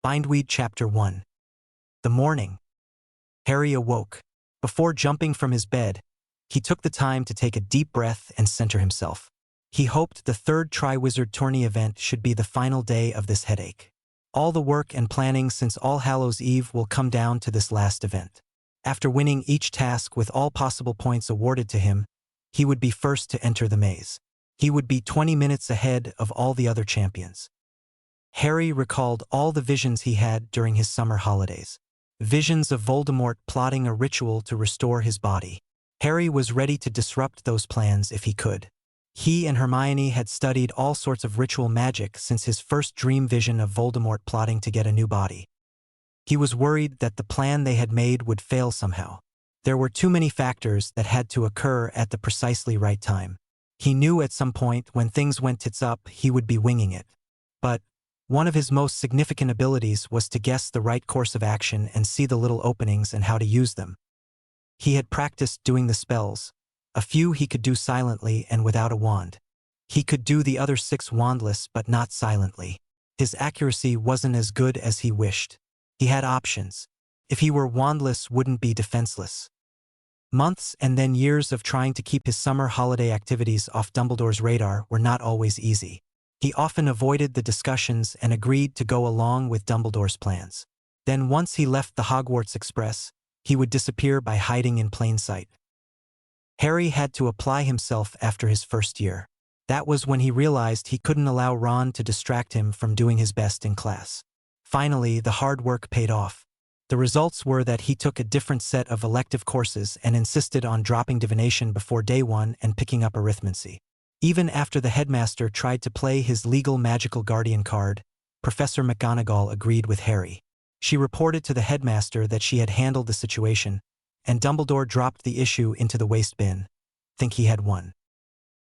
Bindweed Chapter 1. The morning. Harry awoke. Before jumping from his bed, he took the time to take a deep breath and center himself. He hoped the third Triwizard tourney event should be the final day of this headache. All the work and planning since All Hallows' Eve will come down to this last event. After winning each task with all possible points awarded to him, he would be first to enter the maze. He would be 20 minutes ahead of all the other champions. Harry recalled all the visions he had during his summer holidays. Visions of Voldemort plotting a ritual to restore his body. Harry was ready to disrupt those plans if he could. He and Hermione had studied all sorts of ritual magic since his first dream vision of Voldemort plotting to get a new body. He was worried that the plan they had made would fail somehow. There were too many factors that had to occur at the precisely right time. He knew at some point when things went tits up he would be winging it. But one of his most significant abilities was to guess the right course of action and see the little openings and how to use them. He had practiced doing the spells. A few he could do silently and without a wand. He could do the other 6 wandless but not silently. His accuracy wasn't as good as he wished. He had options. If he were wandless, wouldn't be defenseless. Months and then years of trying to keep his summer holiday activities off Dumbledore's radar were not always easy. He often avoided the discussions and agreed to go along with Dumbledore's plans. Then once he left the Hogwarts Express, he would disappear by hiding in plain sight. Harry had to apply himself after his first year. That was when he realized he couldn't allow Ron to distract him from doing his best in class. Finally, the hard work paid off. The results were that he took a different set of elective courses and insisted on dropping divination before day 1 and picking up arithmancy. Even after the headmaster tried to play his legal magical guardian card, Professor McGonagall agreed with Harry. She reported to the headmaster that she had handled the situation, and Dumbledore dropped the issue into the waste bin. Think he had won.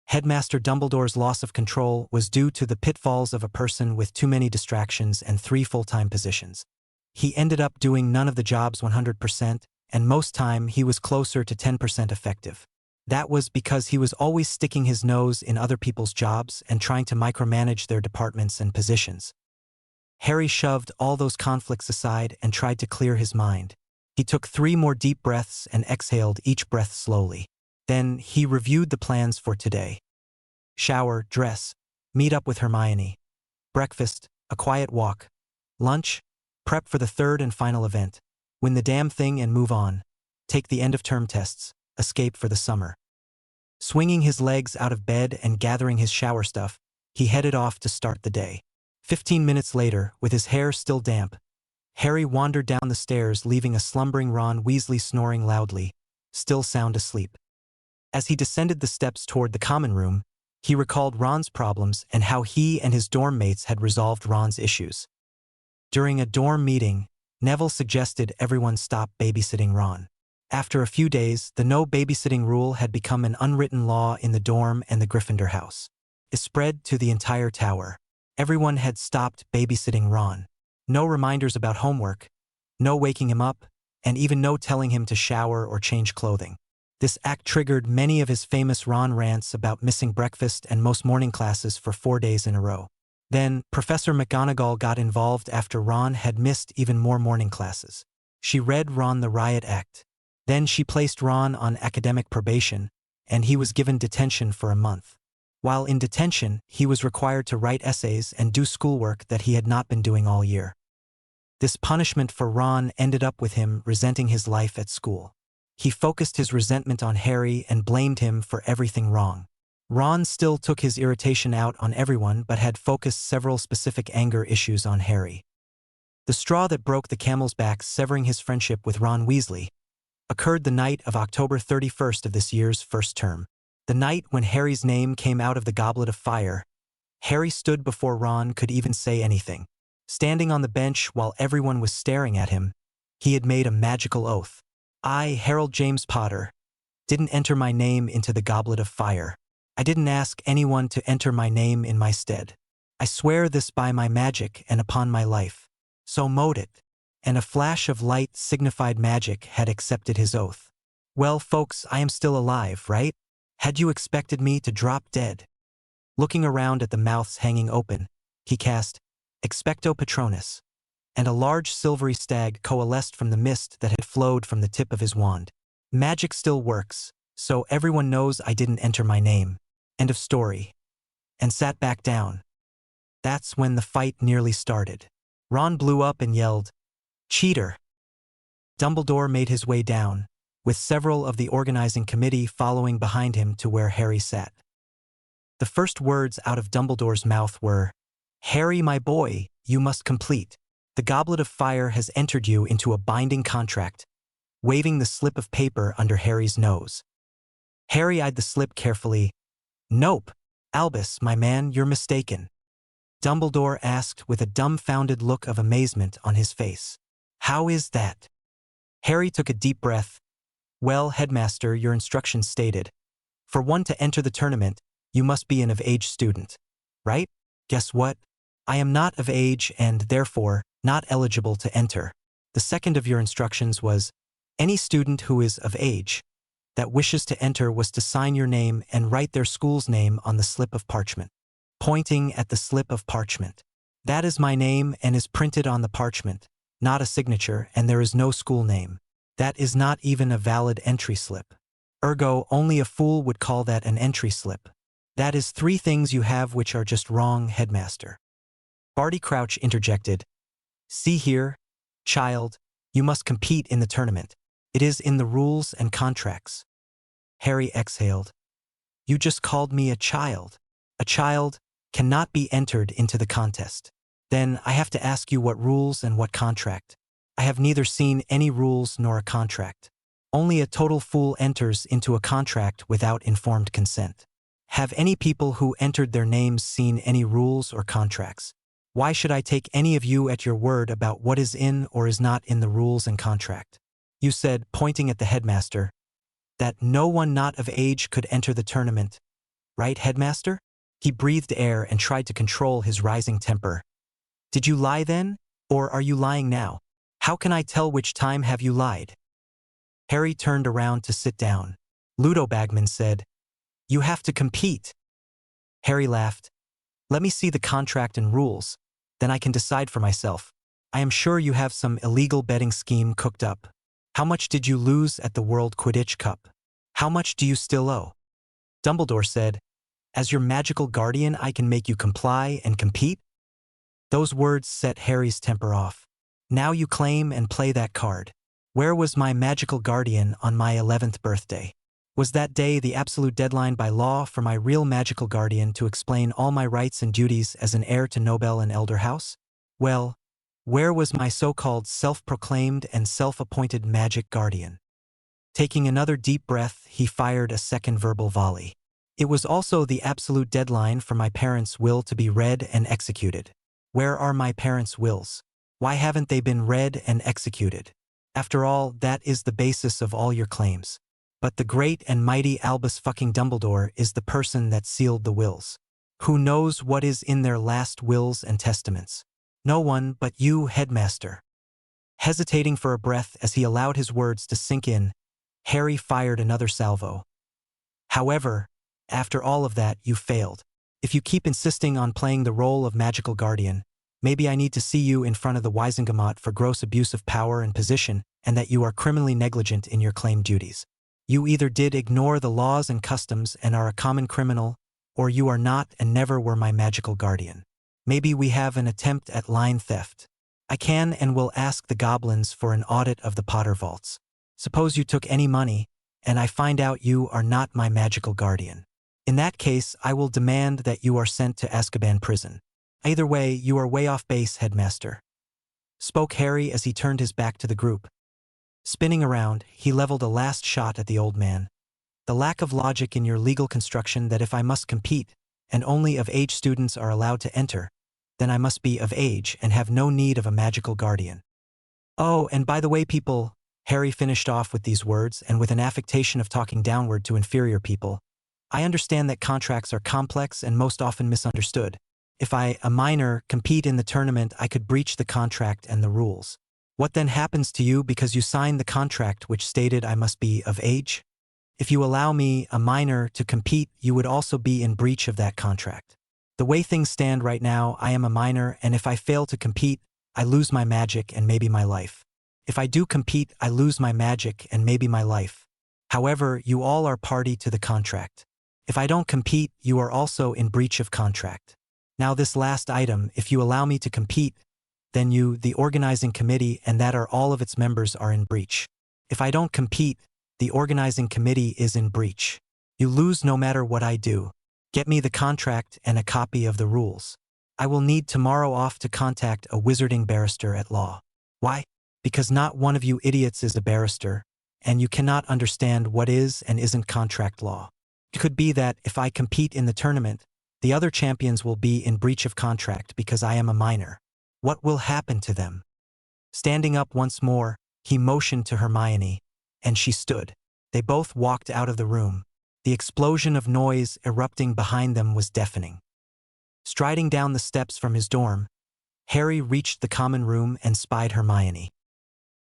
Headmaster Dumbledore's loss of control was due to the pitfalls of a person with too many distractions and 3 full-time positions. He ended up doing none of the jobs 100%, and most time he was closer to 10% effective. That was because he was always sticking his nose in other people's jobs and trying to micromanage their departments and positions. Harry shoved all those conflicts aside and tried to clear his mind. He took 3 more deep breaths and exhaled each breath slowly. Then he reviewed the plans for today. Shower, dress, meet up with Hermione. Breakfast, a quiet walk. Lunch, prep for the third and final event. Win the damn thing and move on. Take the end-of-term tests. Escape for the summer. Swinging his legs out of bed and gathering his shower stuff, he headed off to start the day. 15 minutes later, with his hair still damp, Harry wandered down the stairs, leaving a slumbering Ron Weasley snoring loudly, still sound asleep. As he descended the steps toward the common room, he recalled Ron's problems and how he and his dorm mates had resolved Ron's issues. During a dorm meeting, Neville suggested everyone stop babysitting Ron. After a few days, the no babysitting rule had become an unwritten law in the dorm and the Gryffindor house. It spread to the entire tower. Everyone had stopped babysitting Ron. No reminders about homework, no waking him up, and even no telling him to shower or change clothing. This act triggered many of his famous Ron rants about missing breakfast and most morning classes for 4 days in a row. Then, Professor McGonagall got involved after Ron had missed even more morning classes. She read Ron the Riot Act. Then she placed Ron on academic probation, and he was given detention for a month. While in detention, he was required to write essays and do schoolwork that he had not been doing all year. This punishment for Ron ended up with him resenting his life at school. He focused his resentment on Harry and blamed him for everything wrong. Ron still took his irritation out on everyone but had focused several specific anger issues on Harry. The straw that broke the camel's back, severing his friendship with Ron Weasley, occurred the night of October 31st of this year's first term. The night when Harry's name came out of the Goblet of Fire. Harry stood before Ron could even say anything. Standing on the bench while everyone was staring at him, he had made a magical oath. I, Harold James Potter, didn't enter my name into the Goblet of Fire. I didn't ask anyone to enter my name in my stead. I swear this by my magic and upon my life. So mote it. And a flash of light signified magic had accepted his oath. Well, folks, I am still alive, right? Had you expected me to drop dead? Looking around at the mouths hanging open, he cast, Expecto Patronus. and a large silvery stag coalesced from the mist that had flowed from the tip of his wand. Magic still works, so everyone knows I didn't enter my name. End of story. And sat back down. That's when the fight nearly started. Ron blew up and yelled, "Cheater!" Dumbledore made his way down, with several of the organizing committee following behind him to where Harry sat. The first words out of Dumbledore's mouth were, "Harry, my boy, you must complete. The Goblet of Fire has entered you into a binding contract," waving the slip of paper under Harry's nose. Harry eyed the slip carefully. "Nope, Albus, my man, you're mistaken," Dumbledore asked with a dumbfounded look of amazement on his face. "How is that?" Harry took a deep breath. "Well, Headmaster, your instructions stated, for one to enter the tournament, you must be an of-age student. Right? Guess what? I am not of age and, therefore, not eligible to enter. The second of your instructions was, any student who is of age that wishes to enter was to sign your name and write their school's name on the slip of parchment." Pointing at the slip of parchment. "That is my name and is printed on the parchment, not a signature, and there is no school name. That is not even a valid entry slip. Ergo, only a fool would call that an entry slip. That is 3 things you have which are just wrong, Headmaster." Barty Crouch interjected, "See here, child, you must compete in the tournament. It is in the rules and contracts." Harry exhaled. "You just called me a child. A child cannot be entered into the contest. Then I have to ask you what rules and what contract. I have neither seen any rules nor a contract. Only a total fool enters into a contract without informed consent. Have any people who entered their names seen any rules or contracts? Why should I take any of you at your word about what is in or is not in the rules and contract? You said, pointing at the headmaster, that no one not of age could enter the tournament. Right, Headmaster?" He breathed air and tried to control his rising temper. "Did you lie then, or are you lying now? How can I tell which time have you lied?" Harry turned around to sit down. Ludo Bagman said, "You have to compete." Harry laughed. "Let me see the contract and rules, then I can decide for myself. I am sure you have some illegal betting scheme cooked up. How much did you lose at the World Quidditch Cup? How much do you still owe?" Dumbledore said, "As your magical guardian, I can make you comply and compete?" Those words set Harry's temper off. "Now you claim and play that card. Where was my magical guardian on my 11th birthday? Was that day the absolute deadline by law for my real magical guardian to explain all my rights and duties as an heir to Nobel and Elder House? Well, where was my so-called self-proclaimed and self-appointed magic guardian?" Taking another deep breath, he fired a second verbal volley. "It was also the absolute deadline for my parents' will to be read and executed. Where are my parents' wills? Why haven't they been read and executed? After all, that is the basis of all your claims. But the great and mighty Albus fucking Dumbledore is the person that sealed the wills. Who knows what is in their last wills and testaments? No one but you, Headmaster." Hesitating for a breath as he allowed his words to sink in, Harry fired another salvo. "However, after all of that, you failed. If you keep insisting on playing the role of magical guardian, maybe I need to see you in front of the Wisengamot for gross abuse of power and position, and that you are criminally negligent in your claimed duties. You either did ignore the laws and customs and are a common criminal, or you are not and never were my magical guardian. Maybe we have an attempt at line theft. I can and will ask the goblins for an audit of the Potter vaults. Suppose you took any money, and I find out you are not my magical guardian. In that case, I will demand that you are sent to Azkaban prison. Either way, you are way off base, Headmaster," spoke Harry as he turned his back to the group. Spinning around, he leveled a last shot at the old man. "The lack of logic in your legal construction that if I must compete, and only of-age students are allowed to enter, then I must be of age and have no need of a magical guardian. Oh, and by the way, people," Harry finished off with these words and with an affectation of talking downward to inferior people, "I understand that contracts are complex and most often misunderstood. If I, a minor, compete in the tournament, I could breach the contract and the rules. What then happens to you because you signed the contract which stated I must be of age? If you allow me, a minor, to compete, you would also be in breach of that contract. The way things stand right now, I am a minor, and if I fail to compete, I lose my magic and maybe my life. If I do compete, I lose my magic and maybe my life. However, you all are party to the contract. If I don't compete, you are also in breach of contract. Now this last item, if you allow me to compete, then you, the organizing committee, and that are all of its members are in breach. If I don't compete, the organizing committee is in breach. You lose no matter what I do. Get me the contract and a copy of the rules. I will need tomorrow off to contact a wizarding barrister at law. Why? Because not one of you idiots is a barrister, and you cannot understand what is and isn't contract law. It could be that if I compete in the tournament, the other champions will be in breach of contract because I am a minor. What will happen to them? Standing up once more, he motioned to Hermione, and she stood. They both walked out of the room. The explosion of noise erupting behind them was deafening. Striding down the steps from his dorm, Harry reached the common room and spied Hermione.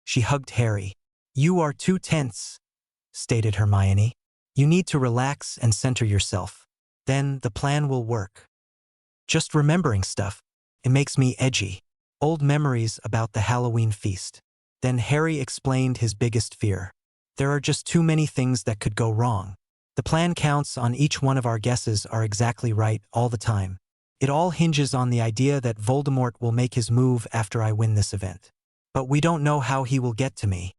She hugged Harry. "You are too tense," stated Hermione. "You need to relax and center yourself. Then the plan will work." "Just remembering stuff. It makes me edgy. Old memories about the Halloween feast." Then Harry explained his biggest fear. "There are just too many things that could go wrong. The plan counts on each one of our guesses are exactly right all the time. It all hinges on the idea that Voldemort will make his move after I win this event. But we don't know how he will get to me."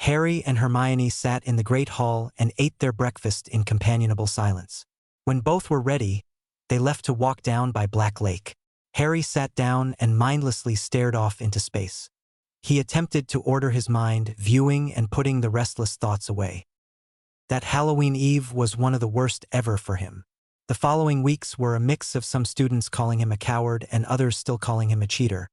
Harry and Hermione sat in the Great Hall and ate their breakfast in companionable silence. When both were ready, they left to walk down by Black Lake. Harry sat down and mindlessly stared off into space. He attempted to order his mind, viewing and putting the restless thoughts away. That Halloween Eve was one of the worst ever for him. The following weeks were a mix of some students calling him a coward and others still calling him a cheater.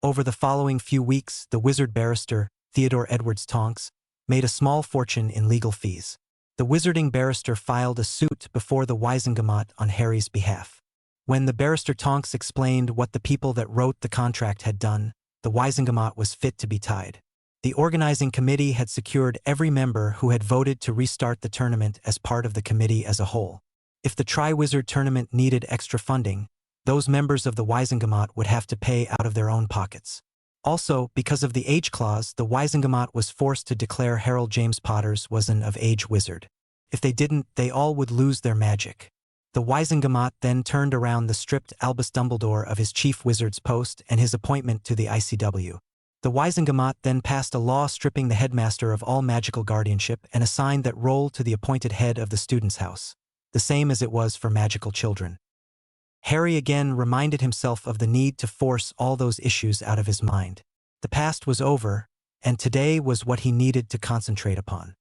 Over the following few weeks, the wizard barrister, Theodore Edwards Tonks, made a small fortune in legal fees. The wizarding barrister filed a suit before the Wizengamot on Harry's behalf. When the barrister Tonks explained what the people that wrote the contract had done, the Wizengamot was fit to be tied. The organizing committee had secured every member who had voted to restart the tournament as part of the committee as a whole. If the Triwizard tournament needed extra funding, those members of the Wizengamot would have to pay out of their own pockets. Also, because of the age clause, the Wizengamot was forced to declare Harold James Potters was an of-age wizard. If they didn't, they all would lose their magic. The Wizengamot then turned around the stripped Albus Dumbledore of his chief wizard's post and his appointment to the ICW. The Wizengamot then passed a law stripping the headmaster of all magical guardianship and assigned that role to the appointed head of the student's house, the same as it was for magical children. Harry again reminded himself of the need to force all those issues out of his mind. The past was over, and today was what he needed to concentrate upon.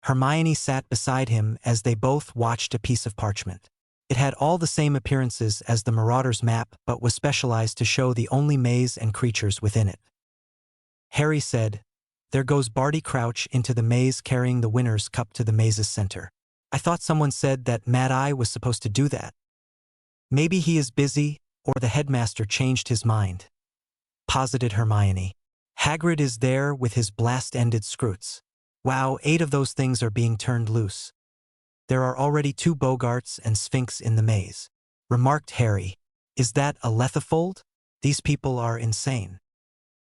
Hermione sat beside him as they both watched a piece of parchment. It had all the same appearances as the Marauder's map but was specialized to show the only maze and creatures within it. Harry said, "There goes Barty Crouch into the maze carrying the winner's cup to the maze's center. I thought someone said that Mad Eye was supposed to do that. Maybe he is busy, or the headmaster changed his mind," posited Hermione. "Hagrid is there with his blast-ended scroots. Wow, 8 of those things are being turned loose. There are already 2 Bogarts and Sphinx in the maze," remarked Harry. "Is that a Lethifold? These people are insane."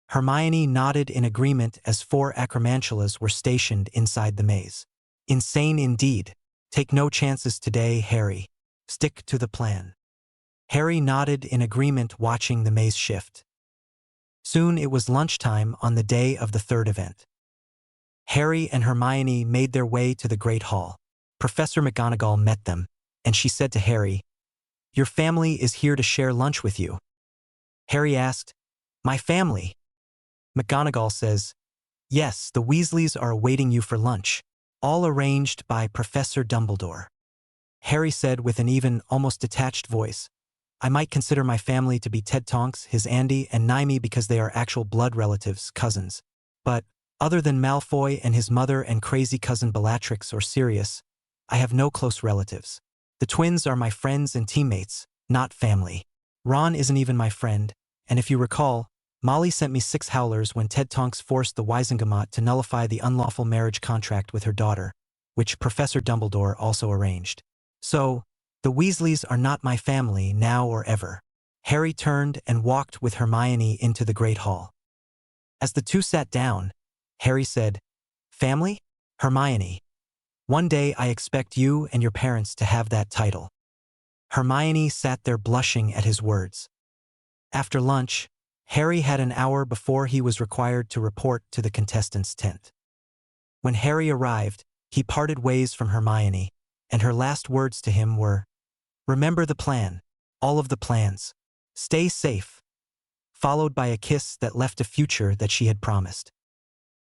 Hermione nodded in agreement as 4 Acromantulas were stationed inside the maze. "Insane indeed. Take no chances today, Harry. Stick to the plan." Harry nodded in agreement, watching the maze shift. Soon it was lunchtime on the day of the 3rd event. Harry and Hermione made their way to the Great Hall. Professor McGonagall met them, and she said to Harry, "Your family is here to share lunch with you." Harry asked, "My family?" McGonagall says, "Yes, the Weasleys are awaiting you for lunch, all arranged by Professor Dumbledore." Harry said with an even, almost detached voice, "I might consider my family to be Ted Tonks, his Andy, and Naimi because they are actual blood relatives, cousins. But, other than Malfoy and his mother and crazy cousin Bellatrix or Sirius, I have no close relatives. The twins are my friends and teammates, not family. Ron isn't even my friend, and if you recall, Molly sent me 6 howlers when Ted Tonks forced the Wizengamot to nullify the unlawful marriage contract with her daughter, which Professor Dumbledore also arranged. So, the Weasleys are not my family now or ever." Harry turned and walked with Hermione into the Great Hall. As the two sat down, Harry said, "Family? Hermione, one day I expect you and your parents to have that title." Hermione sat there blushing at his words. After lunch, Harry had an hour before he was required to report to the contestants' tent. When Harry arrived, he parted ways from Hermione, and her last words to him were, "Remember the plan, all of the plans. Stay safe," followed by a kiss that left a future that she had promised.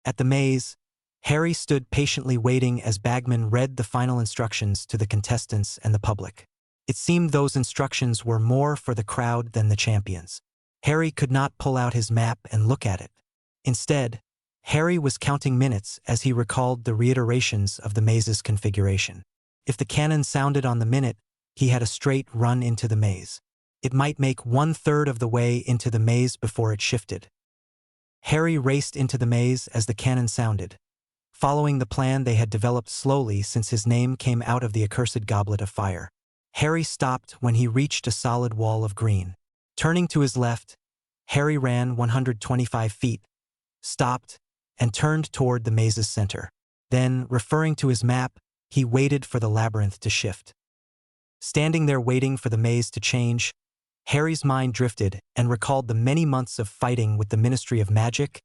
At the maze, Harry stood patiently waiting as Bagman read the final instructions to the contestants and the public. It seemed those instructions were more for the crowd than the champions. Harry could not pull out his map and look at it. Instead, Harry was counting minutes as he recalled the reiterations of the maze's configuration. If the cannon sounded on the minute, he had a straight run into the maze. It might make 1/3 of the way into the maze before it shifted. Harry raced into the maze as the cannon sounded, following the plan they had developed slowly since his name came out of the accursed goblet of fire. Harry stopped when he reached a solid wall of green. Turning to his left, Harry ran 125 feet, stopped, and turned toward the maze's center. Then, referring to his map, he waited for the labyrinth to shift. Standing there waiting for the maze to change, Harry's mind drifted and recalled the many months of fighting with the Ministry of Magic,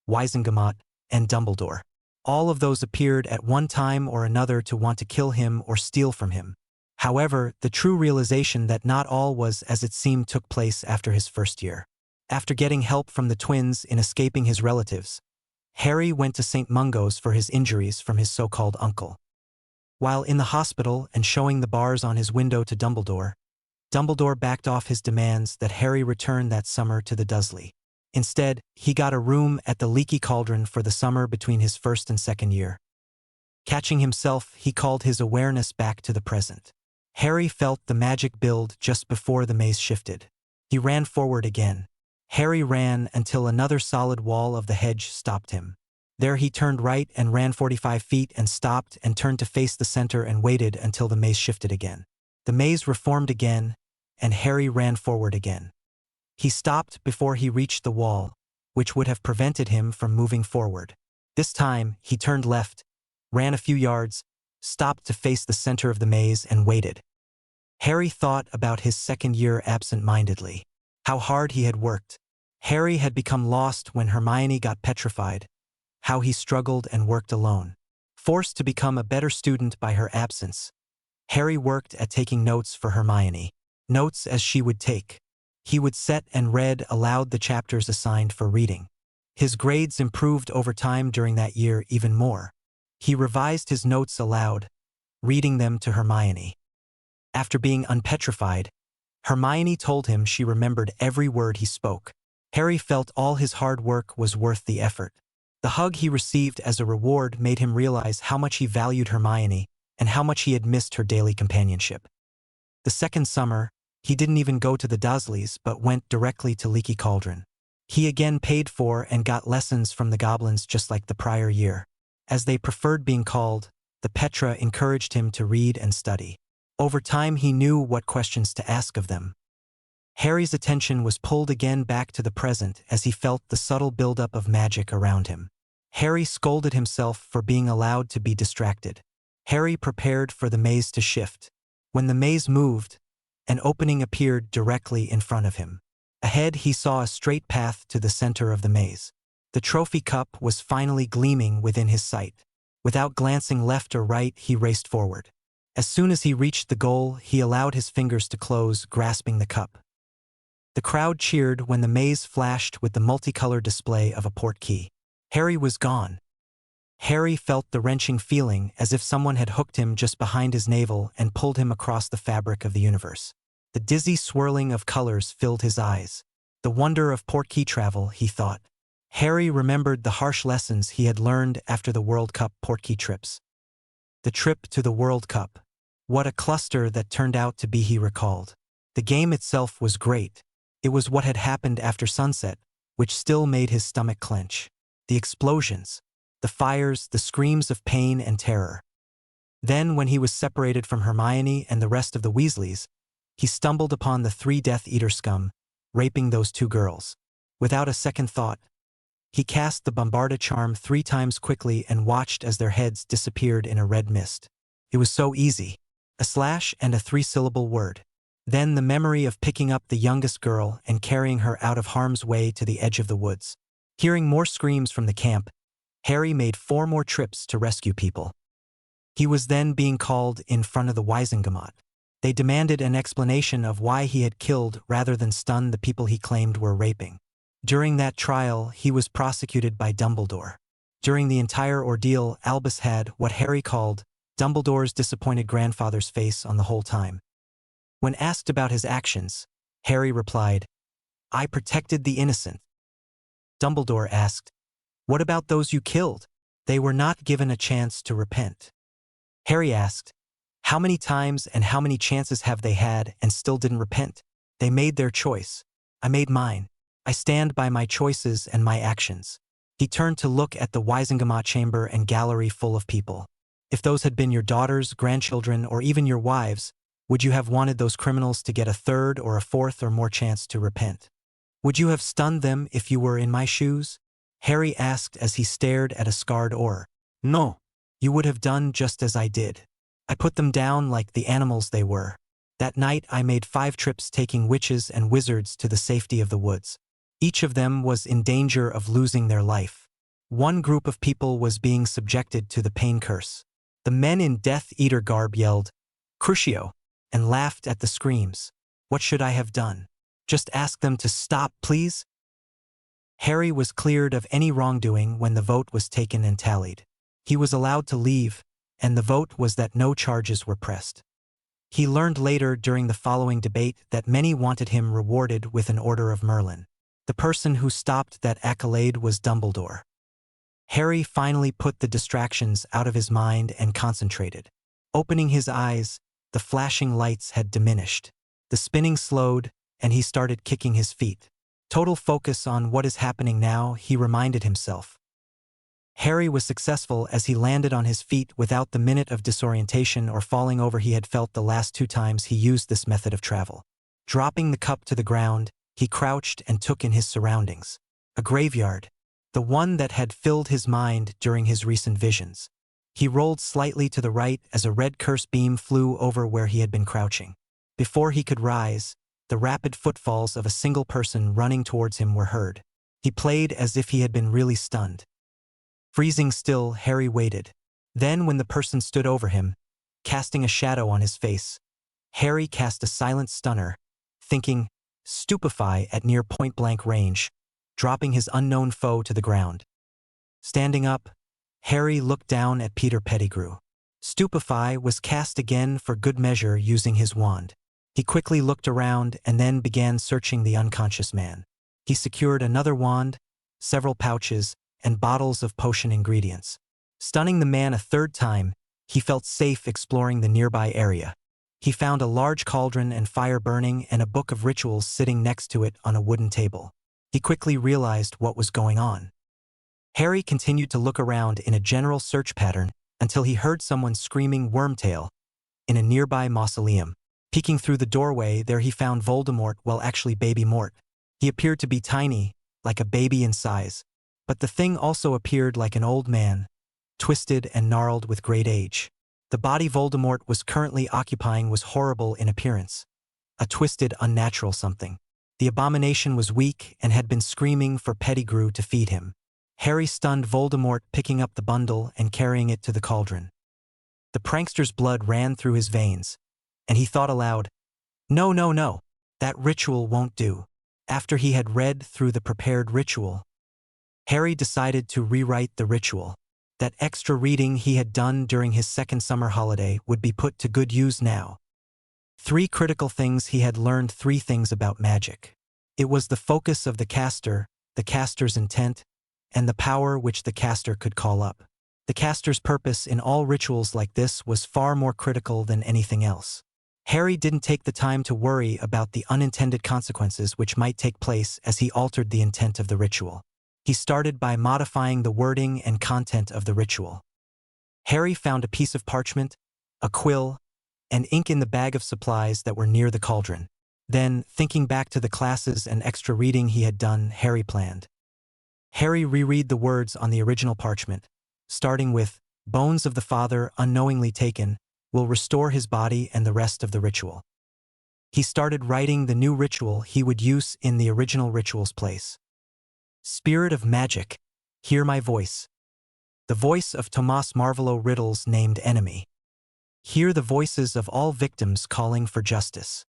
Wizengamot, and Dumbledore. All of those appeared at one time or another to want to kill him or steal from him. However, the true realization that not all was as it seemed took place after his first year. After getting help from the twins in escaping his relatives, Harry went to St. Mungo's for his injuries from his so-called uncle. While in the hospital and showing the bars on his window to Dumbledore, Dumbledore backed off his demands that Harry return that summer to the Dursley. Instead, he got a room at the Leaky Cauldron for the summer between his first and second year. Catching himself, he called his awareness back to the present. Harry felt the magic build just before the maze shifted. He ran forward again. Harry ran until another solid wall of the hedge stopped him. There he turned right and ran 45 feet and stopped and turned to face the center and waited until the maze shifted again. The maze reformed again, and Harry ran forward again. He stopped before he reached the wall, which would have prevented him from moving forward. This time, he turned left, ran a few yards, stopped to face the center of the maze and waited. Harry thought about his second year absent-mindedly. How hard he had worked. Harry had become lost when Hermione got petrified. How he struggled and worked alone. Forced to become a better student by her absence, Harry worked at taking notes for Hermione. Notes as she would take. He would set and read aloud the chapters assigned for reading. His grades improved over time during that year even more. He revised his notes aloud, reading them to Hermione. After being unpetrified, Hermione told him she remembered every word he spoke. Harry felt all his hard work was worth the effort. The hug he received as a reward made him realize how much he valued Hermione and how much he had missed her daily companionship. The second summer, he didn't even go to the Dursleys but went directly to Leaky Cauldron. He again paid for and got lessons from the goblins just like the prior year. As they preferred being called, the Petra encouraged him to read and study. Over time he knew what questions to ask of them. Harry's attention was pulled again back to the present as he felt the subtle buildup of magic around him. Harry scolded himself for being allowed to be distracted. Harry prepared for the maze to shift. When the maze moved, an opening appeared directly in front of him. Ahead he saw a straight path to the center of the maze. The trophy cup was finally gleaming within his sight. Without glancing left or right, he raced forward. As soon as he reached the goal, he allowed his fingers to close, grasping the cup. The crowd cheered when the maze flashed with the multicolored display of a portkey. Harry was gone. Harry felt the wrenching feeling as if someone had hooked him just behind his navel and pulled him across the fabric of the universe. The dizzy swirling of colors filled his eyes. The wonder of portkey travel, he thought. Harry remembered the harsh lessons he had learned after the World Cup portkey trips. The trip to the World Cup. What a cluster that turned out to be, he recalled. The game itself was great. It was what had happened after sunset, which still made his stomach clench. The explosions, the fires, the screams of pain and terror. Then, when he was separated from Hermione and the rest of the Weasleys, he stumbled upon the 3 Death Eater scum, raping those two girls. Without a second thought, he cast the Bombarda charm 3 times quickly and watched as their heads disappeared in a red mist. It was so easy. A slash and a 3-syllable word. Then the memory of picking up the youngest girl and carrying her out of harm's way to the edge of the woods. Hearing more screams from the camp, Harry made 4 more trips to rescue people. He was then being called in front of the Wisengamot. They demanded an explanation of why he had killed rather than stun the people he claimed were raping. During that trial, he was prosecuted by Dumbledore. During the entire ordeal, Albus had what Harry called Dumbledore's disappointed grandfather's face on the whole time. When asked about his actions, Harry replied, "I protected the innocent." Dumbledore asked, "What about those you killed? They were not given a chance to repent." Harry asked, "How many times and how many chances have they had and still didn't repent? They made their choice. I made mine. I stand by my choices and my actions." He turned to look at the Wisengamot chamber and gallery full of people. If those had been your daughters, grandchildren, or even your wives, would you have wanted those criminals to get a 3rd or a 4th or more chance to repent? Would you have stunned them if you were in my shoes? Harry asked as he stared at a scarred oar. "No. You would have done just as I did. I put them down like the animals they were. That night I made 5 trips taking witches and wizards to the safety of the woods. Each of them was in danger of losing their life. One group of people was being subjected to the pain curse. The men in Death Eater garb yelled, 'Crucio,' and laughed at the screams. What should I have done? Just ask them to stop, please?" Harry was cleared of any wrongdoing when the vote was taken and tallied. He was allowed to leave, and the vote was that no charges were pressed. He learned later during the following debate that many wanted him rewarded with an Order of Merlin. The person who stopped that accolade was Dumbledore. Harry finally put the distractions out of his mind and concentrated. Opening his eyes, the flashing lights had diminished. The spinning slowed, and he started kicking his feet. Total focus on what is happening now, he reminded himself. Harry was successful as he landed on his feet without the minute of disorientation or falling over he had felt the last 2 times he used this method of travel. Dropping the cup to the ground, he crouched and took in his surroundings. A graveyard, the one that had filled his mind during his recent visions. He rolled slightly to the right as a red curse beam flew over where he had been crouching. Before he could rise, the rapid footfalls of a single person running towards him were heard. He played as if he had been really stunned. Freezing still, Harry waited. Then when the person stood over him, casting a shadow on his face, Harry cast a silent stunner, thinking, "Stupefy" at near point-blank range, dropping his unknown foe to the ground. Standing up, Harry looked down at Peter Pettigrew. Stupefy was cast again for good measure using his wand. He quickly looked around and then began searching the unconscious man. He secured another wand, several pouches, and bottles of potion ingredients. Stunning the man a 3rd time, he felt safe exploring the nearby area. He found a large cauldron and fire burning and a book of rituals sitting next to it on a wooden table. He quickly realized what was going on. Harry continued to look around in a general search pattern until he heard someone screaming Wormtail in a nearby mausoleum. Peeking through the doorway, there he found Voldemort, well actually Baby Mort. He appeared to be tiny, like a baby in size. But the thing also appeared like an old man, twisted and gnarled with great age. The body Voldemort was currently occupying was horrible in appearance. A twisted, unnatural something. The abomination was weak and had been screaming for Pettigrew to feed him. Harry stunned Voldemort, picking up the bundle and carrying it to the cauldron. The prankster's blood ran through his veins, and he thought aloud, "No, no, no, that ritual won't do." After he had read through the prepared ritual, Harry decided to rewrite the ritual. That extra reading he had done during his 2nd summer holiday would be put to good use now. 3 critical things he had learned. 3 things about magic. It was the focus of the caster's intent, and the power which the caster could call up. The caster's purpose in all rituals like this was far more critical than anything else. Harry didn't take the time to worry about the unintended consequences which might take place as he altered the intent of the ritual. He started by modifying the wording and content of the ritual. Harry found a piece of parchment, a quill, and ink in the bag of supplies that were near the cauldron. Then, thinking back to the classes and extra reading he had done, Harry planned. Harry reread the words on the original parchment, starting with, "Bones of the father unknowingly taken will restore his body and the rest of the ritual." He started writing the new ritual he would use in the original ritual's place. Spirit of magic, hear my voice. The voice of Tomas Marvolo Riddle's named enemy. Hear the voices of all victims calling for justice.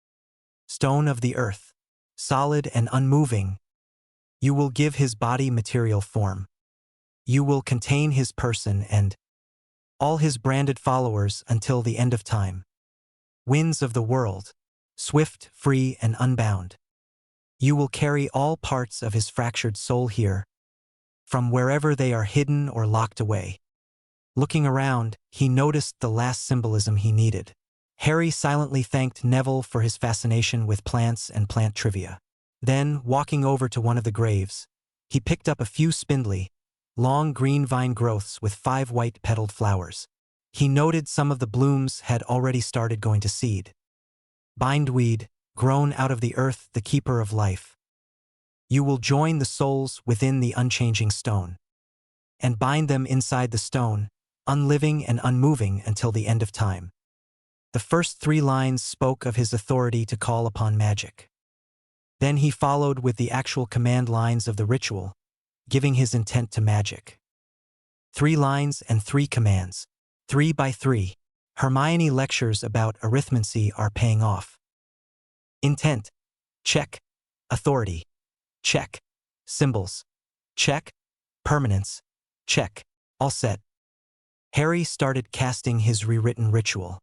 Stone of the earth, solid and unmoving, you will give his body material form. You will contain his person and all his branded followers until the end of time. Winds of the world, swift, free, and unbound. You will carry all parts of his fractured soul here, from wherever they are hidden or locked away. Looking around, he noticed the last symbolism he needed. Harry silently thanked Neville for his fascination with plants and plant trivia. Then, walking over to one of the graves, he picked up a few spindly, long green vine growths with 5 white-petaled flowers. He noted some of the blooms had already started going to seed. Bindweed, grown out of the earth, the keeper of life. You will join the souls within the unchanging stone, and bind them inside the stone, unliving and unmoving until the end of time. The first 3 lines spoke of his authority to call upon magic. Then he followed with the actual command lines of the ritual, giving his intent to magic. 3 lines and 3 commands, 3 by 3. Hermione lectures about arithmancy are paying off. Intent, check. Authority, check. Symbols, check. Permanence, check. All set. Harry started casting his rewritten ritual.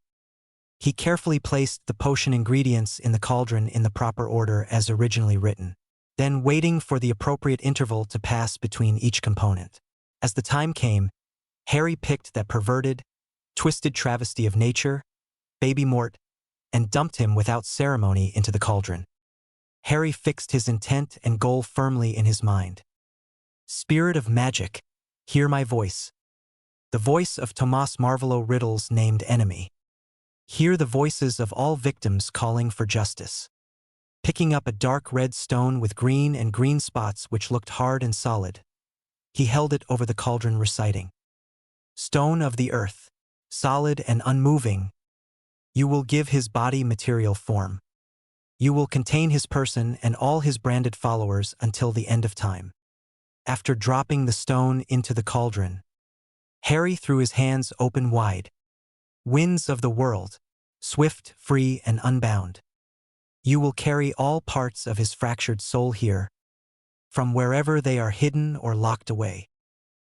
He carefully placed the potion ingredients in the cauldron in the proper order as originally written, then waiting for the appropriate interval to pass between each component. As the time came, Harry picked that perverted, twisted travesty of nature, Baby Mort, and dumped him without ceremony into the cauldron. Harry fixed his intent and goal firmly in his mind. Spirit of magic, hear my voice. The voice of Tomas Marvolo Riddle's named enemy. Hear the voices of all victims calling for justice. Picking up a dark red stone with green and green spots which looked hard and solid, he held it over the cauldron reciting, "Stone of the earth, solid and unmoving, you will give his body material form. You will contain his person and all his branded followers until the end of time." After dropping the stone into the cauldron, Harry threw his hands open wide. Winds of the world, swift, free, and unbound. You will carry all parts of his fractured soul here, from wherever they are hidden or locked away.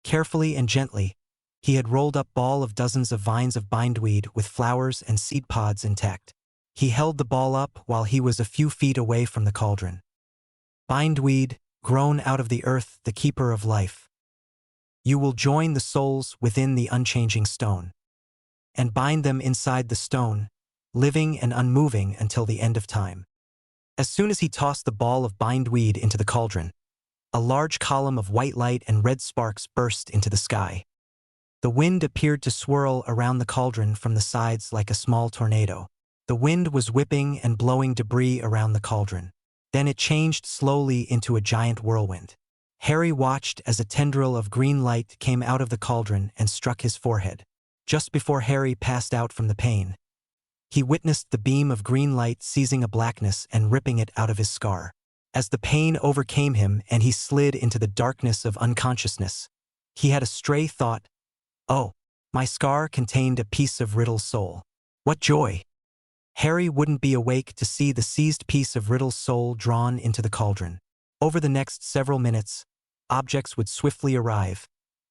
Carefully and gently, he had rolled up ball of dozens of vines of bindweed with flowers and seed pods intact. He held the ball up while he was a few feet away from the cauldron. Bindweed, grown out of the earth, the keeper of life. You will join the souls within the unchanging stone, and bind them inside the stone, living and unmoving until the end of time. As soon as he tossed the ball of bindweed into the cauldron, a large column of white light and red sparks burst into the sky. The wind appeared to swirl around the cauldron from the sides like a small tornado. The wind was whipping and blowing debris around the cauldron. Then it changed slowly into a giant whirlwind. Harry watched as a tendril of green light came out of the cauldron and struck his forehead. Just before Harry passed out from the pain, he witnessed the beam of green light seizing a blackness and ripping it out of his scar. As the pain overcame him and he slid into the darkness of unconsciousness, he had a stray thought, "Oh, my scar contained a piece of Riddle's soul. What joy!" Harry wouldn't be awake to see the seized piece of Riddle's soul drawn into the cauldron. Over the next several minutes, objects would swiftly arrive,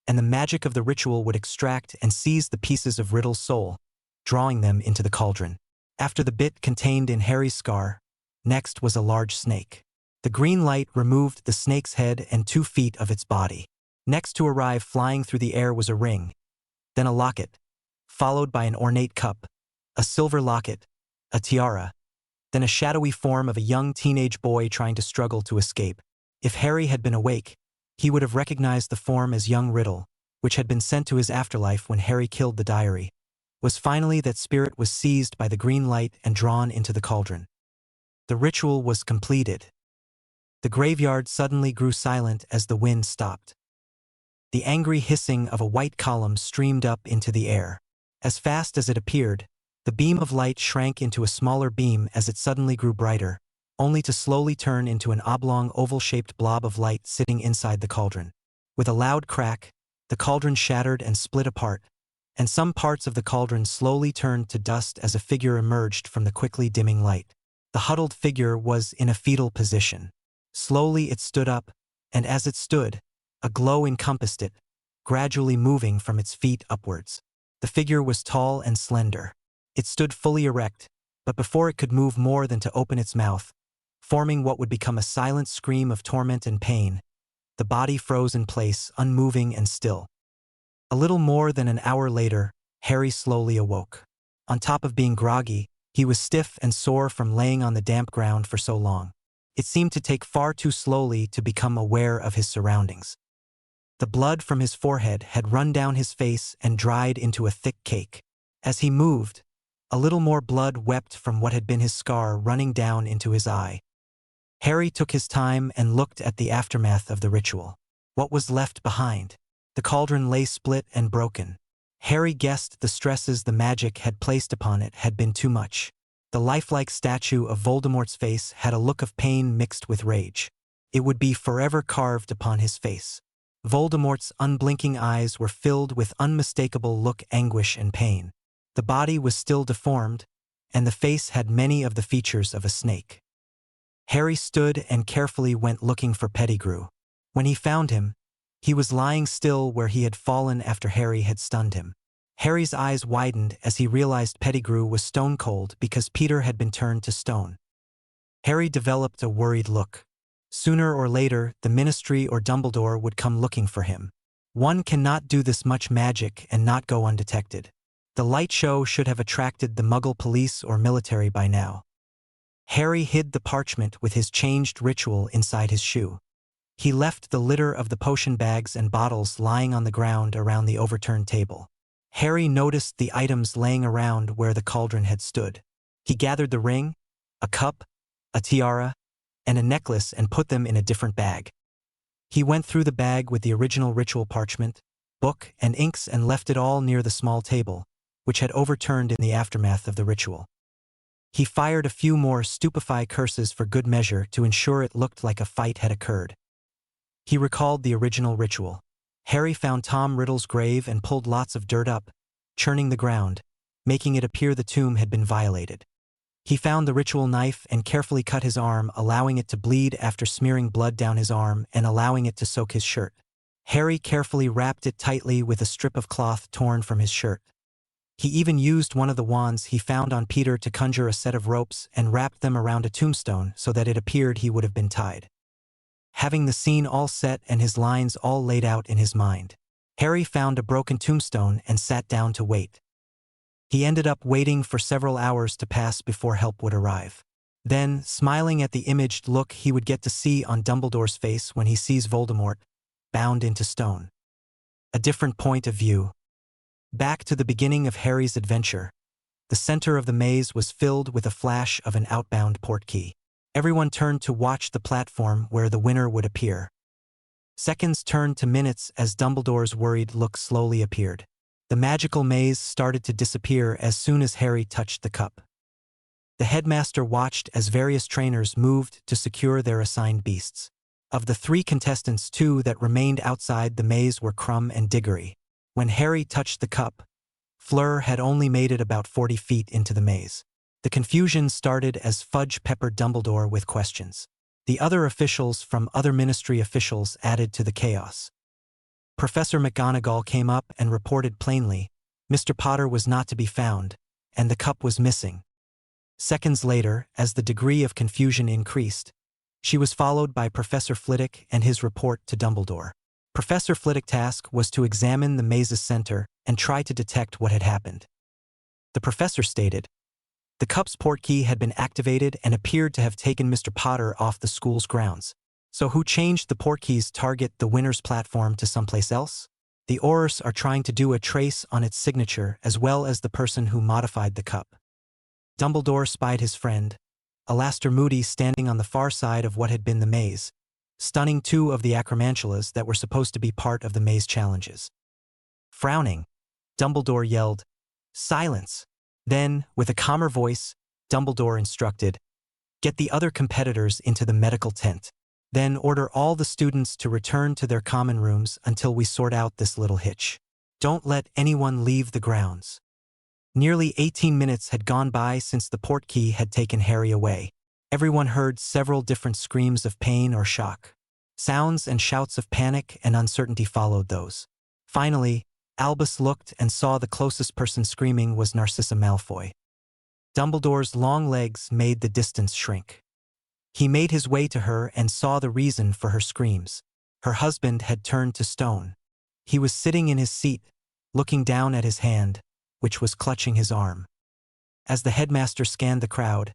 and the magic of the ritual would extract and seize the pieces of Riddle's soul, drawing them into the cauldron. After the bit contained in Harry's scar, next was a large snake. The green light removed the snake's head and 2 feet of its body. Next to arrive flying through the air was a ring, then a locket, followed by an ornate cup, a silver locket, a tiara, then a shadowy form of a young teenage boy trying to struggle to escape. If Harry had been awake, he would have recognized the form as young Riddle, which had been sent to his afterlife when Harry killed the diary. Was finally that spirit was seized by the green light and drawn into the cauldron. The ritual was completed. The graveyard suddenly grew silent as the wind stopped. The angry hissing of a white column streamed up into the air. As fast as it appeared, the beam of light shrank into a smaller beam as it suddenly grew brighter, only to slowly turn into an oblong oval-shaped blob of light sitting inside the cauldron. With a loud crack, the cauldron shattered and split apart, and some parts of the cauldron slowly turned to dust as a figure emerged from the quickly dimming light. The huddled figure was in a fetal position. Slowly it stood up, and as it stood, a glow encompassed it, gradually moving from its feet upwards. The figure was tall and slender. It stood fully erect, but before it could move more than to open its mouth, forming what would become a silent scream of torment and pain, the body froze in place, unmoving and still. A little more than an hour later, Harry slowly awoke. On top of being groggy, he was stiff and sore from laying on the damp ground for so long. It seemed to take far too slowly to become aware of his surroundings. The blood from his forehead had run down his face and dried into a thick cake. As he moved, a little more blood wept from what had been his scar running down into his eye. Harry took his time and looked at the aftermath of the ritual. What was left behind? The cauldron lay split and broken. Harry guessed the stresses the magic had placed upon it had been too much. The lifelike statue of Voldemort's face had a look of pain mixed with rage. It would be forever carved upon his face. Voldemort's unblinking eyes were filled with unmistakable anguish and pain. The body was still deformed, and the face had many of the features of a snake. Harry stood and carefully went looking for Pettigrew. When he found him, he was lying still where he had fallen after Harry had stunned him. Harry's eyes widened as he realized Pettigrew was stone cold because Peter had been turned to stone. Harry developed a worried look. Sooner or later, the Ministry or Dumbledore would come looking for him. One cannot do this much magic and not go undetected. The light show should have attracted the Muggle police or military by now. Harry hid the parchment with his changed ritual inside his shoe. He left the litter of the potion bags and bottles lying on the ground around the overturned table. Harry noticed the items laying around where the cauldron had stood. He gathered the ring, a cup, a tiara, and a necklace and put them in a different bag. He went through the bag with the original ritual parchment, book, and inks and left it all near the small table, which had overturned in the aftermath of the ritual. He fired a few more stupefy curses for good measure to ensure it looked like a fight had occurred. He recalled the original ritual. Harry found Tom Riddle's grave and pulled lots of dirt up, churning the ground, making it appear the tomb had been violated. He found the ritual knife and carefully cut his arm, allowing it to bleed after smearing blood down his arm and allowing it to soak his shirt. Harry carefully wrapped it tightly with a strip of cloth torn from his shirt. He even used one of the wands he found on Peter to conjure a set of ropes and wrapped them around a tombstone so that it appeared he would have been tied. Having the scene all set and his lines all laid out in his mind, Harry found a broken tombstone and sat down to wait. He ended up waiting for several hours to pass before help would arrive. Then, smiling at the imaged look he would get to see on Dumbledore's face when he sees Voldemort, bound into stone. A different point of view. Back to the beginning of Harry's adventure, the center of the maze was filled with a flash of an outbound portkey. Everyone turned to watch the platform where the winner would appear. Seconds turned to minutes as Dumbledore's worried look slowly appeared. The magical maze started to disappear as soon as Harry touched the cup. The headmaster watched as various trainers moved to secure their assigned beasts. Of the 3 contestants, 2 that remained outside the maze were Crumb and Diggory. When Harry touched the cup, Fleur had only made it about 40 feet into the maze. The confusion started as Fudge peppered Dumbledore with questions. The other officials from other ministry officials added to the chaos. Professor McGonagall came up and reported plainly, Mr. Potter was not to be found, and the cup was missing. Seconds later, as the degree of confusion increased, she was followed by Professor Flitwick and his report to Dumbledore. Professor Flitwick's task was to examine the maze's center and try to detect what had happened. The professor stated, the cup's portkey had been activated and appeared to have taken Mr. Potter off the school's grounds. So who changed the portkey's target, the winner's platform, to someplace else? The Aurors are trying to do a trace on its signature as well as the person who modified the cup. Dumbledore spied his friend, Alastair Moody standing on the far side of what had been the maze, stunning two of the acromantulas that were supposed to be part of the maze challenges. Frowning, Dumbledore yelled, "Silence!" Then, with a calmer voice, Dumbledore instructed, "Get the other competitors into the medical tent. Then order all the students to return to their common rooms until we sort out this little hitch. Don't let anyone leave the grounds." Nearly 18 minutes had gone by since the portkey had taken Harry away. Everyone heard several different screams of pain or shock. Sounds and shouts of panic and uncertainty followed those. Finally, Albus looked and saw the closest person screaming was Narcissa Malfoy. Dumbledore's long legs made the distance shrink. He made his way to her and saw the reason for her screams. Her husband had turned to stone. He was sitting in his seat, looking down at his hand, which was clutching his arm. As the headmaster scanned the crowd,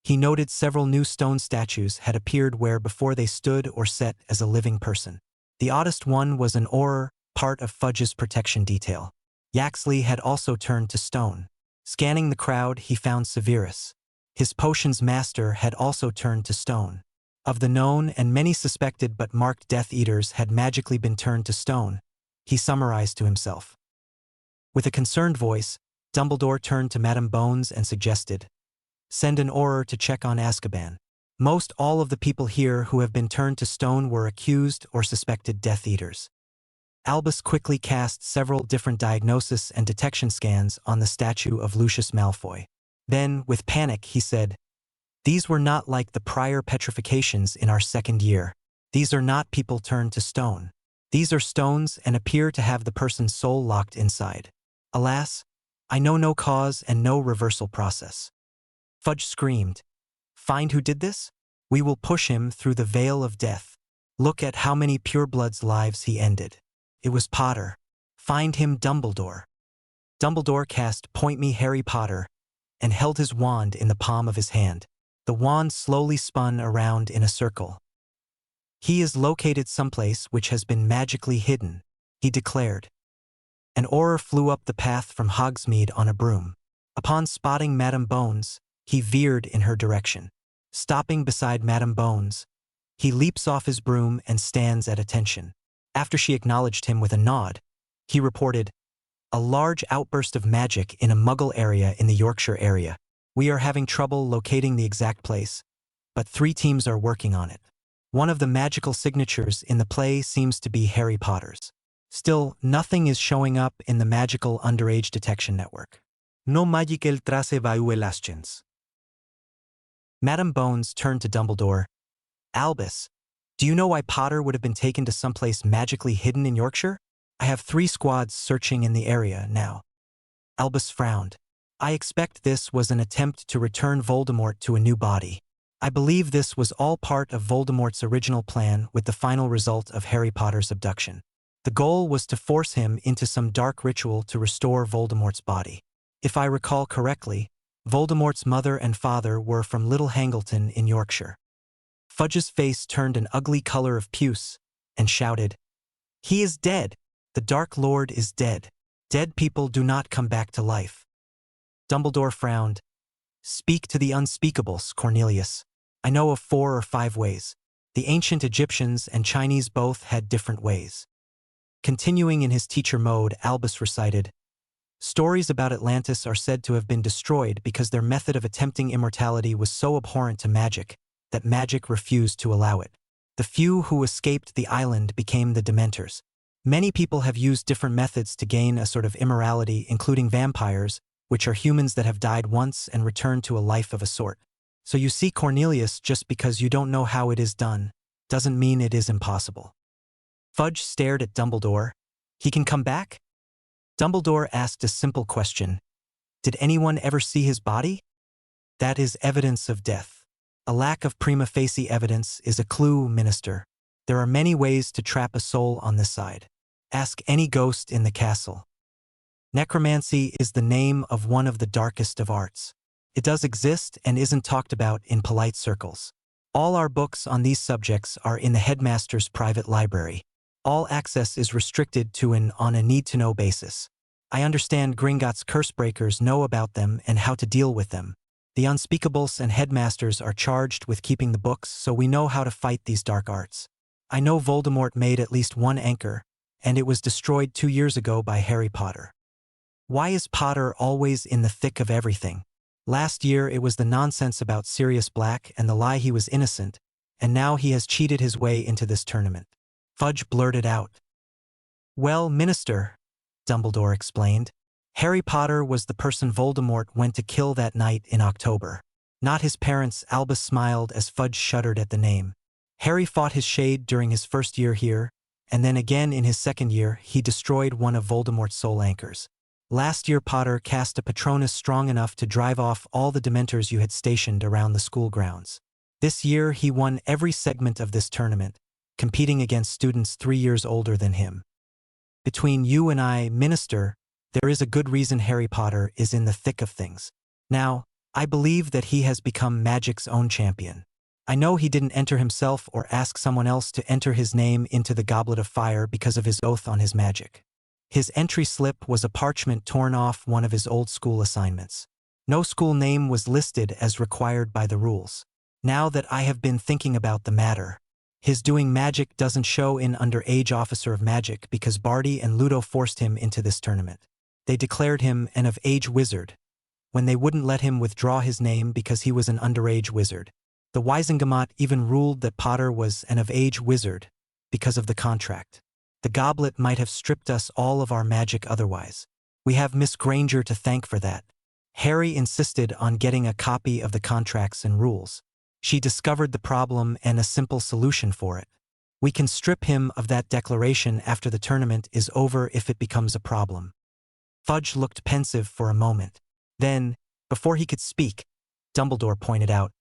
he noted several new stone statues had appeared where before they stood or sat as a living person. The oddest one was an Auror, part of Fudge's protection detail. Yaxley had also turned to stone. Scanning the crowd, he found Severus. His potions master had also turned to stone. Of the known and many suspected but marked Death Eaters had magically been turned to stone, he summarized to himself. With a concerned voice, Dumbledore turned to Madame Bones and suggested, "Send an Auror to check on Azkaban. Most all of the people here who have been turned to stone were accused or suspected Death Eaters." Albus quickly cast several different diagnosis and detection scans on the statue of Lucius Malfoy. Then, with panic, he said, "These were not like the prior petrifications in our second year. These are not people turned to stone. These are stones and appear to have the person's soul locked inside. Alas, I know no cause and no reversal process." Fudge screamed, "Find who did this? We will push him through the veil of death. Look at how many purebloods' lives he ended. It was Potter. Find him, Dumbledore." Dumbledore cast "Point me, Harry Potter," and held his wand in the palm of his hand. The wand slowly spun around in a circle. "He is located someplace which has been magically hidden," he declared. An Auror flew up the path from Hogsmeade on a broom. Upon spotting Madame Bones, he veered in her direction. Stopping beside Madame Bones, he leaps off his broom and stands at attention. After she acknowledged him with a nod, he reported, "A large outburst of magic in a Muggle area in the Yorkshire area. We are having trouble locating the exact place, but 3 teams are working on it. One of the magical signatures in the play seems to be Harry Potter's. Still, nothing is showing up in the magical underage detection network. No magical trace violations." Madame Bones turned to Dumbledore. "Albus, do you know why Potter would have been taken to someplace magically hidden in Yorkshire? I have 3 squads searching in the area now." Albus frowned. "I expect this was an attempt to return Voldemort to a new body. I believe this was all part of Voldemort's original plan with the final result of Harry Potter's abduction. The goal was to force him into some dark ritual to restore Voldemort's body. If I recall correctly, Voldemort's mother and father were from Little Hangleton in Yorkshire." Fudge's face turned an ugly color of puce and shouted, "He is dead! The Dark Lord is dead. Dead people do not come back to life." Dumbledore frowned. "Speak to the unspeakables, Cornelius. I know of 4 or 5 ways. The ancient Egyptians and Chinese both had different ways." Continuing in his teacher mode, Albus recited, "Stories about Atlantis are said to have been destroyed because their method of attempting immortality was so abhorrent to magic that magic refused to allow it. The few who escaped the island became the Dementors. Many people have used different methods to gain a sort of immorality, including vampires, which are humans that have died once and returned to a life of a sort. So you see, Cornelius, just because you don't know how it is done, doesn't mean it is impossible." Fudge stared at Dumbledore. "He can come back?" Dumbledore asked a simple question. "Did anyone ever see his body?" "That is evidence of death. A lack of prima facie evidence is a clue, Minister. There are many ways to trap a soul on this side. Ask any ghost in the castle. Necromancy is the name of one of the darkest of arts. It does exist and isn't talked about in polite circles. All our books on these subjects are in the headmaster's private library. All access is restricted to on a need-to-know basis. I understand Gringotts Cursebreakers know about them and how to deal with them. The unspeakables and headmasters are charged with keeping the books, so we know how to fight these dark arts. I know Voldemort made at least one anchor, and it was destroyed 2 years ago by Harry Potter. Why is Potter always in the thick of everything? Last year it was the nonsense about Sirius Black and the lie he was innocent, and now he has cheated his way into this tournament. Fudge blurted out. Well, Minister, Dumbledore explained, Harry Potter was the person Voldemort went to kill that night in October. Not his parents. Albus smiled as Fudge shuddered at the name. Harry fought his shade during his first year here, and then again in his second year he destroyed one of Voldemort's soul anchors. Last year Potter cast a Patronus strong enough to drive off all the Dementors you had stationed around the school grounds. This year he won every segment of this tournament, competing against students 3 years older than him. Between you and I, Minister, there is a good reason Harry Potter is in the thick of things. Now, I believe that he has become magic's own champion. I know he didn't enter himself or ask someone else to enter his name into the Goblet of Fire because of his oath on his magic. His entry slip was a parchment torn off one of his old school assignments. No school name was listed as required by the rules. Now that I have been thinking about the matter, his doing magic doesn't show in underage officer of magic because Barty and Ludo forced him into this tournament. They declared him an of-age wizard, when they wouldn't let him withdraw his name because he was an underage wizard. The Wisengamot even ruled that Potter was an of-age wizard because of the contract. The goblet might have stripped us all of our magic otherwise. We have Miss Granger to thank for that. Harry insisted on getting a copy of the contracts and rules. She discovered the problem and a simple solution for it. We can strip him of that declaration after the tournament is over if it becomes a problem. Fudge looked pensive for a moment. Then, before he could speak, Dumbledore pointed out,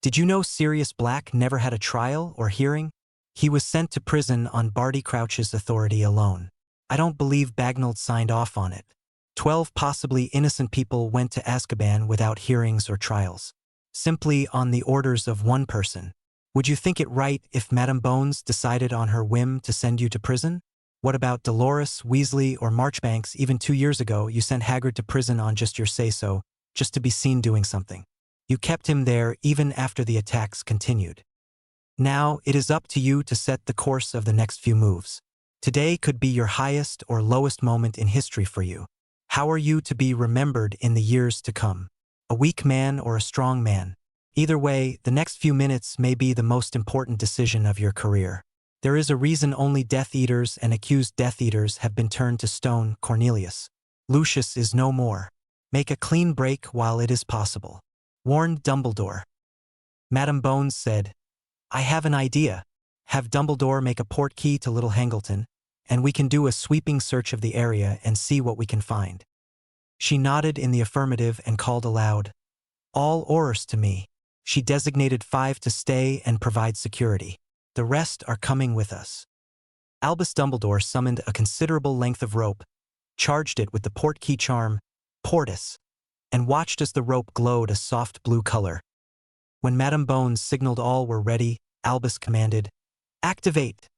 "Did you know Sirius Black never had a trial or hearing? He was sent to prison on Barty Crouch's authority alone. I don't believe Bagnold signed off on it. 12 possibly innocent people went to Azkaban without hearings or trials. Simply on the orders of one person. Would you think it right if Madame Bones decided on her whim to send you to prison? What about Dolores, Weasley, or Marchbanks? Even 2 years ago you sent Hagrid to prison on just your say-so, just to be seen doing something. You kept him there even after the attacks continued. Now it is up to you to set the course of the next few moves. Today could be your highest or lowest moment in history for you. How are you to be remembered in the years to come? A weak man or a strong man? Either way, the next few minutes may be the most important decision of your career. There is a reason only Death Eaters and accused Death Eaters have been turned to stone. Cornelius. Lucius is no more. Make a clean break while it is possible," warned Dumbledore. Madame Bones said, "I have an idea. Have Dumbledore make a portkey to Little Hangleton, and we can do a sweeping search of the area and see what we can find." She nodded in the affirmative and called aloud, "All Aurors to me." She designated 5 to stay and provide security. The rest are coming with us. Albus Dumbledore summoned a considerable length of rope, charged it with the portkey charm, Portus, and watched as the rope glowed a soft blue color. When Madame Bones signaled all were ready, Albus commanded, "Activate!"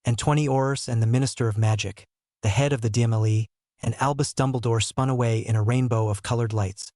And 20 Aurors and the Minister of Magic, the head of the DMLE, and Albus Dumbledore spun away in a rainbow of colored lights.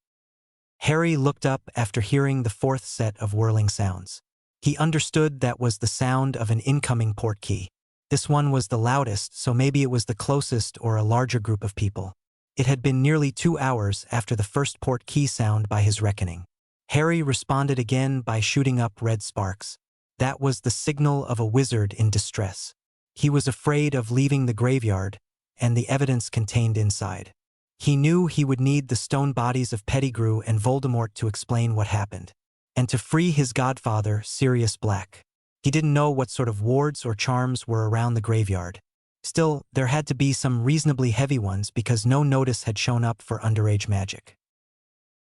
Harry looked up after hearing the 4th set of whirling sounds. He understood that was the sound of an incoming portkey. This one was the loudest, so maybe it was the closest or a larger group of people. It had been nearly 2 hours after the first portkey sound by his reckoning. Harry responded again by shooting up red sparks. That was the signal of a wizard in distress. He was afraid of leaving the graveyard and the evidence contained inside. He knew he would need the stone bodies of Pettigrew and Voldemort to explain what happened, and to free his godfather, Sirius Black. He didn't know what sort of wards or charms were around the graveyard. Still, there had to be some reasonably heavy ones because no notice had shown up for underage magic.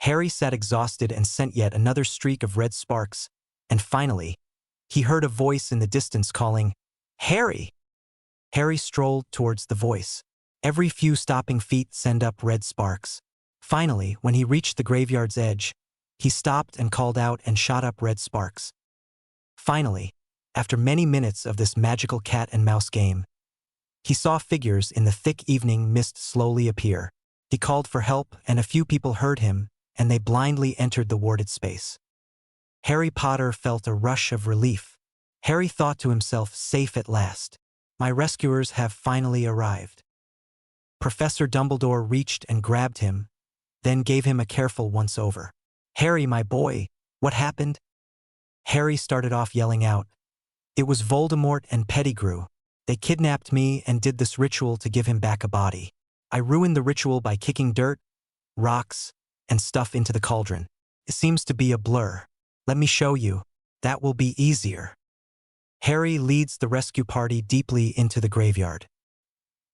Harry sat exhausted and sent yet another streak of red sparks, and finally, he heard a voice in the distance calling, "Harry!" Harry strolled towards the voice. Every few stopping feet sent up red sparks. Finally, when he reached the graveyard's edge, he stopped and called out and shot up red sparks. Finally, after many minutes of this magical cat and mouse game, he saw figures in the thick evening mist slowly appear. He called for help, and a few people heard him and they blindly entered the warded space. Harry Potter felt a rush of relief. Harry thought to himself, safe at last. My rescuers have finally arrived. Professor Dumbledore reached and grabbed him, then gave him a careful once-over. Harry, my boy, what happened? Harry started off yelling out. It was Voldemort and Pettigrew. They kidnapped me and did this ritual to give him back a body. I ruined the ritual by kicking dirt, rocks, and stuff into the cauldron. It seems to be a blur. Let me show you. That will be easier. Harry leads the rescue party deeply into the graveyard.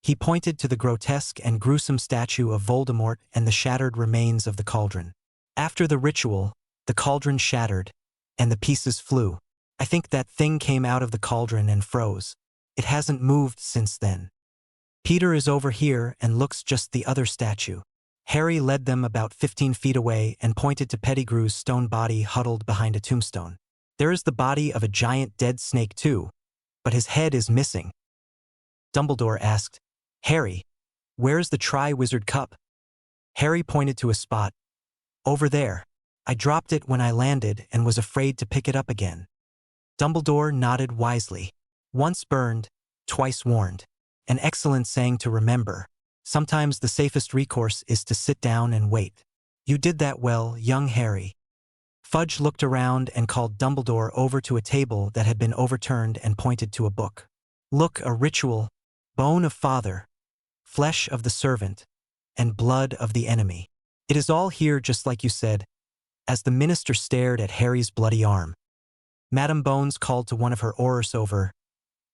He pointed to the grotesque and gruesome statue of Voldemort and the shattered remains of the cauldron. After the ritual, the cauldron shattered, and the pieces flew. I think that thing came out of the cauldron and froze. It hasn't moved since then. Peter is over here and looks just the other statue. Harry led them about 15 feet away and pointed to Pettigrew's stone body huddled behind a tombstone. There is the body of a giant dead snake too, but his head is missing. Dumbledore asked, Harry, where's the Triwizard Cup? Harry pointed to a spot. Over there. I dropped it when I landed and was afraid to pick it up again. Dumbledore nodded wisely. Once burned, twice warned. An excellent saying to remember. Sometimes the safest recourse is to sit down and wait. You did that well, young Harry. Fudge looked around and called Dumbledore over to a table that had been overturned and pointed to a book. Look, a ritual, bone of father, flesh of the servant, and blood of the enemy. It is all here just like you said, as the minister stared at Harry's bloody arm. Madame Bones called to one of her aurors over.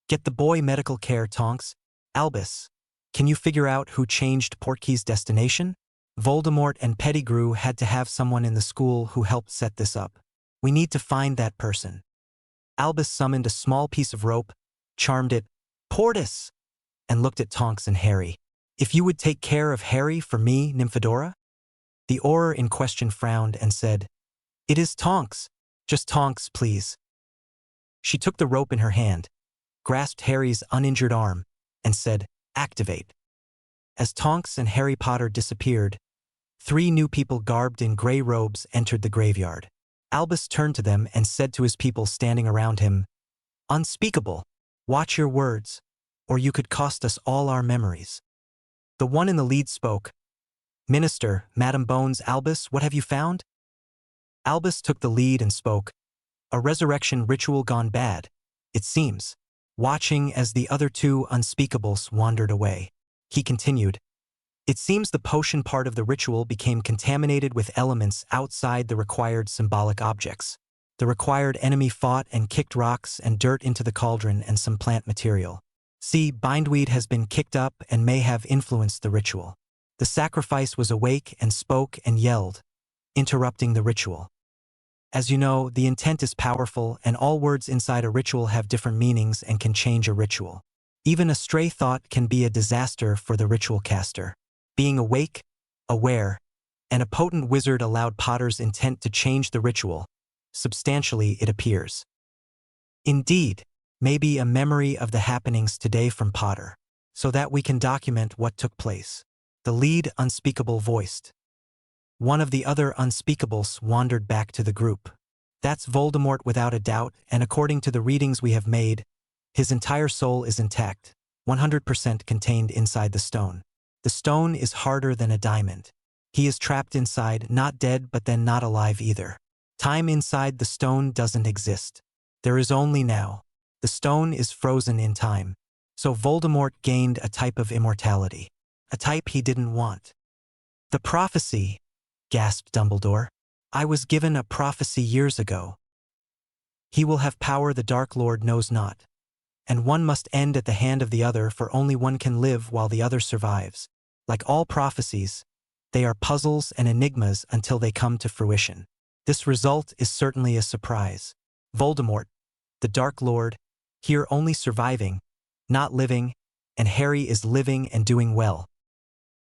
Get the boy medical care, Tonks. Albus, can you figure out who changed Portkeys' destination? Voldemort and Pettigrew had to have someone in the school who helped set this up. We need to find that person. Albus summoned a small piece of rope, charmed it, Portus, and looked at Tonks and Harry. If you would take care of Harry for me, Nymphadora? The auror in question frowned and said, It is Tonks. Just Tonks, please. She took the rope in her hand, grasped Harry's uninjured arm, and said, Activate. As Tonks and Harry Potter disappeared, 3 new people garbed in gray robes entered the graveyard. Albus turned to them and said to his people standing around him, Unspeakable, watch your words, or you could cost us all our memories. The one in the lead spoke. Minister, Madame Bones, Albus, what have you found? Albus took the lead and spoke. A resurrection ritual gone bad, it seems. Watching as the other 2 unspeakables wandered away. He continued. It seems the potion part of the ritual became contaminated with elements outside the required symbolic objects. The required enemy fought and kicked rocks and dirt into the cauldron and some plant material. See, bindweed has been kicked up and may have influenced the ritual. The sacrifice was awake and spoke and yelled, interrupting the ritual. As you know, the intent is powerful and all words inside a ritual have different meanings and can change a ritual. Even a stray thought can be a disaster for the ritual caster. Being awake, aware, and a potent wizard allowed Potter's intent to change the ritual. Substantially, it appears. Indeed, maybe a memory of the happenings today from Potter, so that we can document what took place. The lead unspeakable voiced. One of the other unspeakables wandered back to the group. That's Voldemort without a doubt, and according to the readings we have made, his entire soul is intact, 100% contained inside the stone. The stone is harder than a diamond. He is trapped inside, not dead but then not alive either. Time inside the stone doesn't exist. There is only now. The stone is frozen in time. So Voldemort gained a type of immortality. A type he didn't want. The prophecy, gasped Dumbledore. I was given a prophecy years ago. He will have power the Dark Lord knows not. And one must end at the hand of the other, for only one can live while the other survives. Like all prophecies, they are puzzles and enigmas until they come to fruition. This result is certainly a surprise. Voldemort, the Dark Lord, here only surviving, not living, and Harry is living and doing well.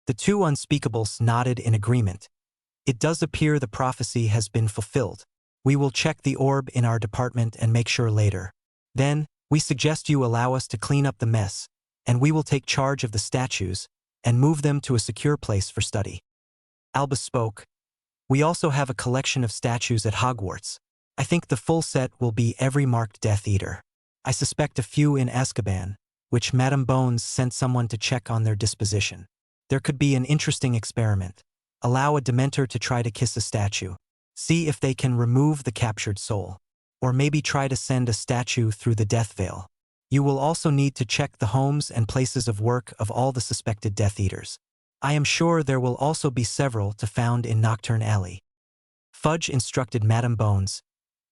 The 2 unspeakables nodded in agreement. It does appear the prophecy has been fulfilled. We will check the orb in our department and make sure later. Then, we suggest you allow us to clean up the mess, and we will take charge of the statues and move them to a secure place for study. Albus spoke. We also have a collection of statues at Hogwarts. I think the full set will be every marked Death Eater. I suspect a few in Azkaban, which Madame Bones sent someone to check on their disposition. There could be an interesting experiment. Allow a Dementor to try to kiss a statue. See if they can remove the captured soul. Or maybe try to send a statue through the death veil. You will also need to check the homes and places of work of all the suspected Death Eaters. I am sure there will also be several to found in Nocturne Alley. Fudge instructed Madame Bones.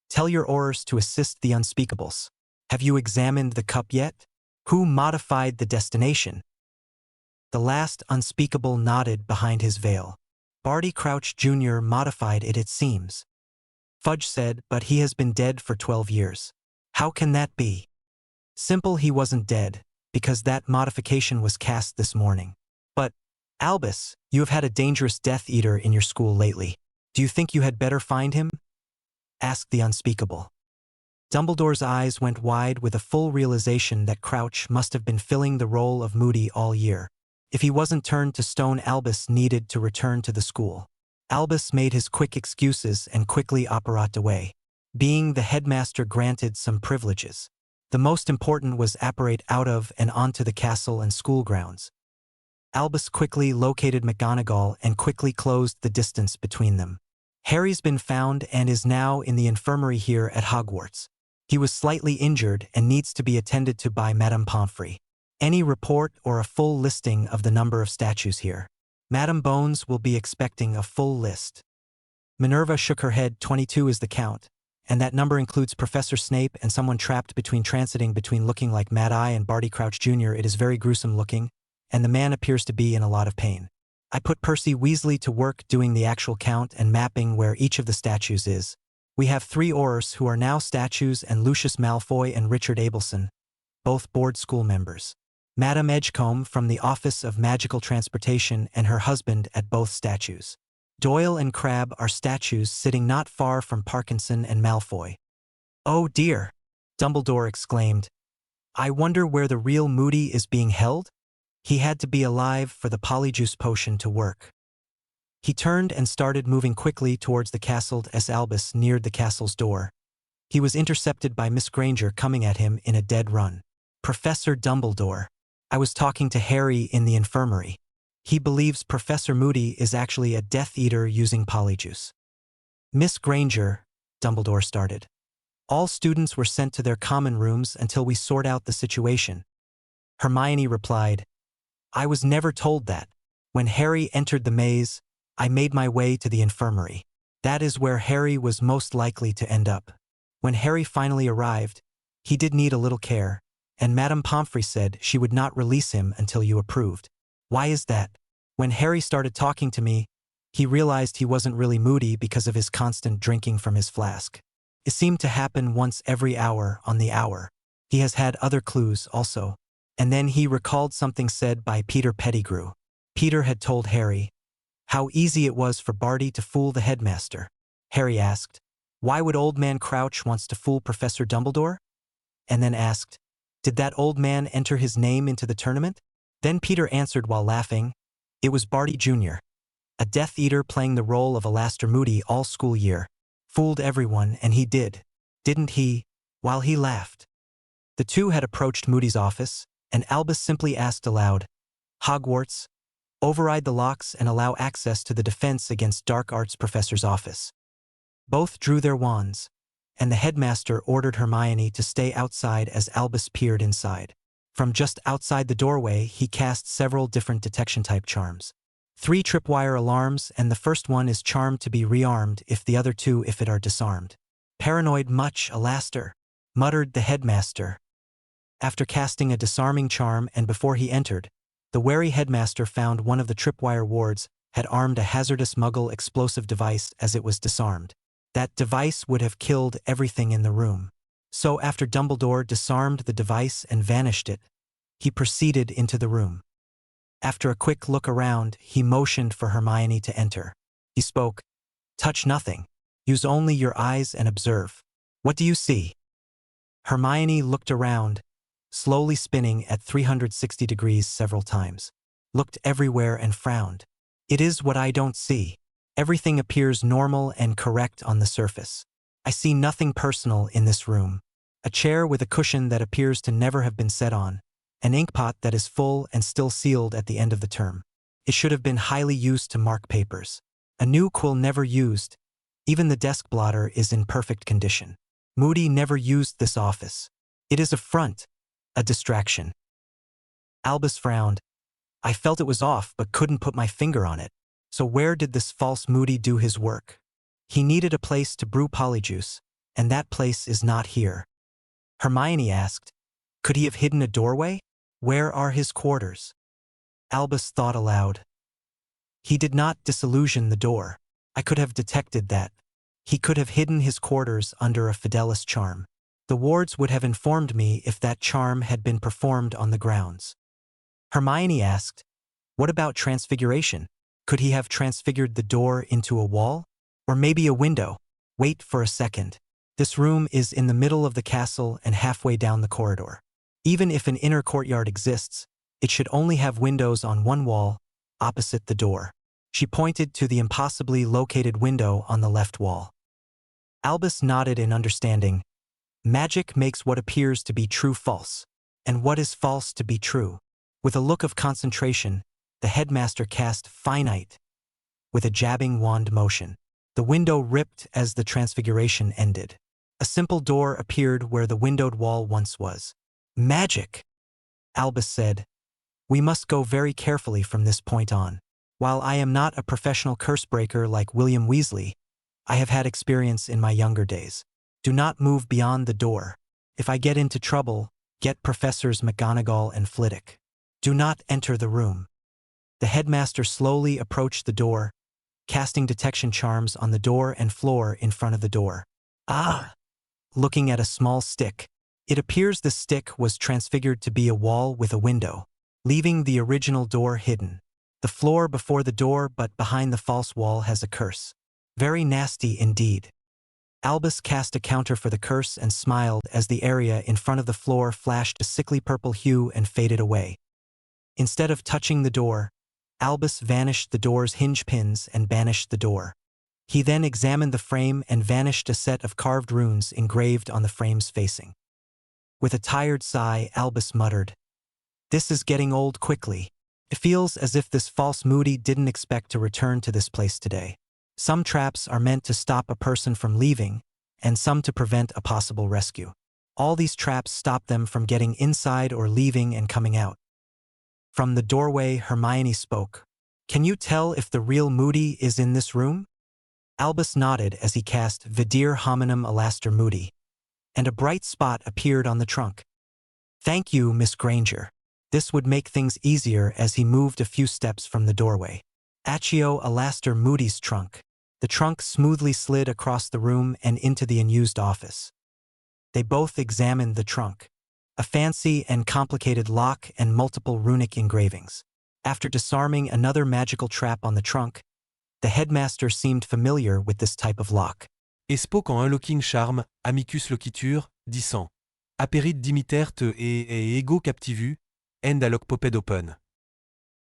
Tell your Aurors to assist the unspeakables. Have you examined the cup yet? Who modified the destination? The last unspeakable nodded behind his veil. Barty Crouch Jr. modified it, it seems. Fudge said, but he has been dead for 12 years. How can that be? Simple, he wasn't dead, because that modification was cast this morning. But, Albus, you have had a dangerous Death Eater in your school lately. Do you think you had better find him? Asked the unspeakable. Dumbledore's eyes went wide with a full realization that Crouch must have been filling the role of Moody all year. If he wasn't turned to stone, Albus needed to return to the school. Albus made his quick excuses and quickly apparat away. Being the headmaster granted some privileges. The most important was apparate out of and onto the castle and school grounds. Albus quickly located McGonagall and quickly closed the distance between them. Harry's been found and is now in the infirmary here at Hogwarts. He was slightly injured and needs to be attended to by Madame Pomfrey. Any report or a full listing of the number of statues here? Madame Bones will be expecting a full list. Minerva shook her head. 22 is the count, and that number includes Professor Snape and someone trapped transiting between looking like Mad Eye and Barty Crouch Jr. It is very gruesome looking, and the man appears to be in a lot of pain. I put Percy Weasley to work doing the actual count and mapping where each of the statues is. We have 3 Aurors who are now statues and Lucius Malfoy and Richard Abelson, both board school members. Madame Edgecombe from the Office of Magical Transportation and her husband at both statues. Doyle and Crabbe are statues sitting not far from Parkinson and Malfoy. Oh dear! Dumbledore exclaimed. I wonder where the real Moody is being held? He had to be alive for the Polyjuice potion to work. He turned and started moving quickly towards the castle as Albus neared the castle's door. He was intercepted by Miss Granger coming at him in a dead run. Professor Dumbledore. I was talking to Harry in the infirmary. He believes Professor Moody is actually a Death Eater using Polyjuice. Miss Granger, Dumbledore started. All students were sent to their common rooms until we sort out the situation. Hermione replied, I was never told that. When Harry entered the maze, I made my way to the infirmary. That is where Harry was most likely to end up. When Harry finally arrived, he did need a little care, and Madame Pomfrey said she would not release him until you approved. Why is that? When Harry started talking to me, he realized he wasn't really Moody because of his constant drinking from his flask. It seemed to happen once every hour on the hour. He has had other clues also. And then he recalled something said by Peter Pettigrew. Peter had told Harry how easy it was for Barty to fool the headmaster. Harry asked, why would Old Man Crouch wants to fool Professor Dumbledore? And then asked, did that old man enter his name into the tournament? Then Peter answered while laughing, it was Barty Jr., a Death Eater playing the role of Alastair Moody all school year. Fooled everyone, and he did, didn't he? While he laughed. The two had approached Moody's office, and Albus simply asked aloud, Hogwarts, override the locks and allow access to the Defense Against Dark Arts professor's office. Both drew their wands, and the headmaster ordered Hermione to stay outside as Albus peered inside. From just outside the doorway, he cast several different detection-type charms. 3 tripwire alarms, and the first one is charmed to be rearmed if the other 2 if it are disarmed. Paranoid much, Alastair, muttered the headmaster. After casting a disarming charm and before he entered, the wary headmaster found one of the tripwire wards had armed a hazardous Muggle explosive device as it was disarmed. That device would have killed everything in the room. So after Dumbledore disarmed the device and vanished it, he proceeded into the room. After a quick look around, he motioned for Hermione to enter. He spoke, touch nothing. Use only your eyes and observe. What do you see? Hermione looked around, slowly spinning at 360 degrees several times. Looked everywhere and frowned. It is what I don't see. Everything appears normal and correct on the surface. I see nothing personal in this room. A chair with a cushion that appears to never have been set on. An inkpot that is full and still sealed at the end of the term. It should have been highly used to mark papers. A new quill never used. Even the desk blotter is in perfect condition. Moody never used this office. It is a front, a distraction. Albus frowned. I felt it was off but couldn't put my finger on it. So where did this false Moody do his work? He needed a place to brew polyjuice, and that place is not here. Hermione asked, could he have hidden a doorway? Where are his quarters? Albus thought aloud. He did not disillusion the door. I could have detected that. He could have hidden his quarters under a Fidelis charm. The wards would have informed me if that charm had been performed on the grounds. Hermione asked, what about transfiguration? Could he have transfigured the door into a wall? Or maybe a window? Wait for a second. This room is in the middle of the castle and halfway down the corridor. Even if an inner courtyard exists, it should only have windows on one wall, opposite the door. She pointed to the impossibly located window on the left wall. Albus nodded in understanding. Magic makes what appears to be true false, and what is false to be true. With a look of concentration, the headmaster cast finite with a jabbing wand motion. The window ripped as the transfiguration ended. A simple door appeared where the windowed wall once was. Magic! Albus said. We must go very carefully from this point on. While I am not a professional curse breaker like William Weasley, I have had experience in my younger days. Do not move beyond the door. If I get into trouble, get Professors McGonagall and Flitwick. Do not enter the room. The headmaster slowly approached the door, casting detection charms on the door and floor in front of the door. Ah! Looking at a small stick. It appears the stick was transfigured to be a wall with a window, leaving the original door hidden. The floor before the door but behind the false wall has a curse. Very nasty indeed. Albus cast a counter for the curse and smiled as the area in front of the floor flashed a sickly purple hue and faded away. Instead of touching the door, Albus vanished the door's hinge pins and banished the door. He then examined the frame and vanished a set of carved runes engraved on the frame's facing. With a tired sigh, Albus muttered, this is getting old quickly. It feels as if this false Moody didn't expect to return to this place today. Some traps are meant to stop a person from leaving, and some to prevent a possible rescue. All these traps stop them from getting inside or leaving and coming out. From the doorway, Hermione spoke. Can you tell if the real Moody is in this room? Albus nodded as he cast Vidir Hominum Alaster Moody, and a bright spot appeared on the trunk. Thank you, Miss Granger. This would make things easier as he moved a few steps from the doorway. Accio Alaster Moody's trunk. The trunk smoothly slid across the room and into the unused office. They both examined the trunk. A fancy and complicated lock and multiple runic engravings. After disarming another magical trap on the trunk, the headmaster seemed familiar with this type of lock. Et spoke en unlocking charm, amicus locitur, disant. Aperit dimitert et ego captivu, end alloc poped open.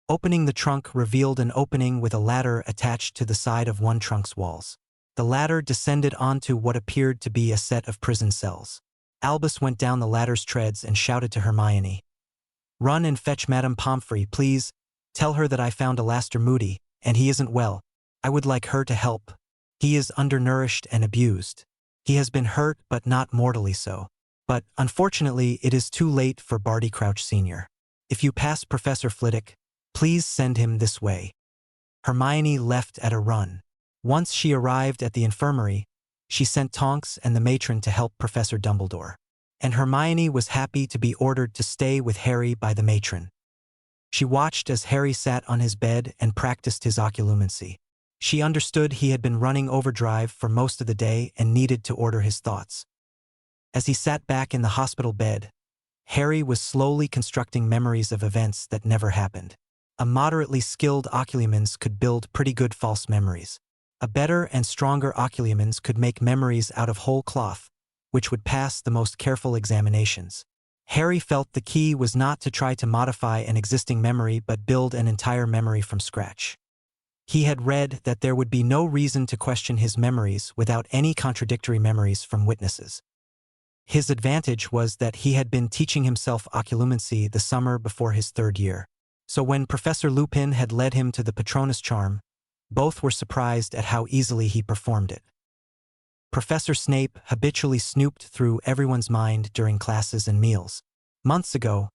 Opening the trunk revealed an opening with a ladder attached to the side of one trunk's walls. The ladder descended onto what appeared to be a set of prison cells. Albus went down the ladder's treads and shouted to Hermione. Run and fetch Madame Pomfrey, please. Tell her that I found Alaster Moody, and he isn't well. I would like her to help. He is undernourished and abused. He has been hurt but not mortally so. But, unfortunately, it is too late for Barty Crouch Sr. If you pass Professor Flitwick, please send him this way. Hermione left at a run. Once she arrived at the infirmary, she sent Tonks and the matron to help Professor Dumbledore. And Hermione was happy to be ordered to stay with Harry by the matron. She watched as Harry sat on his bed and practiced his occlumency. She understood he had been running overdrive for most of the day and needed to order his thoughts. As he sat back in the hospital bed, Harry was slowly constructing memories of events that never happened. A moderately skilled occlumens could build pretty good false memories. A better and stronger occlumens could make memories out of whole cloth, which would pass the most careful examinations. Harry felt the key was not to try to modify an existing memory but build an entire memory from scratch. He had read that there would be no reason to question his memories without any contradictory memories from witnesses. His advantage was that he had been teaching himself occlumency the summer before his 3rd year. So when Professor Lupin had led him to the Patronus charm, both were surprised at how easily he performed it. Professor Snape habitually snooped through everyone's mind during classes and meals. Months ago,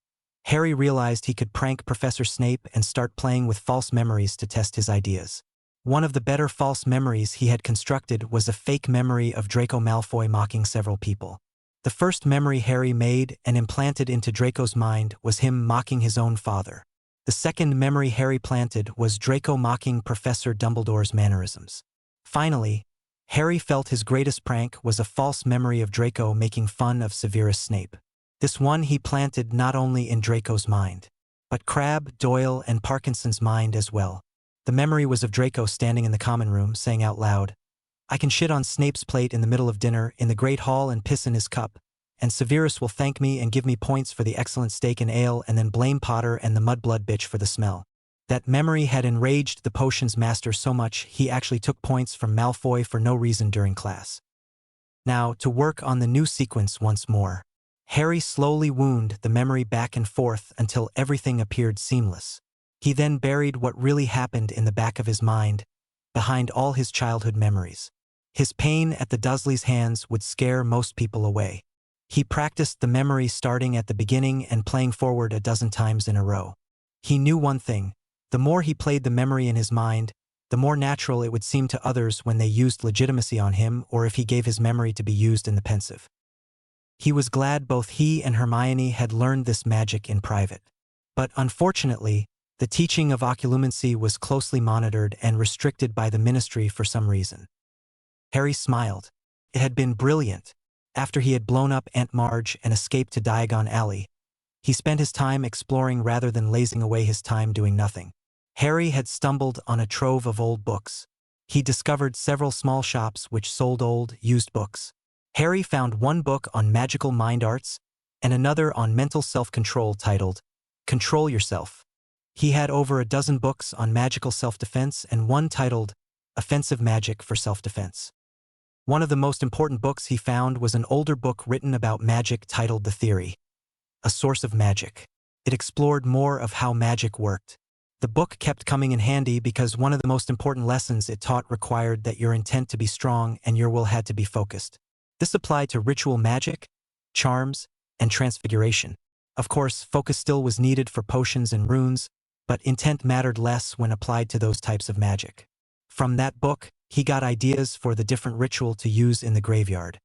Harry realized he could prank Professor Snape and start playing with false memories to test his ideas. One of the better false memories he had constructed was a fake memory of Draco Malfoy mocking several people. The first memory Harry made and implanted into Draco's mind was him mocking his own father. The second memory Harry planted was Draco mocking Professor Dumbledore's mannerisms. Finally, Harry felt his greatest prank was a false memory of Draco making fun of Severus Snape. This one he planted not only in Draco's mind, but Crabbe, Doyle, and Parkinson's mind as well. The memory was of Draco standing in the common room, saying out loud, "I can shit on Snape's plate in the middle of dinner in the Great Hall and piss in his cup, and Severus will thank me and give me points for the excellent steak and ale and then blame Potter and the mudblood bitch for the smell." That memory had enraged the potions master so much he actually took points from Malfoy for no reason during class. Now, to work on the new sequence once more. Harry slowly wound the memory back and forth until everything appeared seamless. He then buried what really happened in the back of his mind, behind all his childhood memories. His pain at the Dursleys' hands would scare most people away. He practiced the memory starting at the beginning and playing forward a dozen times in a row. He knew one thing: the more he played the memory in his mind, the more natural it would seem to others when they used legitimacy on him or if he gave his memory to be used in the pensive. He was glad both he and Hermione had learned this magic in private. But unfortunately, the teaching of occlumency was closely monitored and restricted by the Ministry for some reason. Harry smiled. It had been brilliant. After he had blown up Aunt Marge and escaped to Diagon Alley, he spent his time exploring rather than lazing away his time doing nothing. Harry had stumbled on a trove of old books. He discovered several small shops which sold old, used books. Harry found one book on magical mind arts and another on mental self-control titled Control Yourself. He had over a dozen books on magical self-defense and one titled Offensive Magic for Self-Defense. One of the most important books he found was an older book written about magic titled The Theory, a Source of Magic. It explored more of how magic worked. The book kept coming in handy because one of the most important lessons it taught required that your intent to be strong and your will had to be focused. This applied to ritual magic, charms, and transfiguration. Of course, focus still was needed for potions and runes, but intent mattered less when applied to those types of magic. From that book, he got ideas for the different ritual to use in the graveyard.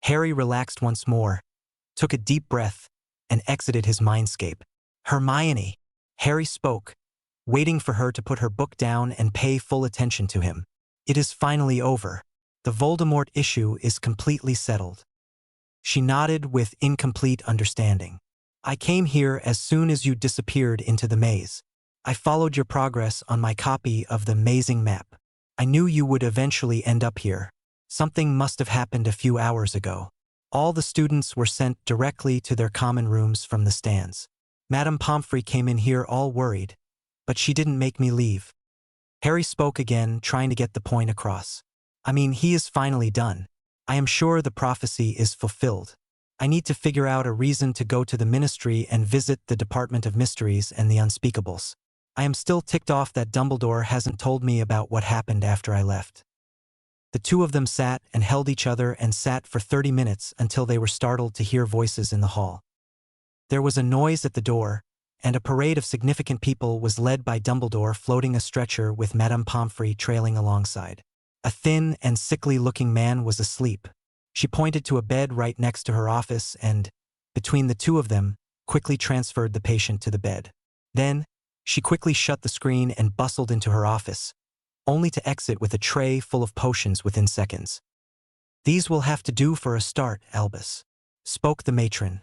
Harry relaxed once more, took a deep breath, and exited his mindscape. "Hermione," Harry spoke, waiting for her to put her book down and pay full attention to him. "It is finally over. The Voldemort issue is completely settled." She nodded with incomplete understanding. "I came here as soon as you disappeared into the maze. I followed your progress on my copy of the mazing map. I knew you would eventually end up here. Something must have happened a few hours ago." All the students were sent directly to their common rooms from the stands. Madame Pomfrey came in here all worried, but she didn't make me leave. Harry spoke again, trying to get the point across. "I mean, he is finally done. I am sure the prophecy is fulfilled. I need to figure out a reason to go to the Ministry and visit the Department of Mysteries and the Unspeakables. I am still ticked off that Dumbledore hasn't told me about what happened after I left." The two of them sat and held each other and sat for 30 minutes until they were startled to hear voices in the hall. There was a noise at the door, and a parade of significant people was led by Dumbledore floating a stretcher with Madame Pomfrey trailing alongside. A thin and sickly-looking man was asleep. She pointed to a bed right next to her office and, between the two of them, quickly transferred the patient to the bed. Then, she quickly shut the screen and bustled into her office, only to exit with a tray full of potions within seconds. "These will have to do for a start, Albus," spoke the matron.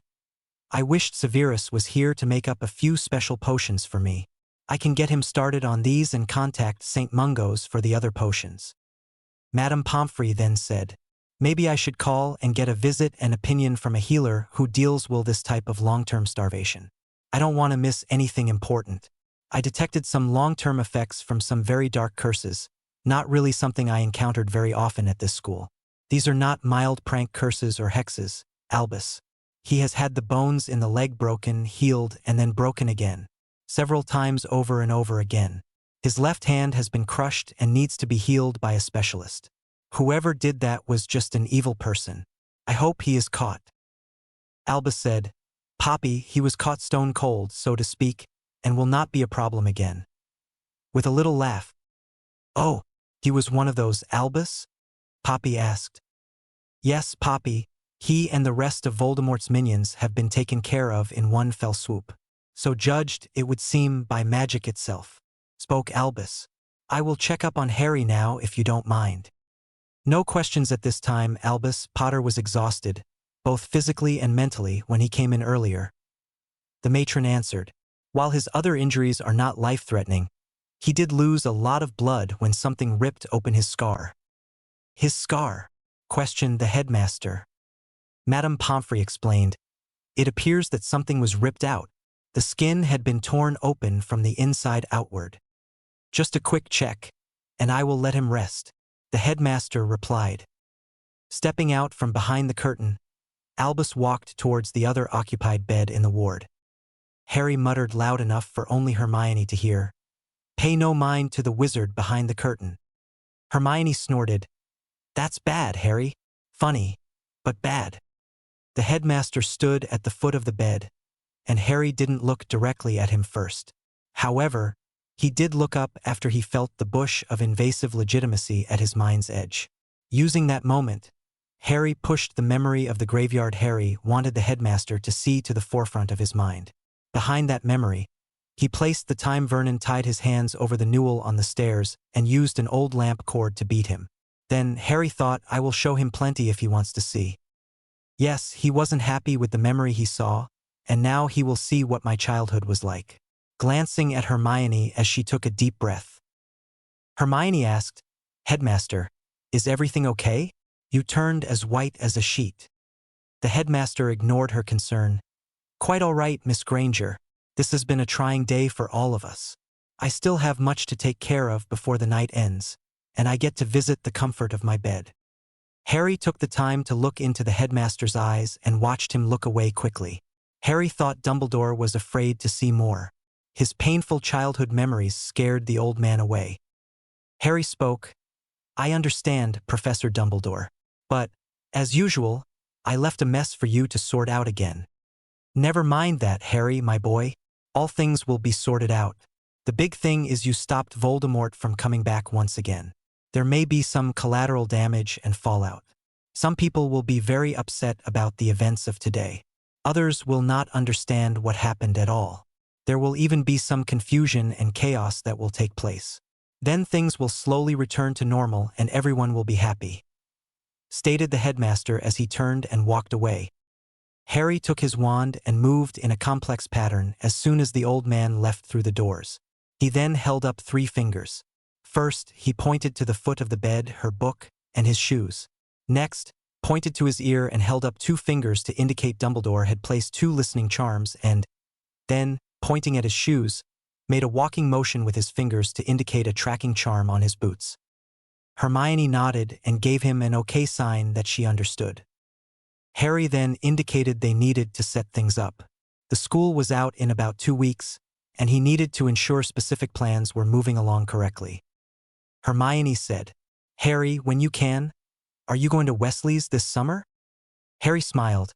"I wished Severus was here to make up a few special potions for me. I can get him started on these and contact St. Mungo's for the other potions." Madame Pomfrey then said, "Maybe I should call and get a visit and opinion from a healer who deals with this type of long-term starvation. I don't want to miss anything important. I detected some long-term effects from some very dark curses, not really something I encountered very often at this school. These are not mild prank curses or hexes, Albus. He has had the bones in the leg broken, healed, and then broken again, several times over and over again. His left hand has been crushed and needs to be healed by a specialist. Whoever did that was just an evil person. I hope he is caught. Albus said, Poppy, he was caught stone cold, so to speak, and will not be a problem again. With a little laugh. Oh, he was one of those, Albus? Poppy asked. Yes, Poppy, he and the rest of Voldemort's minions have been taken care of in one fell swoop. So judged, it would seem, by magic itself, spoke Albus. I will check up on Harry now if you don't mind. No questions at this time, Albus. Potter was exhausted, both physically and mentally, when he came in earlier. The matron answered. While his other injuries are not life-threatening, he did lose a lot of blood when something ripped open his scar. His scar? Questioned the headmaster. Madame Pomfrey explained. It appears that something was ripped out. The skin had been torn open from the inside outward. Just a quick check, and I will let him rest, the headmaster replied. Stepping out from behind the curtain, Albus walked towards the other occupied bed in the ward. Harry muttered loud enough for only Hermione to hear. Pay no mind to the wizard behind the curtain. Hermione snorted. That's bad, Harry. Funny, but bad. The headmaster stood at the foot of the bed, and Harry didn't look directly at him first. However, he did look up after he felt the bush of invasive legitimacy at his mind's edge. Using that moment, Harry pushed the memory of the graveyard Harry wanted the headmaster to see to the forefront of his mind. Behind that memory, he placed the time Vernon tied his hands over the newel on the stairs and used an old lamp cord to beat him. Then Harry thought, I will show him plenty if he wants to see. Yes, he wasn't happy with the memory he saw, and now he will see what my childhood was like. Glancing at Hermione as she took a deep breath. Hermione asked, Headmaster, is everything okay? You turned as white as a sheet. The headmaster ignored her concern. Quite all right, Miss Granger. This has been a trying day for all of us. I still have much to take care of before the night ends, and I get to visit the comfort of my bed. Harry took the time to look into the headmaster's eyes and watched him look away quickly. Harry thought Dumbledore was afraid to see more. His painful childhood memories scared the old man away. Harry spoke. I understand, Professor Dumbledore. But, as usual, I left a mess for you to sort out again. Never mind that, Harry, my boy. All things will be sorted out. The big thing is you stopped Voldemort from coming back once again. There may be some collateral damage and fallout. Some people will be very upset about the events of today. Others will not understand what happened at all. There will even be some confusion and chaos that will take place. Then things will slowly return to normal and everyone will be happy, stated the headmaster as he turned and walked away. Harry took his wand and moved in a complex pattern as soon as the old man left through the doors. He then held up 3 fingers. First, he pointed to the foot of the bed, her book, and his shoes. Next, pointed to his ear and held up 2 fingers to indicate Dumbledore had placed 2 listening charms and, then, pointing at his shoes, made a walking motion with his fingers to indicate a tracking charm on his boots. Hermione nodded and gave him an okay sign that she understood. Harry then indicated they needed to set things up. The school was out in about 2 weeks, and he needed to ensure specific plans were moving along correctly. Hermione said, Harry, when you can, are you going to Wesley's this summer? Harry smiled.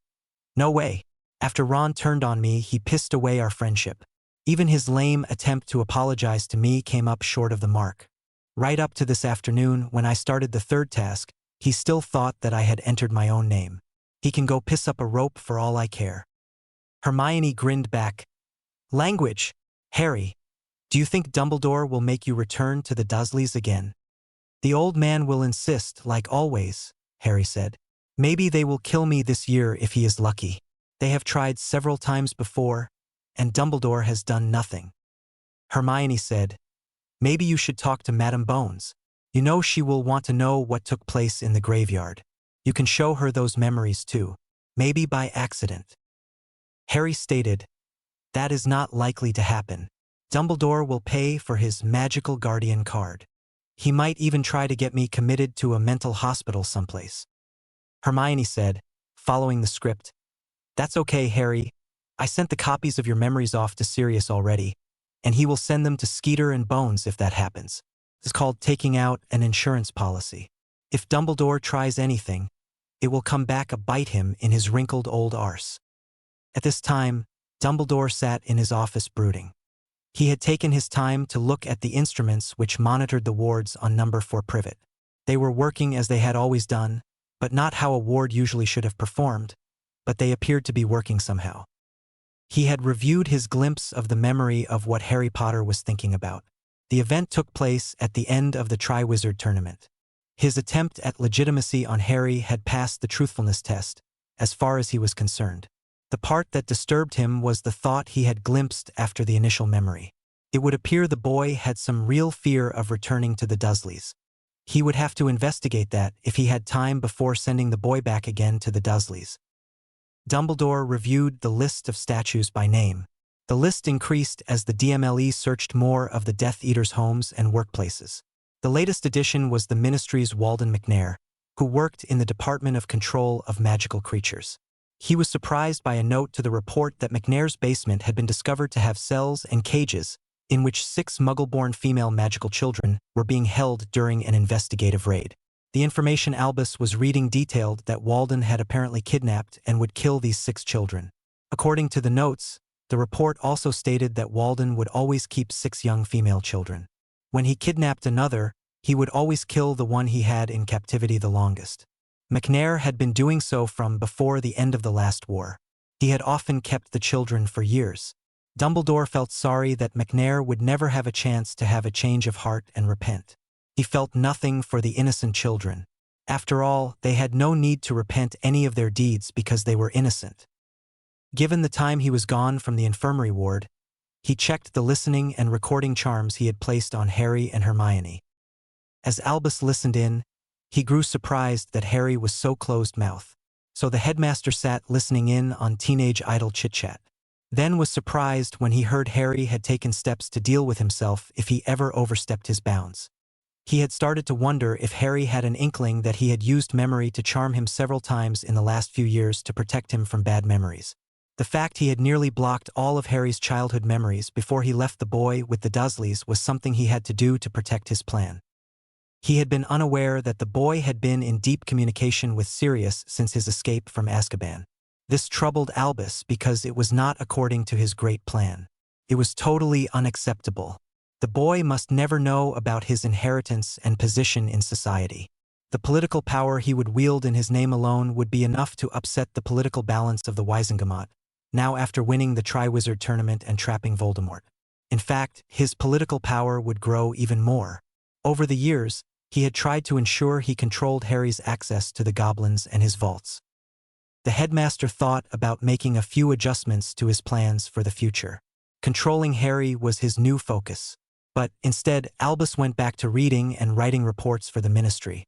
No way. After Ron turned on me, he pissed away our friendship. Even his lame attempt to apologize to me came up short of the mark. Right up to this afternoon, when I started the 3rd task, he still thought that I had entered my own name. He can go piss up a rope for all I care. Hermione grinned back. Language, Harry. Do you think Dumbledore will make you return to the Dursleys again? The old man will insist, like always, Harry said. Maybe they will kill me this year if he is lucky. They have tried several times before, and Dumbledore has done nothing. Hermione said, Maybe you should talk to Madame Bones. You know she will want to know what took place in the graveyard. You can show her those memories too, maybe by accident. Harry stated, That is not likely to happen. Dumbledore will pay for his magical guardian card. He might even try to get me committed to a mental hospital someplace." Hermione said, following the script, "That's okay, Harry. I sent the copies of your memories off to Sirius already, and he will send them to Skeeter and Bones if that happens. It's called taking out an insurance policy. If Dumbledore tries anything, it will come back to bite him in his wrinkled old arse." At this time, Dumbledore sat in his office brooding. He had taken his time to look at the instruments which monitored the wards on number 4 Privet. They were working as they had always done, but not how a ward usually should have performed, but they appeared to be working somehow. He had reviewed his glimpse of the memory of what Harry Potter was thinking about. The event took place at the end of the Triwizard tournament. His attempt at legitimacy on Harry had passed the truthfulness test, as far as he was concerned. The part that disturbed him was the thought he had glimpsed after the initial memory. It would appear the boy had some real fear of returning to the Dursleys. He would have to investigate that if he had time before sending the boy back again to the Dursleys. Dumbledore reviewed the list of statues by name. The list increased as the DMLE searched more of the Death Eaters' homes and workplaces. The latest addition was the Ministry's Walden McNair, who worked in the Department of Control of Magical Creatures. He was surprised by a note to the report that McNair's basement had been discovered to have cells and cages in which 6 Muggle-born female magical children were being held during an investigative raid. The information Albus was reading detailed that Walden had apparently kidnapped and would kill these 6 children. According to the notes, the report also stated that Walden would always keep 6 young female children. When he kidnapped another, he would always kill the one he had in captivity the longest. McNair had been doing so from before the end of the last war. He had often kept the children for years. Dumbledore felt sorry that McNair would never have a chance to have a change of heart and repent. He felt nothing for the innocent children. After all, they had no need to repent any of their deeds because they were innocent. Given the time he was gone from the infirmary ward, he checked the listening and recording charms he had placed on Harry and Hermione. As Albus listened in, he grew surprised that Harry was so closed-mouthed. So the headmaster sat listening in on teenage idle chit-chat. Then was surprised when he heard Harry had taken steps to deal with himself if he ever overstepped his bounds. He had started to wonder if Harry had an inkling that he had used memory to charm him several times in the last few years to protect him from bad memories. The fact he had nearly blocked all of Harry's childhood memories before he left the boy with the Dursleys was something he had to do to protect his plan. He had been unaware that the boy had been in deep communication with Sirius since his escape from Azkaban. This troubled Albus because it was not according to his great plan. It was totally unacceptable. The boy must never know about his inheritance and position in society. The political power he would wield in his name alone would be enough to upset the political balance of the Wizengamot, now after winning the Triwizard tournament and trapping Voldemort. In fact, his political power would grow even more. Over the years, he had tried to ensure he controlled Harry's access to the goblins and his vaults. The headmaster thought about making a few adjustments to his plans for the future. Controlling Harry was his new focus. But instead, Albus went back to reading and writing reports for the Ministry.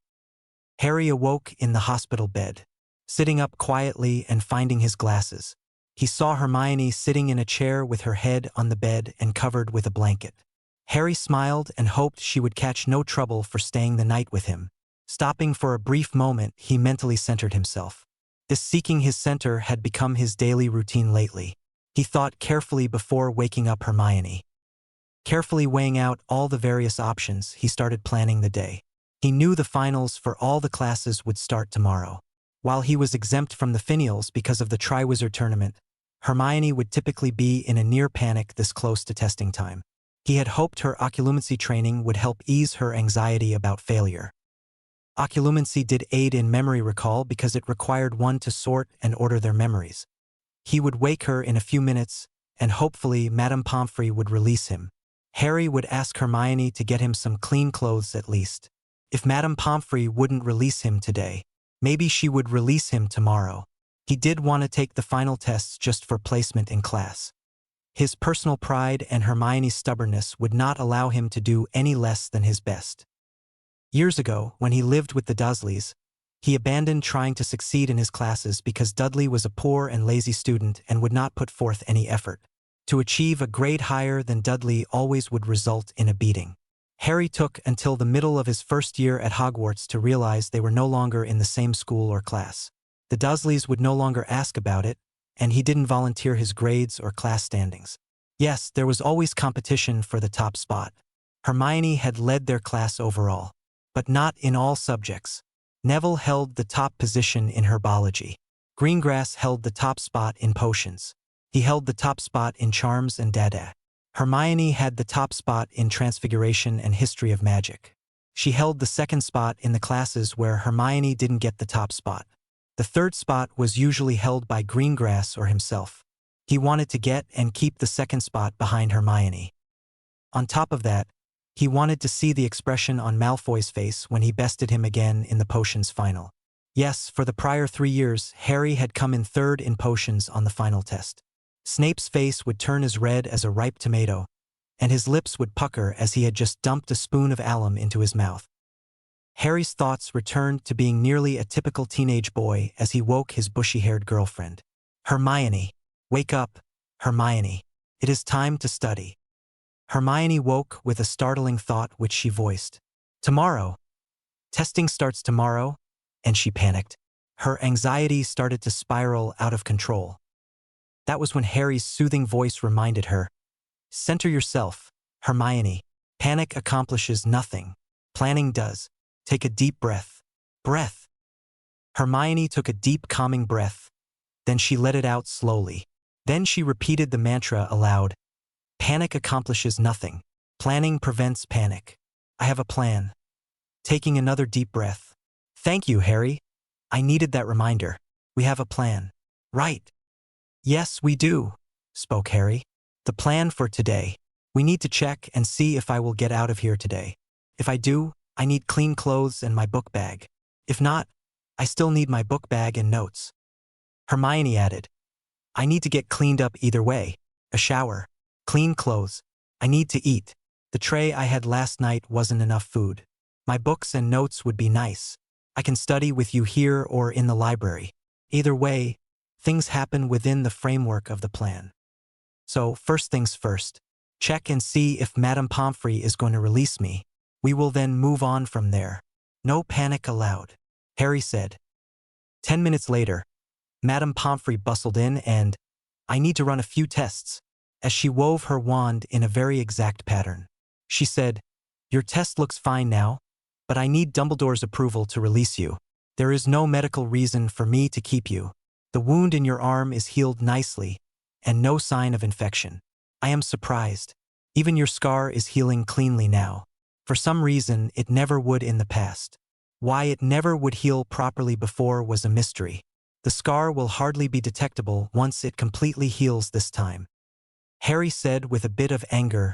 Harry awoke in the hospital bed, sitting up quietly and finding his glasses. He saw Hermione sitting in a chair with her head on the bed and covered with a blanket. Harry smiled and hoped she would catch no trouble for staying the night with him. Stopping for a brief moment, he mentally centered himself. This seeking his center had become his daily routine lately. He thought carefully before waking up Hermione. Carefully weighing out all the various options, he started planning the day. He knew the finals for all the classes would start tomorrow. While he was exempt from the finials because of the Triwizard tournament, Hermione would typically be in a near panic this close to testing time. He had hoped her occlumency training would help ease her anxiety about failure. Occlumency did aid in memory recall because it required one to sort and order their memories. He would wake her in a few minutes, and hopefully Madame Pomfrey would release him. Harry would ask Hermione to get him some clean clothes at least. If Madame Pomfrey wouldn't release him today, maybe she would release him tomorrow. He did want to take the final tests just for placement in class. His personal pride and Hermione's stubbornness would not allow him to do any less than his best. Years ago, when he lived with the Dursleys, he abandoned trying to succeed in his classes because Dudley was a poor and lazy student and would not put forth any effort. To achieve a grade higher than Dudley always would result in a beating. Harry took until the middle of his first year at Hogwarts to realize they were no longer in the same school or class. The Dursleys would no longer ask about it, and he didn't volunteer his grades or class standings. Yes, there was always competition for the top spot. Hermione had led their class overall, but not in all subjects. Neville held the top position in herbology. Greengrass held the top spot in potions. He held the top spot in charms and dada. Hermione had the top spot in transfiguration and history of magic. She held the second spot in the classes where Hermione didn't get the top spot. The third spot was usually held by Greengrass or himself. He wanted to get and keep the second spot behind Hermione. On top of that, he wanted to see the expression on Malfoy's face when he bested him again in the potions final. Yes, for the prior 3 years, Harry had come in third in potions on the final test. Snape's face would turn as red as a ripe tomato, and his lips would pucker as he had just dumped a spoon of alum into his mouth. Harry's thoughts returned to being nearly a typical teenage boy as he woke his bushy-haired girlfriend. Hermione, wake up, Hermione. It is time to study. Hermione woke with a startling thought which she voiced. Tomorrow. Testing starts tomorrow, and she panicked. Her anxiety started to spiral out of control. That was when Harry's soothing voice reminded her. Center yourself, Hermione. Panic accomplishes nothing. Planning does. Take a deep breath. Breath. Hermione took a deep calming breath. Then she let it out slowly. Then she repeated the mantra aloud. Panic accomplishes nothing. Planning prevents panic. I have a plan. Taking another deep breath. Thank you, Harry. I needed that reminder. We have a plan. Right. Yes, we do, spoke Harry. The plan for today. We need to check and see if I will get out of here today. If I do, I need clean clothes and my book bag. If not, I still need my book bag and notes. Hermione added. I need to get cleaned up either way. A shower. Clean clothes. I need to eat. The tray I had last night wasn't enough food. My books and notes would be nice. I can study with you here or in the library. Either way, things happen within the framework of the plan. So, first things first. Check and see if Madame Pomfrey is going to release me. We will then move on from there. No panic allowed, Harry said. 10 minutes later, Madame Pomfrey bustled in and, I need to run a few tests, as she wove her wand in a very exact pattern. She said, Your test looks fine now, but I need Dumbledore's approval to release you. There is no medical reason for me to keep you. The wound in your arm is healed nicely, and no sign of infection. I am surprised. Even your scar is healing cleanly now. For some reason, it never would in the past. Why it never would heal properly before was a mystery. The scar will hardly be detectable once it completely heals this time. Harry said with a bit of anger.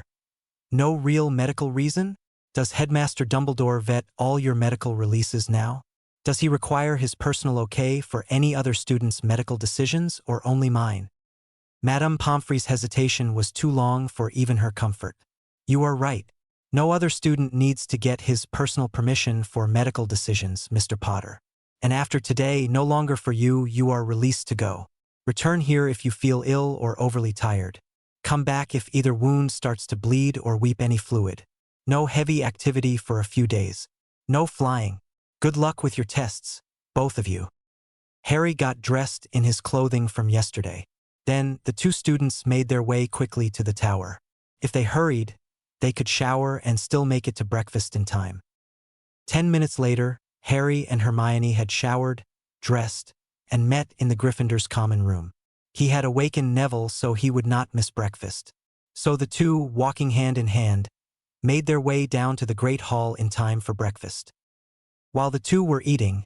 No real medical reason? Does Headmaster Dumbledore vet all your medical releases now? Does he require his personal okay for any other student's medical decisions or only mine? Madame Pomfrey's hesitation was too long for even her comfort. You are right. No other student needs to get his personal permission for medical decisions, Mr. Potter. And after today, no longer for you, you are released to go. Return here if you feel ill or overly tired. Come back if either wound starts to bleed or weep any fluid. No heavy activity for a few days. No flying. Good luck with your tests, both of you. Harry got dressed in his clothing from yesterday. Then, the two students made their way quickly to the tower. If they hurried, they could shower and still make it to breakfast in time. 10 minutes later, Harry and Hermione had showered, dressed, and met in the Gryffindor's common room. He had awakened Neville so he would not miss breakfast. So the two, walking hand in hand, made their way down to the Great Hall in time for breakfast. While the two were eating,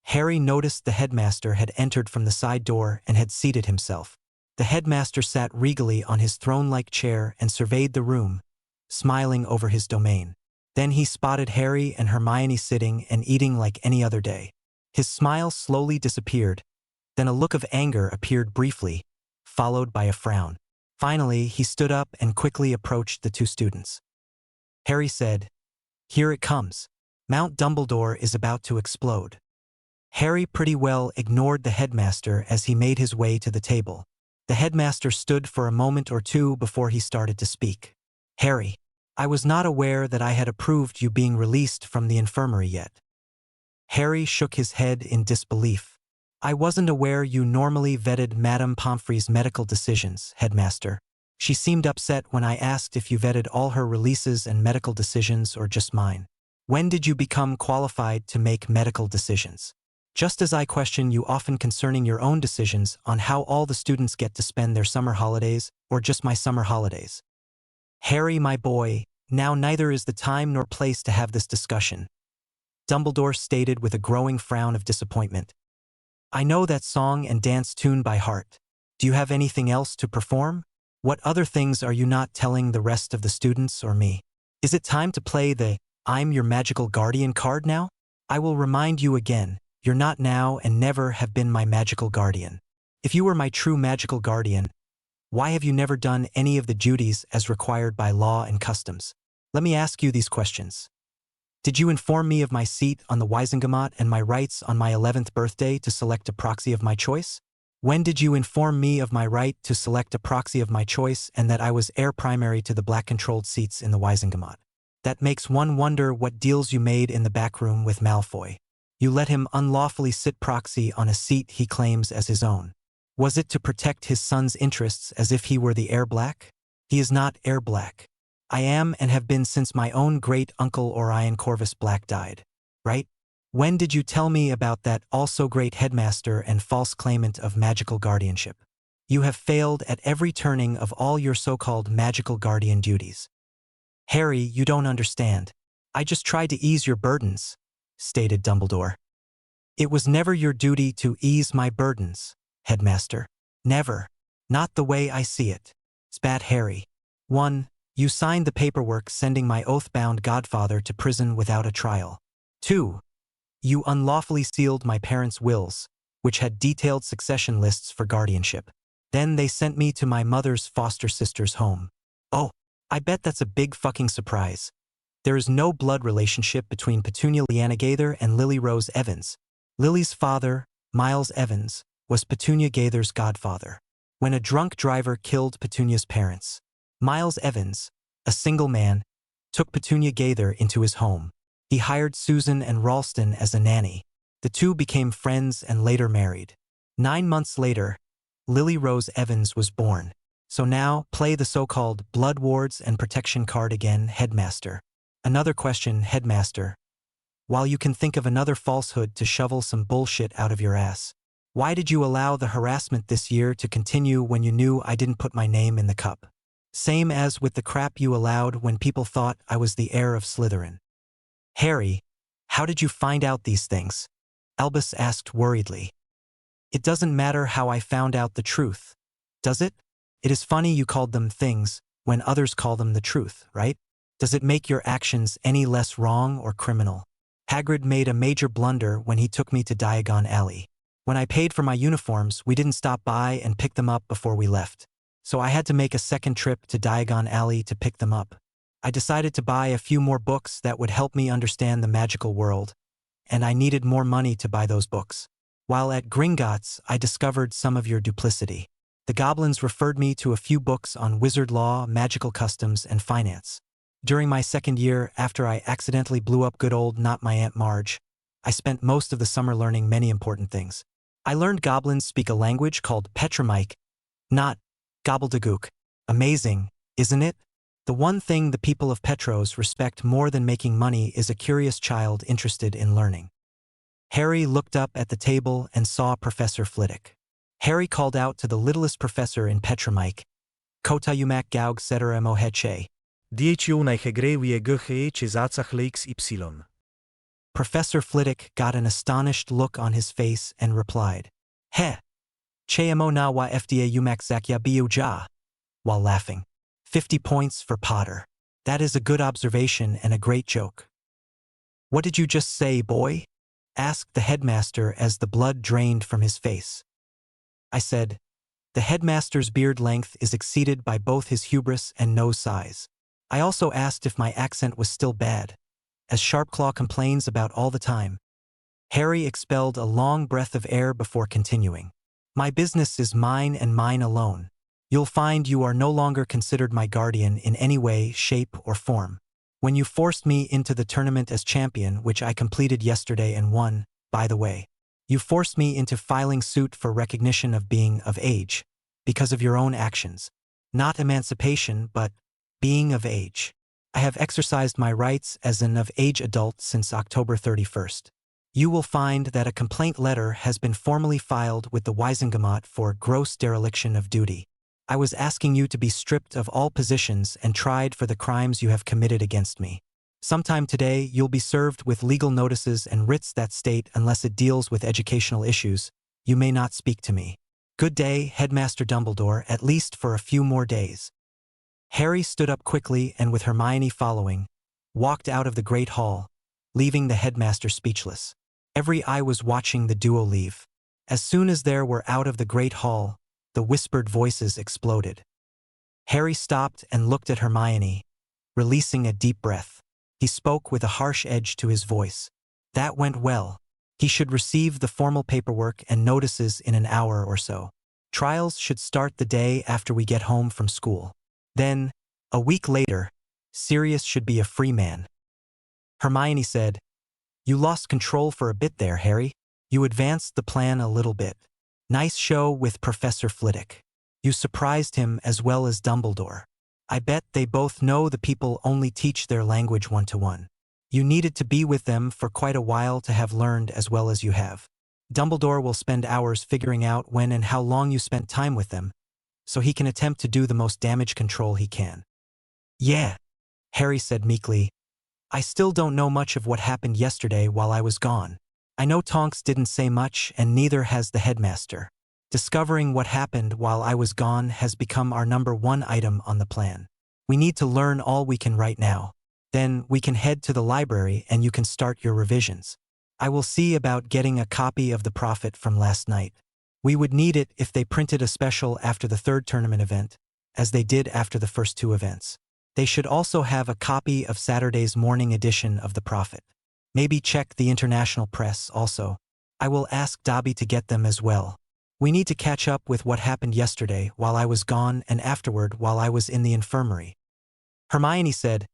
Harry noticed the headmaster had entered from the side door and had seated himself. The headmaster sat regally on his throne-like chair and surveyed the room, smiling over his domain. Then he spotted Harry and Hermione sitting and eating like any other day. His smile slowly disappeared. Then a look of anger appeared briefly, followed by a frown. Finally, he stood up and quickly approached the two students. Harry said, Here it comes. Mount Dumbledore is about to explode. Harry pretty well ignored the headmaster as he made his way to the table. The headmaster stood for a moment or two before he started to speak. Harry, I was not aware that I had approved you being released from the infirmary yet. Harry shook his head in disbelief. I wasn't aware you normally vetted Madame Pomfrey's medical decisions, headmaster. She seemed upset when I asked if you vetted all her releases and medical decisions or just mine. When did you become qualified to make medical decisions? Just as I question you often concerning your own decisions on how all the students get to spend their summer holidays or just my summer holidays. Harry, my boy, now neither is the time nor place to have this discussion, Dumbledore stated with a growing frown of disappointment. I know that song and dance tune by heart. Do you have anything else to perform? What other things are you not telling the rest of the students or me? Is it time to play the I'm your magical guardian card now? I will remind you again, you're not now and never have been my magical guardian. If you were my true magical guardian, why have you never done any of the duties as required by law and customs? Let me ask you these questions. Did you inform me of my seat on the Wisengamot and my rights on my 11th birthday to select a proxy of my choice? When did you inform me of my right to select a proxy of my choice and that I was heir primary to the black-controlled seats in the Wisengamot? That makes one wonder what deals you made in the back room with Malfoy. You let him unlawfully sit proxy on a seat he claims as his own. Was it to protect his son's interests as if he were the heir black? He is not heir black. I am and have been since my own great-uncle Orion Corvus Black died. Right? When did you tell me about that also-great headmaster and false claimant of magical guardianship? You have failed at every turning of all your so-called magical guardian duties. Harry, you don't understand. I just tried to ease your burdens, stated Dumbledore. It was never your duty to ease my burdens, headmaster. Never. Not the way I see it, spat Harry. 1. You signed the paperwork sending my oath-bound godfather to prison without a trial. 2. You unlawfully sealed my parents' wills, which had detailed succession lists for guardianship. Then they sent me to my mother's foster sister's home. Oh, I bet that's a big fucking surprise. There is no blood relationship between Petunia Leanna Gaither and Lily Rose Evans. Lily's father, Miles Evans, was Petunia Gaither's godfather. When a drunk driver killed Petunia's parents, Miles Evans, a single man, took Petunia Gaither into his home. He hired Susan and Ralston as a nanny. The two became friends and later married. 9 months later, Lily Rose Evans was born. So now, play the so-called blood wards and protection card again, headmaster. Another question, headmaster. While you can think of another falsehood to shovel some bullshit out of your ass, why did you allow the harassment this year to continue when you knew I didn't put my name in the cup? Same as with the crap you allowed when people thought I was the heir of Slytherin. Harry, how did you find out these things? Albus asked worriedly. It doesn't matter how I found out the truth, does it? It is funny you called them things when others call them the truth, right? Does it make your actions any less wrong or criminal? Hagrid made a major blunder when he took me to Diagon Alley. When I paid for my uniforms, we didn't stop by and pick them up before we left. So I had to make a second trip to Diagon Alley to pick them up. I decided to buy a few more books that would help me understand the magical world, and I needed more money to buy those books. While at Gringotts, I discovered some of your duplicity. The goblins referred me to a few books on wizard law, magical customs, and finance. During my second year, after I accidentally blew up good old Not My Aunt Marge, I spent most of the summer learning many important things. I learned goblins speak a language called Petramike, not gobbledygook. Amazing, isn't it? The one thing the people of Petros respect more than making money is a curious child interested in learning. Harry looked up at the table and saw Professor Flitwick. Harry called out to the littlest professor in Petramike, Kotayumak Gaug Cetera Moheche. XY. Professor Flitwick got an astonished look on his face and replied, He, Cheamo na wa FDA Umak Zakya Biuja, while laughing. 50 points for Potter. That is a good observation and a great joke. What did you just say, boy? Asked the headmaster as the blood drained from his face. I said, the headmaster's beard length is exceeded by both his hubris and nose size. I also asked if my accent was still bad, as Sharpclaw complains about all the time. Harry expelled a long breath of air before continuing. My business is mine and mine alone. You'll find you are no longer considered my guardian in any way, shape, or form. When you forced me into the tournament as champion, which I completed yesterday and won, by the way, you forced me into filing suit for recognition of being of age, because of your own actions. Not emancipation, but being of age. I have exercised my rights as an of-age adult since October 31st. You will find that a complaint letter has been formally filed with the Waisengemot for gross dereliction of duty. I was asking you to be stripped of all positions and tried for the crimes you have committed against me. Sometime today, you'll be served with legal notices and writs that state unless it deals with educational issues, you may not speak to me. Good day, Headmaster Dumbledore, at least for a few more days. Harry stood up quickly and, with Hermione following, walked out of the Great Hall, leaving the headmaster speechless. Every eye was watching the duo leave. As soon as they were out of the Great Hall, the whispered voices exploded. Harry stopped and looked at Hermione, releasing a deep breath. He spoke with a harsh edge to his voice. That went well. He should receive the formal paperwork and notices in an hour or so. Trials should start the day after we get home from school. Then, a week later, Sirius should be a free man. Hermione said, "You lost control for a bit there, Harry. You advanced the plan a little bit. Nice show with Professor Flitwick. You surprised him as well as Dumbledore. I bet they both know the people only teach their language one-to-one. You needed to be with them for quite a while to have learned as well as you have. Dumbledore will spend hours figuring out when and how long you spent time with them, so he can attempt to do the most damage control he can." "Yeah," Harry said meekly. "I still don't know much of what happened yesterday while I was gone. I know Tonks didn't say much, and neither has the headmaster. Discovering what happened while I was gone has become our #1 item on the plan. We need to learn all we can right now. Then we can head to the library and you can start your revisions. I will see about getting a copy of The Prophet from last night. We would need it if they printed a special after the third tournament event, as they did after the first two events. They should also have a copy of Saturday's morning edition of The Prophet. Maybe check the international press also. I will ask Dobby to get them as well. We need to catch up with what happened yesterday while I was gone and afterward while I was in the infirmary." Hermione said,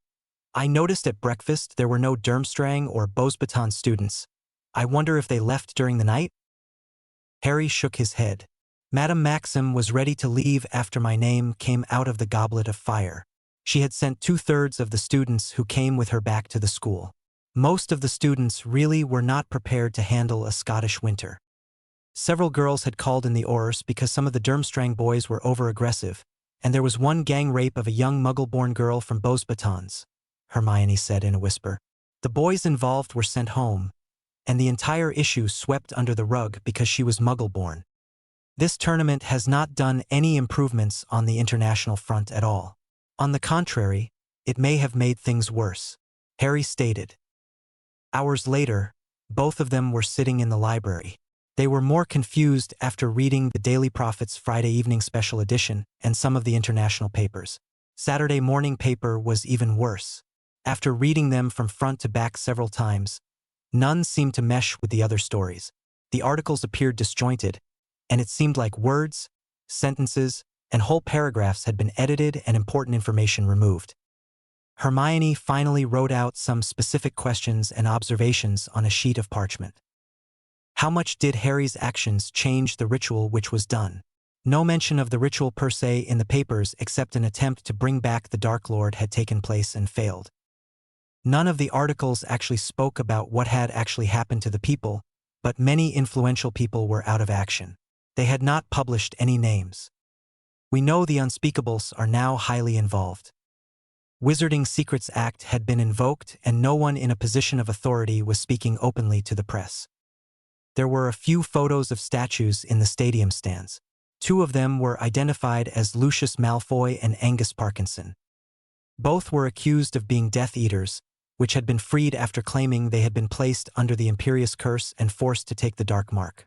"I noticed at breakfast there were no Durmstrang or Beauxbatons students. I wonder if they left during the night?" Harry shook his head. Madame Maxim was ready to leave after my name came out of the goblet of fire. She had sent 2/3 of the students who came with her back to the school. Most of the students really were not prepared to handle a Scottish winter. Several girls had called in the Aurors because some of the Durmstrang boys were over-aggressive, and there was one gang rape of a young Muggle-born girl from Beauxbatons, Hermione said in a whisper. The boys involved were sent home, and the entire issue swept under the rug because she was Muggle-born. This tournament has not done any improvements on the international front at all. On the contrary, it may have made things worse, Harry stated. Hours later, both of them were sitting in the library. They were more confused after reading the Daily Prophet's Friday evening special edition and some of the international papers. Saturday morning paper was even worse. After reading them from front to back several times, none seemed to mesh with the other stories. The articles appeared disjointed, and it seemed like words, sentences, and whole paragraphs had been edited and important information removed. Hermione finally wrote out some specific questions and observations on a sheet of parchment. How much did Harry's actions change the ritual which was done? No mention of the ritual per se in the papers except an attempt to bring back the Dark Lord had taken place and failed. None of the articles actually spoke about what had actually happened to the people, but many influential people were out of action. They had not published any names. We know the unspeakables are now highly involved. Wizarding Secrets Act had been invoked and no one in a position of authority was speaking openly to the press. There were a few photos of statues in the stadium stands. 2 of them were identified as Lucius Malfoy and Angus Parkinson. Both were accused of being Death Eaters, which had been freed after claiming they had been placed under the Imperious Curse and forced to take the Dark Mark.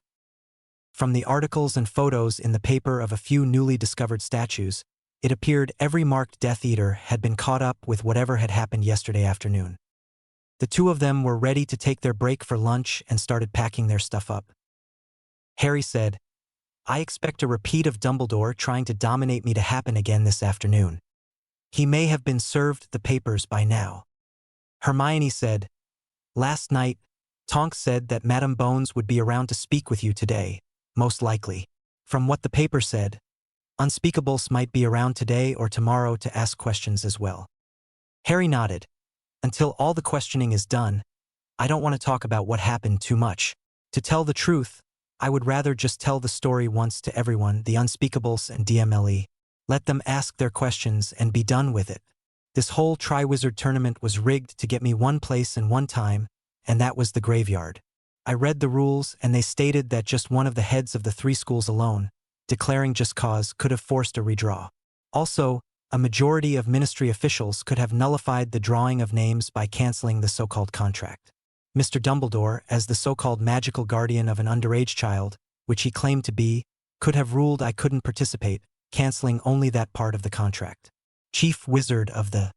From the articles and photos in the paper of a few newly discovered statues, it appeared every marked Death Eater had been caught up with whatever had happened yesterday afternoon. The 2 of them were ready to take their break for lunch and started packing their stuff up. Harry said, I expect a repeat of Dumbledore trying to dominate me to happen again this afternoon. He may have been served the papers by now. Hermione said, "Last night, Tonks said that Madame Bones would be around to speak with you today, most likely. From what the paper said, Unspeakables might be around today or tomorrow to ask questions as well." Harry nodded. "Until all the questioning is done, I don't want to talk about what happened too much. To tell the truth, I would rather just tell the story once to everyone, the Unspeakables and DMLE. Let them ask their questions and be done with it. This whole Triwizard tournament was rigged to get me one place and one time, and that was the graveyard. I read the rules and they stated that just one of the heads of the 3 schools alone, declaring just cause, could have forced a redraw. Also, a majority of ministry officials could have nullified the drawing of names by canceling the so-called contract. Mr. Dumbledore, as the so-called magical guardian of an underage child, which he claimed to be, could have ruled I couldn't participate, canceling only that part of the contract. Chief Wizard of the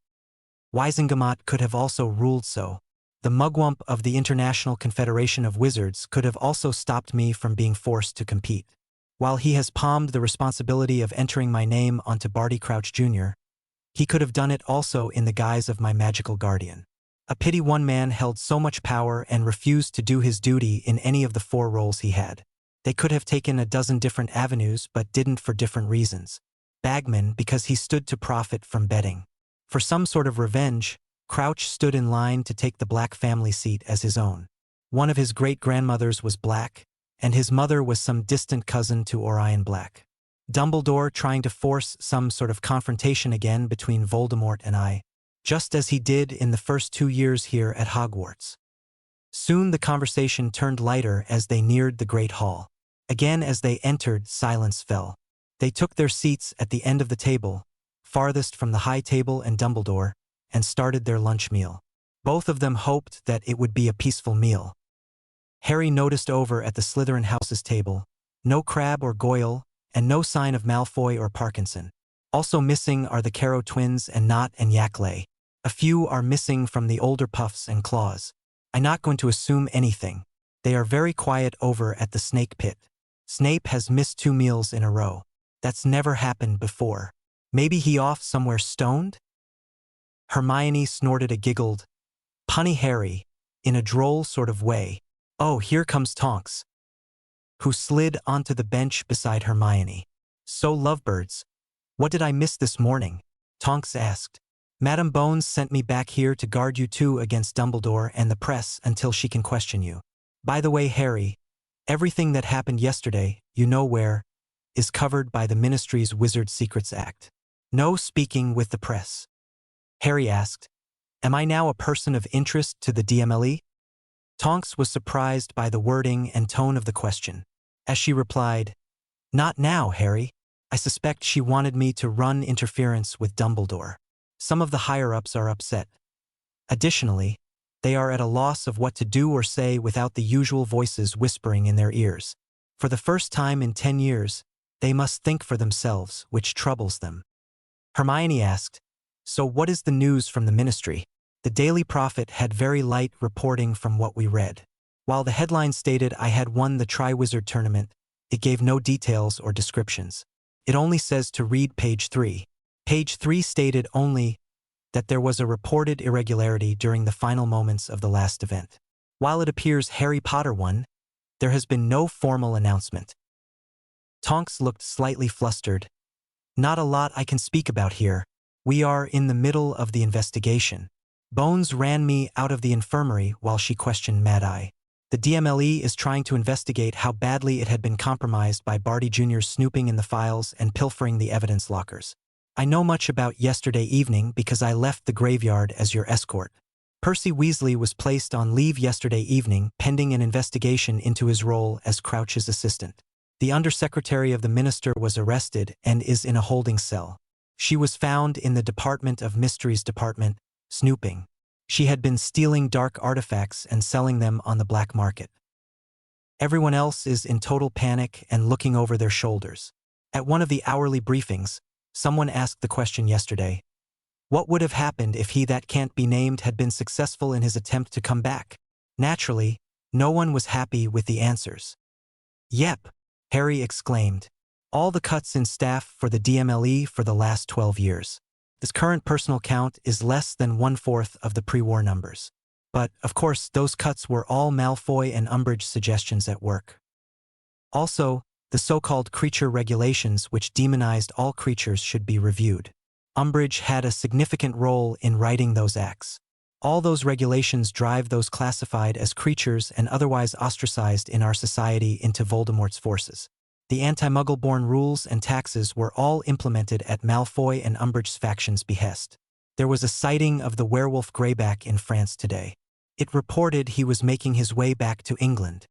Wizengamot could have also ruled so. The Mugwump of the International Confederation of Wizards could have also stopped me from being forced to compete. While he has palmed the responsibility of entering my name onto Barty Crouch Jr., he could have done it also in the guise of my magical guardian. A pity one man held so much power and refused to do his duty in any of the 4 roles he had. They could have taken a dozen different avenues but didn't for different reasons. Bagman because he stood to profit from betting. For some sort of revenge, Crouch stood in line to take the Black family seat as his own. One of his great-grandmothers was Black, and his mother was some distant cousin to Orion Black. Dumbledore trying to force some sort of confrontation again between Voldemort and I, just as he did in the first 2 years here at Hogwarts. Soon the conversation turned lighter as they neared the Great Hall. Again as they entered, silence fell. They took their seats at the end of the table, farthest from the High Table and Dumbledore, and started their lunch meal. Both of them hoped that it would be a peaceful meal. Harry noticed over at the Slytherin house's table, no Crabbe or Goyle, and no sign of Malfoy or Parkinson. Also missing are the Carrow twins and Nott and Yackley. A few are missing from the older Puffs and Claws. I'm not going to assume anything. They are very quiet over at the Snake Pit. Snape has missed 2 meals in a row. That's never happened before. Maybe he off somewhere stoned? Hermione snorted a giggled, punny Harry, in a droll sort of way. Oh, here comes Tonks, who slid onto the bench beside Hermione. So lovebirds, what did I miss this morning? Tonks asked. Madame Bones sent me back here to guard you 2 against Dumbledore and the press until she can question you. By the way, Harry, everything that happened yesterday, you know where, is covered by the Ministry's Wizard Secrets Act. No speaking with the press. Harry asked, am I now a person of interest to the DMLE? Tonks was surprised by the wording and tone of the question. As she replied, not now, Harry. I suspect she wanted me to run interference with Dumbledore. Some of the higher-ups are upset. Additionally, they are at a loss of what to do or say without the usual voices whispering in their ears. For the first time in 10 years, they must think for themselves, which troubles them. Hermione asked, so what is the news from the Ministry? The Daily Prophet had very light reporting from what we read. While the headline stated I had won the Triwizard tournament, it gave no details or descriptions. It only says to read page 3. Page 3 stated only that there was a reported irregularity during the final moments of the last event. While it appears Harry Potter won, there has been no formal announcement. Tonks looked slightly flustered. Not a lot I can speak about here. We are in the middle of the investigation. Bones ran me out of the infirmary while she questioned Mad Eye. The DMLE is trying to investigate how badly it had been compromised by Barty Jr.'s snooping in the files and pilfering the evidence lockers. I know much about yesterday evening because I left the graveyard as your escort. Percy Weasley was placed on leave yesterday evening pending an investigation into his role as Crouch's assistant. The Undersecretary of the Minister was arrested and is in a holding cell. She was found in the Department of Mysteries department, snooping. She had been stealing dark artifacts and selling them on the black market. Everyone else is in total panic and looking over their shoulders. At one of the hourly briefings, someone asked the question yesterday, what would have happened if he that can't be named had been successful in his attempt to come back? Naturally, no one was happy with the answers. Yep, Harry exclaimed. All the cuts in staff for the DMLE for the last 12 years. This current personal count is less than 1/4 of the pre-war numbers. But, of course, those cuts were all Malfoy and Umbridge suggestions at work. Also, the so-called creature regulations which demonized all creatures should be reviewed. Umbridge had a significant role in writing those acts. All those regulations drive those classified as creatures and otherwise ostracized in our society into Voldemort's forces. The anti-Muggle-born rules and taxes were all implemented at Malfoy and Umbridge's faction's behest. There was a sighting of the werewolf greyback in France today. It reported he was making his way back to England.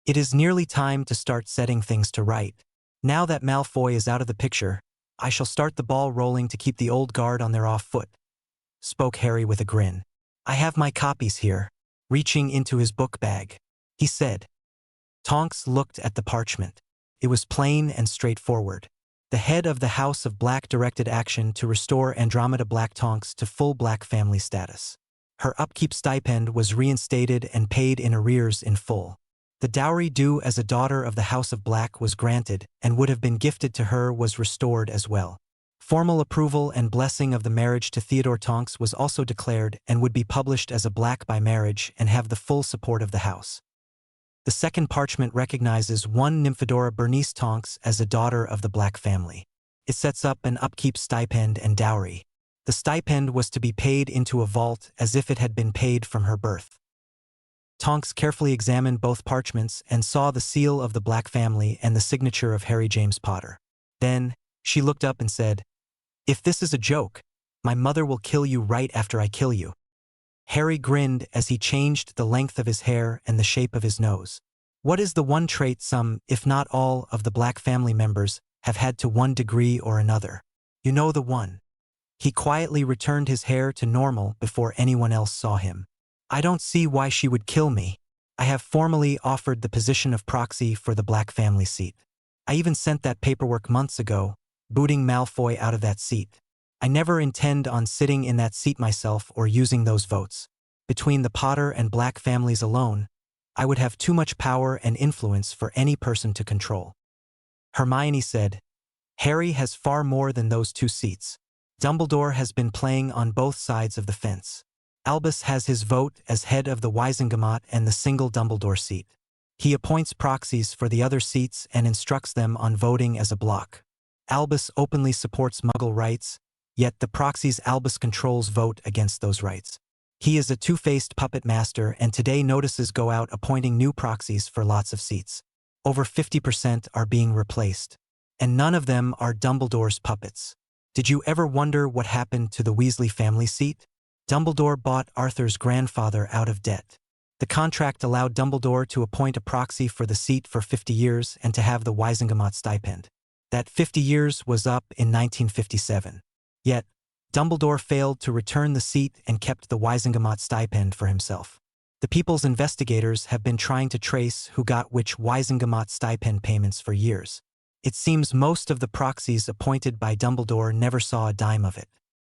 It is nearly time to start setting things to right. Now that Malfoy is out of the picture, I shall start the ball rolling to keep the old guard on their off foot, spoke Harry with a grin. I have my copies here, reaching into his book bag. He said. Tonks looked at the parchment. It was plain and straightforward. The head of the House of Black directed action to restore Andromeda Black Tonks to full Black family status. Her upkeep stipend was reinstated and paid in arrears in full. The dowry due as a daughter of the House of Black was granted and would have been gifted to her was restored as well. Formal approval and blessing of the marriage to Theodore Tonks was also declared and would be published as a Black by marriage and have the full support of the House. The second parchment recognizes one Nymphadora Bernice Tonks as a daughter of the Black family. It sets up an upkeep stipend and dowry. The stipend was to be paid into a vault as if it had been paid from her birth. Tonks carefully examined both parchments and saw the seal of the Black family and the signature of Harry James Potter. Then, she looked up and said, If this is a joke, my mother will kill you right after I kill you. Harry grinned as he changed the length of his hair and the shape of his nose. What is the one trait some, if not all, of the Black family members have had to one degree or another? You know the one. He quietly returned his hair to normal before anyone else saw him. I don't see why she would kill me. I have formally offered the position of proxy for the Black family seat. I even sent that paperwork months ago, booting Malfoy out of that seat. I never intend on sitting in that seat myself or using those votes. Between the Potter and Black families alone, I would have too much power and influence for any person to control. Hermione said, Harry has far more than those two seats. Dumbledore has been playing on both sides of the fence. Albus has his vote as head of the Wizengamot and the single Dumbledore seat. He appoints proxies for the other seats and instructs them on voting as a bloc. Albus openly supports Muggle rights, yet the proxies Albus controls vote against those rights. He is a two-faced puppet master and today notices go out appointing new proxies for lots of seats. Over 50% are being replaced. And none of them are Dumbledore's puppets. Did you ever wonder what happened to the Weasley family seat? Dumbledore bought Arthur's grandfather out of debt. The contract allowed Dumbledore to appoint a proxy for the seat for 50 years and to have the Wizengamot stipend. That 50 years was up in 1957. Yet, Dumbledore failed to return the seat and kept the Wizengamot stipend for himself. The People's investigators have been trying to trace who got which Wizengamot stipend payments for years. It seems most of the proxies appointed by Dumbledore never saw a dime of it.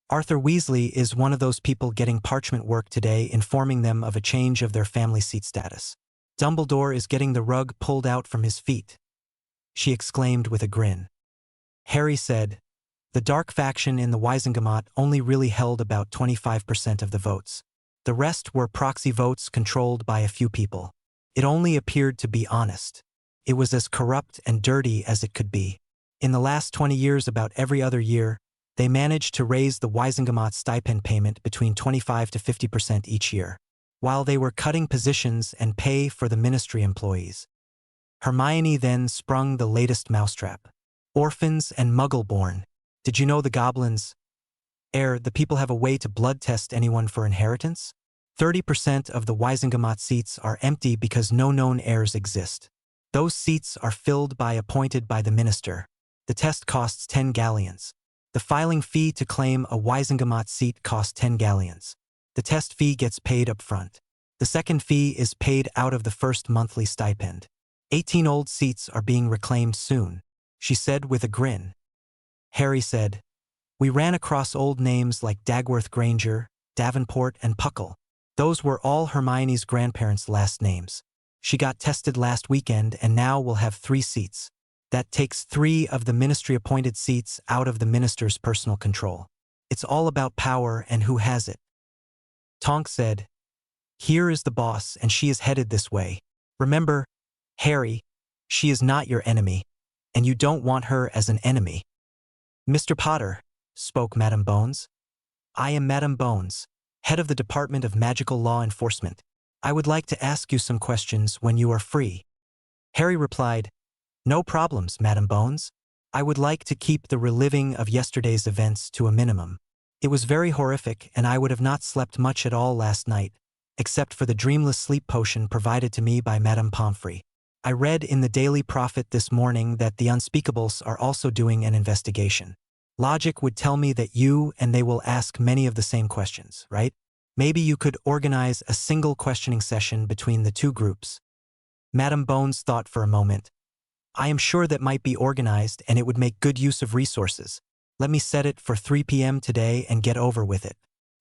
Arthur Weasley is one of those people getting parchment work today informing them of a change of their family seat status. Dumbledore is getting the rug pulled out from his feet, she exclaimed with a grin. Harry said, The dark faction in the Wizengamot only really held about 25% of the votes. The rest were proxy votes controlled by a few people. It only appeared to be honest. It was as corrupt and dirty as it could be. In the last 20 years, about every other year, they managed to raise the Wizengamot stipend payment between 25 to 50% each year, while they were cutting positions and pay for the ministry employees. Hermione then sprung the latest mousetrap. Orphans and Muggle-born. Did you know the goblins? The people have a way to blood test anyone for inheritance? 30% of the Wizengamot seats are empty because no known heirs exist. Those seats are filled by appointed by the minister. The test costs 10 galleons. The filing fee to claim a Wizengamot seat costs 10 galleons. The test fee gets paid up front. The second fee is paid out of the first monthly stipend. 18 old seats are being reclaimed soon, she said with a grin. Harry said, We ran across old names like Dagworth Granger, Davenport, and Puckle. Those were all Hermione's grandparents' last names. She got tested last weekend and now will have 3 seats. That takes 3 of the ministry-appointed seats out of the minister's personal control. It's all about power and who has it. Tonks said, "Here is the boss and she is headed this way. Remember, Harry, she is not your enemy, and you don't want her as an enemy." "Mr. Potter," spoke Madam Bones. "I am Madam Bones, head of the Department of Magical Law Enforcement. I would like to ask you some questions when you are free." Harry replied, "No problems, Madam Bones. I would like to keep the reliving of yesterday's events to a minimum. It was very horrific and I would have not slept much at all last night, except for the dreamless sleep potion provided to me by Madame Pomfrey. I read in the Daily Prophet this morning that the Unspeakables are also doing an investigation. Logic would tell me that you and they will ask many of the same questions, right? Maybe you could organize a single questioning session between the two groups." Madam Bones thought for a moment. "I am sure that might be organized and it would make good use of resources. Let me set it for 3 p.m. today and get over with it.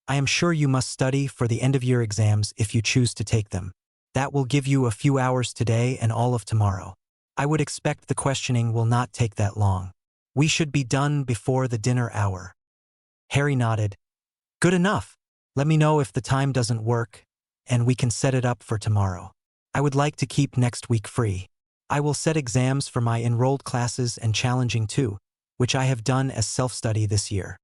I am sure you must study for the end-of-year exams if you choose to take them. That will give you a few hours today and all of tomorrow. I would expect the questioning will not take that long. We should be done before the dinner hour." Harry nodded. "Good enough. Let me know if the time doesn't work, and we can set it up for tomorrow. I would like to keep next week free. I will set exams for my enrolled classes and challenging too, which I have done as self-study this year."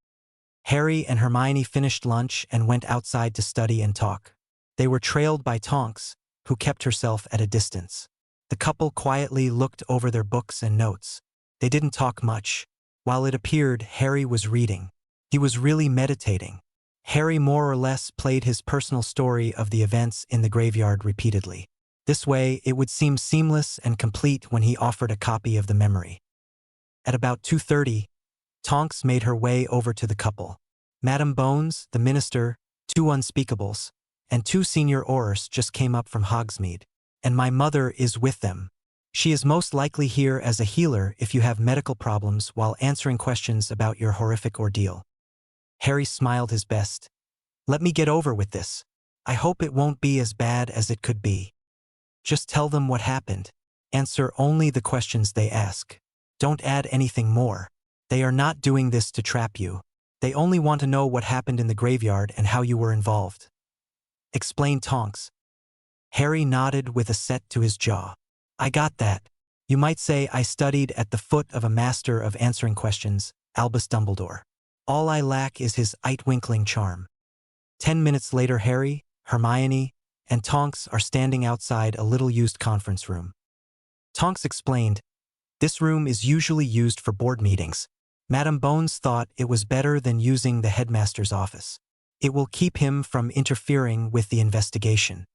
Harry and Hermione finished lunch and went outside to study and talk. They were trailed by Tonks, who kept herself at a distance. The couple quietly looked over their books and notes. They didn't talk much. While it appeared Harry was reading, he was really meditating. Harry more or less played his personal story of the events in the graveyard repeatedly. This way, it would seem seamless and complete when he offered a copy of the memory. At about 2:30, Tonks made her way over to the couple. Madam Bones, the minister, 2 Unspeakables, and 2 senior Aurors just came up from Hogsmeade, and my mother is with them. She is most likely here as a healer if you have medical problems while answering questions about your horrific ordeal. Harry smiled his best. "Let me get over with this. I hope it won't be as bad as it could be. Just tell them what happened. Answer only the questions they ask. Don't add anything more. They are not doing this to trap you. They only want to know what happened in the graveyard and how you were involved," explained Tonks. Harry nodded with a set to his jaw. "I got that. You might say I studied at the foot of a master of answering questions, Albus Dumbledore. All I lack is his eye-twinkling charm." 10 minutes later, Harry, Hermione, and Tonks are standing outside a little-used conference room. Tonks explained, "This room is usually used for board meetings. Madam Bones thought it was better than using the headmaster's office. It will keep him from interfering with the investigation."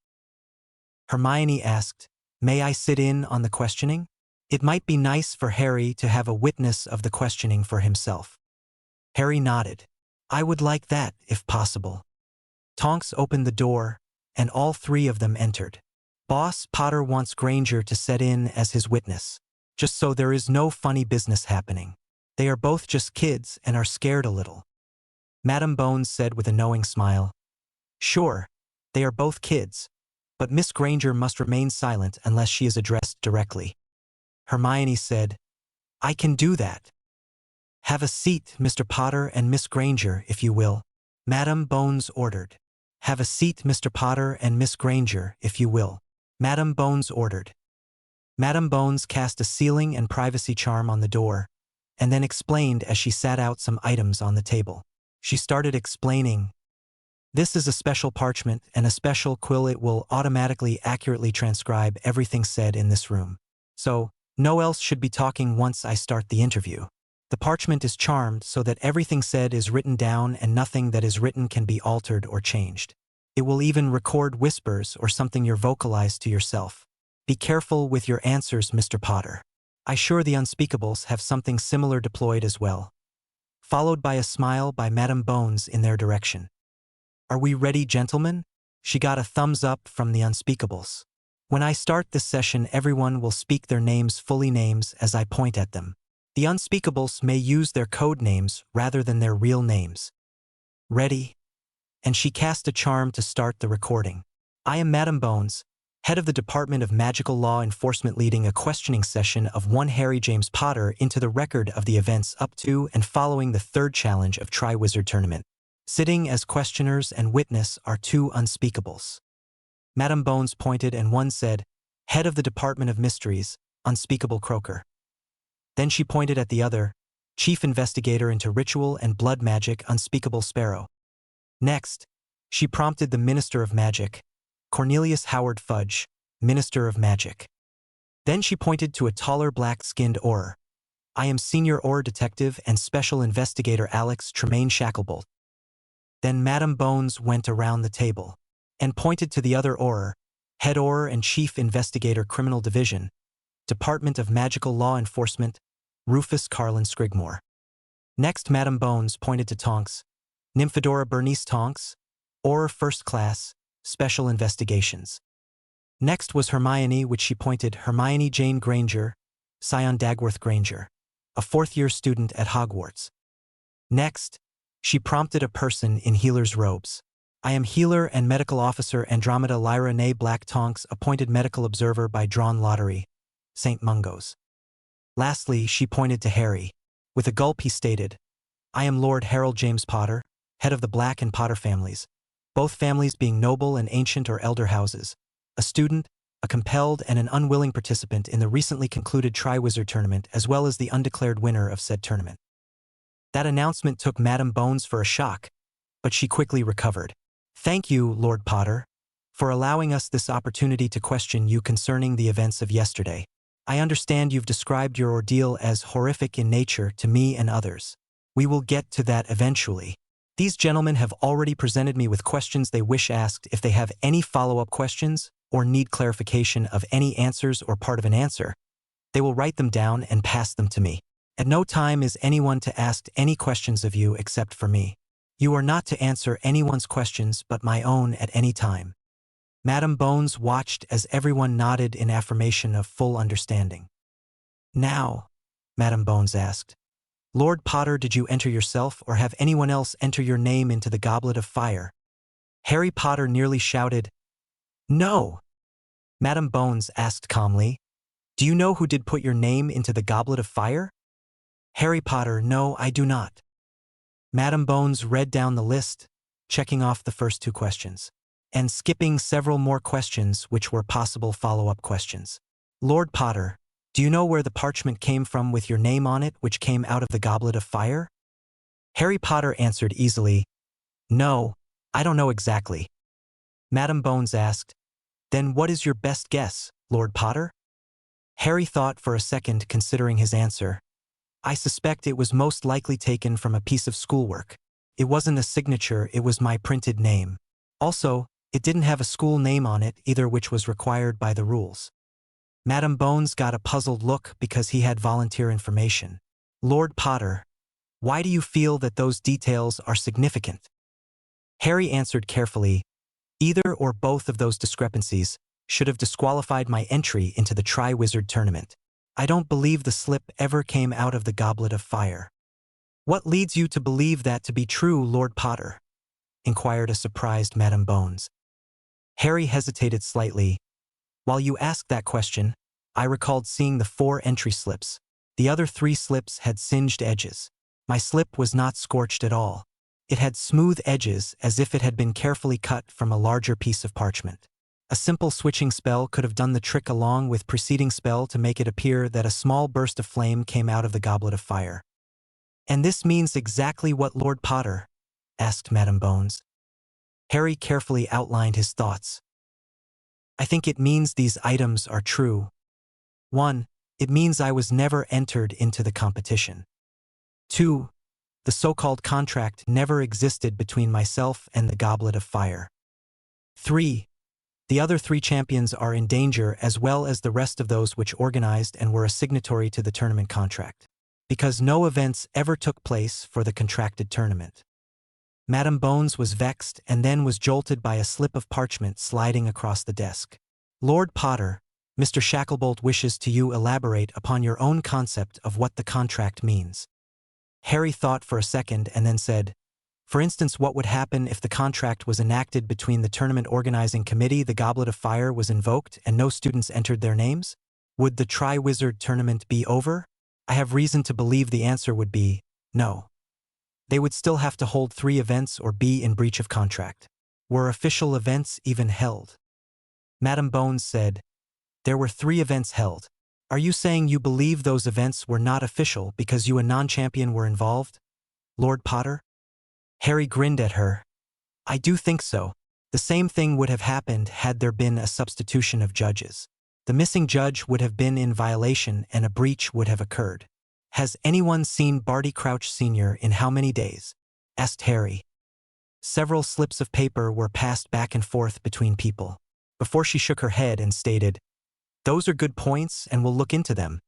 Hermione asked, "May I sit in on the questioning? It might be nice for Harry to have a witness of the questioning for himself." Harry nodded. "I would like that, if possible." Tonks opened the door, and all 3 of them entered. "Boss Potter wants Granger to set in as his witness, just so there is no funny business happening. They are both just kids and are scared a little." Madam Bones said with a knowing smile, "Sure, they are both kids, but Miss Granger must remain silent unless she is addressed directly." Hermione said, "I can do that. Have a seat, Mr. Potter and Miss Granger, if you will," Madam Bones ordered. "Have a seat, Mr. Potter and Miss Granger, if you will," Madam Bones ordered. Madam Bones cast a sealing and privacy charm on the door, and then explained as she sat out some items on the table. She started explaining, "This is a special parchment and a special quill. It will automatically accurately transcribe everything said in this room. So, no else should be talking once I start the interview. The parchment is charmed so that everything said is written down and nothing that is written can be altered or changed. It will even record whispers or something you vocalize to yourself. Be careful with your answers, Mr. Potter. I sure the Unspeakables have something similar deployed as well." Followed by a smile by Madam Bones in their direction. "Are we ready, gentlemen?" She got a thumbs up from the Unspeakables. "When I start this session, everyone will speak their names fully names as I point at them. The Unspeakables may use their code names rather than their real names. Ready?" And she cast a charm to start the recording. "I am Madam Bones, head of the Department of Magical Law Enforcement, leading a questioning session of one Harry James Potter into the record of the events up to and following the third challenge of Triwizard Tournament. Sitting as questioners and witness are two unspeakables. Madame Bones pointed and one said, head of the Department of Mysteries, Unspeakable Croaker. Then she pointed at the other, chief investigator into ritual and blood magic, Unspeakable Sparrow. Next, she prompted the Minister of Magic, Cornelius Howard Fudge, Minister of Magic. Then she pointed to a taller black-skinned Auror. I am Senior Auror Detective and Special Investigator Alex Tremaine Shacklebolt. Then Madame Bones went around the table and pointed to the other Auror, Head Auror and Chief Investigator Criminal Division, Department of Magical Law Enforcement, Rufus Carlin Scrigmore. Next, Madame Bones pointed to Tonks, Nymphadora Bernice Tonks, Auror First Class, Special Investigations. Next was Hermione, which she pointed Hermione Jane Granger, Scion Dagworth Granger, a fourth-year student at Hogwarts. Next, she prompted a person in healer's robes. I am Healer and Medical Officer Andromeda Lyra Nay Black Tonks, appointed Medical Observer by Drawn Lottery, St. Mungo's. Lastly, she pointed to Harry. With a gulp he stated, I am Lord Harold James Potter, head of the Black and Potter families, both families being noble and ancient or elder houses, a student, a compelled and an unwilling participant in the recently concluded Triwizard Tournament, as well as the undeclared winner of said tournament. That announcement took Madame Bones for a shock, but she quickly recovered. Thank you, Lord Potter, for allowing us this opportunity to question you concerning the events of yesterday. I understand you've described your ordeal as horrific in nature to me and others. We will get to that eventually. These gentlemen have already presented me with questions they wish asked. If they have any follow-up questions or need clarification of any answers or part of an answer, they will write them down and pass them to me. At no time is anyone to ask any questions of you except for me. You are not to answer anyone's questions but my own at any time. Madame Bones watched as everyone nodded in affirmation of full understanding. Now, Madame Bones asked, Lord Potter, did you enter yourself or have anyone else enter your name into the Goblet of Fire? Harry Potter nearly shouted, No. Madame Bones asked calmly, Do you know who did put your name into the Goblet of Fire? Harry Potter, no, I do not. Madame Bones read down the list, checking off the first two questions, and skipping several more questions which were possible follow-up questions. Lord Potter, do you know where the parchment came from with your name on it which came out of the Goblet of Fire? Harry Potter answered easily, No, I don't know exactly. Madame Bones asked, Then what is your best guess, Lord Potter? Harry thought for a second, considering his answer. I suspect it was most likely taken from a piece of schoolwork. It wasn't a signature, it was my printed name. Also, it didn't have a school name on it either, which was required by the rules. Madame Bones got a puzzled look because he had volunteer information. Lord Potter, why do you feel that those details are significant? Harry answered carefully, Either or both of those discrepancies should have disqualified my entry into the Triwizard Tournament. I don't believe the slip ever came out of the Goblet of Fire. What leads you to believe that to be true, Lord Potter? Inquired a surprised Madame Bones. Harry hesitated slightly. While you asked that question, I recalled seeing the 4 entry slips. The other 3 slips had singed edges. My slip was not scorched at all. It had smooth edges as if it had been carefully cut from a larger piece of parchment. A simple switching spell could have done the trick along with preceding spell to make it appear that a small burst of flame came out of the Goblet of Fire. And this means exactly what, Lord Potter? Asked Madame Bones. Harry carefully outlined his thoughts. I think it means these items are true. 1. It means I was never entered into the competition. 2. The so-called contract never existed between myself and the Goblet of Fire. 3. The other 3 champions are in danger, as well as the rest of those which organized and were a signatory to the tournament contract, because no events ever took place for the contracted tournament. Madame Bones was vexed and then was jolted by a slip of parchment sliding across the desk. Lord Potter, Mr. Shacklebolt wishes to you elaborate upon your own concept of what the contract means. Harry thought for a second and then said, For instance, what would happen if the contract was enacted between the tournament organizing committee, the Goblet of Fire was invoked, and no students entered their names? Would the Triwizard tournament be over? I have reason to believe the answer would be no. They would still have to hold 3 events or be in breach of contract. Were official events even held? Madam Bones said, there were 3 events held. Are you saying you believe those events were not official because you, a non-champion, were involved? Lord Potter? Harry grinned at her. I do think so. The same thing would have happened had there been a substitution of judges. The missing judge would have been in violation and a breach would have occurred. Has anyone seen Barty Crouch Sr. in how many days? Asked Harry. Several slips of paper were passed back and forth between people, before she shook her head and stated, those are good points and we'll look into them.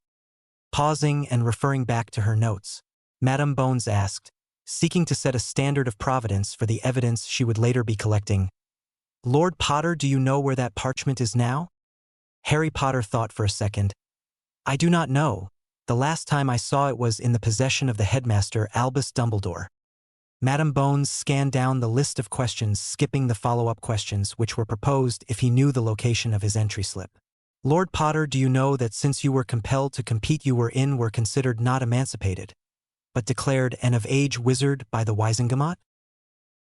Pausing and referring back to her notes, Madam Bones asked, seeking to set a standard of providence for the evidence she would later be collecting, Lord Potter, do you know where that parchment is now? Harry Potter thought for a second. I do not know. The last time I saw it was in the possession of the headmaster, Albus Dumbledore. Madam Bones scanned down the list of questions, skipping the follow-up questions which were proposed if he knew the location of his entry slip. Lord Potter, do you know that since you were compelled to compete you were considered not emancipated, but declared an of-age wizard by the Wisengamot?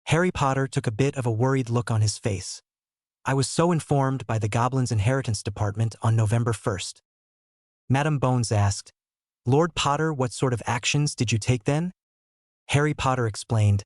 Harry Potter took a bit of a worried look on his face. I was so informed by the Goblin's Inheritance Department on November 1st. Madam Bones asked, Lord Potter, what sort of actions did you take then? Harry Potter explained,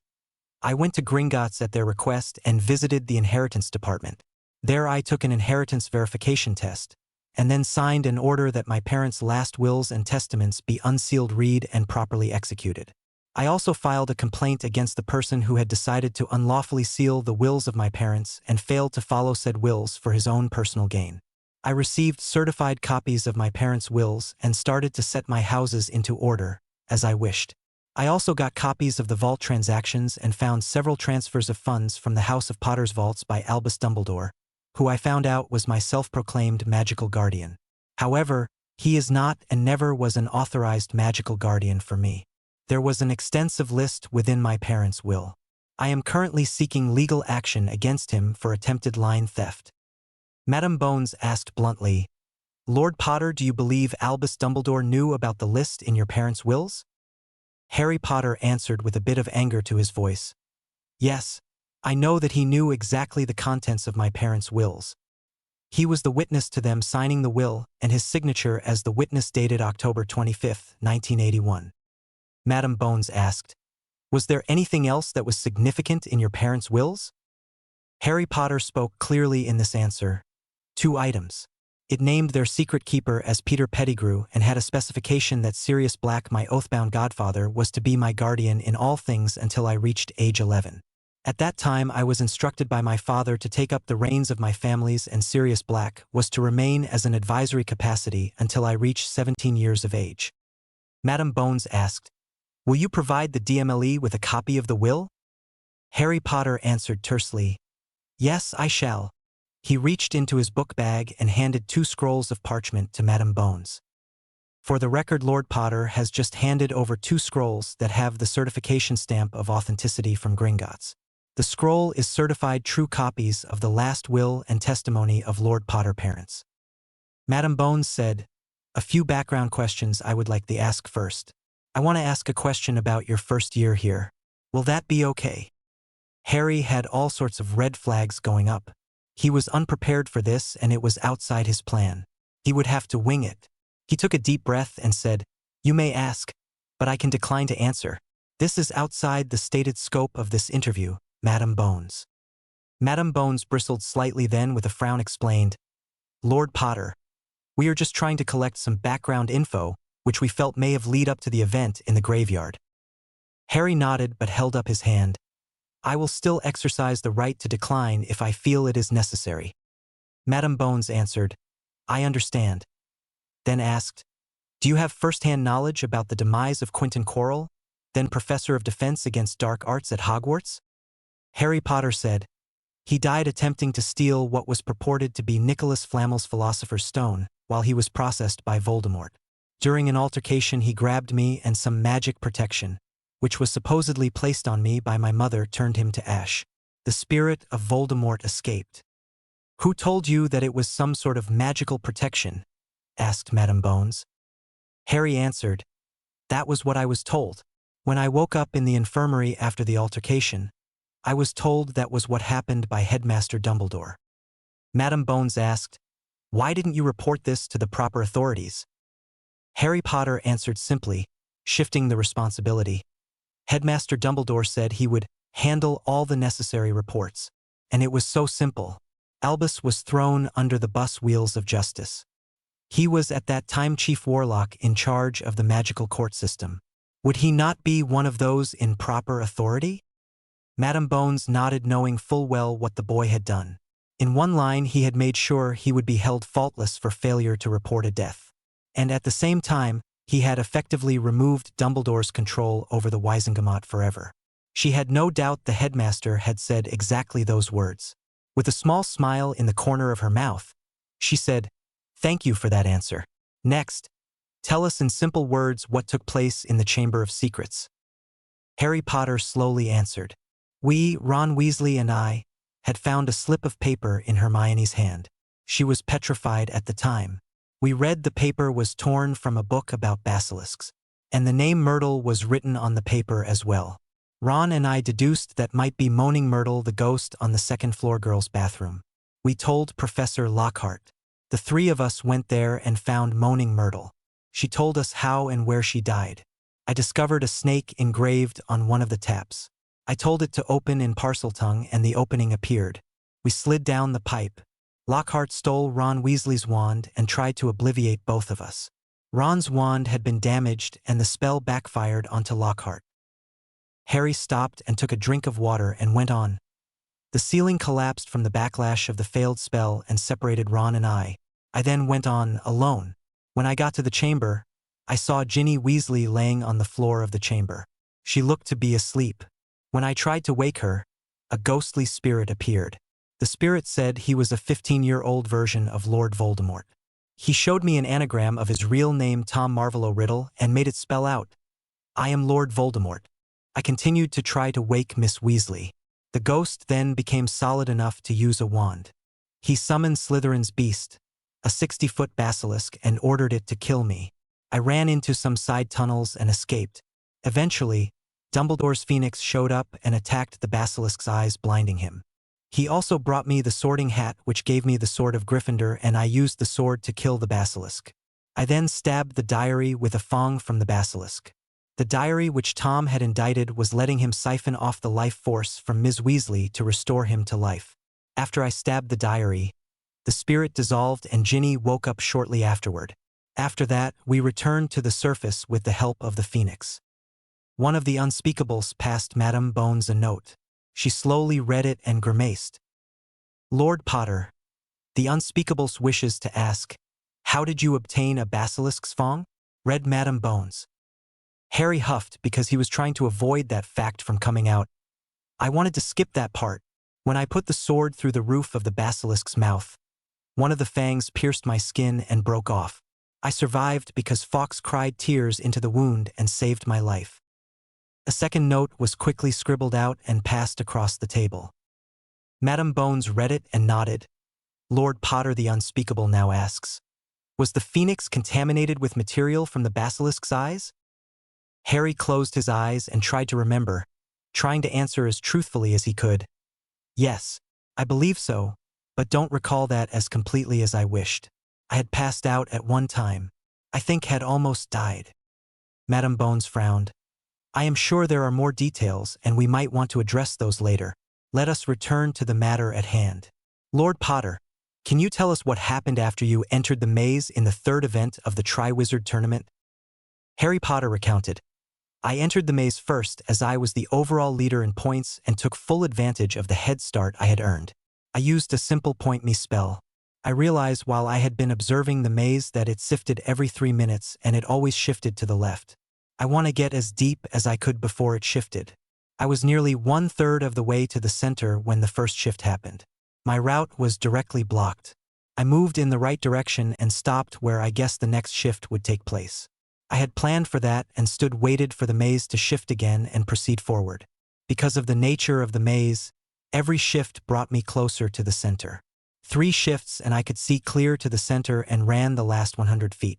I went to Gringotts at their request and visited the Inheritance Department. There I took an inheritance verification test, and then signed an order that my parents' last wills and testaments be unsealed, read, and properly executed. I also filed a complaint against the person who had decided to unlawfully seal the wills of my parents and failed to follow said wills for his own personal gain. I received certified copies of my parents' wills and started to set my houses into order, as I wished. I also got copies of the vault transactions and found several transfers of funds from the House of Potter's vaults by Albus Dumbledore, who I found out was my self-proclaimed magical guardian. However, he is not and never was an authorized magical guardian for me. There was an extensive list within my parents' will. I am currently seeking legal action against him for attempted line theft. Madam Bones asked bluntly, Lord Potter, do you believe Albus Dumbledore knew about the list in your parents' wills? Harry Potter answered with a bit of anger to his voice. Yes, I know that he knew exactly the contents of my parents' wills. He was the witness to them signing the will and his signature as the witness dated October 25, 1981. Madam Bones asked, was there anything else that was significant in your parents' wills? Harry Potter spoke clearly in this answer. 2 items. It named their secret keeper as Peter Pettigrew and had a specification that Sirius Black, my oathbound godfather, was to be my guardian in all things until I reached age 11. At that time I was instructed by my father to take up the reins of my family's, and Sirius Black was to remain as an advisory capacity until I reached 17 years of age. Madam Bones asked, will you provide the DMLE with a copy of the will? Harry Potter answered tersely, yes, I shall. He reached into his book bag and handed 2 scrolls of parchment to Madam Bones. For the record, Lord Potter has just handed over 2 scrolls that have the certification stamp of authenticity from Gringotts. The scroll is certified true copies of the last will and testimony of Lord Potter parents. Madam Bones said, a few background questions I would like to ask first. I want to ask a question about your first year here. Will that be okay? Harry had all sorts of red flags going up. He was unprepared for this and it was outside his plan. He would have to wing it. He took a deep breath and said, you may ask, but I can decline to answer. This is outside the stated scope of this interview, Madam Bones. Madam Bones bristled slightly, then with a frown explained, Lord Potter, we are just trying to collect some background info which we felt may have led up to the event in the graveyard. Harry nodded but held up his hand. I will still exercise the right to decline if I feel it is necessary. Madam Bones answered, I understand. Then asked, do you have first-hand knowledge about the demise of Quentin Quirrell, then Professor of Defense Against Dark Arts at Hogwarts? Harry Potter said, he died attempting to steal what was purported to be Nicholas Flamel's Philosopher's Stone while he was processed by Voldemort. During an altercation he grabbed me and some magic protection, which was supposedly placed on me by my mother, turned him to ash. The spirit of Voldemort escaped. Who told you that it was some sort of magical protection? Asked Madame Bones. Harry answered, That was what I was told. When I woke up in the infirmary after the altercation, I was told that was what happened by Headmaster Dumbledore. Madame Bones asked, Why didn't you report this to the proper authorities? Harry Potter answered simply, shifting the responsibility. Headmaster Dumbledore said he would handle all the necessary reports. And it was so simple. Albus was thrown under the bus wheels of justice. He was at that time Chief Warlock in charge of the magical court system. Would he not be one of those in proper authority? Madame Bones nodded, knowing full well what the boy had done. In one line, he had made sure he would be held faultless for failure to report a death. And at the same time, he had effectively removed Dumbledore's control over the Wizengamot forever. She had no doubt the headmaster had said exactly those words. With a small smile in the corner of her mouth, she said, Thank you for that answer. Next, tell us in simple words what took place in the Chamber of Secrets. Harry Potter slowly answered. We, Ron Weasley and I, had found a slip of paper in Hermione's hand. She was petrified at the time. We read the paper was torn from a book about basilisks, and the name Myrtle was written on the paper as well. Ron and I deduced that might be Moaning Myrtle, the ghost on the second-floor girls' bathroom. We told Professor Lockhart. The three of us went there and found Moaning Myrtle. She told us how and where she died. I discovered a snake engraved on one of the taps. I told it to open in Parseltongue and the opening appeared. We slid down the pipe. Lockhart stole Ron Weasley's wand and tried to obliviate both of us. Ron's wand had been damaged and the spell backfired onto Lockhart. Harry stopped and took a drink of water and went on. The ceiling collapsed from the backlash of the failed spell and separated Ron and I. I then went on, alone. When I got to the chamber, I saw Ginny Weasley laying on the floor of the chamber. She looked to be asleep. When I tried to wake her, a ghostly spirit appeared. The spirit said he was a 15-year-old version of Lord Voldemort. He showed me an anagram of his real name, Tom Marvolo Riddle, and made it spell out, I am Lord Voldemort. I continued to try to wake Miss Weasley. The ghost then became solid enough to use a wand. He summoned Slytherin's beast, a 60-foot basilisk, and ordered it to kill me. I ran into some side tunnels and escaped. Eventually, Dumbledore's phoenix showed up and attacked the basilisk's eyes, blinding him. He also brought me the sorting hat, which gave me the sword of Gryffindor, and I used the sword to kill the basilisk. I then stabbed the diary with a fong from the basilisk. The diary which Tom had indicted was letting him siphon off the life force from Ms. Weasley to restore him to life. After I stabbed the diary, the spirit dissolved and Ginny woke up shortly afterward. After that, we returned to the surface with the help of the phoenix. One of the unspeakables passed Madame Bones a note. She slowly read it and grimaced. Lord Potter, the unspeakables wishes to ask, how did you obtain a basilisk's fong? Read Madame Bones. Harry huffed because he was trying to avoid that fact from coming out. I wanted to skip that part. When I put the sword through the roof of the basilisk's mouth, one of the fangs pierced my skin and broke off. I survived because Fawkes cried tears into the wound and saved my life. A second note was quickly scribbled out and passed across the table. Madame Bones read it and nodded. Lord Potter the Unspeakable now asks, was the phoenix contaminated with material from the basilisk's eyes? Harry closed his eyes and tried to remember, trying to answer as truthfully as he could. Yes, I believe so, but don't recall that as completely as I wished. I had passed out at one time. I think had almost died. Madame Bones frowned. I am sure there are more details and we might want to address those later. Let us return to the matter at hand. Lord Potter, can you tell us what happened after you entered the maze in the third event of the Triwizard tournament? Harry Potter recounted. I entered the maze first as I was the overall leader in points and took full advantage of the head start I had earned. I used a simple point me spell. I realized while I had been observing the maze that it shifted every 3 minutes and it always shifted to the left. I want to get as deep as I could before it shifted. I was nearly 1/3 of the way to the center when the first shift happened. My route was directly blocked. I moved in the right direction and stopped where I guessed the next shift would take place. I had planned for that and waited for the maze to shift again and proceed forward. Because of the nature of the maze, every shift brought me closer to the center. 3 shifts and I could see clear to the center and ran the last 100 feet.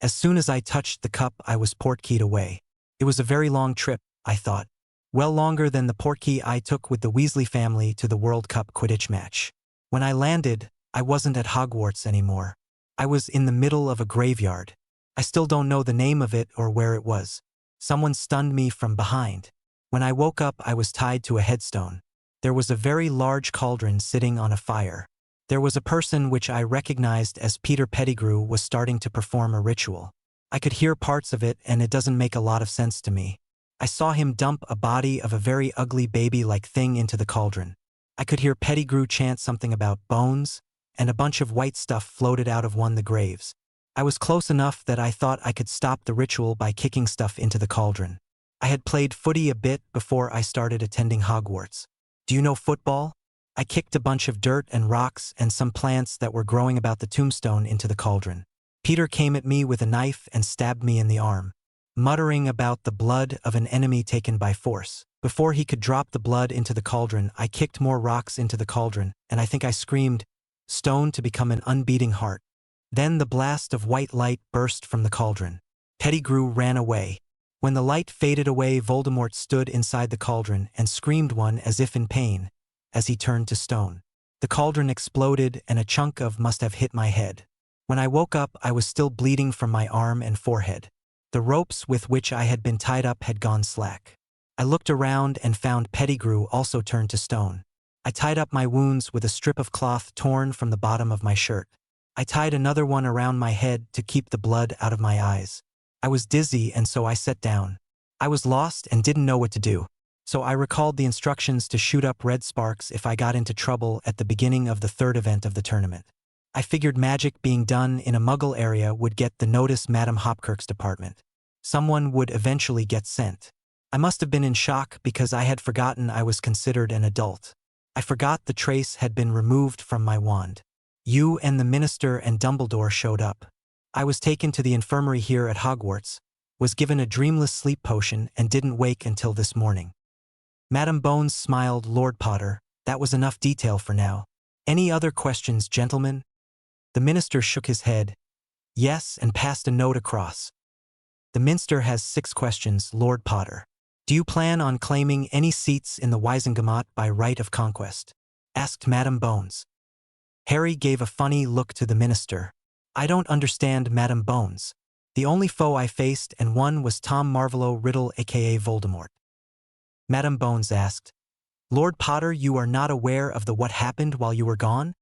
As soon as I touched the cup, I was portkeyed away. It was a very long trip, I thought. Well longer than the portkey I took with the Weasley family to the World Cup Quidditch match. When I landed, I wasn't at Hogwarts anymore. I was in the middle of a graveyard. I still don't know the name of it or where it was. Someone stunned me from behind. When I woke up, I was tied to a headstone. There was a very large cauldron sitting on a fire. There was a person which I recognized as Peter Pettigrew was starting to perform a ritual. I could hear parts of it and it doesn't make a lot of sense to me. I saw him dump a body of a very ugly baby-like thing into the cauldron. I could hear Pettigrew chant something about bones, and a bunch of white stuff floated out of one of the graves. I was close enough that I thought I could stop the ritual by kicking stuff into the cauldron. I had played footy a bit before I started attending Hogwarts. Do you know football? I kicked a bunch of dirt and rocks and some plants that were growing about the tombstone into the cauldron. Peter came at me with a knife and stabbed me in the arm, muttering about the blood of an enemy taken by force. Before he could drop the blood into the cauldron, I kicked more rocks into the cauldron, and I think I screamed, "Stone to become an unbeating heart." Then the blast of white light burst from the cauldron. Pettigrew ran away. When the light faded away, Voldemort stood inside the cauldron and screamed one as if in pain, as he turned to stone. The cauldron exploded and a chunk of must have hit my head. When I woke up, I was still bleeding from my arm and forehead. The ropes with which I had been tied up had gone slack. I looked around and found Pettigrew also turned to stone. I tied up my wounds with a strip of cloth torn from the bottom of my shirt. I tied another one around my head to keep the blood out of my eyes. I was dizzy and so I sat down. I was lost and didn't know what to do. So I recalled the instructions to shoot up red sparks if I got into trouble at the beginning of the 3rd event of the tournament. I figured magic being done in a Muggle area would get the notice Madam Hopkirk's department. Someone would eventually get sent. I must have been in shock because I had forgotten I was considered an adult. I forgot the trace had been removed from my wand. You and the minister and Dumbledore showed up. I was taken to the infirmary here at Hogwarts, was given a dreamless sleep potion and didn't wake until this morning. Madam Bones smiled. Lord Potter, that was enough detail for now. Any other questions, gentlemen? The minister shook his head. Yes, and passed a note across. The minster has 6 questions, Lord Potter. Do you plan on claiming any seats in the Wizengamot by right of conquest? Asked Madam Bones. Harry gave a funny look to the minister. I don't understand, Madam Bones. The only foe I faced and won was Tom Marvolo Riddle aka Voldemort. Madam Bones asked, Lord Potter, you are not aware of what happened while you were gone?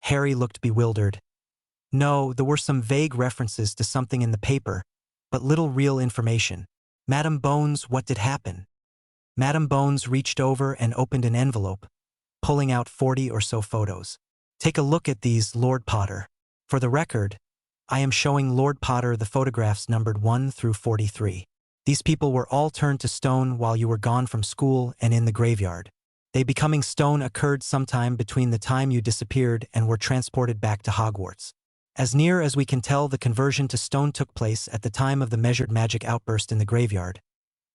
Harry looked bewildered. No, there were some vague references to something in the paper, but little real information. Madam Bones, what did happen? Madam Bones reached over and opened an envelope, pulling out 40 or so photos. Take a look at these, Lord Potter. For the record, I am showing Lord Potter the photographs numbered 1 through 43. These people were all turned to stone while you were gone from school and in the graveyard. They becoming stone occurred sometime between the time you disappeared and were transported back to Hogwarts. As near as we can tell, the conversion to stone took place at the time of the measured magic outburst in the graveyard.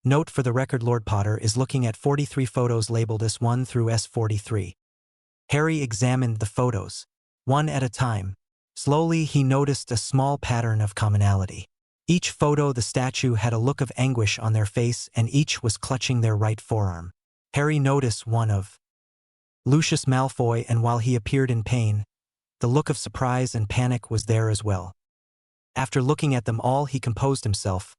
Note for the record, Lord Potter is looking at 43 photos labeled S1 through S43. Harry examined the photos, one at a time. Slowly he noticed a small pattern of commonality. Each photo, the statue had a look of anguish on their face and each was clutching their right forearm. Harry noticed one of Lucius Malfoy, and while he appeared in pain, the look of surprise and panic was there as well. After looking at them all, he composed himself,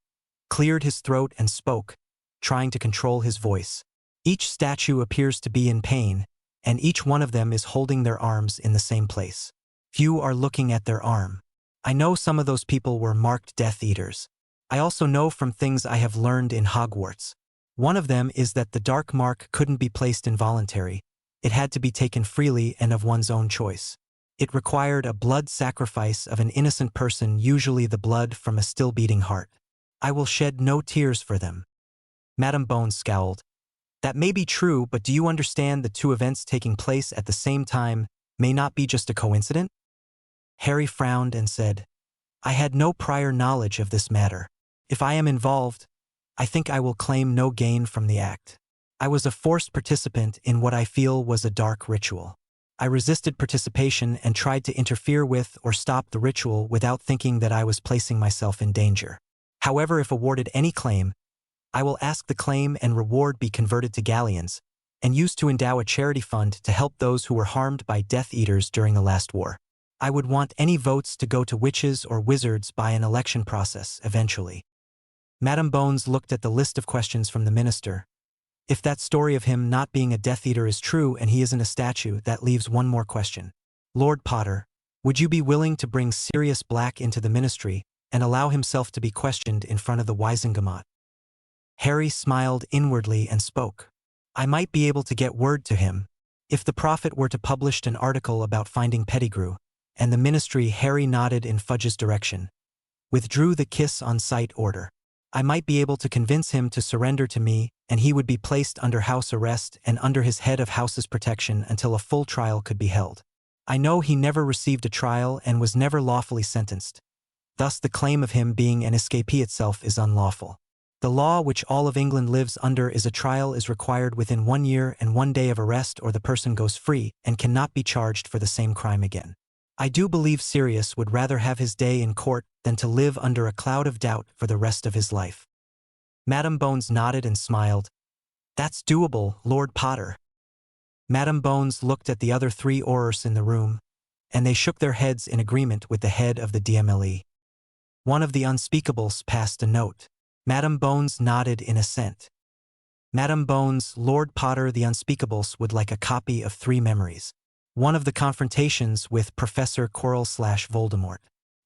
cleared his throat and spoke, trying to control his voice. Each statue appears to be in pain, and each one of them is holding their arms in the same place. Few are looking at their arm. I know some of those people were marked Death Eaters. I also know from things I have learned in Hogwarts. One of them is that the dark mark couldn't be placed involuntary. It had to be taken freely and of one's own choice. It required a blood sacrifice of an innocent person, usually the blood from a still beating heart. I will shed no tears for them. Madam Bones scowled. That may be true, but do you understand the 2 events taking place at the same time may not be just a coincidence? Harry frowned and said, I had no prior knowledge of this matter. If I am involved, I think I will claim no gain from the act. I was a forced participant in what I feel was a dark ritual. I resisted participation and tried to interfere with or stop the ritual without thinking that I was placing myself in danger. However, if awarded any claim, I will ask the claim and reward be converted to galleons and used to endow a charity fund to help those who were harmed by Death Eaters during the last war. I would want any votes to go to witches or wizards by an election process, eventually. Madame Bones looked at the list of questions from the minister. If that story of him not being a Death Eater is true and he isn't a statue, that leaves one more question. Lord Potter, would you be willing to bring Sirius Black into the ministry and allow himself to be questioned in front of the Wizengamot? Harry smiled inwardly and spoke. I might be able to get word to him. If the prophet were to publish an article about finding Pettigrew, and the ministry, Harry nodded in Fudge's direction, withdrew the kiss on sight order. I might be able to convince him to surrender to me, and he would be placed under house arrest and under his head of house's protection until a full trial could be held. I know he never received a trial and was never lawfully sentenced. Thus the claim of him being an escapee itself is unlawful. The law which all of England lives under is a trial is required within 1 year and 1 day of arrest, or the person goes free and cannot be charged for the same crime again. I do believe Sirius would rather have his day in court than to live under a cloud of doubt for the rest of his life. Madame Bones nodded and smiled. That's doable, Lord Potter. Madame Bones looked at the other 3 Aurors in the room, and they shook their heads in agreement with the head of the DMLE. One of the unspeakables passed a note. Madame Bones nodded in assent. Madame Bones, Lord Potter, the unspeakables would like a copy of 3 memories. One of the confrontations with Professor Quirrell/Voldemort,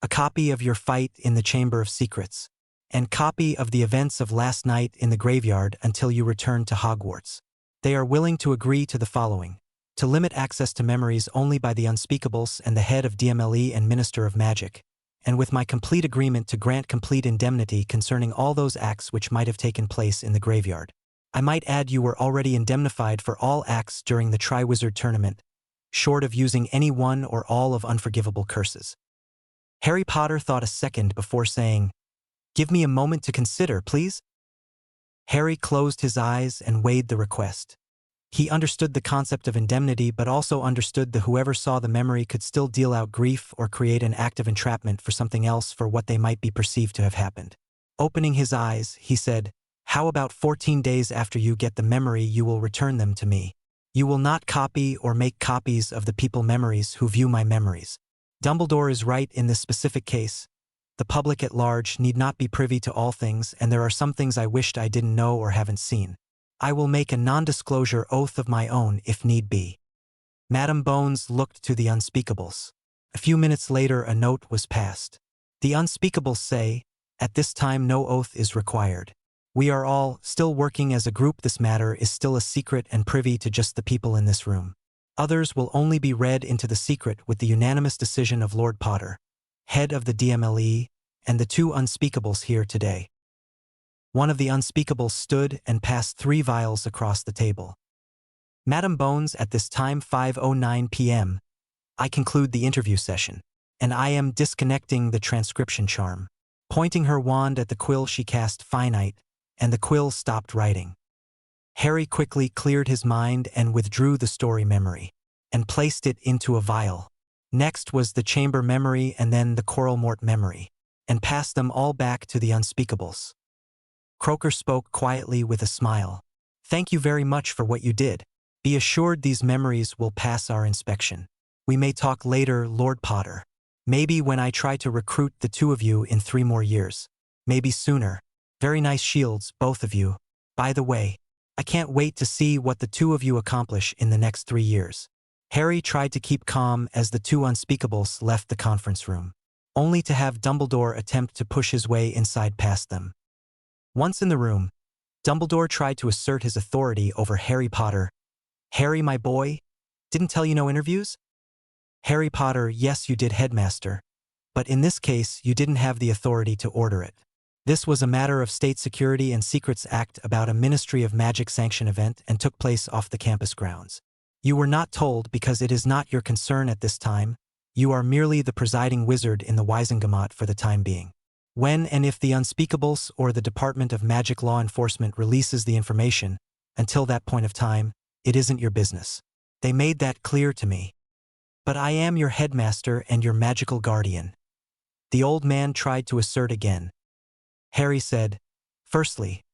a copy of your fight in the Chamber of Secrets, and copy of the events of last night in the graveyard until you return to Hogwarts. They are willing to agree to the following: to limit access to memories only by the unspeakables and the head of DMLE and Minister of Magic, and with my complete agreement to grant complete indemnity concerning all those acts which might have taken place in the graveyard. I might add you were already indemnified for all acts during the Triwizard tournament, short of using any one or all of unforgivable curses. Harry Potter thought a second before saying, "Give me a moment to consider, please." Harry closed his eyes and weighed the request. He understood the concept of indemnity, but also understood that whoever saw the memory could still deal out grief or create an act of entrapment for something else for what they might be perceived to have happened. Opening his eyes, he said, "How about 14 days after you get the memory you will return them to me? You will not copy or make copies of the people memories who view my memories. Dumbledore is right in this specific case. The public at large need not be privy to all things, and there are some things I wished I didn't know or haven't seen. I will make a non-disclosure oath of my own if need be." Madame Bones looked to the unspeakables. A few minutes later a note was passed. The unspeakables say, "At this time no oath is required. We are all still working as a group. This matter is still a secret and privy to just the people in this room. Others will only be read into the secret with the unanimous decision of Lord Potter, head of the DMLE, and the 2 unspeakables here today." One of the unspeakables stood and passed 3 vials across the table. Madame Bones, at this time 5:09 p.m., I conclude the interview session, and I am disconnecting the transcription charm. Pointing her wand at the quill she cast finite, and the quill stopped writing. Harry quickly cleared his mind and withdrew the story memory, and placed it into a vial. Next was the chamber memory and then the Quirrell memory, and passed them all back to the unspeakables. Croaker spoke quietly with a smile. "Thank you very much for what you did. Be assured these memories will pass our inspection. We may talk later, Lord Potter. Maybe when I try to recruit the 2 of you in 3 more years. Maybe sooner. Very nice shields, both of you. By the way, I can't wait to see what the 2 of you accomplish in the next 3 years." Harry tried to keep calm as the 2 unspeakables left the conference room, only to have Dumbledore attempt to push his way inside past them. Once in the room, Dumbledore tried to assert his authority over Harry Potter. "Harry, my boy, didn't tell you no interviews?" Harry Potter: "Yes, you did, Headmaster. But in this case, you didn't have the authority to order it. This was a matter of State Security and Secrets Act about a Ministry of Magic sanction event and took place off the campus grounds. You were not told because it is not your concern at this time. You are merely the presiding wizard in the Wizengamot for the time being. When and if the Unspeakables or the Department of Magic Law Enforcement releases the information, until that point of time, it isn't your business. They made that clear to me. But I am your headmaster and your magical guardian. The old man tried to assert again. Harry said, "Firstly,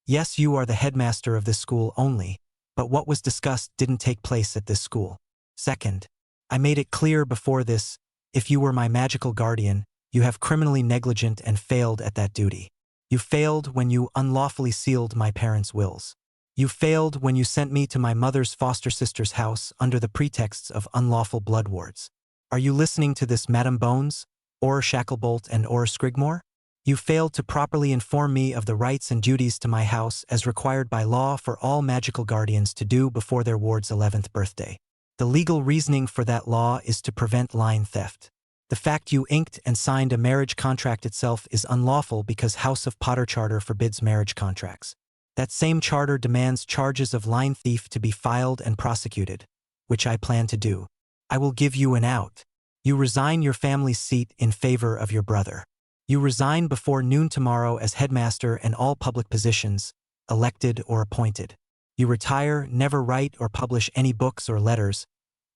yes, you are the headmaster of this school only, but what was discussed didn't take place at this school. Second, I made it clear before this, if you were my magical guardian, you have criminally negligent and failed at that duty. You failed when you unlawfully sealed my parents' wills. You failed when you sent me to my mother's foster sister's house under the pretexts of unlawful blood wards. Are you listening to this, Madam Bones, or Shacklebolt and or Scrigmore? You failed to properly inform me of the rights and duties to my house as required by law for all magical guardians to do before their ward's 11th birthday. The legal reasoning for that law is to prevent line theft. The fact you inked and signed a marriage contract itself is unlawful because House of Potter Charter forbids marriage contracts. That same charter demands charges of line thief to be filed and prosecuted, which I plan to do. I will give you an out. You resign your family's seat in favor of your brother. You resign before noon tomorrow as headmaster and all public positions, elected or appointed. You retire, never write or publish any books or letters,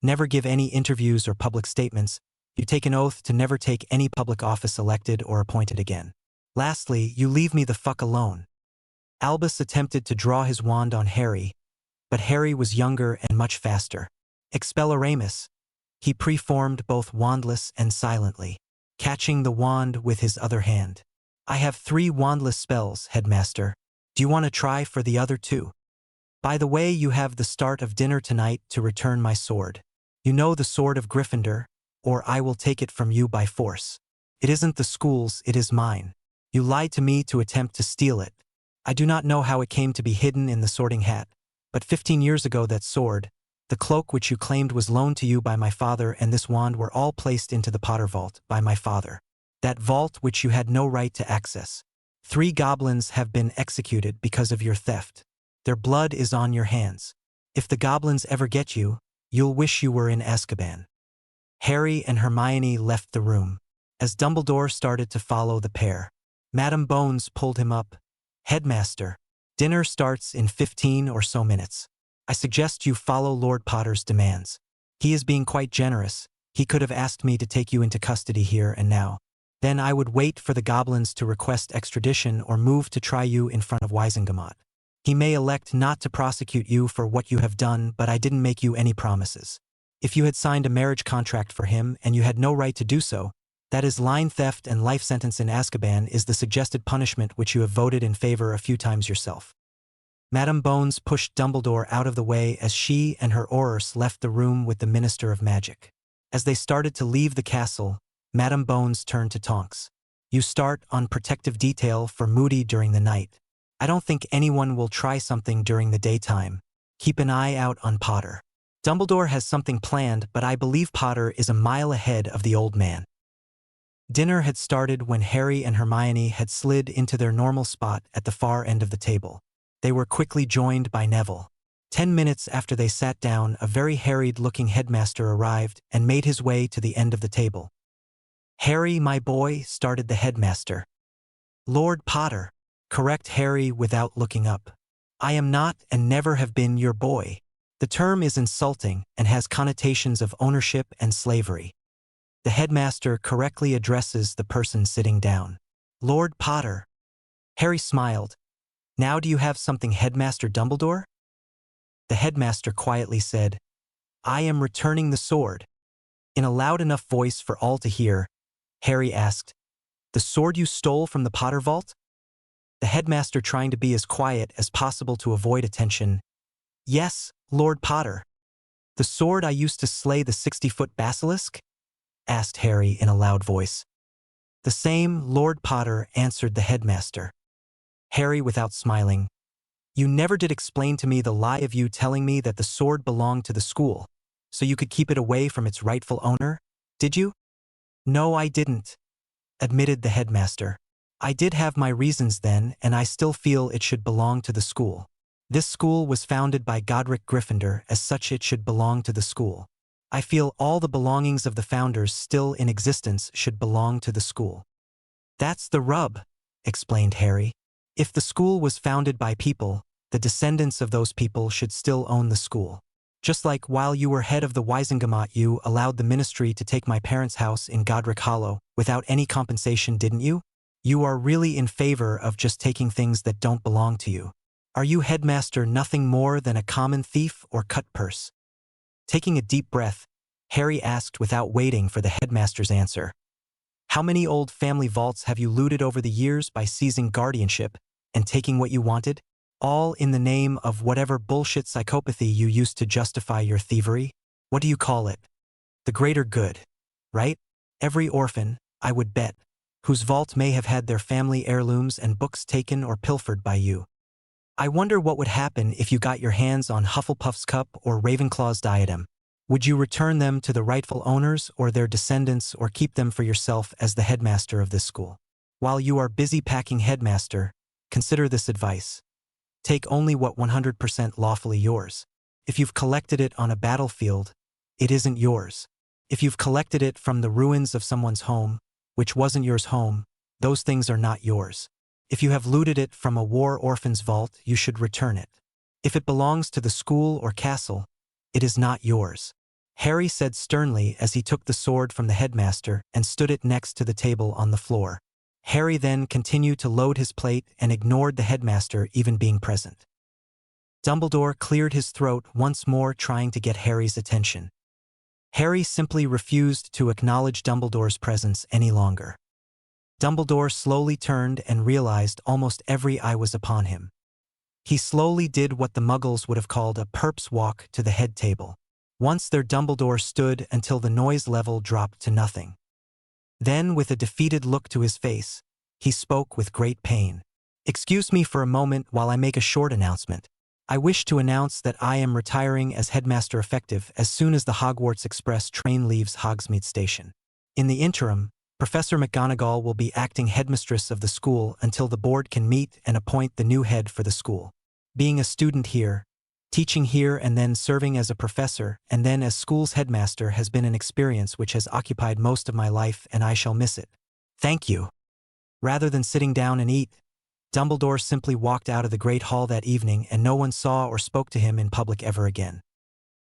never give any interviews or public statements. You take an oath to never take any public office elected or appointed again. Lastly, you leave me the fuck alone." Albus attempted to draw his wand on Harry, but Harry was younger and much faster. Expelloramus. He preformed both wandless and silently, catching the wand with his other hand. "I have 3 wandless spells, headmaster. Do you want to try for the other 2? By the way, you have the start of dinner tonight to return my sword. You know the sword of Gryffindor, or I will take it from you by force. It isn't the school's, it is mine. You lied to me to attempt to steal it. I do not know how it came to be hidden in the sorting hat, but 15 years ago that sword, the cloak which you claimed was loaned to you by my father and this wand were all placed into the Potter vault by my father. That vault which you had no right to access. 3 goblins have been executed because of your theft. Their blood is on your hands. If the goblins ever get you, you'll wish you were in Azkaban." Harry and Hermione left the room. As Dumbledore started to follow the pair, Madam Bones pulled him up. "Headmaster, dinner starts in 15 or so minutes. I suggest you follow Lord Potter's demands. He is being quite generous. He could have asked me to take you into custody here and now. Then I would wait for the goblins to request extradition or move to try you in front of Wisengamot. He may elect not to prosecute you for what you have done, but I didn't make you any promises. If you had signed a marriage contract for him and you had no right to do so, that is line theft, and life sentence in Azkaban is the suggested punishment which you have voted in favor a few times yourself." Madam Bones pushed Dumbledore out of the way as she and her Aurors left the room with the Minister of Magic. As they started to leave the castle, Madam Bones turned to Tonks. "You start on protective detail for Moody during the night. I don't think anyone will try something during the daytime. Keep an eye out on Potter. Dumbledore has something planned, but I believe Potter is a mile ahead of the old man." Dinner had started when Harry and Hermione had slid into their normal spot at the far end of the table. They were quickly joined by Neville. 10 minutes after they sat down, a very harried-looking headmaster arrived and made his way to the end of the table. "Harry, my boy," started the headmaster. "Lord Potter." "Correct Harry without looking up. I am not and never have been your boy. The term is insulting and has connotations of ownership and slavery." The headmaster correctly addresses the person sitting down. "Lord Potter." Harry smiled. "Now do you have something, Headmaster Dumbledore?" The headmaster quietly said, "I am returning the sword." In a loud enough voice for all to hear, Harry asked, "The sword you stole from the Potter vault?" The headmaster, trying to be as quiet as possible to avoid attention, "Yes, Lord Potter." "The sword I used to slay the 60-foot basilisk?" asked Harry in a loud voice. "The same, Lord Potter," answered the headmaster. Harry, without smiling, "You never did explain to me the lie of you telling me that the sword belonged to the school, so you could keep it away from its rightful owner, did you?" "No, I didn't," admitted the headmaster. "I did have my reasons then, and I still feel it should belong to the school. This school was founded by Godric Gryffindor, as such it should belong to the school. I feel all the belongings of the founders still in existence should belong to the school." That's the rub, explained Harry. If the school was founded by people, the descendants of those people should still own the school. Just like while you were head of the Wisengamot, you allowed the ministry to take my parents' house in Godric Hollow without any compensation, didn't you? You are really in favor of just taking things that don't belong to you. Are you, headmaster, nothing more than a common thief or cut-purse? Taking a deep breath, Harry asked without waiting for the headmaster's answer. How many old family vaults have you looted over the years by seizing guardianship and taking what you wanted? All in the name of whatever bullshit psychopathy you used to justify your thievery? What do you call it? The greater good, right? Every orphan, I would bet, whose vault may have had their family heirlooms and books taken or pilfered by you. I wonder what would happen if you got your hands on Hufflepuff's cup or Ravenclaw's diadem. Would you return them to the rightful owners or their descendants, or keep them for yourself as the headmaster of this school? While you are busy packing, headmaster, consider this advice. Take only what 100% lawfully yours. If you've collected it on a battlefield, it isn't yours. If you've collected it from the ruins of someone's home, which wasn't yours home, those things are not yours. If you have looted it from a war orphan's vault, you should return it. If it belongs to the school or castle, it is not yours. Harry said sternly as he took the sword from the headmaster and stood it next to the table on the floor. Harry then continued to load his plate and ignored the headmaster even being present. Dumbledore cleared his throat once more, trying to get Harry's attention. Harry simply refused to acknowledge Dumbledore's presence any longer. Dumbledore slowly turned and realized almost every eye was upon him. He slowly did what the Muggles would have called a perp's walk to the head table. Once there, Dumbledore stood until the noise level dropped to nothing. Then, with a defeated look to his face, he spoke with great pain. Excuse me for a moment while I make a short announcement. I wish to announce that I am retiring as headmaster effective as soon as the Hogwarts Express train leaves Hogsmeade Station. In the interim, Professor McGonagall will be acting headmistress of the school until the board can meet and appoint the new head for the school. Being a student here, teaching here, and then serving as a professor and then as school's headmaster has been an experience which has occupied most of my life, and I shall miss it. Thank you. Rather than sitting down and eat, Dumbledore simply walked out of the Great Hall that evening, and no one saw or spoke to him in public ever again.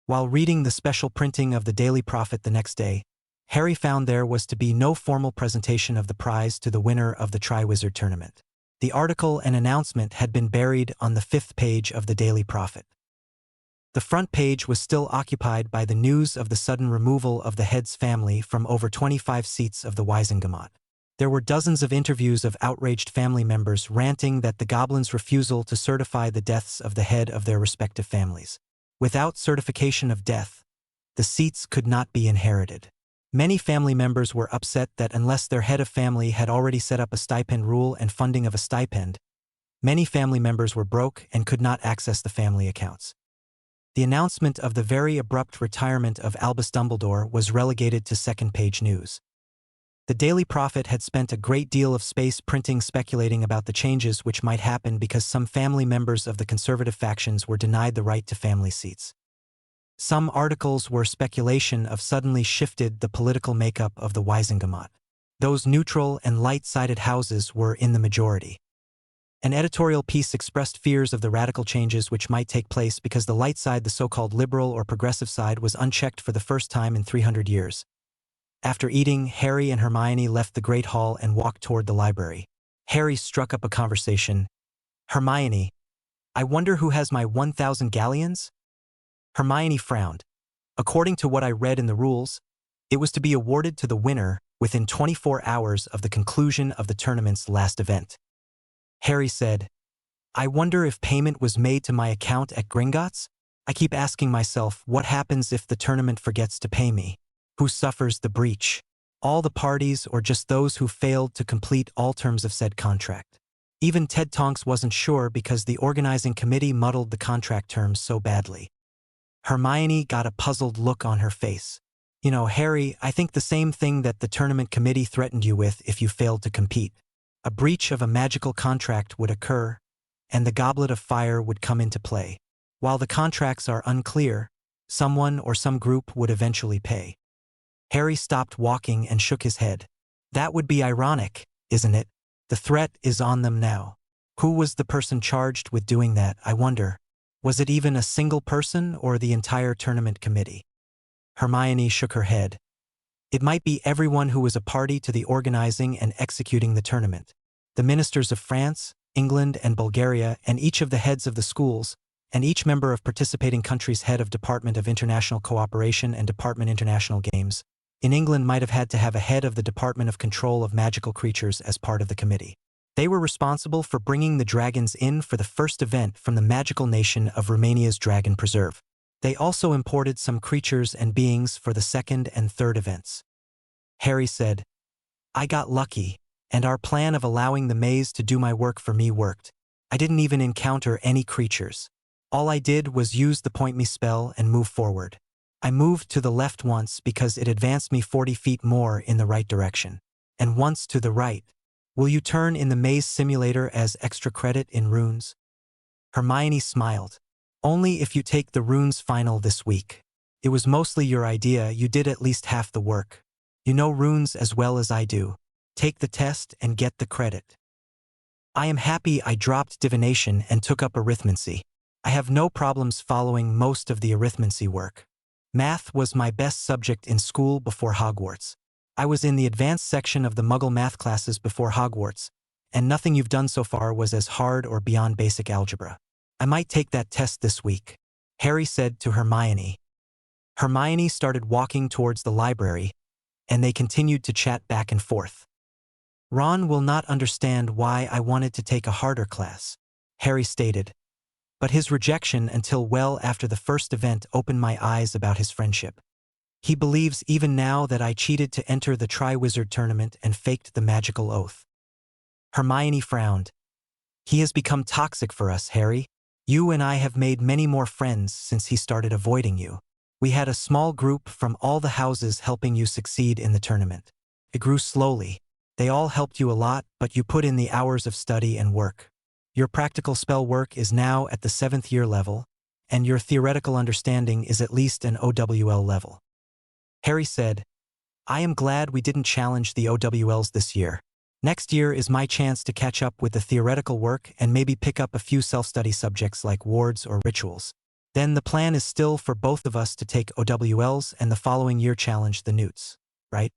While reading the special printing of the Daily Prophet the next day, Harry found there was to be no formal presentation of the prize to the winner of the Triwizard tournament. The article and announcement had been buried on the 5th page of the Daily Prophet. The front page was still occupied by the news of the sudden removal of the head's family from over 25 seats of the Wisengamot. There were dozens of interviews of outraged family members ranting that the goblins' refusal to certify the deaths of the head of their respective families. Without certification of death, the seats could not be inherited. Many family members were upset that unless their head of family had already set up a stipend rule and funding of a stipend, many family members were broke and could not access the family accounts. The announcement of the very abrupt retirement of Albus Dumbledore was relegated to second-page news. The Daily Prophet had spent a great deal of space printing speculating about the changes which might happen because some family members of the conservative factions were denied the right to family seats. Some articles were speculation of suddenly shifted the political makeup of the Wisengamot. Those neutral and light-sided houses were in the majority. An editorial piece expressed fears of the radical changes which might take place because the light side, the so-called liberal or progressive side, was unchecked for the first time in 300 years. After eating, Harry and Hermione left the Great Hall and walked toward the library. Harry struck up a conversation. Hermione, I wonder who has my 1,000 galleons? Hermione frowned. According to what I read in the rules, it was to be awarded to the winner within 24 hours of the conclusion of the tournament's last event. Harry said, I wonder if payment was made to my account at Gringotts? I keep asking myself, what happens if the tournament forgets to pay me? Who suffers the breach? All the parties, or just those who failed to complete all terms of said contract? Even Ted Tonks wasn't sure because the organizing committee muddled the contract terms so badly. Hermione got a puzzled look on her face. You know, Harry, I think the same thing that the tournament committee threatened you with if you failed to compete. A breach of a magical contract would occur, and the Goblet of Fire would come into play. While the contracts are unclear, someone or some group would eventually pay. Harry stopped walking and shook his head. That would be ironic, isn't it? The threat is on them now. Who was the person charged with doing that, I wonder? Was it even a single person or the entire tournament committee? Hermione shook her head. It might be everyone who was a party to the organizing and executing the tournament. The ministers of France, England, and Bulgaria, and each of the heads of the schools, and each member of participating countries' head of Department of International Cooperation and Department International Games, in England might have had to have a head of the Department of Control of Magical Creatures as part of the committee. They were responsible for bringing the dragons in for the first event from the magical nation of Romania's Dragon Preserve. They also imported some creatures and beings for the second and third events. Harry said, I got lucky, and our plan of allowing the maze to do my work for me worked. I didn't even encounter any creatures. All I did was use the point me spell and move forward. I moved to the left once because it advanced me 40 feet more in the right direction. And once to the right. Will you turn in the maze simulator as extra credit in runes? Hermione smiled. Only if you take the runes final this week. It was mostly your idea, you did at least half the work. You know runes as well as I do. Take the test and get the credit. I am happy I dropped divination and took up arithmancy. I have no problems following most of the arithmancy work. Math was my best subject in school before Hogwarts. I was in the advanced section of the Muggle math classes before Hogwarts, and nothing you've done so far was as hard or beyond basic algebra. I might take that test this week, Harry said to Hermione. Hermione started walking towards the library, and they continued to chat back and forth. Ron will not understand why I wanted to take a harder class, Harry stated. But his rejection until well after the first event opened my eyes about his friendship. He believes even now that I cheated to enter the Triwizard tournament and faked the magical oath. Hermione frowned. He has become toxic for us, Harry. You and I have made many more friends since he started avoiding you. We had a small group from all the houses helping you succeed in the tournament. It grew slowly. They all helped you a lot, but you put in the hours of study and work. Your practical spell work is now at the 7th year level, and your theoretical understanding is at least an OWL level. Harry said, I am glad we didn't challenge the OWLs this year. Next year is my chance to catch up with the theoretical work and maybe pick up a few self-study subjects like wards or rituals. Then the plan is still for both of us to take OWLs and the following year challenge the Newts, right?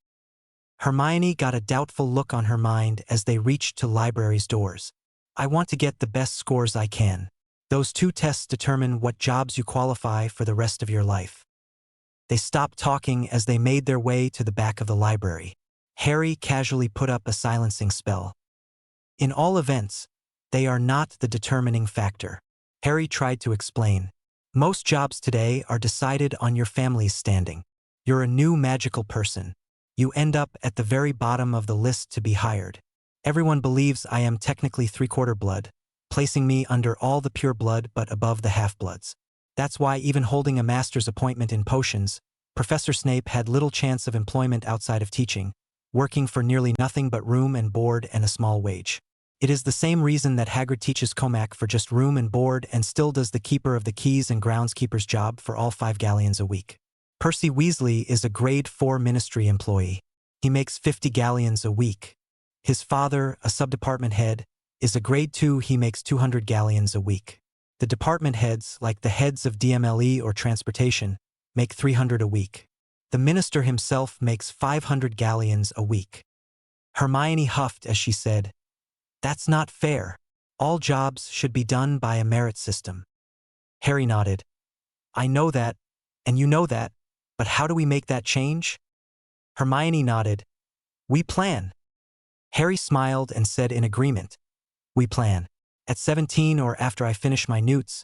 Hermione got a doubtful look on her mind as they reached to library's doors. I want to get the best scores I can. Those 2 tests determine what jobs you qualify for the rest of your life. They stopped talking as they made their way to the back of the library. Harry casually put up a silencing spell. In all events, they are not the determining factor. Harry tried to explain. Most jobs today are decided on your family's standing. You're a new magical person. You end up at the very bottom of the list to be hired. Everyone believes I am technically 3/4 blood, placing me under all the pure blood but above the half-bloods. That's why even holding a master's appointment in potions, Professor Snape had little chance of employment outside of teaching, working for nearly nothing but room and board and a small wage. It is the same reason that Hagrid teaches Comac for just room and board and still does the keeper of the keys and groundskeeper's job for all 5 galleons a week. Percy Weasley is a grade 4 ministry employee. He makes 50 galleons a week. His father, a sub-department head, is a grade 2. He makes 200 galleons a week. The department heads, like the heads of DMLE or transportation, make 300 a week. The minister himself makes 500 galleons a week. Hermione huffed as she said, That's not fair. All jobs should be done by a merit system. Harry nodded. I know that, and you know that, but how do we make that change? Hermione nodded. We plan. Harry smiled and said in agreement, We plan. At 17 or after I finish my newts,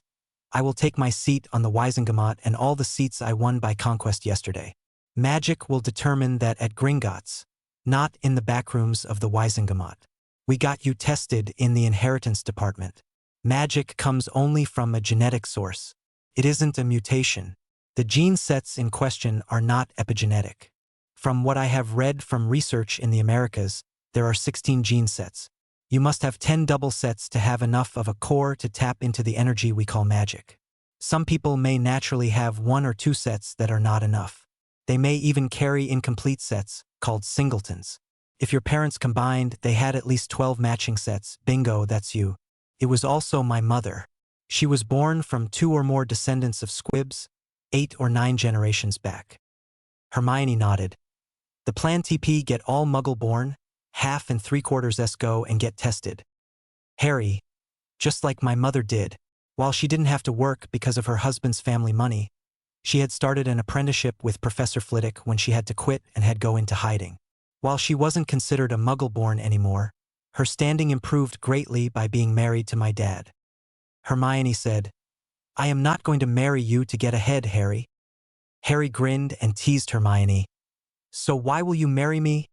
I will take my seat on the Wizengamot and all the seats I won by conquest yesterday. Magic will determine that at Gringotts, not in the backrooms of the Wizengamot. We got you tested in the inheritance department. Magic comes only from a genetic source. It isn't a mutation. The gene sets in question are not epigenetic. From what I have read from research in the Americas, there are 16 gene sets. You must have 10 double sets to have enough of a core to tap into the energy we call magic. Some people may naturally have 1 or 2 sets that are not enough. They may even carry incomplete sets, called singletons. If your parents combined, they had at least 12 matching sets. Bingo, that's you. It was also my mother. She was born from 2 or more descendants of squibs, 8 or 9 generations back. Hermione nodded. The plan TP get all muggle-born, half and 3/4 go and get tested. Harry, just like my mother did, while she didn't have to work because of her husband's family money, she had started an apprenticeship with Professor Flitwick when she had to quit and had go into hiding. While she wasn't considered a muggle-born anymore, her standing improved greatly by being married to my dad. Hermione said, "I am not going to marry you to get ahead, Harry." Harry grinned and teased Hermione. "So why will you marry me?"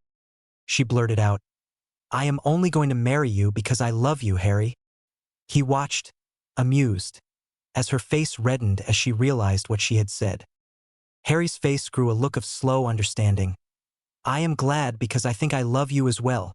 She blurted out, "I am only going to marry you because I love you, Harry." He watched, amused, as her face reddened as she realized what she had said. Harry's face grew a look of slow understanding. "I am glad because I think I love you as well."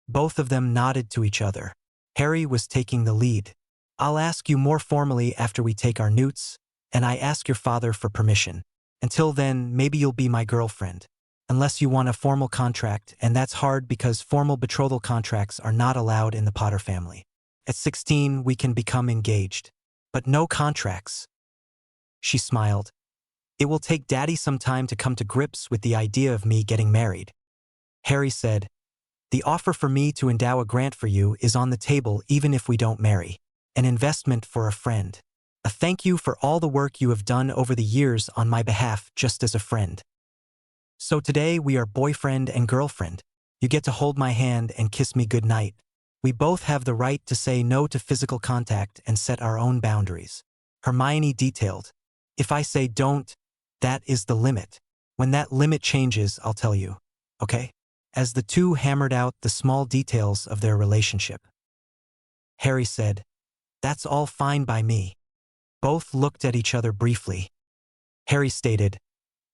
Both of them nodded to each other. Harry was taking the lead. "I'll ask you more formally after we take our newts, and I ask your father for permission. Until then, maybe you'll be my girlfriend. Unless you want a formal contract, and that's hard because formal betrothal contracts are not allowed in the Potter family. At 16, we can become engaged. But no contracts." She smiled. "It will take Daddy some time to come to grips with the idea of me getting married." Harry said, "The offer for me to endow a grant for you is on the table even if we don't marry. An investment for a friend. A thank you for all the work you have done over the years on my behalf just as a friend. So today we are boyfriend and girlfriend. You get to hold my hand and kiss me goodnight. We both have the right to say no to physical contact and set our own boundaries." Hermione detailed, "If I say don't, that is the limit. When that limit changes, I'll tell you. Okay?" As the two hammered out the small details of their relationship. Harry said, "That's all fine by me." Both looked at each other briefly. Harry stated,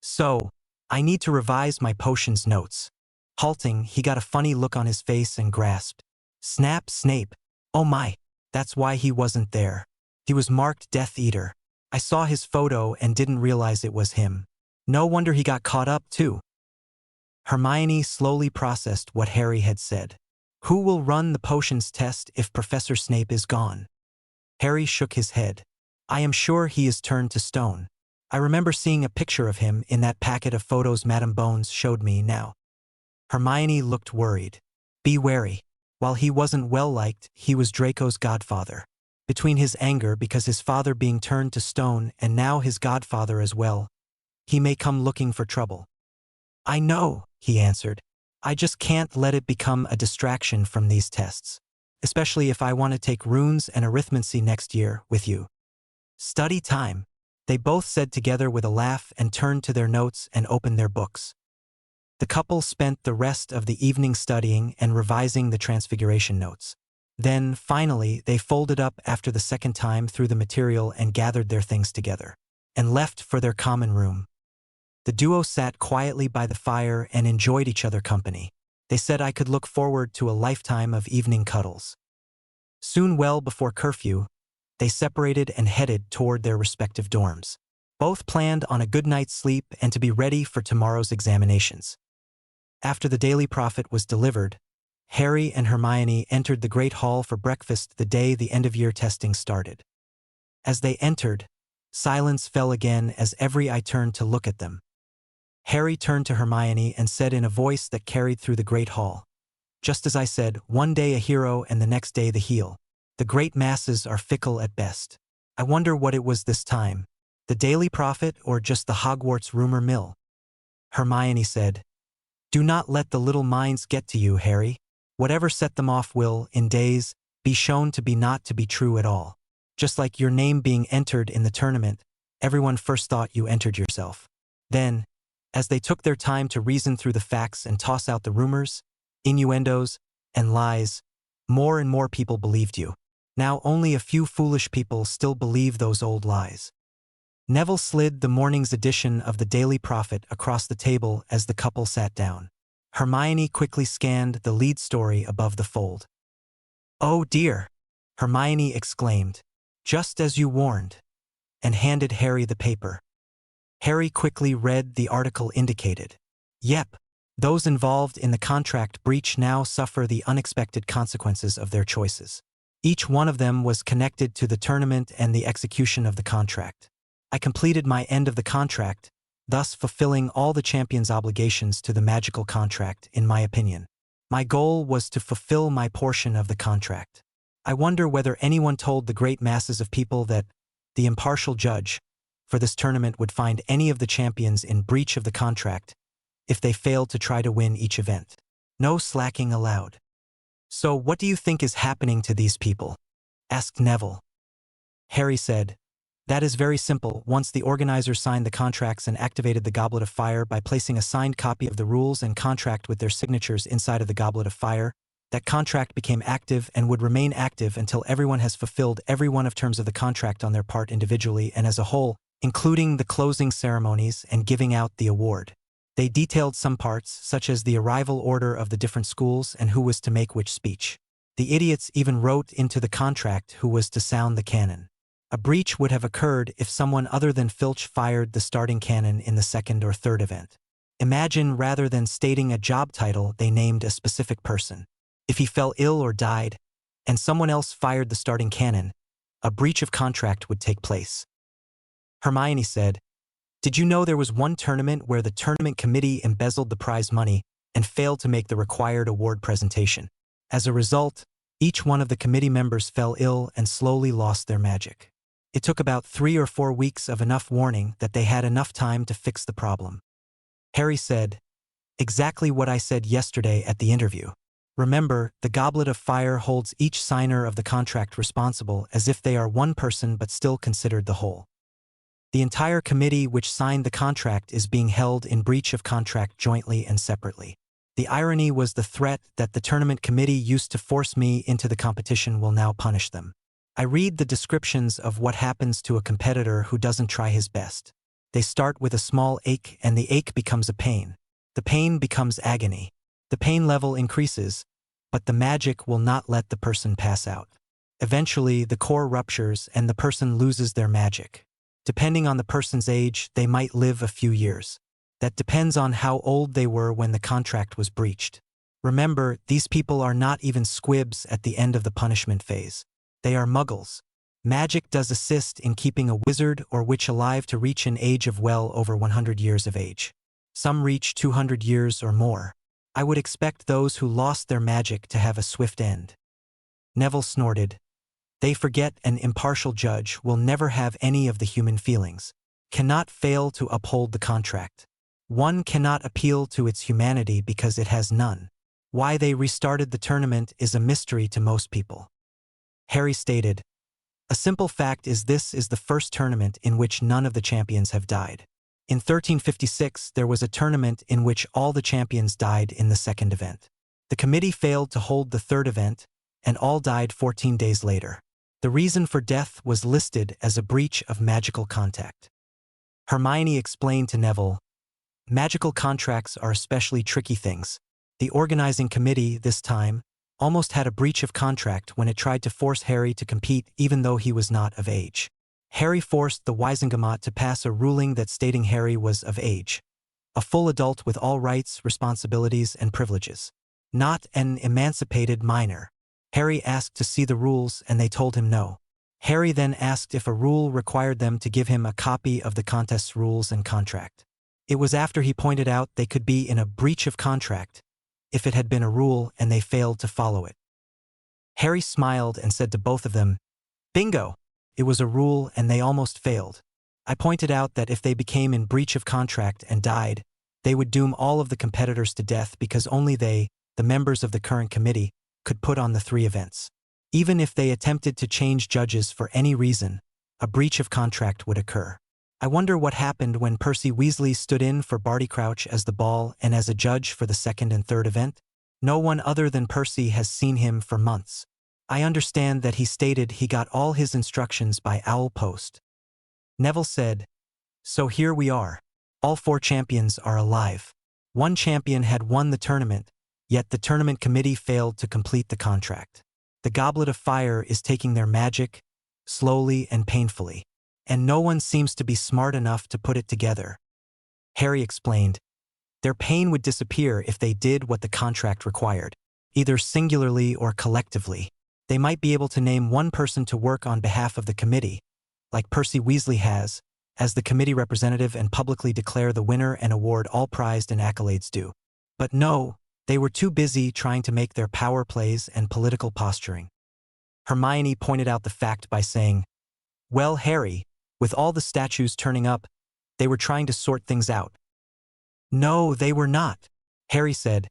"So, I need to revise my potions notes." Halting, he got a funny look on his face and grasped, "Snap, Snape. Oh my, that's why he wasn't there. He was marked Death Eater. I saw his photo and didn't realize it was him. No wonder he got caught up too." Hermione slowly processed what Harry had said. "Who will run the potions test if Professor Snape is gone?" Harry shook his head. "I am sure he is turned to stone. I remember seeing a picture of him in that packet of photos Madame Bones showed me now." Hermione looked worried. "Be wary. While he wasn't well-liked, he was Draco's godfather. Between his anger because his father being turned to stone and now his godfather as well, he may come looking for trouble." "I know," he answered. "I just can't let it become a distraction from these tests. Especially if I want to take runes and arithmancy next year with you." "Study time," they both said together with a laugh and turned to their notes and opened their books. The couple spent the rest of the evening studying and revising the Transfiguration notes. Then, finally, they folded up after the second time through the material and gathered their things together, and left for their common room. The duo sat quietly by the fire and enjoyed each other's company. They said I could look forward to a lifetime of evening cuddles. Soon, well before curfew, they separated and headed toward their respective dorms. Both planned on a good night's sleep and to be ready for tomorrow's examinations. After the Daily Prophet was delivered, Harry and Hermione entered the Great Hall for breakfast the day the end-of-year testing started. As they entered, silence fell again as every eye turned to look at them. Harry turned to Hermione and said in a voice that carried through the Great Hall, "Just as I said, one day a hero and the next day the heel. The great masses are fickle at best. I wonder what it was this time, the Daily Prophet or just the Hogwarts rumor mill?" Hermione said, "Do not let the little minds get to you, Harry. Whatever set them off will, in days, be shown to be not to be true at all. Just like your name being entered in the tournament, everyone first thought you entered yourself. Then, as they took their time to reason through the facts and toss out the rumors, innuendos, and lies, more and more people believed you. Now only a few foolish people still believe those old lies." Neville slid the morning's edition of the Daily Prophet across the table as the couple sat down. Hermione quickly scanned the lead story above the fold. "Oh dear!" Hermione exclaimed, "just as you warned," and handed Harry the paper. Harry quickly read the article indicated. "Yep, Those involved in the contract breach now suffer the unexpected consequences of their choices. Each one of them was connected to the tournament and the execution of the contract. I completed my end of the contract, thus fulfilling all the champion's obligations to the magical contract, in my opinion. My goal was to fulfill my portion of the contract. I wonder whether anyone told the great masses of people that the impartial judge for this tournament would find any of the champions in breach of the contract if they failed to try to win each event. No slacking allowed. So what do you think is happening to these people? Asked Neville. Harry said, that is very simple. Once the organizers signed the contracts and activated the Goblet of Fire by placing a signed copy of the rules and contract with their signatures inside of the Goblet of Fire, that contract became active and would remain active until everyone has fulfilled every one of terms of the contract on their part individually and as a whole, including the closing ceremonies and giving out the award. They detailed some parts, such as the arrival order of the different schools and who was to make which speech. The idiots even wrote into the contract who was to sound the cannon. A breach would have occurred if someone other than Filch fired the starting cannon in the second or third event. Imagine, rather than stating a job title, they named a specific person. If he fell ill or died, and someone else fired the starting cannon, a breach of contract would take place. Hermione said, did you know there was one tournament where the tournament committee embezzled the prize money and failed to make the required award presentation? As a result, each one of the committee members fell ill and slowly lost their magic. It took about 3 or 4 weeks of enough warning that they had enough time to fix the problem. Harry said, exactly what I said yesterday at the interview. Remember, the Goblet of Fire holds each signer of the contract responsible as if they are one person but still considered the whole. The entire committee which signed the contract is being held in breach of contract jointly and separately. The irony was the threat that the tournament committee used to force me into the competition will now punish them. I read the descriptions of what happens to a competitor who doesn't try his best. They start with a small ache and the ache becomes a pain. The pain becomes agony. The pain level increases, but the magic will not let the person pass out. Eventually, the core ruptures and the person loses their magic. Depending on the person's age, they might live a few years. That depends on how old they were when the contract was breached. Remember, these people are not even squibs at the end of the punishment phase. They are muggles. Magic does assist in keeping a wizard or witch alive to reach an age of well over 100 years of age. Some reach 200 years or more. I would expect those who lost their magic to have a swift end. Neville snorted. They forget an impartial judge will never have any of the human feelings, cannot fail to uphold the contract. One cannot appeal to its humanity because it has none. Why they restarted the tournament is a mystery to most people. Harry stated, a simple fact is this is the first tournament in which none of the champions have died. In 1356, there was a tournament in which all the champions died in the second event. The committee failed to hold the third event, and all died 14 days later. The reason for death was listed as a breach of magical contact. Hermione explained to Neville, magical contracts are especially tricky things. The organizing committee, this time, almost had a breach of contract when it tried to force Harry to compete even though he was not of age. Harry forced the Wisengamot to pass a ruling that stating Harry was of age, a full adult with all rights, responsibilities, and privileges, not an emancipated minor. Harry asked to see the rules and they told him no. Harry then asked if a rule required them to give him a copy of the contest's rules and contract. It was after he pointed out they could be in a breach of contract if it had been a rule and they failed to follow it. Harry smiled and said to both of them, bingo! It was a rule and they almost failed. I pointed out that if they became in breach of contract and died, they would doom all of the competitors to death because only they, the members of the current committee, could put on the 3 events. Even if they attempted to change judges for any reason, a breach of contract would occur. I wonder what happened when Percy Weasley stood in for Barty Crouch as the ball and as a judge for the second and third event. No one other than Percy has seen him for months. I understand that he stated he got all his instructions by owl post. Neville said, so here we are. All 4 champions are alive. One champion had won the tournament, yet the tournament committee failed to complete the contract. The Goblet of Fire is taking their magic, slowly and painfully, and no one seems to be smart enough to put it together. Harry explained, Their pain would disappear if they did what the contract required, either singularly or collectively. They might be able to name one person to work on behalf of the committee, like Percy Weasley has, as the committee representative and publicly declare the winner and award all prized and accolades due. But no, they were too busy trying to make their power plays and political posturing. Hermione pointed out the fact by saying, "Well, Harry, with all the statues turning up, they were trying to sort things out." "No, they were not," Harry said.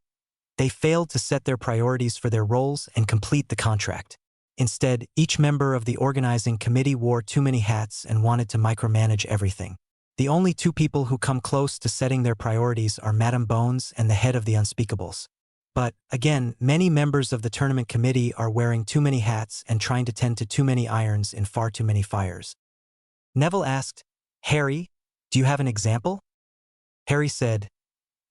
"They failed to set their priorities for their roles and complete the contract. Instead, each member of the organizing committee wore too many hats and wanted to micromanage everything. The only two people who come close to setting their priorities are Madame Bones and the head of the Unspeakables. But, again, many members of the tournament committee are wearing too many hats and trying to tend to too many irons in far too many fires." Neville asked, "Harry, do you have an example?" Harry said,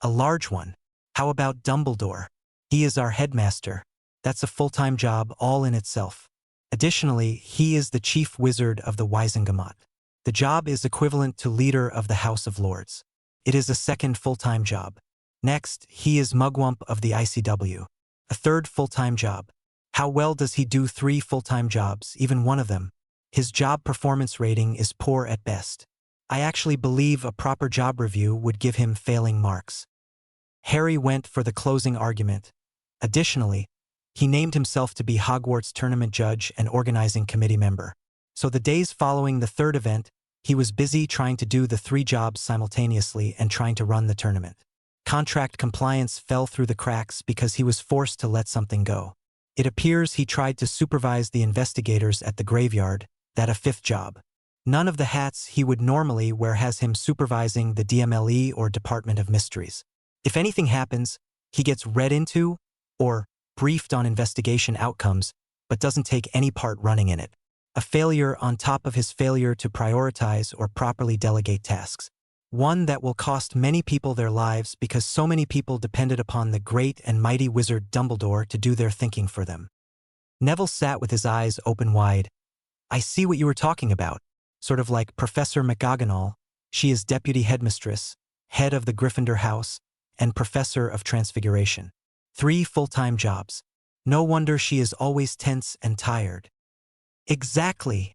"A large one. How about Dumbledore? He is our headmaster. That's a full-time job all in itself. Additionally, he is the chief wizard of the Wizengamot. The job is equivalent to leader of the House of Lords. It is a second full-time job. Next, he is Mugwump of the ICW. A third full-time job. How well does he do 3 full-time jobs, even one of them? His job performance rating is poor at best. I actually believe a proper job review would give him failing marks." Harry went for the closing argument. Additionally, he named himself to be Hogwarts tournament judge and organizing committee member. So the days following the third event, he was busy trying to do the 3 jobs simultaneously and trying to run the tournament. Contract compliance fell through the cracks because he was forced to let something go. It appears he tried to supervise the investigators at the graveyard, that a 5th job. None of the hats he would normally wear has him supervising the DMLE or Department of Mysteries. If anything happens, he gets read into or briefed on investigation outcomes, but doesn't take any part running in it. A failure on top of his failure to prioritize or properly delegate tasks. One that will cost many people their lives because so many people depended upon the great and mighty wizard Dumbledore to do their thinking for them. Neville sat with his eyes open wide. "I see what you were talking about. Sort of like Professor McGonagall. She is deputy headmistress, head of the Gryffindor house, and professor of transfiguration. 3 full-time jobs. No wonder she is always tense and tired." "Exactly,"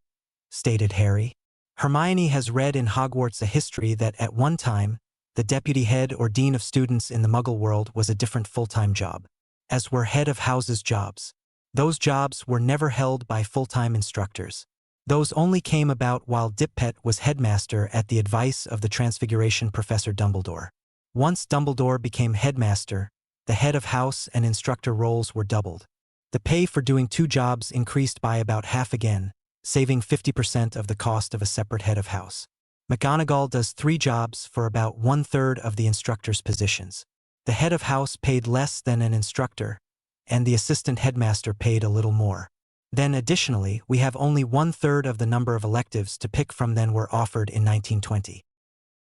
stated Harry. "Hermione has read in Hogwarts a history that at one time, the deputy head or dean of students in the Muggle world was a different full-time job, as were head of houses jobs. Those jobs were never held by full-time instructors. Those only came about while Dippet was headmaster at the advice of the Transfiguration Professor Dumbledore. Once Dumbledore became headmaster, the head of house and instructor roles were doubled. The pay for doing 2 jobs increased by about half again, saving 50% of the cost of a separate head of house. McGonagall does 3 jobs for about 1/3 of the instructor's positions. The head of house paid less than an instructor, and the assistant headmaster paid a little more. Then additionally, we have only 1/3 of the number of electives to pick from than were offered in 1920.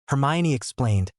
Hermione explained,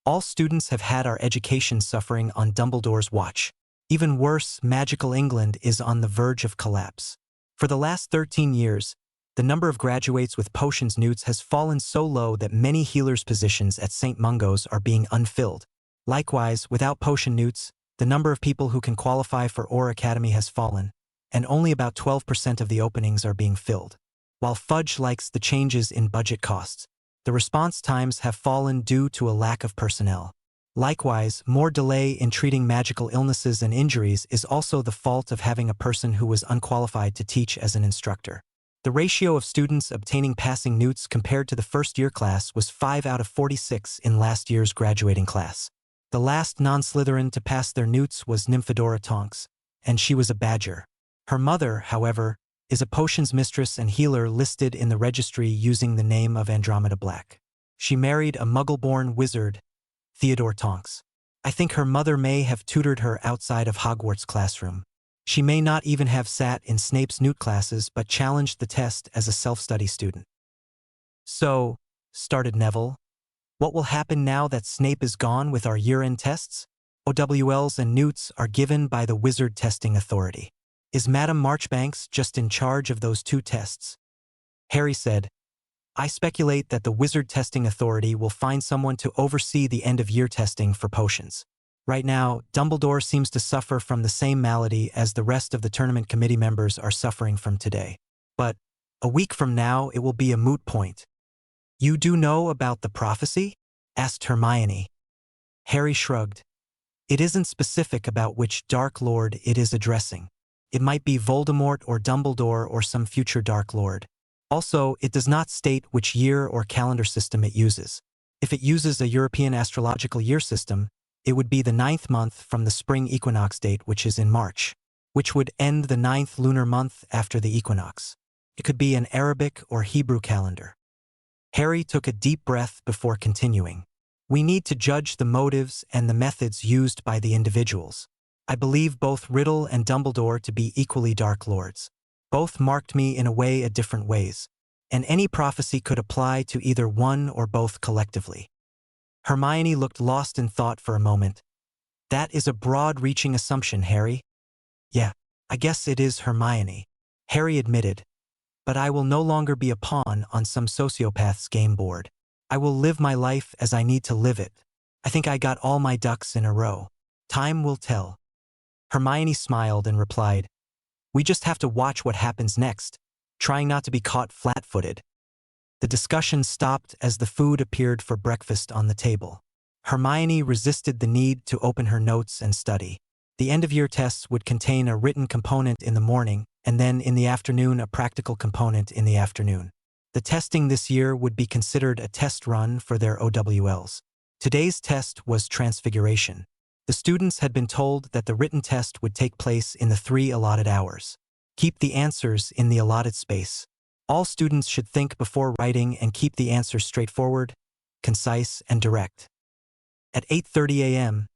"All students have had our education suffering on Dumbledore's watch. Even worse, magical England is on the verge of collapse. For the last 13 years, the number of graduates with potions newts has fallen so low that many healers' positions at St. Mungo's are being unfilled. Likewise, without potion newts, the number of people who can qualify for Auror Academy has fallen, and only about 12% of the openings are being filled. While Fudge likes the changes in budget costs, the response times have fallen due to a lack of personnel. Likewise, more delay in treating magical illnesses and injuries is also the fault of having a person who was unqualified to teach as an instructor. The ratio of students obtaining passing newts compared to the first-year class was 5 out of 46 in last year's graduating class. The last non-Slytherin to pass their newts was Nymphadora Tonks, and she was a badger. Her mother, however, is a potions mistress and healer listed in the registry using the name of Andromeda Black. She married a Muggle-born wizard, Theodore Tonks. I think her mother may have tutored her outside of Hogwarts' classroom. She may not even have sat in Snape's newt classes but challenged the test as a self-study student." "So," started Neville, "what will happen now that Snape is gone with our year-end tests? OWLs and newts are given by the Wizard Testing Authority. Is Madame Marchbanks just in charge of those 2 tests?" Harry said, I speculate that the Wizard Testing Authority will find someone to oversee the end-of-year testing for potions. Right now, Dumbledore seems to suffer from the same malady as the rest of the tournament committee members are suffering from today. But a week from now, it will be a moot point. You do know about the prophecy? Asked Hermione. Harry shrugged. It isn't specific about which Dark Lord it is addressing. It might be Voldemort or Dumbledore or some future Dark Lord. Also, it does not state which year or calendar system it uses. If it uses a European astrological year system, it would be the 9th month from the spring equinox date, which is in March, which would end the 9th lunar month after the equinox. It could be an Arabic or Hebrew calendar. Harry took a deep breath before continuing. We need to judge the motives and the methods used by the individuals. I believe both Riddle and Dumbledore to be equally Dark Lords. Both marked me in a way at different ways, and any prophecy could apply to either one or both collectively. Hermione looked lost in thought for a moment. That is a broad-reaching assumption, Harry. Yeah, I guess it is, Hermione, Harry admitted. But I will no longer be a pawn on some sociopath's game board. I will live my life as I need to live it. I think I got all my ducks in a row. Time will tell. Hermione smiled and replied, We just have to watch what happens next, trying not to be caught flat-footed. The discussion stopped as the food appeared for breakfast on the table. Hermione resisted the need to open her notes and study. The end-of-year tests would contain a written component in the morning, and then in the afternoon a practical component in the afternoon. The testing this year would be considered a test run for their OWLs. Today's test was Transfiguration. The students had been told that the written test would take place in the 3 allotted hours. Keep the answers in the allotted space. All students should think before writing and keep the answers straightforward, concise, and direct. At 8:30 a.m.,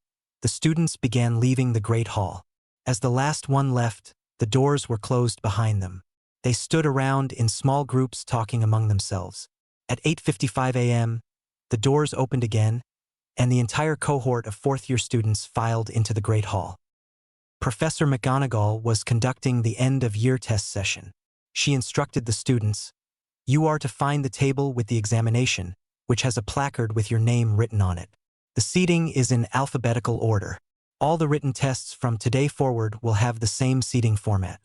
the students began leaving the Great Hall. As the last one left, the doors were closed behind them. They stood around in small groups talking among themselves. At 8:55 a.m., the doors opened again, and the entire cohort of fourth-year students filed into the Great Hall. Professor McGonagall was conducting the end-of-year test session. She instructed the students, You are to find the table with the examination, which has a placard with your name written on it. The seating is in alphabetical order. All the written tests from today forward will have the same seating format.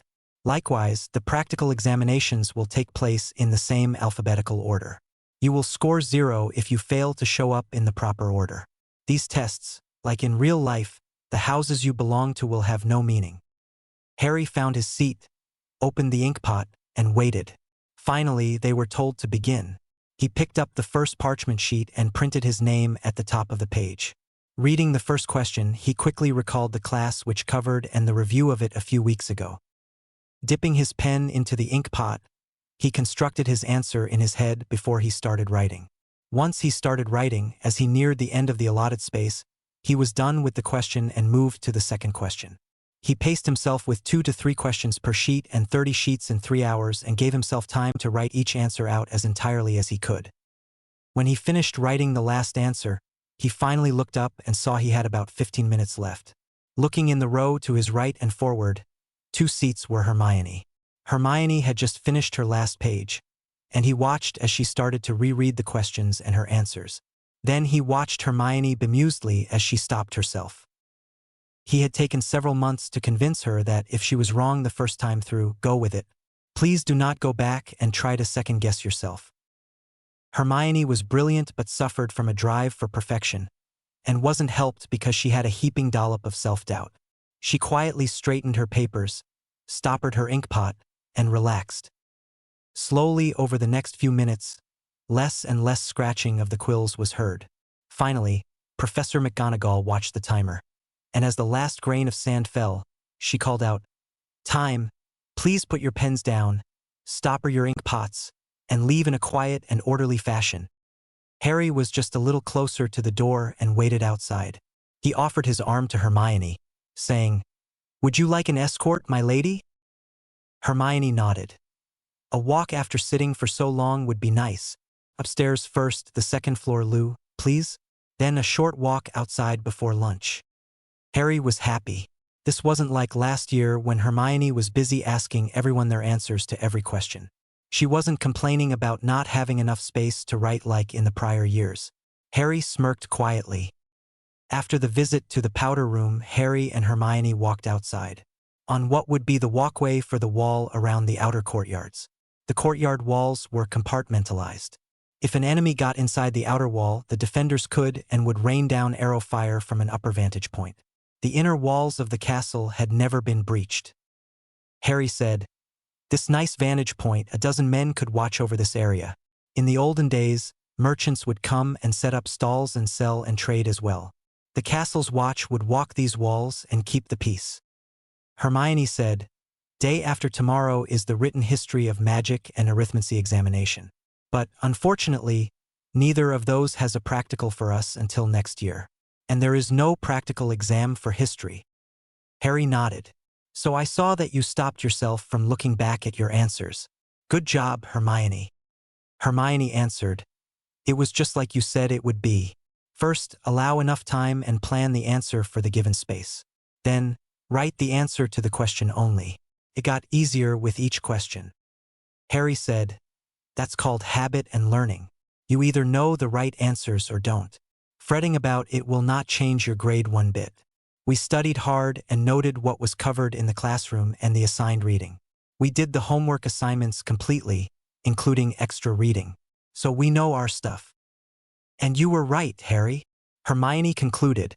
Likewise, the practical examinations will take place in the same alphabetical order. You will score 0 if you fail to show up in the proper order. These tests, like in real life, the houses you belong to will have no meaning. Harry found his seat, opened the inkpot, and waited. Finally, they were told to begin. He picked up the first parchment sheet and printed his name at the top of the page. Reading the first question, he quickly recalled the class which covered and the review of it a few weeks ago. Dipping his pen into the inkpot, he constructed his answer in his head before he started writing. Once he started writing, as he neared the end of the allotted space, he was done with the question and moved to the second question. He paced himself with 2 to 3 questions per sheet and 30 sheets in 3 hours and gave himself time to write each answer out as entirely as he could. When he finished writing the last answer, he finally looked up and saw he had about 15 minutes left. Looking in the row to his right and forward, 2 seats were Hermione. Hermione had just finished her last page, and he watched as she started to reread the questions and her answers. Then he watched Hermione bemusedly as she stopped herself. He had taken several months to convince her that if she was wrong the first time through, go with it. Please do not go back and try to second-guess yourself. Hermione was brilliant but suffered from a drive for perfection, and wasn't helped because she had a heaping dollop of self-doubt. She quietly straightened her papers, stoppered her inkpot, and relaxed. Slowly over the next few minutes, less and less scratching of the quills was heard. Finally, Professor McGonagall watched the timer, and as the last grain of sand fell, she called out, "Time, please put your pens down, stopper your ink pots, and leave in a quiet and orderly fashion." Harry was just a little closer to the door and waited outside. He offered his arm to Hermione, saying, "Would you like an escort, my lady?" Hermione nodded. A walk after sitting for so long would be nice. Upstairs first, the second floor loo, please. Then a short walk outside before lunch. Harry was happy. This wasn't like last year when Hermione was busy asking everyone their answers to every question. She wasn't complaining about not having enough space to write like in the prior years. Harry smirked quietly. After the visit to the powder room, Harry and Hermione walked outside, on what would be the walkway for the wall around the outer courtyards. The courtyard walls were compartmentalized. If an enemy got inside the outer wall, the defenders could and would rain down arrow fire from an upper vantage point. The inner walls of the castle had never been breached. Harry said, "This nice vantage point, a dozen men could watch over this area. In the olden days, merchants would come and set up stalls and sell and trade as well. The castle's watch would walk these walls and keep the peace." Hermione said, "Day after tomorrow is the written history of magic and arithmancy examination. But, unfortunately, neither of those has a practical for us until next year. And there is no practical exam for history." Harry nodded. "So I saw that you stopped yourself from looking back at your answers. Good job, Hermione." Hermione answered, "It was just like you said it would be. First, allow enough time and plan the answer for the given space. Then, write the answer to the question only." It got easier with each question. Harry said, "That's called habit and learning. You either know the right answers or don't. Fretting about it will not change your grade one bit. We studied hard and noted what was covered in the classroom and the assigned reading. We did the homework assignments completely, including extra reading. So we know our stuff." "And you were right, Harry," Hermione concluded.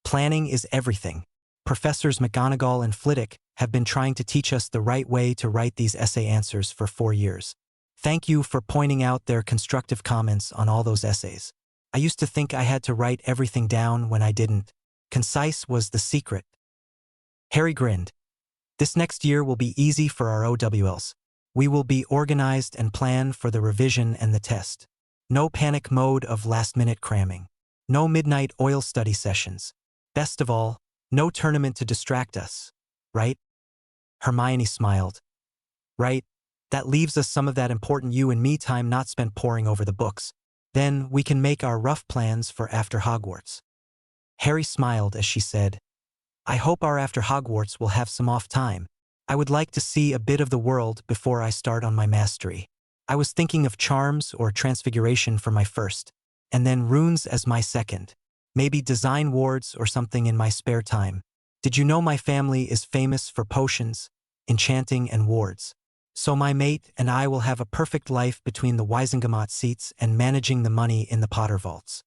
"Planning is everything. Professors McGonagall and Flitwick have been trying to teach us the right way to write these essay answers for 4 years. Thank you for pointing out their constructive comments on all those essays. I used to think I had to write everything down when I didn't. Concise was the secret." Harry grinned. "This next year will be easy for our OWLs. We will be organized and plan for the revision and the test. No panic mode of last-minute cramming. No midnight oil study sessions. Best of all, no tournament to distract us. Right?" Hermione smiled. "Right. That leaves us some of that important you and me time not spent poring over the books. Then we can make our rough plans for after Hogwarts." Harry smiled as she said, "I hope our after Hogwarts will have some off time. I would like to see a bit of the world before I start on my mastery. I was thinking of charms or transfiguration for my first, and then runes as my second. Maybe design wards or something in my spare time. Did you know my family is famous for potions, enchanting, and wards? So my mate and I will have a perfect life between the Wisengamot seats and managing the money in the Potter vaults."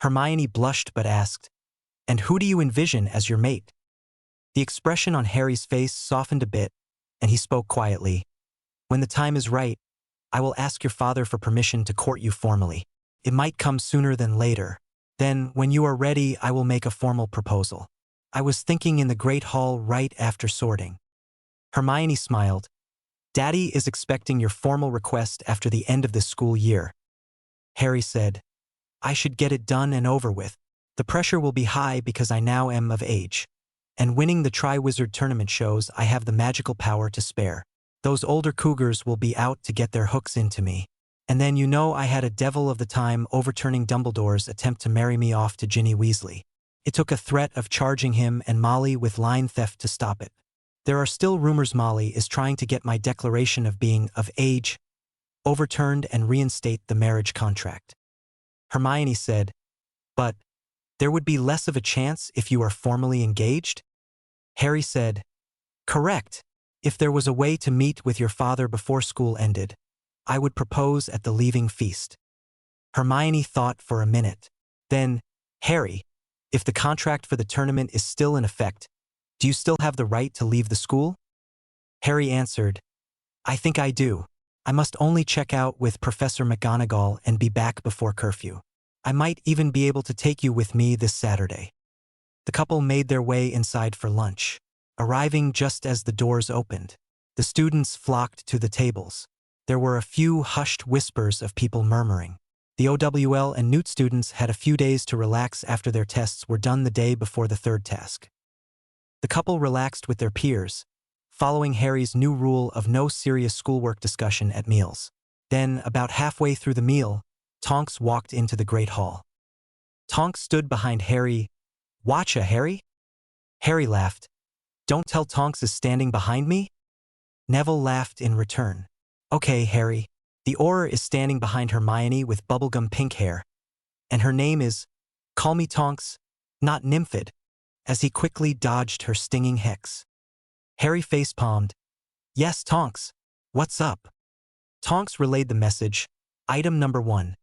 Hermione blushed but asked, "And who do you envision as your mate?" The expression on Harry's face softened a bit, and he spoke quietly. "When the time is right, I will ask your father for permission to court you formally. It might come sooner than later. Then, when you are ready, I will make a formal proposal. I was thinking in the Great Hall right after sorting." Hermione smiled. "Daddy is expecting your formal request after the end of this school year." Harry said, "I should get it done and over with. The pressure will be high because I now am of age. And winning the Triwizard tournament shows I have the magical power to spare. Those older cougars will be out to get their hooks into me. And then you know I had a devil of the time overturning Dumbledore's attempt to marry me off to Ginny Weasley. It took a threat of charging him and Molly with line theft to stop it. There are still rumors Molly is trying to get my declaration of being of age overturned and reinstate the marriage contract." Hermione said, "But there would be less of a chance if you are formally engaged?" Harry said, "Correct. If there was a way to meet with your father before school ended, I would propose at the leaving feast." Hermione thought for a minute. Then, "Harry, if the contract for the tournament is still in effect, do you still have the right to leave the school?" Harry answered, "I think I do. I must only check out with Professor McGonagall and be back before curfew. I might even be able to take you with me this Saturday." The couple made their way inside for lunch, arriving just as the doors opened. The students flocked to the tables. There were a few hushed whispers of people murmuring. The OWL and Newt students had a few days to relax after their tests were done the day before the third task. The couple relaxed with their peers, following Harry's new rule of no serious schoolwork discussion at meals. Then, about halfway through the meal, Tonks walked into the Great Hall. Tonks stood behind Harry. "Watcha, Harry?" Harry laughed. "Don't tell Tonks is standing behind me?" Neville laughed in return. Okay, Harry. The Auror is standing behind Hermione with bubblegum pink hair, and her name is, call me Tonks, not Nymphid, as he quickly dodged her stinging hex. Harry facepalmed. Yes, Tonks. What's up? Tonks relayed the message. Item number 1.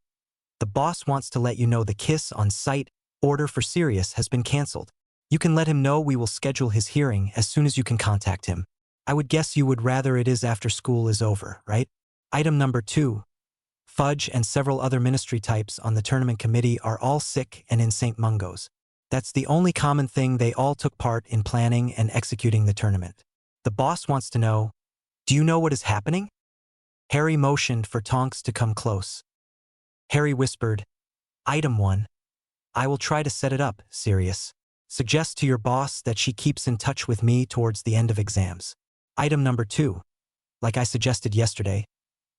The boss wants to let you know the kiss on site order for Sirius has been cancelled. You can let him know we will schedule his hearing as soon as you can contact him. I would guess you would rather it is after school is over, right? Item number 2. Fudge and several other ministry types on the tournament committee are all sick and in St. Mungo's. That's the only common thing. They all took part in planning and executing the tournament. The boss wants to know, do you know what is happening? Harry motioned for Tonks to come close. Harry whispered, Item 1. I will try to set it up, Sirius. Suggest to your boss that she keeps in touch with me towards the end of exams. Item number 2. Like I suggested yesterday,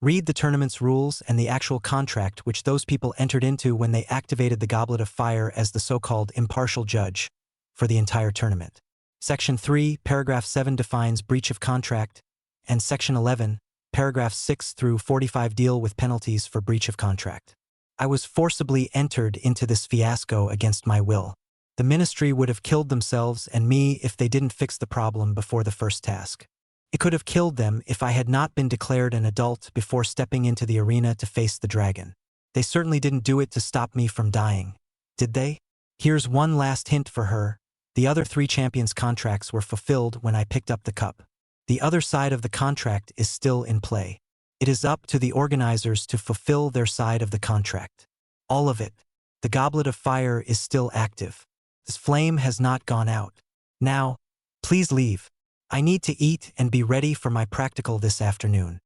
read the tournament's rules and the actual contract which those people entered into when they activated the Goblet of Fire as the so-called impartial judge for the entire tournament. Section 3, paragraph 7 defines breach of contract, and Section 11, paragraph 6 through 45 deal with penalties for breach of contract. I was forcibly entered into this fiasco against my will. The ministry would have killed themselves and me if they didn't fix the problem before the first task. It could have killed them if I had not been declared an adult before stepping into the arena to face the dragon. They certainly didn't do it to stop me from dying, did they? Here's one last hint for her. The other 3 champions' contracts were fulfilled when I picked up the cup. The other side of the contract is still in play. It is up to the organizers to fulfill their side of the contract. All of it. The Goblet of Fire is still active. This flame has not gone out. Now, please leave. I need to eat and be ready for my practical this afternoon.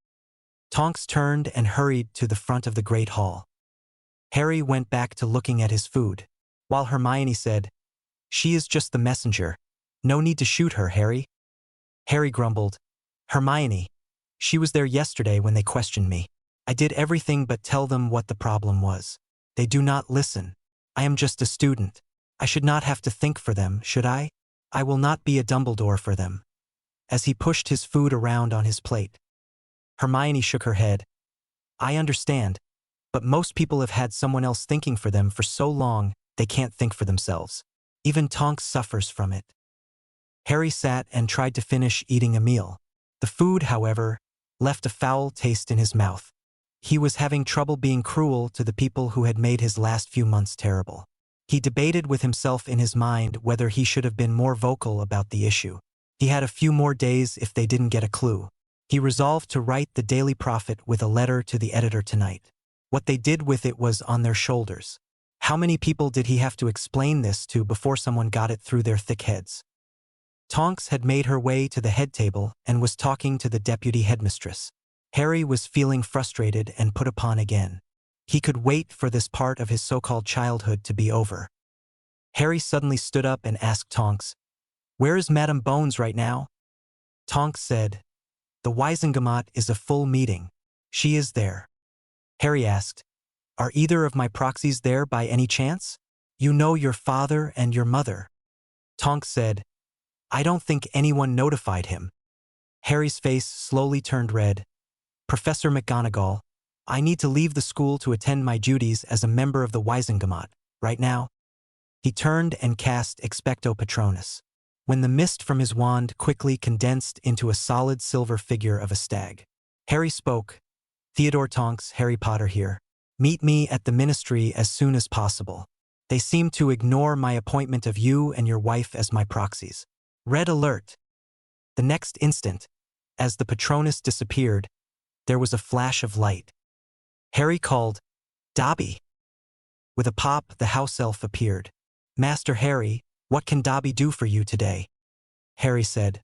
Tonks turned and hurried to the front of the Great Hall. Harry went back to looking at his food, while Hermione said, She is just the messenger. No need to shoot her, Harry. Harry grumbled, Hermione. She was there yesterday when they questioned me. I did everything but tell them what the problem was. They do not listen. I am just a student. I should not have to think for them, should I? I will not be a Dumbledore for them. As he pushed his food around on his plate, Hermione shook her head. I understand, but most people have had someone else thinking for them for so long they can't think for themselves. Even Tonks suffers from it. Harry sat and tried to finish eating a meal. The food, however, left a foul taste in his mouth. He was having trouble being cruel to the people who had made his last few months terrible. He debated with himself in his mind whether he should have been more vocal about the issue. He had a few more days if they didn't get a clue. He resolved to write the Daily Prophet with a letter to the editor tonight. What they did with it was on their shoulders. How many people did he have to explain this to before someone got it through their thick heads? Tonks had made her way to the head table and was talking to the deputy headmistress. Harry was feeling frustrated and put upon again. He could wait for this part of his so-called childhood to be over. Harry suddenly stood up and asked Tonks, Where is Madame Bones right now? Tonks said, The Wisengamot is a full meeting. She is there. Harry asked, Are either of my proxies there by any chance? You know your father and your mother. Tonks said, I don't think anyone notified him. Harry's face slowly turned red. Professor McGonagall, I need to leave the school to attend my duties as a member of the Wisengamot, right now. He turned and cast Expecto Patronus. When the mist from his wand quickly condensed into a solid silver figure of a stag. Harry spoke, Theodore Tonks, Harry Potter here. Meet me at the ministry as soon as possible. They seem to ignore my appointment of you and your wife as my proxies. Red alert. The next instant, as the Patronus disappeared, there was a flash of light. Harry called, Dobby. With a pop, the house elf appeared. Master Harry, what can Dobby do for you today? Harry said,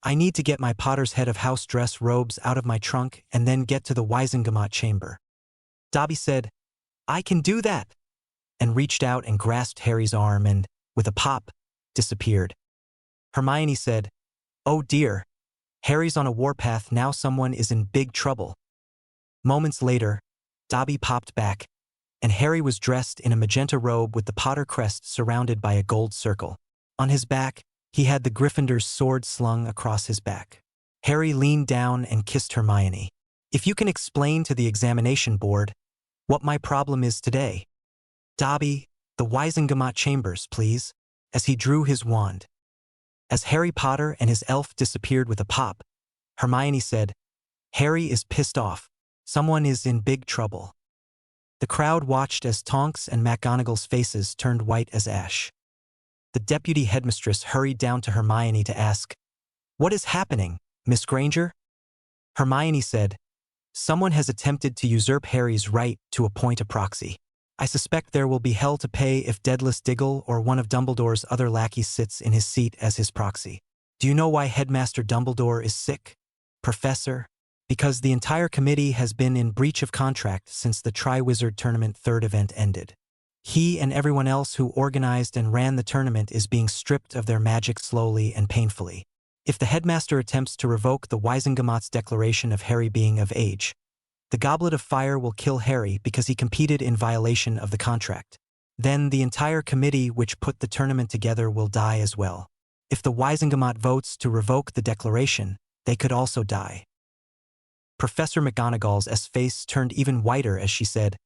I need to get my Potter's head of house dress robes out of my trunk and then get to the Wisengamot chamber. Dobby said, I can do that, and reached out and grasped Harry's arm and, with a pop, disappeared. Hermione said, Oh dear, Harry's on a warpath now, someone is in big trouble. Moments later, Dobby popped back, and Harry was dressed in a magenta robe with the Potter crest surrounded by a gold circle. On his back, he had the Gryffindor's sword slung across his back. Harry leaned down and kissed Hermione. If you can explain to the examination board what my problem is today. Dobby, the Wisengamot chambers, please, as he drew his wand. As Harry Potter and his elf disappeared with a pop, Hermione said, Harry is pissed off. Someone is in big trouble. The crowd watched as Tonks and McGonagall's faces turned white as ash. The deputy headmistress hurried down to Hermione to ask, What is happening, Miss Granger? Hermione said, Someone has attempted to usurp Harry's right to appoint a proxy. I suspect there will be hell to pay if Deadless Diggle or one of Dumbledore's other lackeys sits in his seat as his proxy. Do you know why Headmaster Dumbledore is sick, Professor? Because the entire committee has been in breach of contract since the Triwizard Tournament third event ended. He and everyone else who organized and ran the tournament is being stripped of their magic slowly and painfully. If the headmaster attempts to revoke the Wisengamot's declaration of Harry being of age, the Goblet of Fire will kill Harry because he competed in violation of the contract. Then the entire committee which put the tournament together will die as well. If the Wisengamot votes to revoke the declaration, they could also die. Professor McGonagall's face turned even whiter as she said,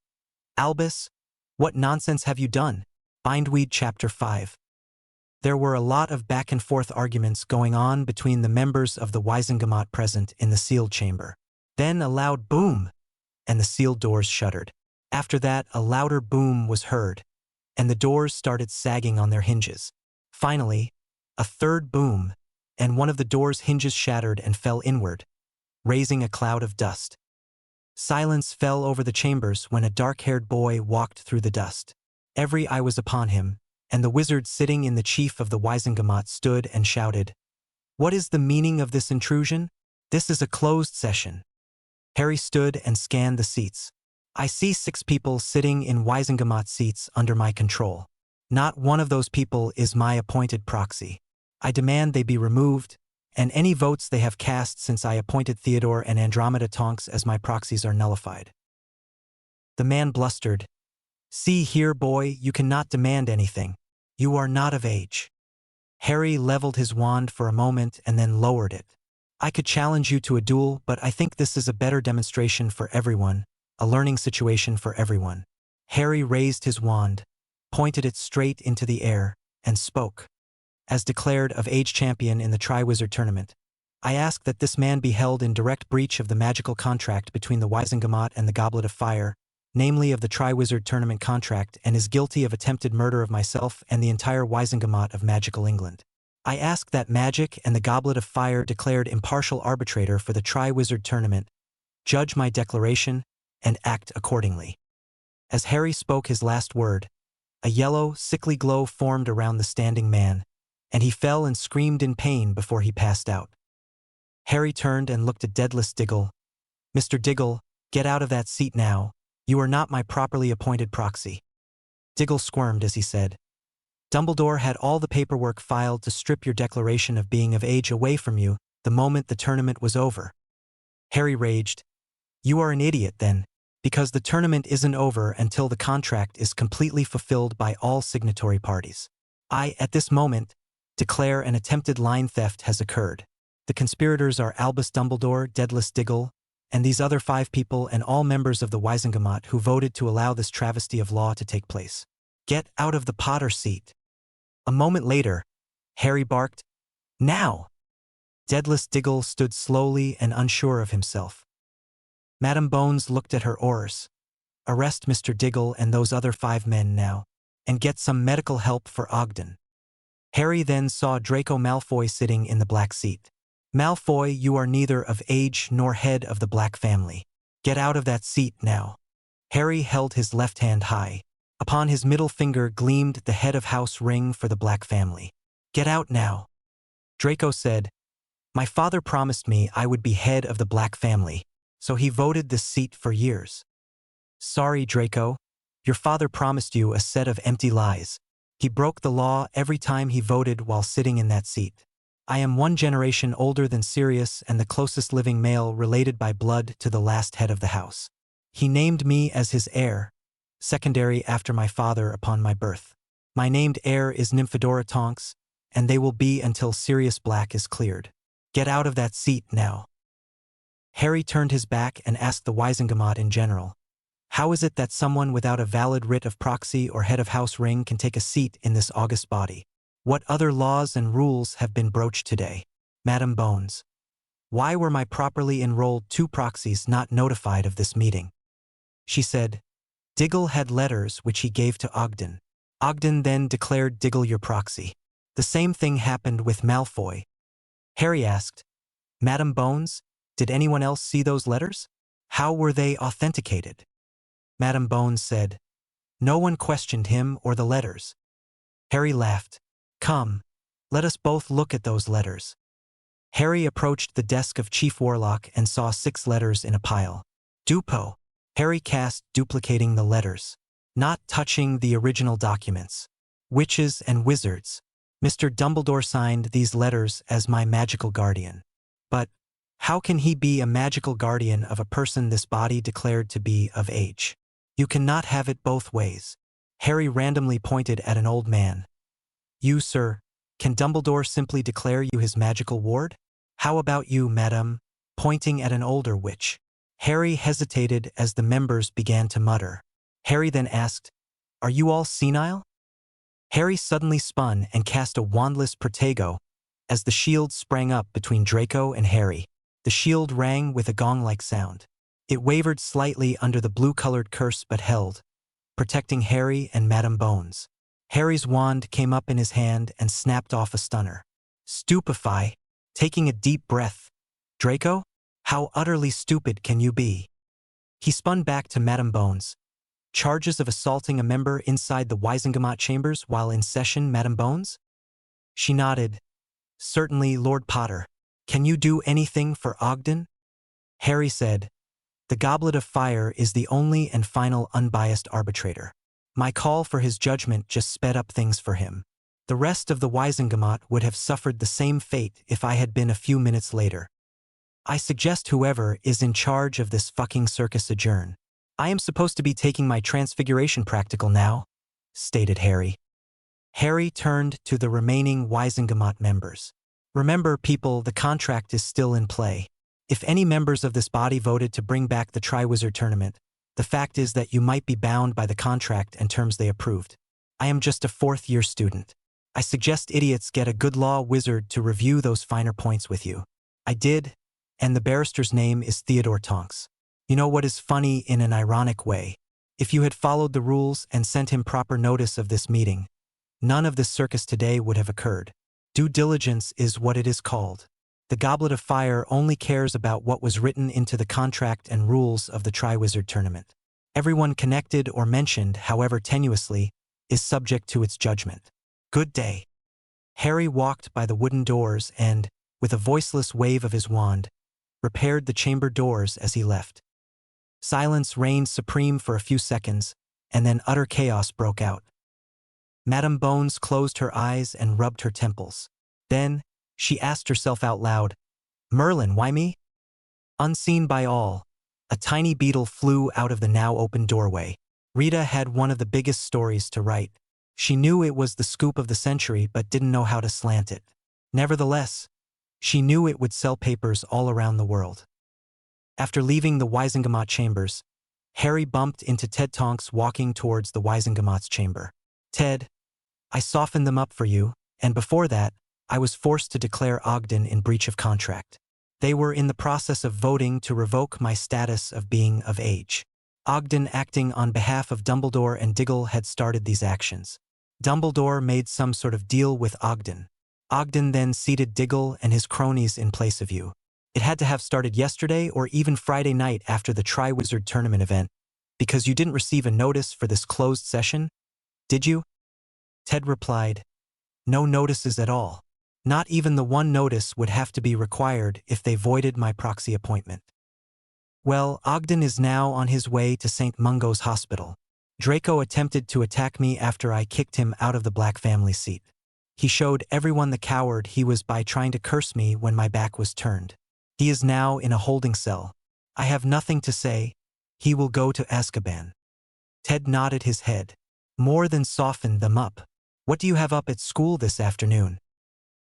Albus, what nonsense have you done? Bindweed Chapter 5. There were a lot of back-and-forth arguments going on between the members of the Wisengamot present in the sealed chamber. Then a loud boom, and the sealed doors shuttered. After that, a louder boom was heard, and the doors started sagging on their hinges. Finally, a third boom, and one of the door's hinges shattered and fell inward, raising a cloud of dust. Silence fell over the chambers when a dark-haired boy walked through the dust. Every eye was upon him, and the wizard sitting in the chief of the Wisengamot stood and shouted, What is the meaning of this intrusion? This is a closed session. Harry stood and scanned the seats. I see 6 people sitting in Wisengamot seats under my control. Not one of those people is my appointed proxy. I demand they be removed, and any votes they have cast since I appointed Theodore and Andromeda Tonks as my proxies are nullified. The man blustered, See here, boy, you cannot demand anything. You are not of age. Harry leveled his wand for a moment and then lowered it. I could challenge you to a duel, but I think this is a better demonstration for everyone, a learning situation for everyone. Harry raised his wand, pointed it straight into the air, and spoke. As declared of age champion in the Triwizard Tournament, I ask that this man be held in direct breach of the magical contract between the Wisengamot and the Goblet of Fire, namely of the Triwizard Tournament contract, and is guilty of attempted murder of myself and the entire Wisengamot of magical England. I ask that Magic and the Goblet of Fire declared impartial arbitrator for the Triwizard Tournament, judge my declaration, and act accordingly. As Harry spoke his last word, a yellow, sickly glow formed around the standing man, and he fell and screamed in pain before he passed out. Harry turned and looked at Deadless Diggle. Mr. Diggle, get out of that seat now. You are not my properly appointed proxy. Diggle squirmed as he said, Dumbledore had all the paperwork filed to strip your declaration of being of age away from you the moment the tournament was over. Harry raged, You are an idiot then, because the tournament isn't over until the contract is completely fulfilled by all signatory parties. I, at this moment, declare an attempted line theft has occurred. The conspirators are Albus Dumbledore, Deadless Diggle, and these other 5 people and all members of the Wisengamot who voted to allow this travesty of law to take place. Get out of the Potter seat. A moment later, Harry barked, Now! Deadless Diggle stood slowly and unsure of himself. Madame Bones looked at her oars. Arrest Mr. Diggle and those other 5 men now, and get some medical help for Ogden. Harry then saw Draco Malfoy sitting in the black seat. Malfoy, you are neither of age nor head of the Black family. Get out of that seat now. Harry held his left hand high. Upon his middle finger gleamed the head of house ring for the Black family. Get out now. Draco said, My father promised me I would be head of the Black family, so he voted this seat for years. Sorry, Draco. Your father promised you a set of empty lies. He broke the law every time he voted while sitting in that seat. I am 1 generation older than Sirius and the closest living male related by blood to the last head of the house. He named me as his heir, secondary after my father upon my birth. My named heir is Nymphadora Tonks, and they will be until Sirius Black is cleared. Get out of that seat now. Harry turned his back and asked the Wisengamot in general. How is it that someone without a valid writ of proxy or head of house ring can take a seat in this august body? What other laws and rules have been broached today? Madam Bones. Why were my properly enrolled 2 proxies not notified of this meeting? She said. Diggle had letters which he gave to Ogden. Ogden then declared Diggle your proxy. The same thing happened with Malfoy. Harry asked, Madam Bones, did anyone else see those letters? How were they authenticated? Madam Bones said, no one questioned him or the letters. Harry laughed. Come, let us both look at those letters. Harry approached the desk of Chief Warlock and saw 6 letters in a pile. Dupo. Harry cast duplicating the letters, not touching the original documents. Witches and wizards. Mr. Dumbledore signed these letters as my magical guardian. But how can he be a magical guardian of a person this body declared to be of age? You cannot have it both ways. Harry randomly pointed at an old man. You, sir, can Dumbledore simply declare you his magical ward? How about you, madam? Pointing at an older witch. Harry hesitated as the members began to mutter. Harry then asked, are you all senile? Harry suddenly spun and cast a wandless Protego as the shield sprang up between Draco and Harry. The shield rang with a gong-like sound. It wavered slightly under the blue-colored curse but held, protecting Harry and Madam Bones. Harry's wand came up in his hand and snapped off a stunner. Stupefy, taking a deep breath. Draco? How utterly stupid can you be? He spun back to Madam Bones. Charges of assaulting a member inside the Wisengamot chambers while in session, Madam Bones? She nodded. Certainly, Lord Potter. Can you do anything for Ogden? Harry said, the Goblet of Fire is the only and final unbiased arbitrator. My call for his judgment just sped up things for him. The rest of the Wisengamot would have suffered the same fate if I had been a few minutes later. I suggest whoever is in charge of this fucking circus adjourn. I am supposed to be taking my transfiguration practical now, stated Harry. Harry turned to the remaining Wisengamot members. Remember, people, the contract is still in play. If any members of this body voted to bring back the Triwizard tournament, the fact is that you might be bound by the contract and terms they approved. I am just a 4th-year student. I suggest idiots get a good law wizard to review those finer points with you. I did, and the barrister's name is Theodore Tonks. You know what is funny in an ironic way? If you had followed the rules and sent him proper notice of this meeting, none of this circus today would have occurred. Due diligence is what it is called. The Goblet of Fire only cares about what was written into the contract and rules of the Triwizard tournament. Everyone connected or mentioned, however tenuously, is subject to its judgment. Good day. Harry walked by the wooden doors and, with a voiceless wave of his wand, repaired the chamber doors as he left. Silence reigned supreme for a few seconds, and then utter chaos broke out. Madam Bones closed her eyes and rubbed her temples. Then, she asked herself out loud, Merlin, why me? Unseen by all, a tiny beetle flew out of the now open doorway. Rita had one of the biggest stories to write. She knew it was the scoop of the century but didn't know how to slant it. Nevertheless, she knew it would sell papers all around the world. After leaving the Wisengamot chambers, Harry bumped into Ted Tonks walking towards the Wisengamot's chamber. Ted, I softened them up for you, and before that, I was forced to declare Ogden in breach of contract. They were in the process of voting to revoke my status of being of age. Ogden, acting on behalf of Dumbledore and Diggle, had started these actions. Dumbledore made some sort of deal with Ogden. Ogden then seated Diggle and his cronies in place of you. It had to have started yesterday or even Friday night after the Triwizard tournament event, because you didn't receive a notice for this closed session, did you? Ted replied, no notices at all. Not even the one notice would have to be required if they voided my proxy appointment. Well, Ogden is now on his way to St. Mungo's Hospital. Draco attempted to attack me after I kicked him out of the Black family seat. He showed everyone the coward he was by trying to curse me when my back was turned. He is now in a holding cell. I have nothing to say. He will go to Azkaban. Ted nodded his head. More than softened them up. What do you have up at school this afternoon?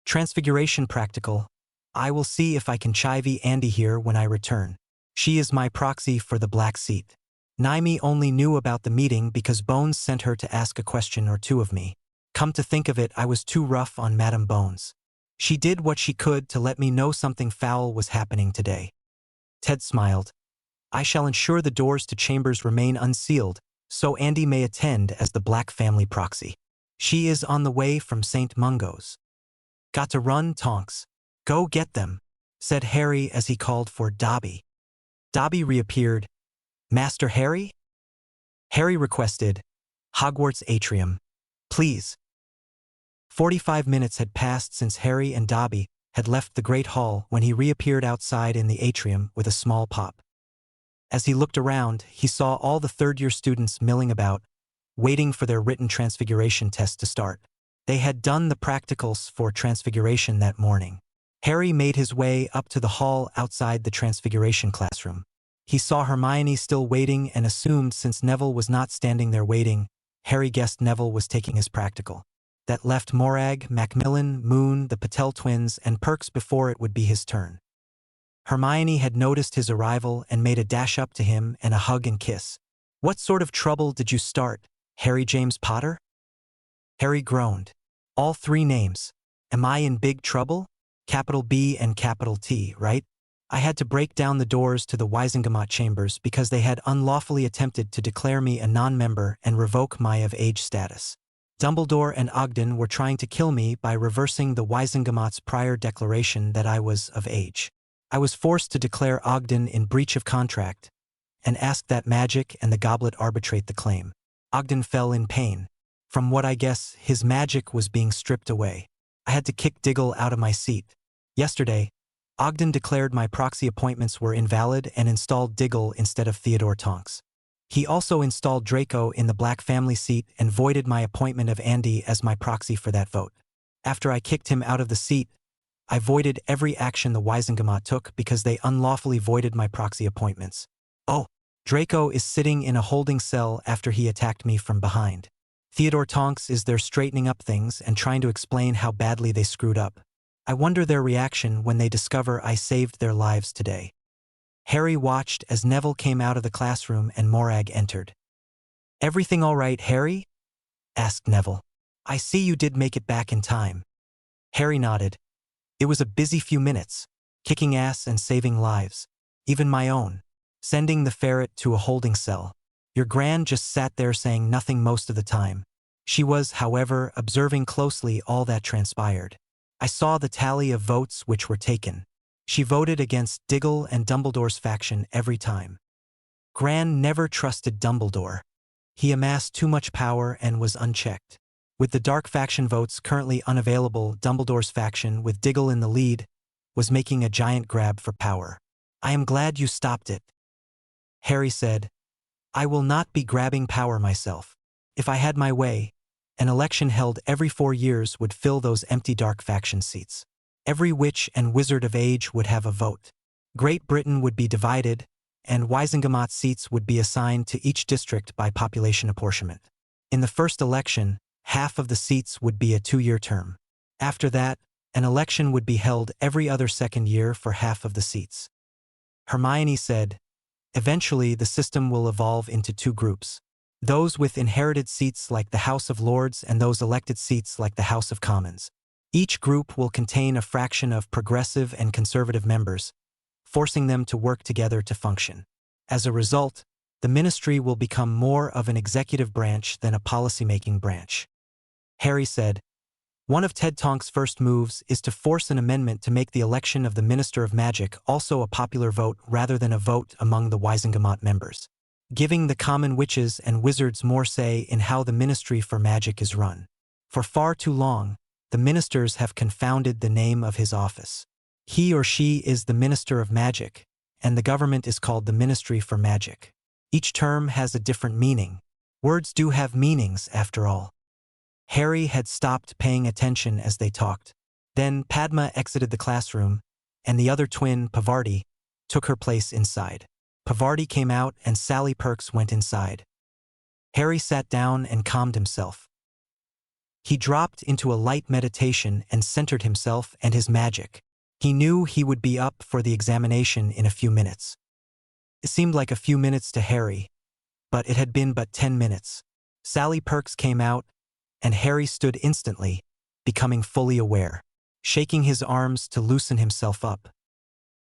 Transfiguration practical. I will see if I can chivy Andy here when I return. She is my proxy for the black seat. Naomi only knew about the meeting because Bones sent her to ask a question or two of me. Come to think of it, I was too rough on Madame Bones. She did what she could to let me know something foul was happening today. Ted smiled. I shall ensure the doors to chambers remain unsealed, so Andy may attend as the Black family proxy. She is on the way from St. Mungo's. Got to run, Tonks. Go get them, said Harry as he called for Dobby. Dobby reappeared. Master Harry? Harry requested, Hogwarts atrium. Please. 45 minutes had passed since Harry and Dobby had left the Great Hall when he reappeared outside in the atrium with a small pop. As he looked around, he saw all the third-year students milling about, waiting for their written transfiguration test to start. They had done the practicals for transfiguration that morning. Harry made his way up to the hall outside the transfiguration classroom. He saw Hermione still waiting and assumed since Neville was not standing there waiting, Harry guessed Neville was taking his practical. That left Morag, Macmillan, Moon, the Patel twins, and Perks before it would be his turn. Hermione had noticed his arrival and made a dash up to him and a hug and kiss. What sort of trouble did you start, Harry James Potter? Harry groaned. All three names. Am I in big trouble? Capital B and capital T, right? I had to break down the doors to the Wisengamot chambers because they had unlawfully attempted to declare me a non-member and revoke my of-age status. Dumbledore and Ogden were trying to kill me by reversing the Wisengamot's prior declaration that I was of age. I was forced to declare Ogden in breach of contract and asked that magic and the goblet arbitrate the claim. Ogden fell in pain. From what I guess, his magic was being stripped away. I had to kick Diggle out of my seat. Yesterday, Ogden declared my proxy appointments were invalid and installed Diggle instead of Theodore Tonks. He also installed Draco in the Black family seat and voided my appointment of Andy as my proxy for that vote. After I kicked him out of the seat, I voided every action the Wisengamot took because they unlawfully voided my proxy appointments. Oh, Draco is sitting in a holding cell after he attacked me from behind. Theodore Tonks is there straightening up things and trying to explain how badly they screwed up. I wonder their reaction when they discover I saved their lives today. Harry watched as Neville came out of the classroom and Morag entered. Everything all right, Harry? Asked Neville. I see you did make it back in time. Harry nodded. It was a busy few minutes, kicking ass and saving lives, even my own, sending the ferret to a holding cell. Your Gran just sat there saying nothing most of the time. She was, however, observing closely all that transpired. I saw the tally of votes which were taken. She voted against Diggle and Dumbledore's faction every time. Gran never trusted Dumbledore. He amassed too much power and was unchecked. With the dark faction votes currently unavailable, Dumbledore's faction, with Diggle in the lead, was making a giant grab for power. I am glad you stopped it. Harry said, I will not be grabbing power myself. If I had my way, an election held every 4 years would fill those empty dark faction seats. Every witch and wizard of age would have a vote. Great Britain would be divided, and Wisengamot seats would be assigned to each district by population apportionment. In the first election, half of the seats would be a 2-year term. After that, an election would be held every other second year for half of the seats. Hermione said, eventually the system will evolve into 2 groups. Those with inherited seats like the House of Lords and those elected seats like the House of Commons. Each group will contain a fraction of progressive and conservative members, forcing them to work together to function. As a result, the ministry will become more of an executive branch than a policymaking branch. Harry said, one of Ted Tonks' first moves is to force an amendment to make the election of the Minister of Magic also a popular vote rather than a vote among the Wisengamot members, giving the common witches and wizards more say in how the Ministry for Magic is run. For far too long, the ministers have confounded the name of his office. He or she is the Minister of Magic, and the government is called the Ministry for Magic. Each term has a different meaning. Words do have meanings, after all. Harry had stopped paying attention as they talked. Then Padma exited the classroom, and the other twin, Pavarti, took her place inside. Pavarti came out and Sally Perks went inside. Harry sat down and calmed himself. He dropped into a light meditation and centered himself and his magic. He knew he would be up for the examination in a few minutes. It seemed like a few minutes to Harry, but it had been but 10 minutes. Sally Perks came out, and Harry stood instantly, becoming fully aware, shaking his arms to loosen himself up.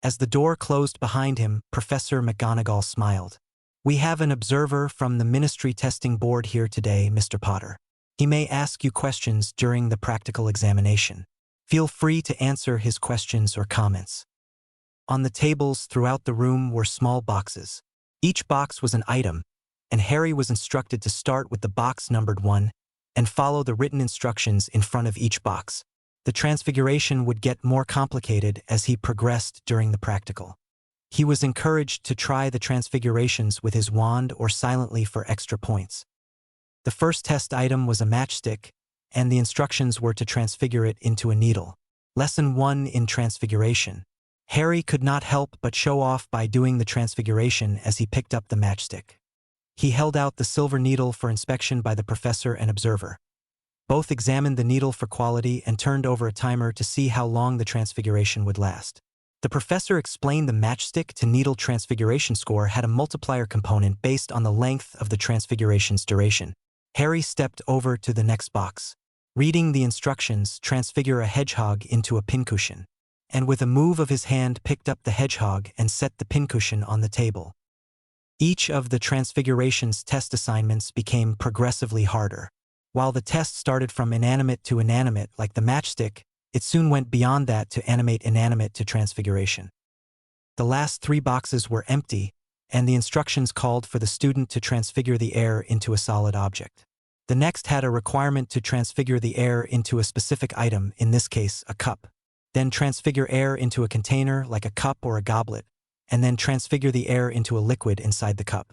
As the door closed behind him, Professor McGonagall smiled. "We have an observer from the Ministry Testing Board here today, Mr. Potter. He may ask you questions during the practical examination. Feel free to answer his questions or comments." On the tables throughout the room were small boxes. Each box was an item, and Harry was instructed to start with the box numbered 1 and follow the written instructions in front of each box. The transfiguration would get more complicated as he progressed during the practical. He was encouraged to try the transfigurations with his wand or silently for extra points. The first test item was a matchstick, and the instructions were to transfigure it into a needle. Lesson 1 in Transfiguration. Harry could not help but show off by doing the transfiguration as he picked up the matchstick. He held out the silver needle for inspection by the professor and observer. Both examined the needle for quality and turned over a timer to see how long the transfiguration would last. The professor explained the matchstick to needle transfiguration score had a multiplier component based on the length of the transfiguration's duration. Harry stepped over to the next box. Reading the instructions, transfigure a hedgehog into a pincushion, and with a move of his hand picked up the hedgehog and set the pincushion on the table. Each of the transfiguration's test assignments became progressively harder. While the test started from inanimate to inanimate like the matchstick, it soon went beyond that to animate inanimate to transfiguration. The last 3 boxes were empty, and the instructions called for the student to transfigure the air into a solid object. The next had a requirement to transfigure the air into a specific item, in this case, a cup. Then transfigure air into a container like a cup or a goblet, and then transfigure the air into a liquid inside the cup.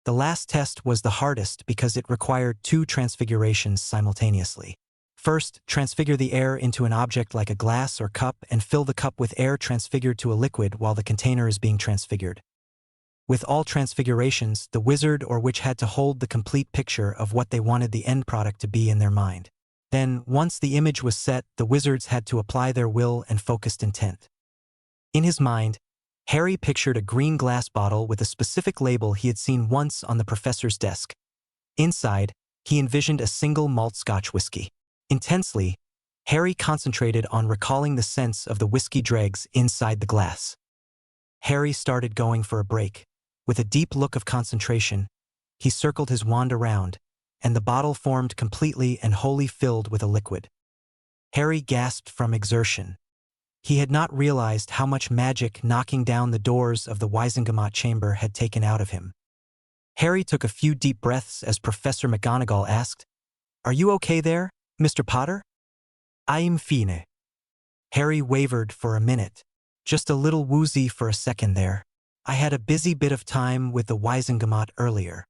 The last test was the hardest because it required 2 transfigurations simultaneously. First, transfigure the air into an object like a glass or cup and fill the cup with air transfigured to a liquid while the container is being transfigured. With all transfigurations, the wizard or witch had to hold the complete picture of what they wanted the end product to be in their mind. Then, once the image was set, the wizards had to apply their will and focused intent. In his mind, Harry pictured a green glass bottle with a specific label he had seen once on the professor's desk. Inside, he envisioned a single malt Scotch whiskey. Intensely, Harry concentrated on recalling the sense of the whiskey dregs inside the glass. Harry started going for a break. With a deep look of concentration, he circled his wand around, and the bottle formed completely and wholly filled with a liquid. Harry gasped from exertion. He had not realized how much magic knocking down the doors of the Wizengamot chamber had taken out of him. Harry took a few deep breaths as Professor McGonagall asked, "Are you okay there, Mr. Potter?" "I'm fine." Harry wavered for a minute, just a little woozy for a second there. "I had a busy bit of time with the Wizengamot earlier."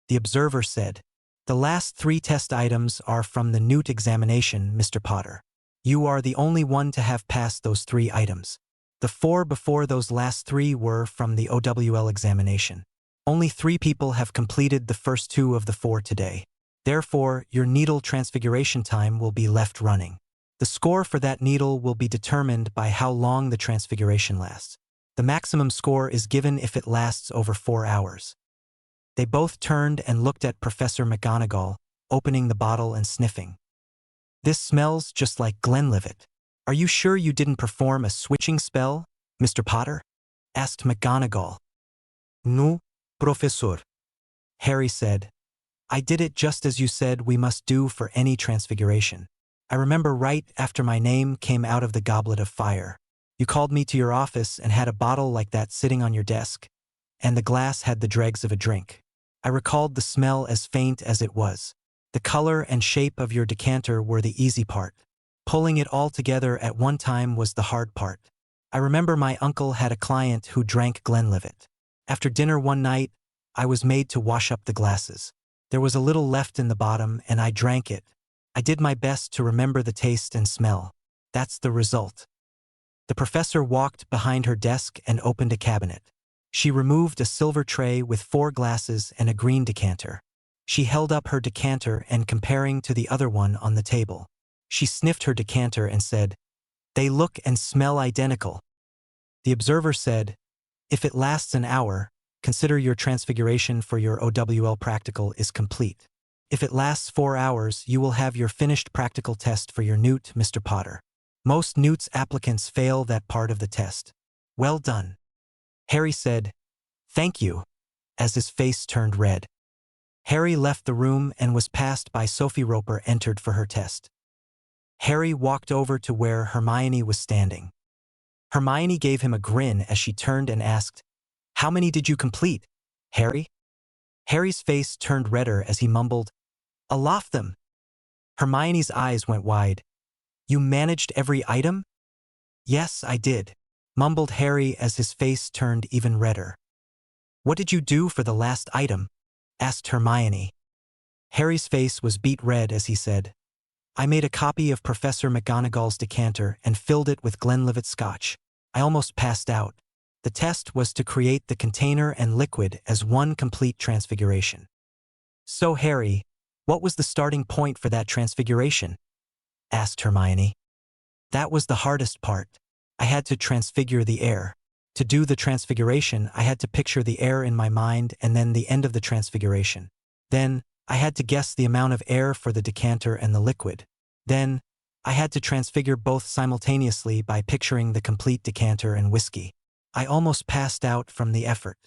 The observer said, "The last 3 test items are from the Newt examination, Mr. Potter. You are the only one to have passed those 3 items. The 4 before those last 3 were from the OWL examination. Only 3 people have completed the first 2 of the 4 today. Therefore, your needle transfiguration time will be left running. The score for that needle will be determined by how long the transfiguration lasts. The maximum score is given if it lasts over 4 hours." They both turned and looked at Professor McGonagall, opening the bottle and sniffing. "This smells just like Glenlivet. Are you sure you didn't perform a switching spell, Mr. Potter?" asked McGonagall. "No, Professor," Harry said. "I did it just as you said we must do for any transfiguration. I remember right after my name came out of the goblet of fire. You called me to your office and had a bottle like that sitting on your desk, and the glass had the dregs of a drink. I recalled the smell as faint as it was. The color and shape of your decanter were the easy part. Pulling it all together at one time was the hard part. I remember my uncle had a client who drank Glenlivet. After dinner one night, I was made to wash up the glasses. There was a little left in the bottom, and I drank it. I did my best to remember the taste and smell. That's the result." The professor walked behind her desk and opened a cabinet. She removed a silver tray with 4 glasses and a green decanter. She held up her decanter and comparing to the other one on the table. She sniffed her decanter and said, They look and smell identical. The observer said, if it lasts an hour, consider your transfiguration for your OWL practical is complete. If it lasts 4 hours, you will have your finished practical test for your newt, Mr. Potter. Most newts applicants fail that part of the test. Well done. Harry said, thank you, as his face turned red. Harry left the room and was passed by Sophie Roper entered for her test. Harry walked over to where Hermione was standing. Hermione gave him a grin as she turned and asked, how many did you complete, Harry? Harry's face turned redder as he mumbled, a lot of them. Hermione's eyes went wide. You managed every item? Yes, I did, mumbled Harry as his face turned even redder. What did you do for the last item? Asked Hermione. Harry's face was beet red as he said, I made a copy of Professor McGonagall's decanter and filled it with Glenlivet Scotch. I almost passed out. The test was to create the container and liquid as one complete transfiguration. So Harry, what was the starting point for that transfiguration? Asked Hermione. That was the hardest part. I had to transfigure the air. To do the transfiguration, I had to picture the air in my mind and then the end of the transfiguration. Then, I had to guess the amount of air for the decanter and the liquid. Then, I had to transfigure both simultaneously by picturing the complete decanter and whiskey. I almost passed out from the effort.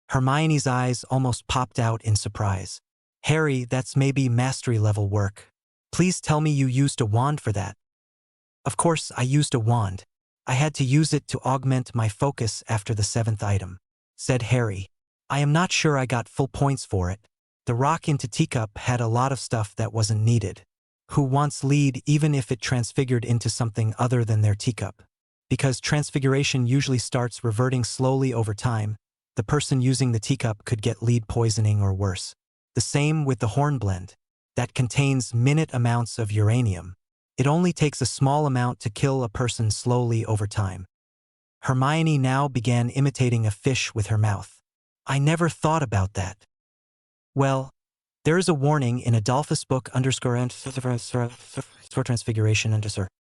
Hermione's eyes almost popped out in surprise. Harry, that's maybe mastery level work. Please tell me you used a wand for that. Of course, I used a wand. I had to use it to augment my focus after the 7th item, said Harry. I am not sure I got full points for it. The rock into teacup had a lot of stuff that wasn't needed. Who wants lead even if it transfigured into something other than their teacup? Because transfiguration usually starts reverting slowly over time, the person using the teacup could get lead poisoning or worse. The same with the hornblende. That contains minute amounts of uranium. It only takes a small amount to kill a person slowly over time. Hermione now began imitating a fish with her mouth. I never thought about that. Well, there is a warning in Adolphus book transfiguration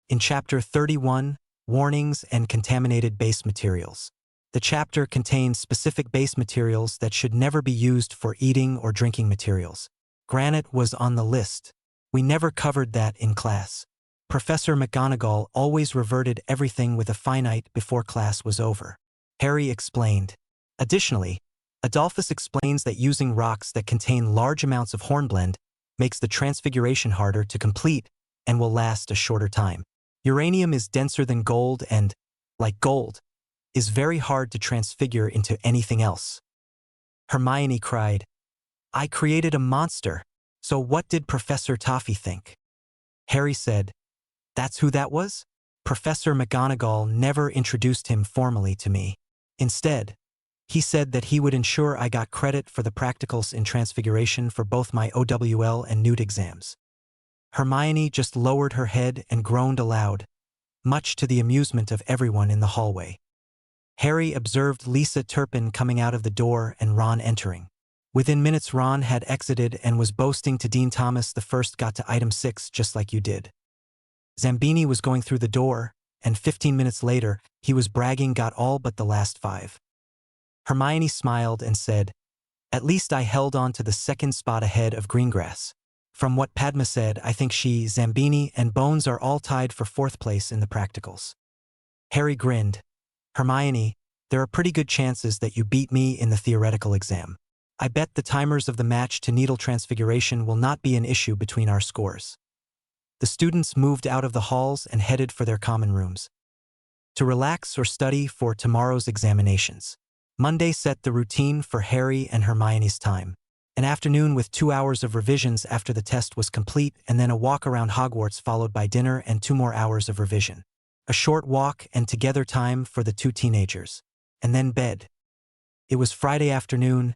in chapter 31, Warnings and Contaminated Base Materials. The chapter contains specific base materials that should never be used for eating or drinking materials. Granite was on the list. We never covered that in class. Professor McGonagall always reverted everything with a finite before class was over. Harry explained. Additionally, Adolphus explains that using rocks that contain large amounts of hornblende makes the transfiguration harder to complete and will last a shorter time. Uranium is denser than gold and, like gold, is very hard to transfigure into anything else. Hermione cried, I created a monster, so what did Professor Toffee think? Harry said, that's who that was? Professor McGonagall never introduced him formally to me. Instead, he said that he would ensure I got credit for the practicals in Transfiguration for both my OWL and Newt exams. Hermione just lowered her head and groaned aloud, much to the amusement of everyone in the hallway. Harry observed Lisa Turpin coming out of the door and Ron entering. Within minutes Ron had exited and was boasting to Dean Thomas the first got to item 6 just like you did. Zambini was going through the door, and 15 minutes later, he was bragging got all but the last 5. Hermione smiled and said, at least I held on to the second spot ahead of Greengrass. From what Padma said, I think she, Zambini, and Bones are all tied for 4th place in the practicals. Harry grinned. Hermione, there are pretty good chances that you beat me in the theoretical exam. I bet the timers of the match to needle transfiguration will not be an issue between our scores. The students moved out of the halls and headed for their common rooms to relax or study for tomorrow's examinations. Monday set the routine for Harry and Hermione's time. An afternoon with 2 hours of revisions after the test was complete and then a walk around Hogwarts followed by dinner and 2 more hours of revision. A short walk and together time for the 2 teenagers. And then bed. It was Friday afternoon,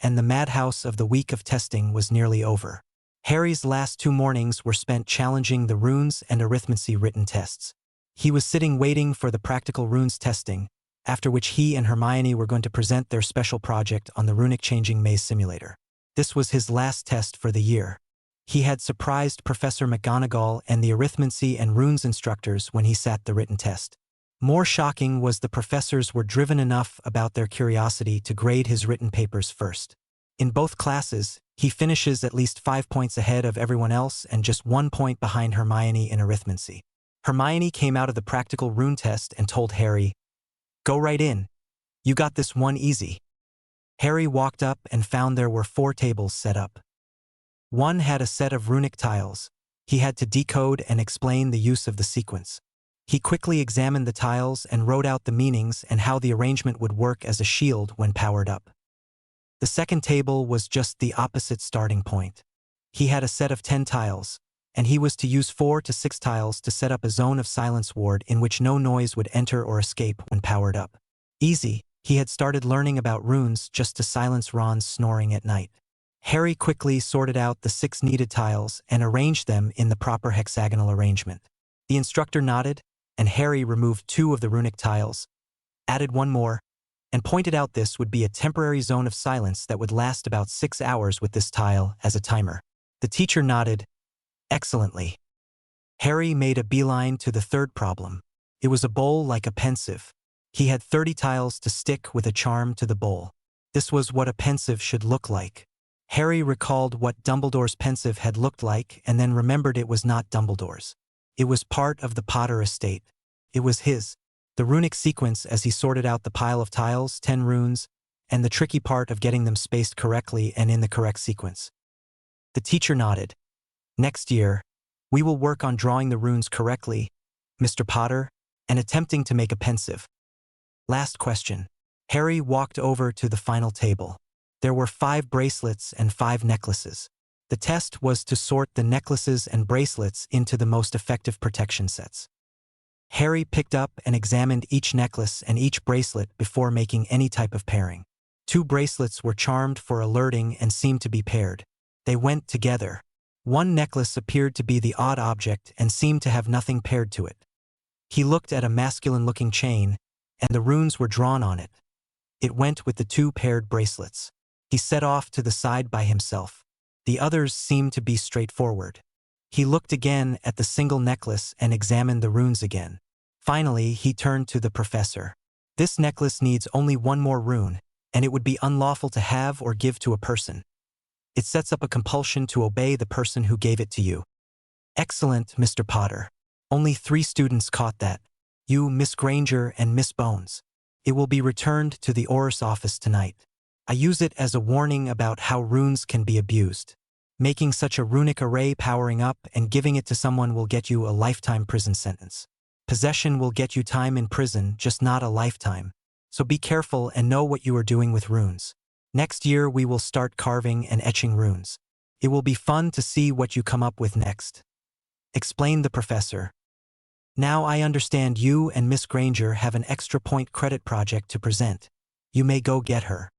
and the madhouse of the week of testing was nearly over. Harry's last 2 mornings were spent challenging the runes and arithmancy written tests. He was sitting waiting for the practical runes testing, after which he and Hermione were going to present their special project on the runic changing maze simulator. This was his last test for the year. He had surprised Professor McGonagall and the arithmancy and runes instructors when he sat the written test. More shocking was the professors were driven enough about their curiosity to grade his written papers first. In both classes, he finishes at least 5 points ahead of everyone else and just 1 point behind Hermione in arithmancy. Hermione came out of the practical rune test and told Harry, "Go right in. You got this one easy." Harry walked up and found there were 4 tables set up. One had a set of runic tiles. He had to decode and explain the use of the sequence. He quickly examined the tiles and wrote out the meanings and how the arrangement would work as a shield when powered up. The second table was just the opposite starting point. He had a set of 10 tiles, and he was to use 4 to 6 tiles to set up a zone of silence ward in which no noise would enter or escape when powered up. Easy, he had started learning about runes just to silence Ron's snoring at night. Harry quickly sorted out the 6 needed tiles and arranged them in the proper hexagonal arrangement. The instructor nodded, and Harry removed 2 of the runic tiles, added 1 more, and pointed out this would be a temporary zone of silence that would last about 6 hours with this tile as a timer. The teacher nodded excellently. Harry made a beeline to the third problem. It was a bowl like a pensive. He had 30 tiles to stick with a charm to the bowl. This was what a pensive should look like. Harry recalled what Dumbledore's pensive had looked like and then remembered it was not Dumbledore's. It was part of the Potter estate. It was his. The runic sequence as he sorted out the pile of tiles, 10 runes, and the tricky part of getting them spaced correctly and in the correct sequence. The teacher nodded. Next year, we will work on drawing the runes correctly, Mr. Potter, and attempting to make a pensive. Last question. Harry walked over to the final table. There were 5 bracelets and 5 necklaces. The test was to sort the necklaces and bracelets into the most effective protection sets. Harry picked up and examined each necklace and each bracelet before making any type of pairing. 2 bracelets were charmed for alerting and seemed to be paired. They went together. 1 necklace appeared to be the odd object and seemed to have nothing paired to it. He looked at a masculine-looking chain, and the runes were drawn on it. It went with the 2 paired bracelets. He set off to the side by himself. The others seemed to be straightforward. He looked again at the single necklace and examined the runes again. Finally, he turned to the professor. This necklace needs only 1 more rune, and it would be unlawful to have or give to a person. It sets up a compulsion to obey the person who gave it to you. Excellent, Mr. Potter. Only 3 students caught that. You, Miss Granger, and Miss Bones. It will be returned to the Oris office tonight. I use it as a warning about how runes can be abused. Making such a runic array powering up and giving it to someone will get you a lifetime prison sentence. Possession will get you time in prison, just not a lifetime. So be careful and know what you are doing with runes. Next year we will start carving and etching runes. It will be fun to see what you come up with next. Explained the professor. Now I understand you and Miss Granger have an extra point credit project to present. You may go get her.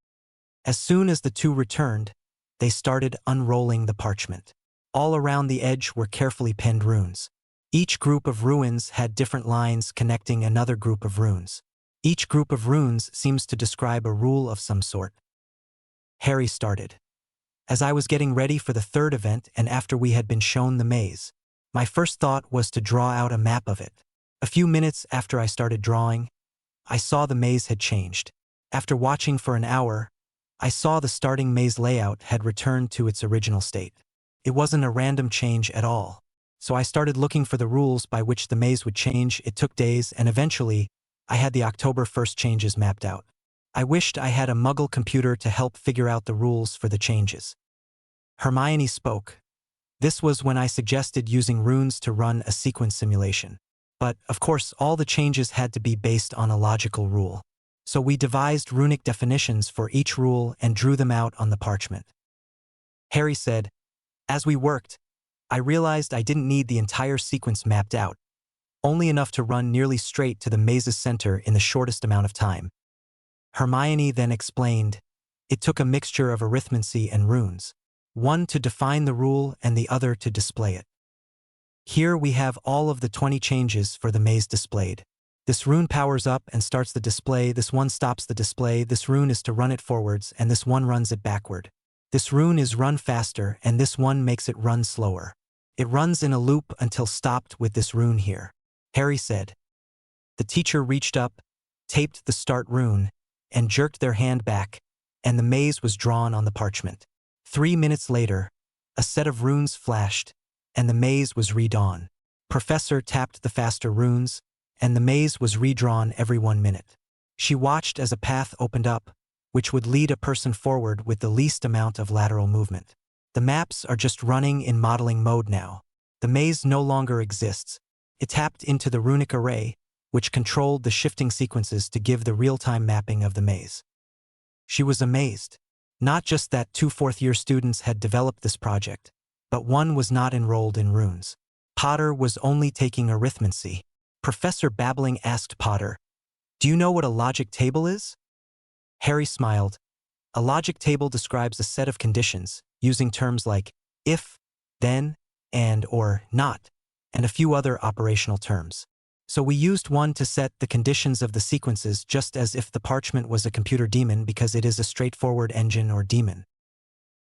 As soon as the 2 returned, they started unrolling the parchment. All around the edge were carefully penned runes. Each group of runes had different lines connecting another group of runes. Each group of runes seems to describe a rule of some sort. Harry started. As I was getting ready for the 3rd event and after we had been shown the maze, my first thought was to draw out a map of it. A few minutes after I started drawing, I saw the maze had changed. After watching for an hour, I saw the starting maze layout had returned to its original state. It wasn't a random change at all. So I started looking for the rules by which the maze would change. It took days, and eventually, I had the October 1st changes mapped out. I wished I had a Muggle computer to help figure out the rules for the changes. Hermione spoke. This was when I suggested using runes to run a sequence simulation. But, of course, all the changes had to be based on a logical rule. So we devised runic definitions for each rule and drew them out on the parchment. Harry said, as we worked, I realized I didn't need the entire sequence mapped out, only enough to run nearly straight to the maze's center in the shortest amount of time. Hermione then explained, it took a mixture of arithmancy and runes, one to define the rule and the other to display it. Here we have all of the 20 changes for the maze displayed. This rune powers up and starts the display, this one stops the display, this rune is to run it forwards, and this one runs it backward. This rune is run faster and this one makes it run slower. It runs in a loop until stopped with this rune here. Harry said. The teacher reached up, taped the start rune, and jerked their hand back, and the maze was drawn on the parchment. 3 minutes later, a set of runes flashed, and the maze was redrawn. Professor tapped the faster runes, and the maze was redrawn every 1 minute. She watched as a path opened up, which would lead a person forward with the least amount of lateral movement. The maps are just running in modeling mode now. The maze no longer exists. It tapped into the runic array, which controlled the shifting sequences to give the real-time mapping of the maze. She was amazed. Not just that 2 fourth-year students had developed this project, but one was not enrolled in runes. Potter was only taking arithmancy. Professor Babbling asked Potter, "Do you know what a logic table is?" Harry smiled. A logic table describes a set of conditions, using terms like if, then, and or not, and a few other operational terms. So we used one to set the conditions of the sequences just as if the parchment was a computer daemon because it is a straightforward engine or daemon.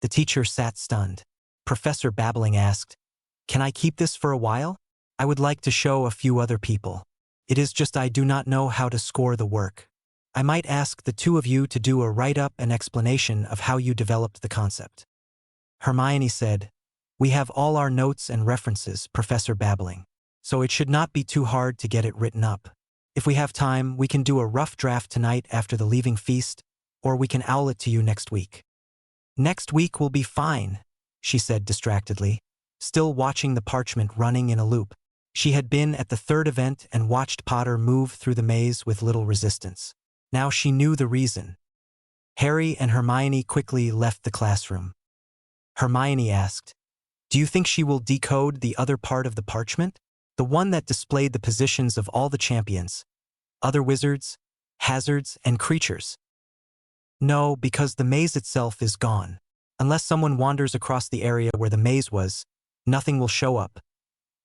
The teacher sat stunned. Professor Babbling asked, "Can I keep this for a while? I would like to show a few other people. It is just I do not know how to score the work. I might ask the 2 of you to do a write-up and explanation of how you developed the concept." Hermione said, "We have all our notes and references, Professor Babbling, so it should not be too hard to get it written up. If we have time, we can do a rough draft tonight after the leaving feast, or we can owl it to you next week." "Next week will be fine," she said distractedly, still watching the parchment running in a loop. She had been at the 3rd event and watched Potter move through the maze with little resistance. Now she knew the reason. Harry and Hermione quickly left the classroom. Hermione asked, "Do you think she will decode the other part of the parchment? The one that displayed the positions of all the champions, other wizards, hazards, and creatures?" "No, because the maze itself is gone. Unless someone wanders across the area where the maze was, nothing will show up.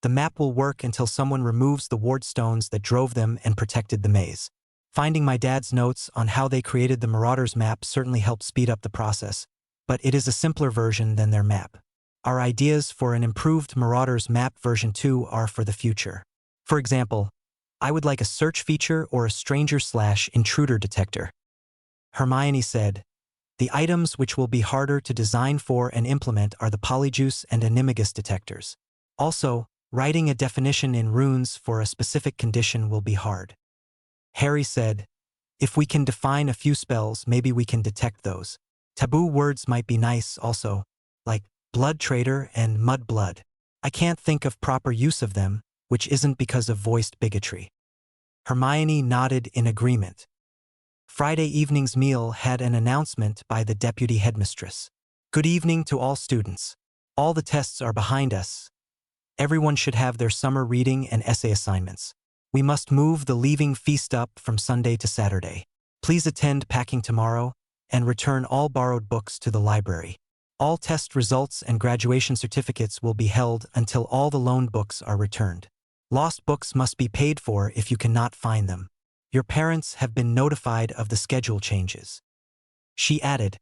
The map will work until someone removes the ward stones that drove them and protected the maze. Finding my dad's notes on how they created the Marauders map certainly helped speed up the process, but it is a simpler version than their map. Our ideas for an improved Marauders map version 2 are for the future. For example, I would like a search feature or a stranger/intruder detector." Hermione said, "The items which will be harder to design for and implement are the Polyjuice and Animagus detectors. Also, writing a definition in runes for a specific condition will be hard." Harry said, "If we can define a few spells, maybe we can detect those. Taboo words might be nice also, like blood traitor and mud blood. I can't think of proper use of them, which isn't because of voiced bigotry." Hermione nodded in agreement. Friday evening's meal had an announcement by the deputy headmistress. "Good evening to all students. All the tests are behind us. Everyone should have their summer reading and essay assignments. We must move the leaving feast up from Sunday to Saturday. Please attend packing tomorrow and return all borrowed books to the library. All test results and graduation certificates will be held until all the loaned books are returned. Lost books must be paid for if you cannot find them. Your parents have been notified of the schedule changes." She added,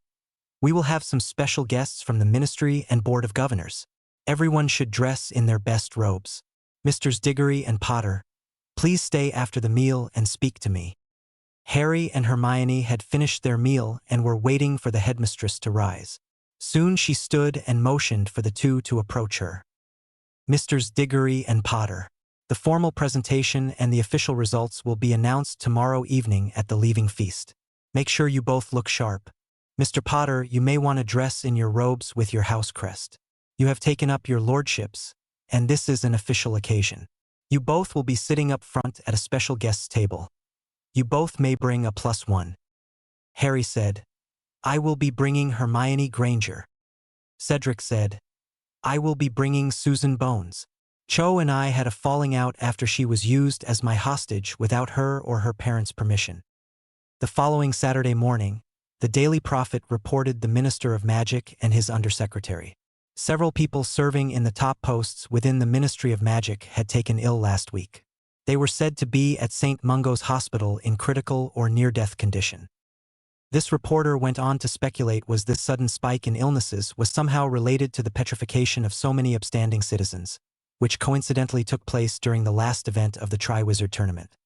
"We will have some special guests from the Ministry and Board of Governors. Everyone should dress in their best robes. Misters Diggory and Potter, please stay after the meal and speak to me." Harry and Hermione had finished their meal and were waiting for the headmistress to rise. Soon she stood and motioned for the 2 to approach her. "Misters Diggory and Potter, the formal presentation and the official results will be announced tomorrow evening at the leaving feast. Make sure you both look sharp. Mr. Potter, you may want to dress in your robes with your house crest. You have taken up your lordships, and this is an official occasion. You both will be sitting up front at a special guest's table. You both may bring a +1. Harry said, "I will be bringing Hermione Granger." Cedric said, "I will be bringing Susan Bones. Cho and I had a falling out after she was used as my hostage without her or her parents' permission." The following Saturday morning, the Daily Prophet reported the Minister of Magic and his undersecretary. Several people serving in the top posts within the Ministry of Magic had taken ill last week. They were said to be at St. Mungo's Hospital in critical or near-death condition. This reporter went on to speculate was this sudden spike in illnesses was somehow related to the petrification of so many upstanding citizens, which coincidentally took place during the last event of the Triwizard tournament.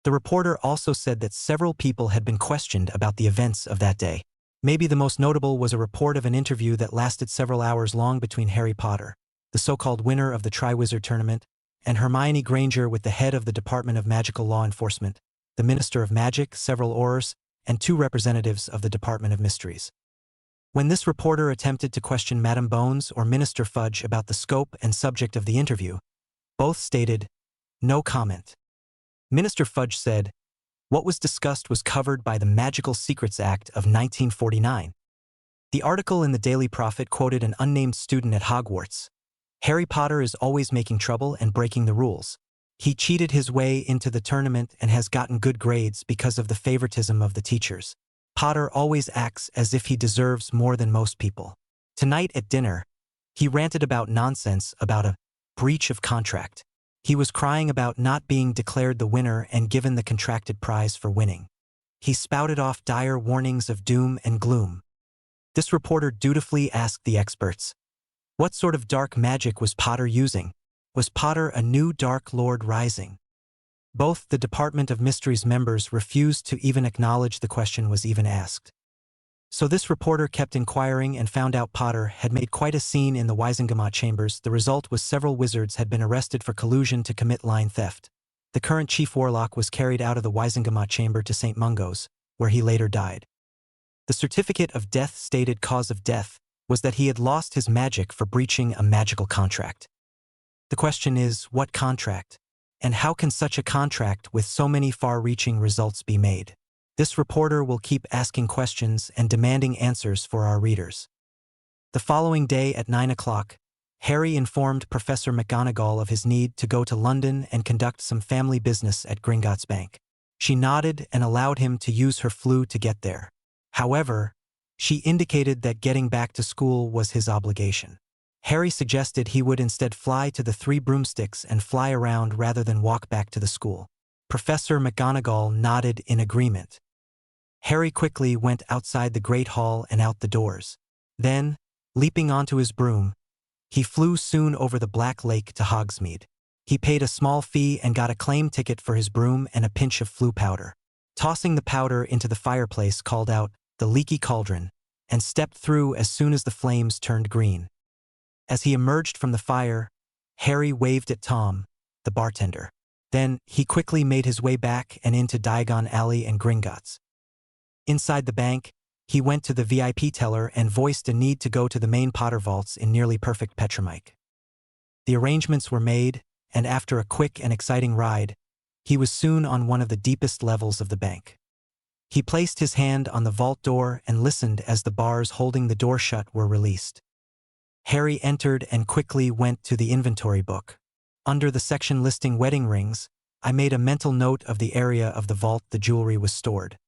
The reporter also said that several people had been questioned about the events of that day. Maybe the most notable was a report of an interview that lasted several hours long between Harry Potter, the so-called winner of the Triwizard tournament, and Hermione Granger with the head of the Department of Magical Law Enforcement, the Minister of Magic, several Aurors, and 2 representatives of the Department of Mysteries. When this reporter attempted to question Madame Bones or Minister Fudge about the scope and subject of the interview, both stated, "No comment." Minister Fudge said, "What was discussed was covered by the Magical Secrets Act of 1949. The article in the Daily Prophet quoted an unnamed student at Hogwarts. Harry Potter is always making trouble and breaking the rules. He cheated his way into the tournament and has gotten good grades because of the favoritism of the teachers. Potter always acts as if he deserves more than most people. Tonight at dinner, he ranted about nonsense about a breach of contract. He was crying about not being declared the winner and given the contracted prize for winning. He spouted off dire warnings of doom and gloom." This reporter dutifully asked the experts, what sort of dark magic was Potter using? Was Potter a new Dark Lord rising? Both the Department of Mysteries members refused to even acknowledge the question was even asked. So this reporter kept inquiring and found out Potter had made quite a scene in the Wizengamot chambers. The result was several wizards had been arrested for collusion to commit line theft. The current chief warlock was carried out of the Wizengamot chamber to St. Mungo's, where he later died. The certificate of death stated cause of death was that he had lost his magic for breaching a magical contract. The question is, what contract? And how can such a contract with so many far-reaching results be made? This reporter will keep asking questions and demanding answers for our readers. The following day at 9 o'clock, Harry informed Professor McGonagall of his need to go to London and conduct some family business at Gringotts Bank. She nodded and allowed him to use her flu to get there. However, she indicated that getting back to school was his obligation. Harry suggested he would instead fly to the 3 broomsticks and fly around rather than walk back to the school. Professor McGonagall nodded in agreement. Harry quickly went outside the Great Hall and out the doors. Then, leaping onto his broom, he flew soon over the Black Lake to Hogsmeade. He paid a small fee and got a claim ticket for his broom and a pinch of flu powder. Tossing the powder into the fireplace, called out, "The leaky cauldron," and stepped through as soon as the flames turned green. As he emerged from the fire, Harry waved at Tom, the bartender. Then, he quickly made his way back and into Diagon Alley and Gringotts. Inside the bank, he went to the VIP teller and voiced a need to go to the main Potter vaults in nearly perfect Petromike. The arrangements were made, and after a quick and exciting ride, he was soon on one of the deepest levels of the bank. He placed his hand on the vault door and listened as the bars holding the door shut were released. Harry entered and quickly went to the inventory book. Under the section listing wedding rings, I made a mental note of the area of the vault the jewelry was stored.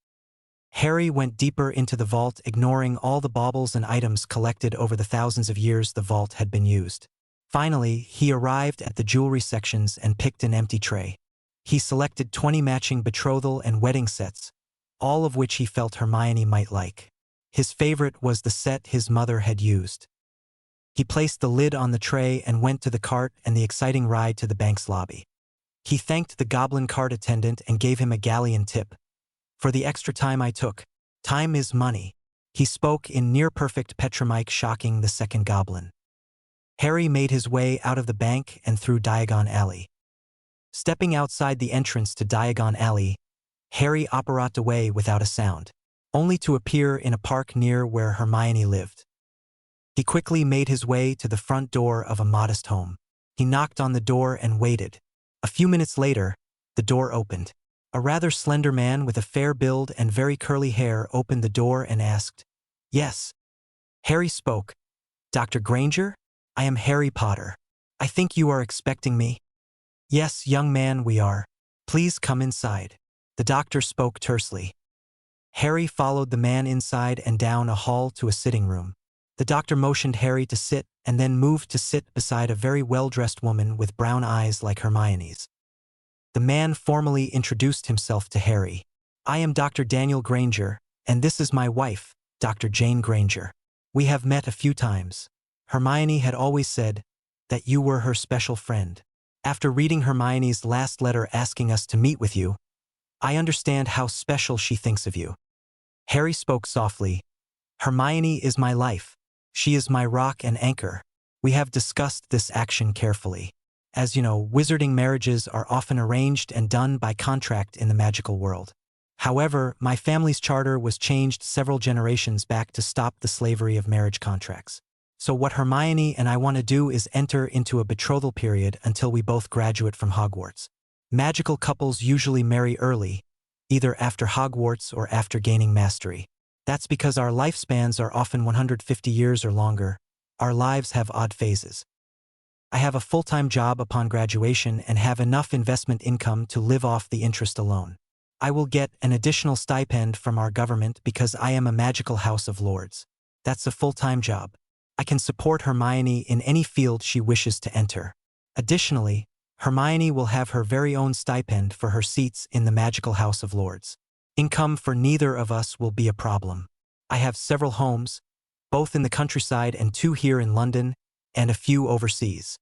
Harry went deeper into the vault, ignoring all the baubles and items collected over the thousands of years the vault had been used. Finally, he arrived at the jewelry sections and picked an empty tray. He selected 20 matching betrothal and wedding sets, all of which he felt Hermione might like. His favorite was the set his mother had used. He placed the lid on the tray and went to the cart and the exciting ride to the bank's lobby. He thanked the goblin cart attendant and gave him a galleon tip. "For the extra time I took. Time is money," he spoke in near-perfect Petromike, shocking the second goblin. Harry made his way out of the bank and through Diagon Alley. Stepping outside the entrance to Diagon Alley, Harry operated away without a sound, only to appear in a park near where Hermione lived. He quickly made his way to the front door of a modest home. He knocked on the door and waited. A few minutes later, the door opened. A rather slender man with a fair build and very curly hair opened the door and asked, "Yes." Harry spoke. "Dr. Granger? I am Harry Potter. I think you are expecting me." "Yes, young man, we are. Please come inside." The doctor spoke tersely. Harry followed the man inside and down a hall to a sitting room. The doctor motioned Harry to sit and then moved to sit beside a very well-dressed woman with brown eyes like Hermione's. The man formally introduced himself to Harry. "I am Dr. Daniel Granger, And this is my wife, Dr. Jane Granger. We have met a few times. Hermione had always said that you were her special friend. After reading Hermione's last letter asking us to meet with you, I understand how special she thinks of you. Harry spoke softly. Hermione is my life. She is my rock and anchor. We have discussed this action carefully. As you know, wizarding marriages are often arranged and done by contract in the magical world. However, my family's charter was changed several generations back to stop the slavery of marriage contracts. So what Hermione and I want to do is enter into a betrothal period until we both graduate from Hogwarts. Magical couples usually marry early, either after Hogwarts or after gaining mastery. That's because our lifespans are often 150 years or longer. Our lives have odd phases. I have a full-time job upon graduation and have enough investment income to live off the interest alone. I will get an additional stipend from our government because I am a magical House of Lords. That's a full-time job. I can support Hermione in any field she wishes to enter. Additionally, Hermione will have her very own stipend for her seats in the magical House of Lords. Income for neither of us will be a problem. I have several homes, both in the countryside and 2 here in London, and a few overseas.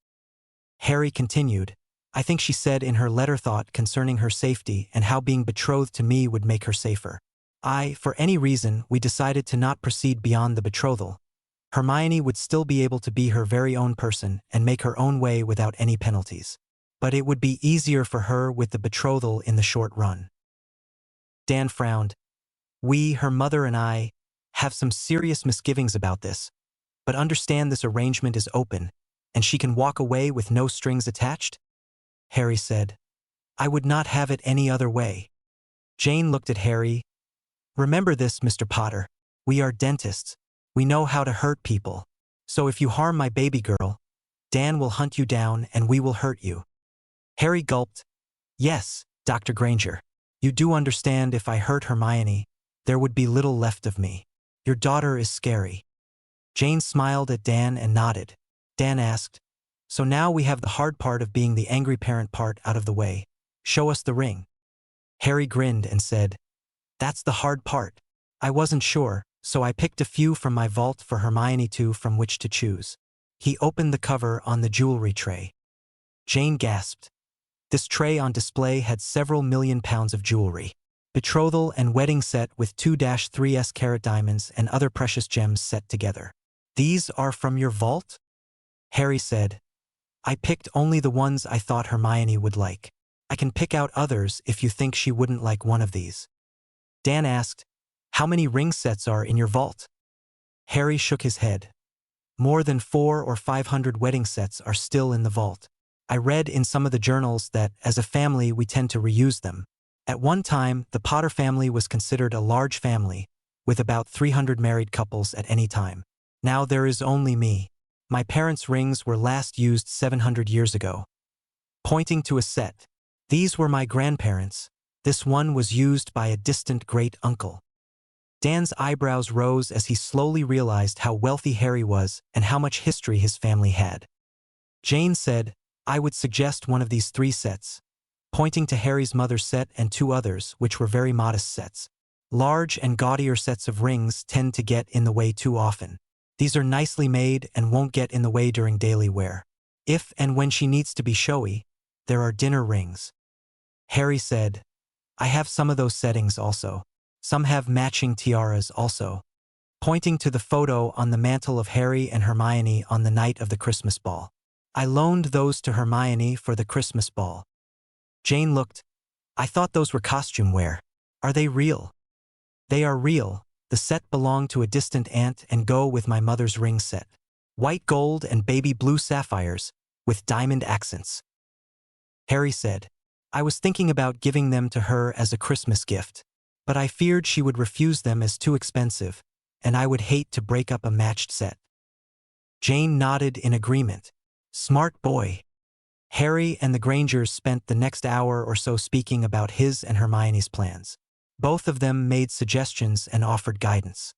Harry continued, I think she said in her letter thought concerning her safety and how being betrothed to me would make her safer. For any reason, we decided to not proceed beyond the betrothal. Hermione would still be able to be her very own person and make her own way without any penalties. But it would be easier for her with the betrothal in the short run. Dan frowned. We, her mother and I, have some serious misgivings about this, but understand this arrangement is open, and she can walk away with no strings attached? Harry said. I would not have it any other way. Jane looked at Harry. Remember this, Mr. Potter. We are dentists. We know how to hurt people. So if you harm my baby girl, Dan will hunt you down and we will hurt you. Harry gulped. Yes, Dr. Granger. You do understand if I hurt Hermione, there would be little left of me. Your daughter is scary. Jane smiled at Dan and nodded. Dan asked, so now we have the hard part of being the angry parent part out of the way. Show us the ring. Harry grinned and said, that's the hard part. I wasn't sure, so I picked a few from my vault for Hermione too from which to choose. He opened the cover on the jewelry tray. Jane gasped. This tray on display had several million pounds of jewelry. Betrothal and wedding set with 2-3s carat diamonds and other precious gems set together. These are from your vault? Harry said. I picked only the ones I thought Hermione would like. I can pick out others if you think she wouldn't like one of these. Dan asked, how many ring sets are in your vault? Harry shook his head. More than 400 or 500 wedding sets are still in the vault. I read in some of the journals that, as a family, we tend to reuse them. At one time, the Potter family was considered a large family, with about 300 married couples at any time. Now there is only me. My parents' rings were last used 700 years ago. Pointing to a set. These were my grandparents. This one was used by a distant great-uncle. Dan's eyebrows rose as he slowly realized how wealthy Harry was and how much history his family had. Jane said, I would suggest one of these 3 sets, pointing to Harry's mother's set and 2 others, which were very modest sets. Large and gaudier sets of rings tend to get in the way too often. These are nicely made and won't get in the way during daily wear. If and when she needs to be showy, there are dinner rings. Harry said, I have some of those settings also. Some have matching tiaras also. Pointing to the photo on the mantle of Harry and Hermione on the night of the Christmas ball. I loaned those to Hermione for the Christmas ball. Jane looked. I thought those were costume wear. Are they real? They are real. The set belonged to a distant aunt and go with my mother's ring set. White gold and baby blue sapphires, with diamond accents. Harry said, I was thinking about giving them to her as a Christmas gift, but I feared she would refuse them as too expensive, and I would hate to break up a matched set. Jane nodded in agreement. Smart boy. Harry and the Grangers spent the next hour or so speaking about his and Hermione's plans. Both of them made suggestions and offered guidance.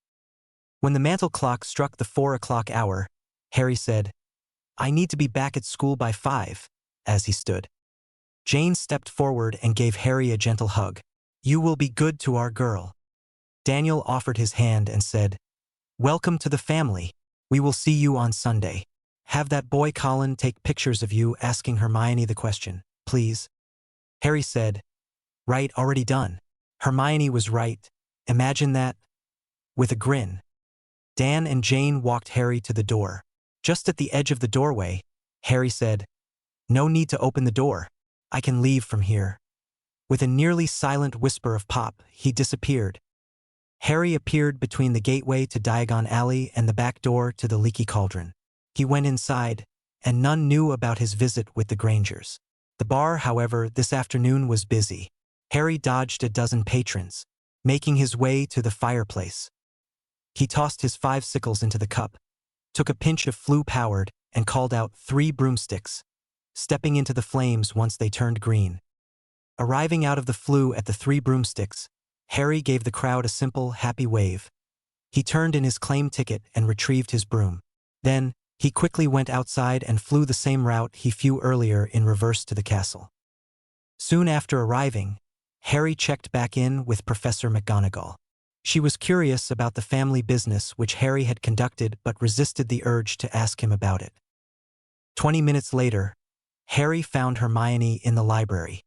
When the mantel clock struck the 4 o'clock hour, Harry said, I need to be back at school by 5, as he stood. Jane stepped forward and gave Harry a gentle hug. You will be good to our girl. Daniel offered his hand and said, "Welcome to the family. We will see you on Sunday. Have that boy Colin take pictures of you asking Hermione the question, please." Harry said, "Right, already done." Hermione was right. Imagine that. With a grin, Dan and Jane walked Harry to the door. Just at the edge of the doorway, Harry said, "No need to open the door. I can leave from here." With a nearly silent whisper of pop, he disappeared. Harry appeared between the gateway to Diagon Alley and the back door to the Leaky Cauldron. He went inside, and none knew about his visit with the Grangers. The bar, however, this afternoon was busy. Harry dodged a dozen patrons, making his way to the fireplace. He tossed his 5 sickles into the cup, took a pinch of flue-powered, and called out 3 broomsticks, stepping into the flames once they turned green. Arriving out of the flue at the 3 broomsticks, Harry gave the crowd a simple, happy wave. He turned in his claim ticket and retrieved his broom. Then, he quickly went outside and flew the same route he flew earlier in reverse to the castle. Soon after arriving, Harry checked back in with Professor McGonagall. She was curious about the family business which Harry had conducted but resisted the urge to ask him about it. 20 minutes later, Harry found Hermione in the library.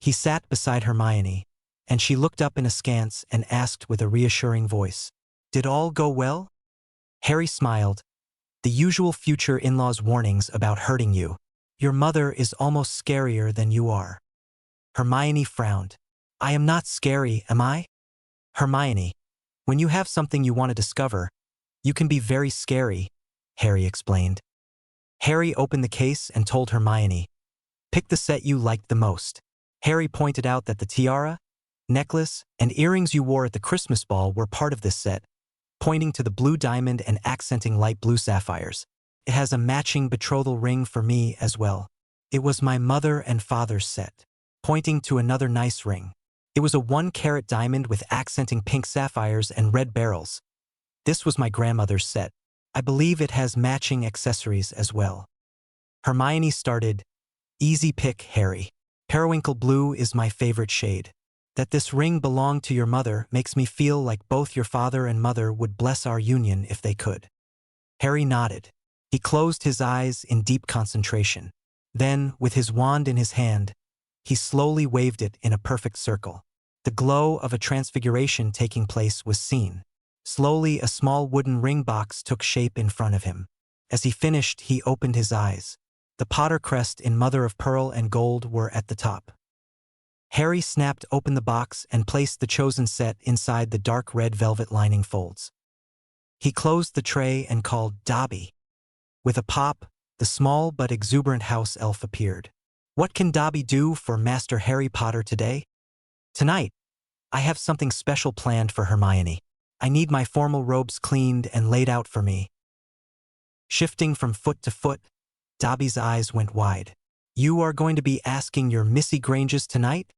He sat beside Hermione, and she looked up in askance and asked with a reassuring voice, "Did all go well?" Harry smiled. "The usual future in-laws warnings about hurting you. Your mother is almost scarier than you are." Hermione frowned. "I am not scary, am I?" "Hermione, when you have something you want to discover, you can be very scary," Harry explained. Harry opened the case and told Hermione, "Pick the set you liked the most." Harry pointed out that the tiara, necklace, and earrings you wore at the Christmas ball were part of this set, pointing to the blue diamond and accenting light blue sapphires. "It has a matching betrothal ring for me as well. It was my mother and father's set," pointing to another nice ring. "It was a 1-carat diamond with accenting pink sapphires and red beryls. This was my grandmother's set. I believe it has matching accessories as well." Hermione started, "Easy pick, Harry. Periwinkle blue is my favorite shade. That this ring belonged to your mother makes me feel like both your father and mother would bless our union if they could." Harry nodded. He closed his eyes in deep concentration. Then, with his wand in his hand, he slowly waved it in a perfect circle. The glow of a transfiguration taking place was seen. Slowly, a small wooden ring box took shape in front of him. As he finished, he opened his eyes. The Potter crest in mother of pearl and gold were at the top. Harry snapped open the box and placed the chosen set inside the dark red velvet lining folds. He closed the tray and called Dobby. With a pop, the small but exuberant house elf appeared. "What can Dobby do for Master Harry Potter today?" "Tonight, I have something special planned for Hermione. I need my formal robes cleaned and laid out for me." Shifting from foot to foot, Dobby's eyes went wide. "You are going to be asking your Missy Granges tonight?"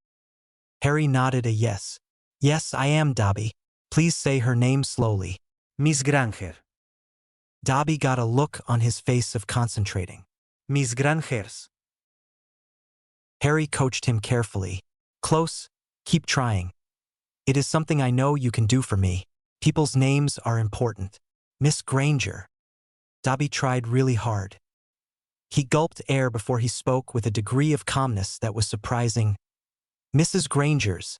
Harry nodded a yes. "Yes, I am, Dobby. Please say her name slowly." Miss Granger. Dobby got a look on his face of concentrating. Miss Grangers. Harry coached him carefully. "Close, keep trying. It is something I know you can do for me. People's names are important. Miss Granger." Dobby tried really hard. He gulped air before he spoke with a degree of calmness that was surprising. "Mrs. Granger's.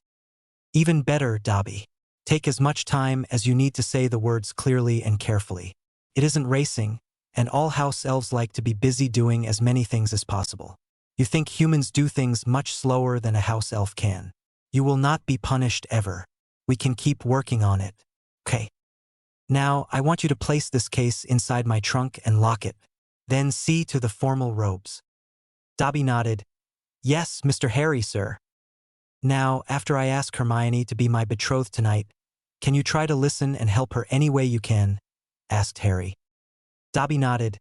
Even better, Dobby. Take as much time as you need to say the words clearly and carefully. It isn't racing, and all house elves like to be busy doing as many things as possible. You think humans do things much slower than a house elf can. You will not be punished ever. We can keep working on it. Okay. Now, I want you to place this case inside my trunk and lock it. Then see to the formal robes." Dobby nodded. "Yes, Mr. Harry, sir." "Now, after I ask Hermione to be my betrothed tonight, can you try to listen and help her any way you can?" asked Harry. Dobby nodded.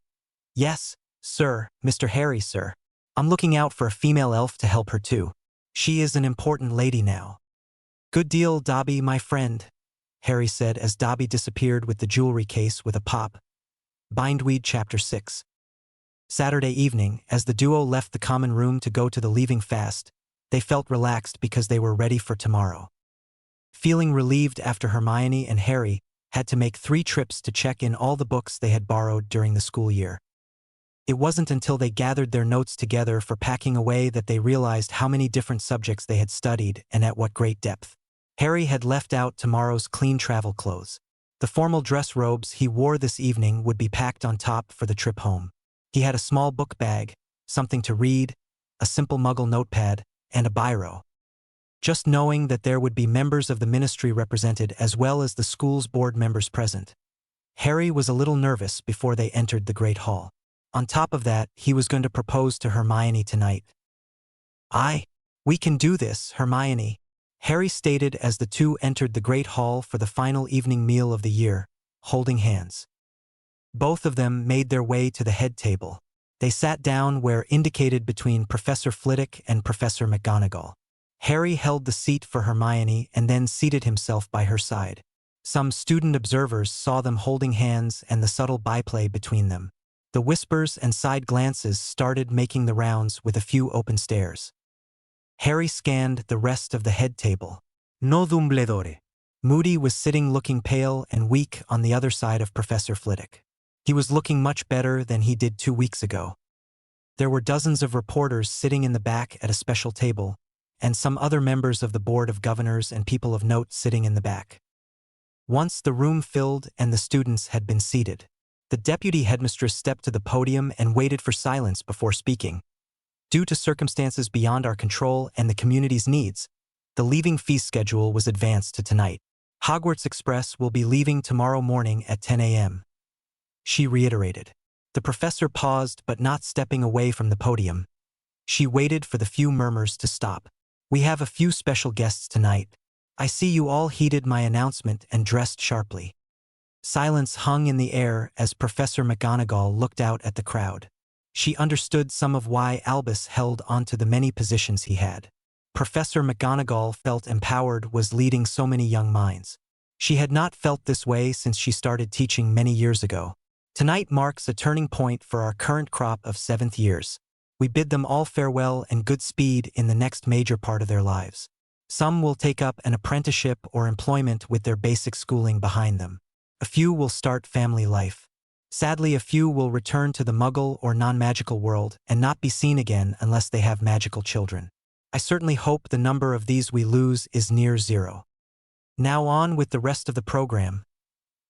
"Yes, sir, Mr. Harry, sir. I'm looking out for a female elf to help her too. She is an important lady now." "Good deal, Dobby, my friend," Harry said as Dobby disappeared with the jewelry case with a pop. Bindweed Chapter 6. Saturday evening, as the duo left the common room to go to the leaving fast, they felt relaxed because they were ready for tomorrow. feeling relieved after Hermione and Harry had to make 3 trips to check in all the books they had borrowed during the school year. It wasn't until they gathered their notes together for packing away that they realized how many different subjects they had studied and at what great depth. Harry had left out tomorrow's clean travel clothes. The formal dress robes he wore this evening would be packed on top for the trip home. He had a small book bag, something to read, a simple Muggle notepad, and a biro. Just knowing that there would be members of the ministry represented as well as the school's board members present. Harry was a little nervous before they entered the Great Hall. On top of that, he was going to propose to Hermione tonight. We can do this, Hermione," Harry stated as the two entered the Great Hall for the final evening meal of the year, holding hands. Both of them made their way to the head table. They sat down where indicated between Professor Flitwick and Professor McGonagall. Harry held the seat for Hermione and then seated himself by her side. Some student observers saw them holding hands and the subtle byplay between them. The whispers and side glances started making the rounds with a few open stares. Harry scanned the rest of the head table. No Dumbledore. Moody was sitting looking pale and weak on the other side of Professor Flitwick. He was looking much better than he did 2 weeks ago. There were dozens of reporters sitting in the back at a special table, and some other members of the Board of Governors and people of note sitting in the back. Once the room filled and the students had been seated, the deputy headmistress stepped to the podium and waited for silence before speaking. Due to circumstances beyond our control and the community's needs, the leaving feast schedule was advanced to tonight. Hogwarts Express will be leaving tomorrow morning at 10 a.m. She reiterated. The professor paused, but not stepping away from the podium. She waited for the few murmurs to stop. "We have a few special guests tonight. I see you all heeded my announcement and dressed sharply." Silence hung in the air as Professor McGonagall looked out at the crowd. She understood some of why Albus held onto the many positions he had. Professor McGonagall felt empowered was leading so many young minds. She had not felt this way since she started teaching many years ago. Tonight marks a turning point for our current crop of 7th years. We bid them all farewell and good speed in the next major part of their lives. Some will take up an apprenticeship or employment with their basic schooling behind them. A few will start family life. Sadly, a few will return to the Muggle or non-magical world and not be seen again unless they have magical children. I certainly hope the number of these we lose is near 0. Now on with the rest of the program.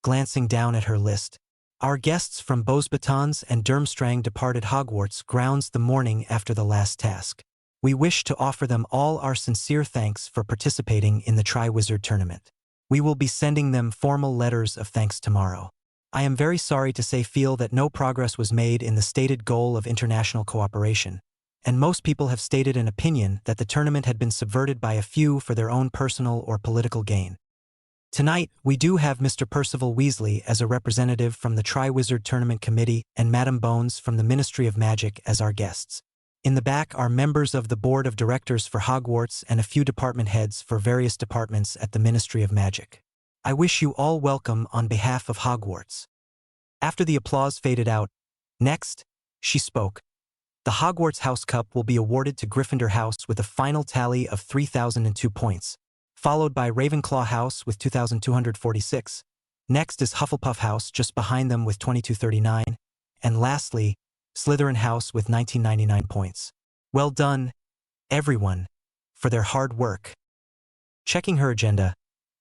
Glancing down at her list, our guests from Beauxbatons and Durmstrang departed Hogwarts grounds the morning after the last task. We wish to offer them all our sincere thanks for participating in the Triwizard tournament. We will be sending them formal letters of thanks tomorrow. I am very sorry to say feel that no progress was made in the stated goal of international cooperation, and most people have stated an opinion that the tournament had been subverted by a few for their own personal or political gain. Tonight, we do have Mr. Percival Weasley as a representative from the Triwizard Tournament Committee and Madame Bones from the Ministry of Magic as our guests. In the back are members of the Board of Directors for Hogwarts and a few department heads for various departments at the Ministry of Magic. I wish you all welcome on behalf of Hogwarts. After the applause faded out, next, she spoke. The Hogwarts House Cup will be awarded to Gryffindor House with a final tally of 3,002 points, followed by Ravenclaw House with 2,246. Next is Hufflepuff House just behind them with 2,239, and lastly, Slytherin House with 1,999 points. Well done, everyone, for their hard work. Checking her agenda,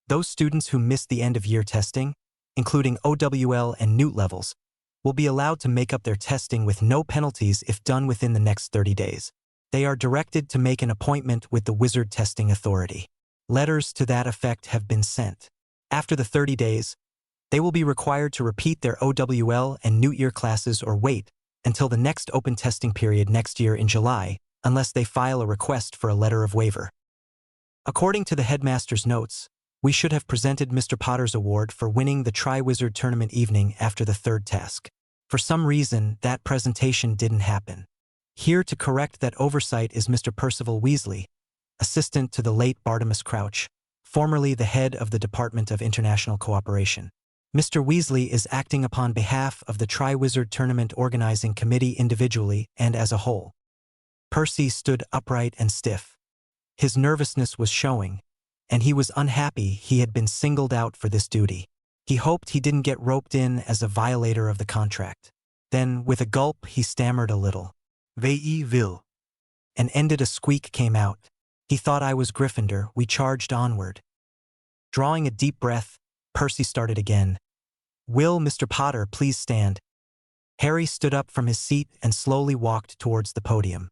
those students who missed the end-of-year testing, including OWL and Newt levels, will be allowed to make up their testing with no penalties if done within the next 30 days. They are directed to make an appointment with the Wizard Testing Authority. Letters to that effect have been sent. After the 30 days, they will be required to repeat their OWL and Newt year classes or wait until the next open testing period next year in July, unless they file a request for a letter of waiver. According to the headmaster's notes, we should have presented Mr. Potter's award for winning the Triwizard tournament evening after the 3rd task. For some reason, that presentation didn't happen. Here to correct that oversight is Mr. Percival Weasley, assistant to the late Bartimus Crouch, formerly the head of the Department of International Cooperation. Mr. Weasley is acting upon behalf of the Triwizard Tournament Organizing Committee individually and as a whole. Percy stood upright and stiff. His nervousness was showing, and he was unhappy he had been singled out for this duty. He hoped he didn't get roped in as a violator of the contract. Then, with a gulp, he stammered a little. "Vei will." And ended a squeak came out. He thought I was Gryffindor. We charged onward. Drawing a deep breath, Percy started again. "Will Mr. Potter please stand?" Harry stood up from his seat and slowly walked towards the podium.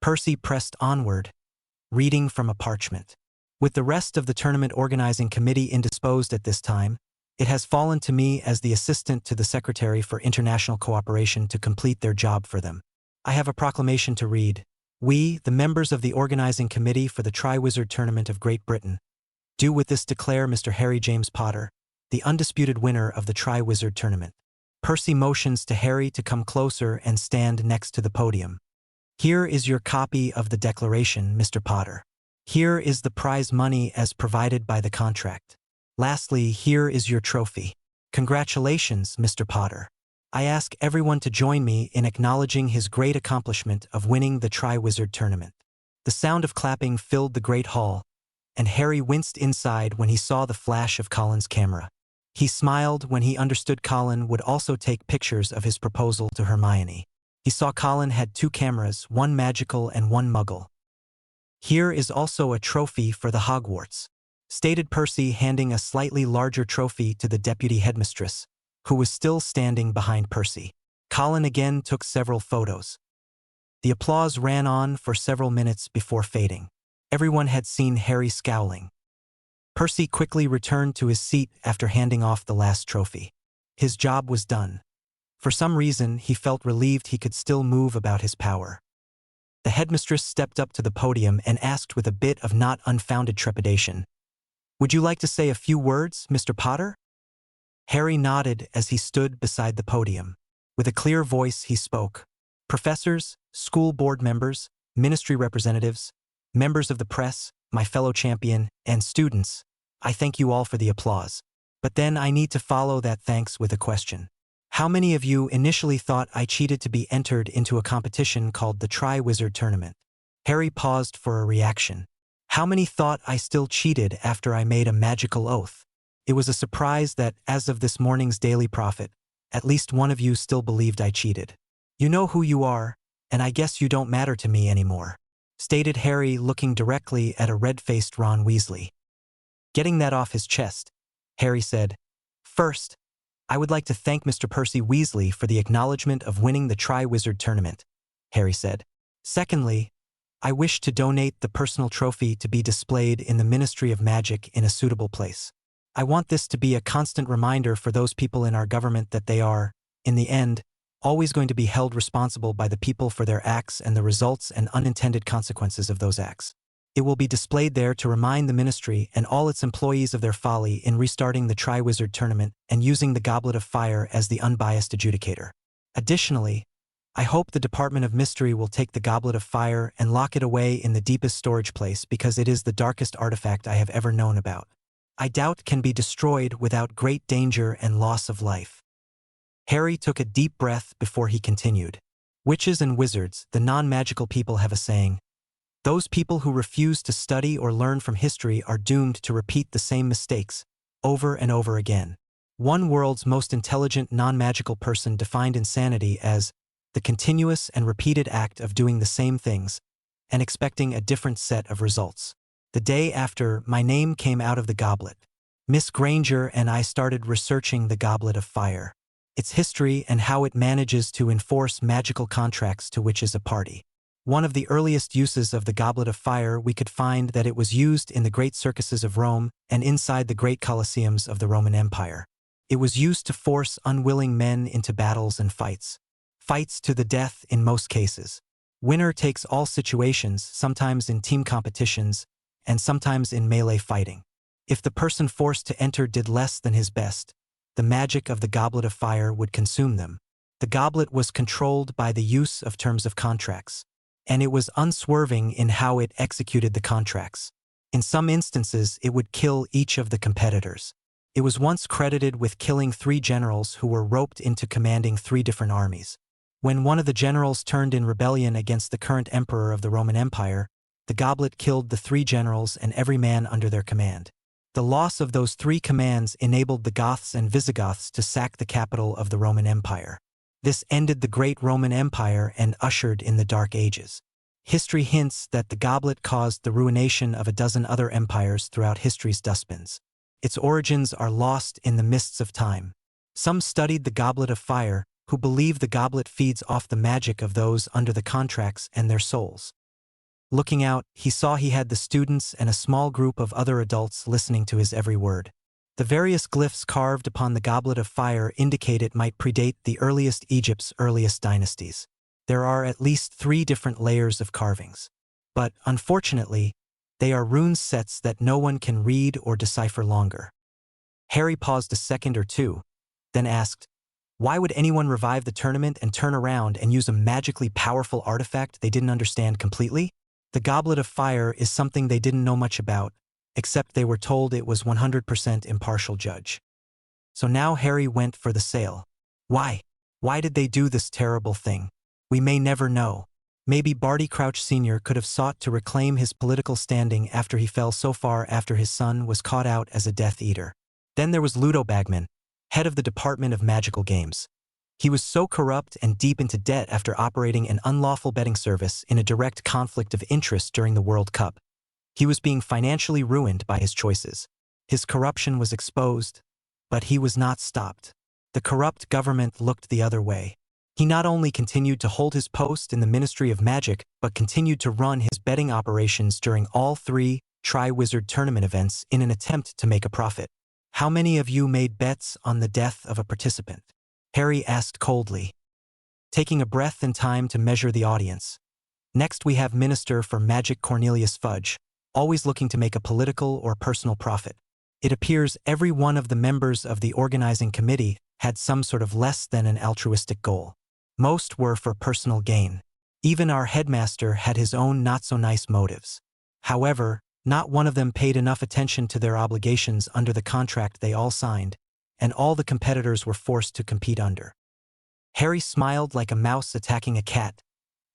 Percy pressed onward, reading from a parchment. "With the rest of the tournament organizing committee indisposed at this time, it has fallen to me as the assistant to the Secretary for International Cooperation to complete their job for them. I have a proclamation to read. We, the members of the organizing committee for the Triwizard Tournament of Great Britain, do with this declare Mr. Harry James Potter, the undisputed winner of the Triwizard Tournament." Percy motions to Harry to come closer and stand next to the podium. "Here is your copy of the declaration, Mr. Potter. Here is the prize money as provided by the contract. Lastly, here is your trophy. Congratulations, Mr. Potter. I ask everyone to join me in acknowledging his great accomplishment of winning the Triwizard Tournament." The sound of clapping filled the great hall, and Harry winced inside when he saw the flash of Colin's camera. He smiled when he understood Colin would also take pictures of his proposal to Hermione. He saw Colin had 2 cameras, one magical and one muggle. "Here is also a trophy for the Hogwarts," stated Percy, handing a slightly larger trophy to the deputy headmistress, who was still standing behind Percy. Colin again took several photos. The applause ran on for several minutes before fading. Everyone had seen Harry scowling. Percy quickly returned to his seat after handing off the last trophy. His job was done. For some reason, he felt relieved he could still move about his power. The headmistress stepped up to the podium and asked with a bit of not unfounded trepidation, "Would you like to say a few words, Mr. Potter?" Harry nodded as he stood beside the podium. With a clear voice, he spoke. "Professors, school board members, ministry representatives, members of the press, my fellow champion, and students, I thank you all for the applause. But then I need to follow that thanks with a question. How many of you initially thought I cheated to be entered into a competition called the Triwizard Tournament?" Harry paused for a reaction. How many thought I still cheated after I made a magical oath? It was a surprise that, as of this morning's Daily Prophet, at least one of you still believed I cheated. "You know who you are, and I guess you don't matter to me anymore," stated Harry, looking directly at a red-faced Ron Weasley. Getting that off his chest, Harry said, "First, I would like to thank Mr. Percy Weasley for the acknowledgement of winning the Triwizard Tournament," Harry said. "Secondly, I wish to donate the personal trophy to be displayed in the Ministry of Magic in a suitable place. I want this to be a constant reminder for those people in our government that they are, in the end, always going to be held responsible by the people for their acts and the results and unintended consequences of those acts. It will be displayed there to remind the ministry and all its employees of their folly in restarting the Triwizard Tournament and using the Goblet of Fire as the unbiased adjudicator. Additionally, I hope the Department of Mystery will take the Goblet of Fire and lock it away in the deepest storage place because it is the darkest artifact I have ever known about. I doubt can be destroyed without great danger and loss of life." Harry took a deep breath before he continued. "Witches and wizards, the non-magical people, have a saying. Those people who refuse to study or learn from history are doomed to repeat the same mistakes, over and over again. One world's most intelligent non-magical person defined insanity as the continuous and repeated act of doing the same things and expecting a different set of results. The day after my name came out of the goblet, Miss Granger and I started researching the Goblet of Fire, its history and how it manages to enforce magical contracts to which is a party. One of the earliest uses of the Goblet of Fire, we could find that it was used in the great circuses of Rome and inside the great colosseums of the Roman Empire. It was used to force unwilling men into battles and fights to the death in most cases. Winner takes all situations, sometimes in team competitions, and sometimes in melee fighting. If the person forced to enter did less than his best, the magic of the Goblet of Fire would consume them. The goblet was controlled by the use of terms of contracts, and it was unswerving in how it executed the contracts. In some instances, it would kill each of the competitors. It was once credited with killing 3 generals who were roped into commanding 3 different armies. When one of the generals turned in rebellion against the current emperor of the Roman Empire, the goblet killed the 3 generals and every man under their command. The loss of those 3 commands enabled the Goths and Visigoths to sack the capital of the Roman Empire. This ended the great Roman Empire and ushered in the Dark Ages. History hints that the goblet caused the ruination of a dozen other empires throughout history's dustbins. Its origins are lost in the mists of time. Some studied the Goblet of Fire, who believe the goblet feeds off the magic of those under the contracts and their souls. Looking out, he saw he had the students and a small group of other adults listening to his every word. The various glyphs carved upon the Goblet of Fire indicate it might predate the earliest Egypt's earliest dynasties. There are at least 3 different layers of carvings. But, unfortunately, they are rune sets that no one can read or decipher longer. Harry paused a second or two, then asked, why would anyone revive the tournament and turn around and use a magically powerful artifact they didn't understand completely? The Goblet of Fire is something they didn't know much about, except they were told it was 100% impartial judge. So now Harry went for the sale. Why? Why did they do this terrible thing? We may never know. Maybe Barty Crouch Sr. could have sought to reclaim his political standing after he fell so far after his son was caught out as a Death Eater. Then there was Ludo Bagman, head of the Department of Magical Games. He was so corrupt and deep into debt after operating an unlawful betting service in a direct conflict of interest during the World Cup. He was being financially ruined by his choices. His corruption was exposed, but he was not stopped. The corrupt government looked the other way. He not only continued to hold his post in the Ministry of Magic, but continued to run his betting operations during all 3 Triwizard tournament events in an attempt to make a profit. How many of you made bets on the death of a participant? Harry asked coldly, taking a breath and time to measure the audience. Next we have Minister for Magic Cornelius Fudge, always looking to make a political or personal profit. It appears every one of the members of the organizing committee had some sort of less than an altruistic goal. Most were for personal gain. Even our headmaster had his own not-so-nice motives. However, not one of them paid enough attention to their obligations under the contract they all signed, and all the competitors were forced to compete under. Harry smiled like a mouse attacking a cat,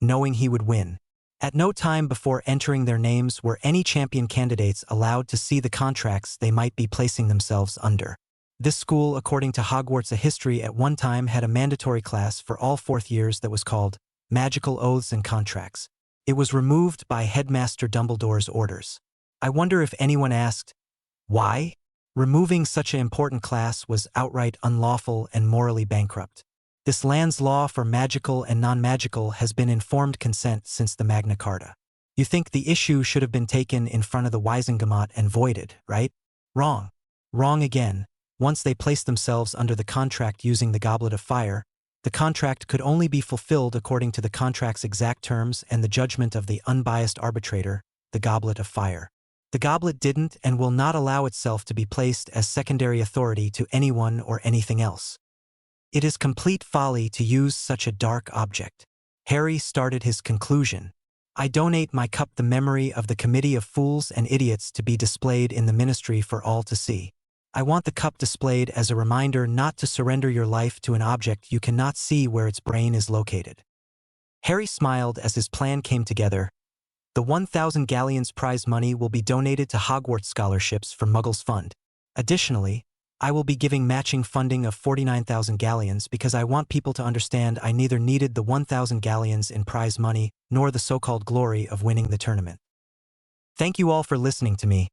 knowing he would win. At no time before entering their names were any champion candidates allowed to see the contracts they might be placing themselves under. This school, according to Hogwarts A History, at one time had a mandatory class for all 4th years that was called Magical Oaths and Contracts. It was removed by Headmaster Dumbledore's orders. I wonder if anyone asked, why? Removing such an important class was outright unlawful and morally bankrupt. This land's law for magical and non-magical has been informed consent since the Magna Carta. You think the issue should have been taken in front of the Wisengamot and voided, right? Wrong. Wrong again. Once they placed themselves under the contract using the Goblet of Fire, the contract could only be fulfilled according to the contract's exact terms and the judgment of the unbiased arbitrator, the Goblet of Fire. The goblet didn't and will not allow itself to be placed as secondary authority to anyone or anything else. It is complete folly to use such a dark object. Harry started his conclusion. I donate my cup, the memory of the Committee of Fools and Idiots, to be displayed in the ministry for all to see. I want the cup displayed as a reminder not to surrender your life to an object you cannot see where its brain is located. Harry smiled as his plan came together. The 1,000 galleons prize money will be donated to Hogwarts scholarships for Muggles Fund. Additionally, I will be giving matching funding of 49,000 galleons because I want people to understand I neither needed the 1,000 galleons in prize money nor the so-called glory of winning the tournament. Thank you all for listening to me.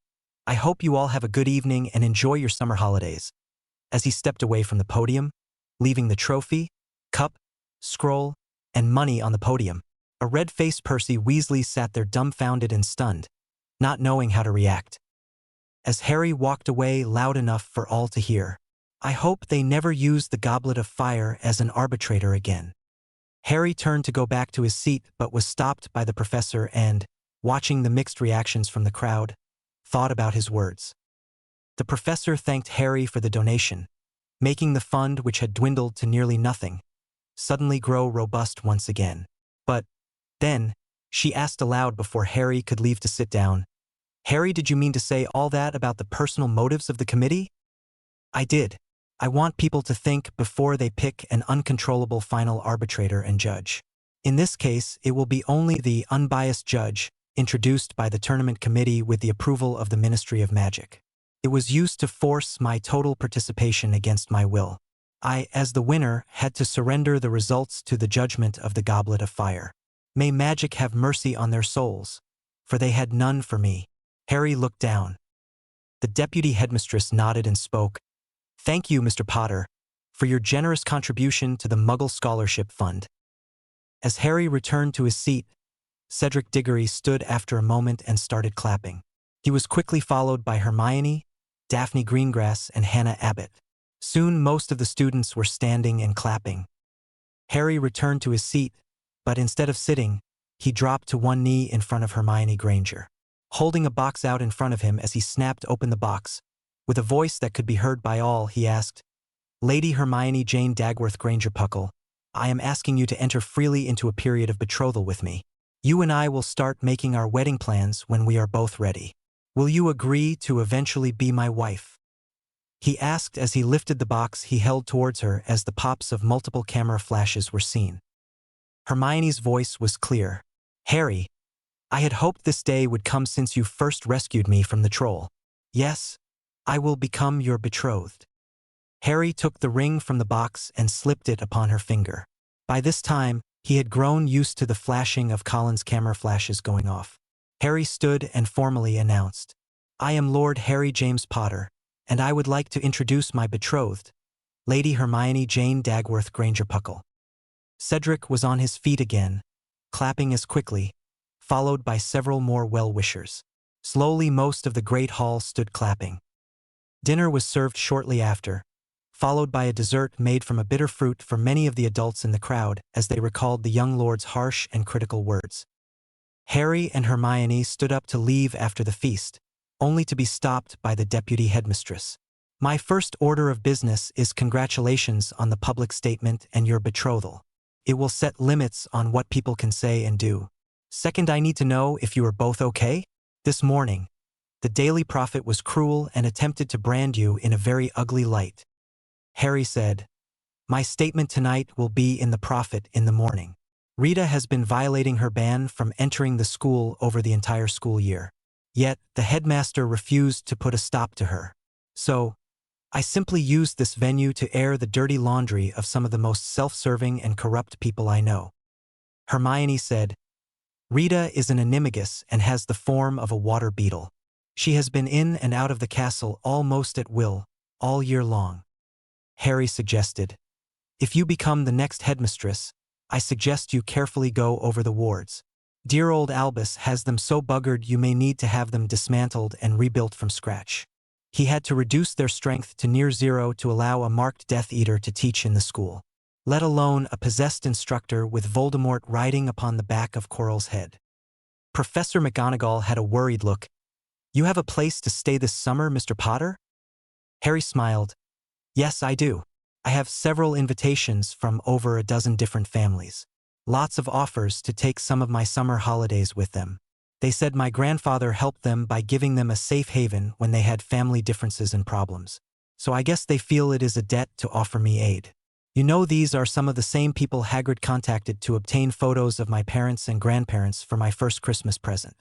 I hope you all have a good evening and enjoy your summer holidays. As he stepped away from the podium, leaving the trophy, cup, scroll, and money on the podium, a red-faced Percy Weasley sat there dumbfounded and stunned, not knowing how to react. As Harry walked away loud enough for all to hear, I hope they never use the Goblet of Fire as an arbitrator again. Harry turned to go back to his seat but was stopped by the professor and, watching the mixed reactions from the crowd, thought about his words. The professor thanked Harry for the donation, making the fund, which had dwindled to nearly nothing, suddenly grow robust once again. But then, she asked aloud before Harry could leave to sit down, Harry, did you mean to say all that about the personal motives of the committee? I did. I want people to think before they pick an uncontrollable final arbitrator and judge. In this case, it will be only the unbiased judge, introduced by the tournament committee with the approval of the Ministry of Magic. It was used to force my total participation against my will. I, as the winner, had to surrender the results to the judgment of the Goblet of Fire. May magic have mercy on their souls, for they had none for me. Harry looked down. The deputy headmistress nodded and spoke. Thank you, Mr. Potter, for your generous contribution to the Muggle Scholarship Fund. As Harry returned to his seat, Cedric Diggory stood after a moment and started clapping. He was quickly followed by Hermione, Daphne Greengrass, and Hannah Abbott. Soon most of the students were standing and clapping. Harry returned to his seat, but instead of sitting, he dropped to one knee in front of Hermione Granger. Holding a box out in front of him as he snapped open the box, with a voice that could be heard by all, he asked, Lady Hermione Jane Dagworth Granger Puckle, I am asking you to enter freely into a period of betrothal with me. You and I will start making our wedding plans when we are both ready. Will you agree to eventually be my wife? He asked as he lifted the box he held towards her as the pops of multiple camera flashes were seen. Hermione's voice was clear. Harry, I had hoped this day would come since you first rescued me from the troll. Yes, I will become your betrothed. Harry took the ring from the box and slipped it upon her finger. By this time, he had grown used to the flashing of Colin's camera flashes going off. Harry stood and formally announced, I am Lord Harry James Potter, and I would like to introduce my betrothed, Lady Hermione Jane Dagworth Granger Puckle. Cedric was on his feet again, clapping as quickly, followed by several more well-wishers. Slowly most of the great hall stood clapping. Dinner was served shortly after, followed by a dessert made from a bitter fruit for many of the adults in the crowd as they recalled the young lord's harsh and critical words. Harry and Hermione stood up to leave after the feast, only to be stopped by the deputy headmistress. My first order of business is congratulations on the public statement and your betrothal. It will set limits on what people can say and do. Second, I need to know if you are both okay? This morning, the Daily Prophet was cruel and attempted to brand you in a very ugly light. Harry said, My statement tonight will be in the Prophet in the morning. Rita has been violating her ban from entering the school over the entire school year. Yet, the headmaster refused to put a stop to her. So, I simply used this venue to air the dirty laundry of some of the most self-serving and corrupt people I know. Hermione said, Rita is an animagus and has the form of a water beetle. She has been in and out of the castle almost at will, all year long. Harry suggested, If you become the next headmistress, I suggest you carefully go over the wards. Dear old Albus has them so buggered you may need to have them dismantled and rebuilt from scratch. He had to reduce their strength to near zero to allow a marked Death Eater to teach in the school, let alone a possessed instructor with Voldemort riding upon the back of Quirrell's head. Professor McGonagall had a worried look. You have a place to stay this summer, Mr. Potter? Harry smiled. Yes, I do. I have several invitations from over a dozen different families. Lots of offers to take some of my summer holidays with them. They said my grandfather helped them by giving them a safe haven when they had family differences and problems. So I guess they feel it is a debt to offer me aid. You know, these are some of the same people Hagrid contacted to obtain photos of my parents and grandparents for my first Christmas present.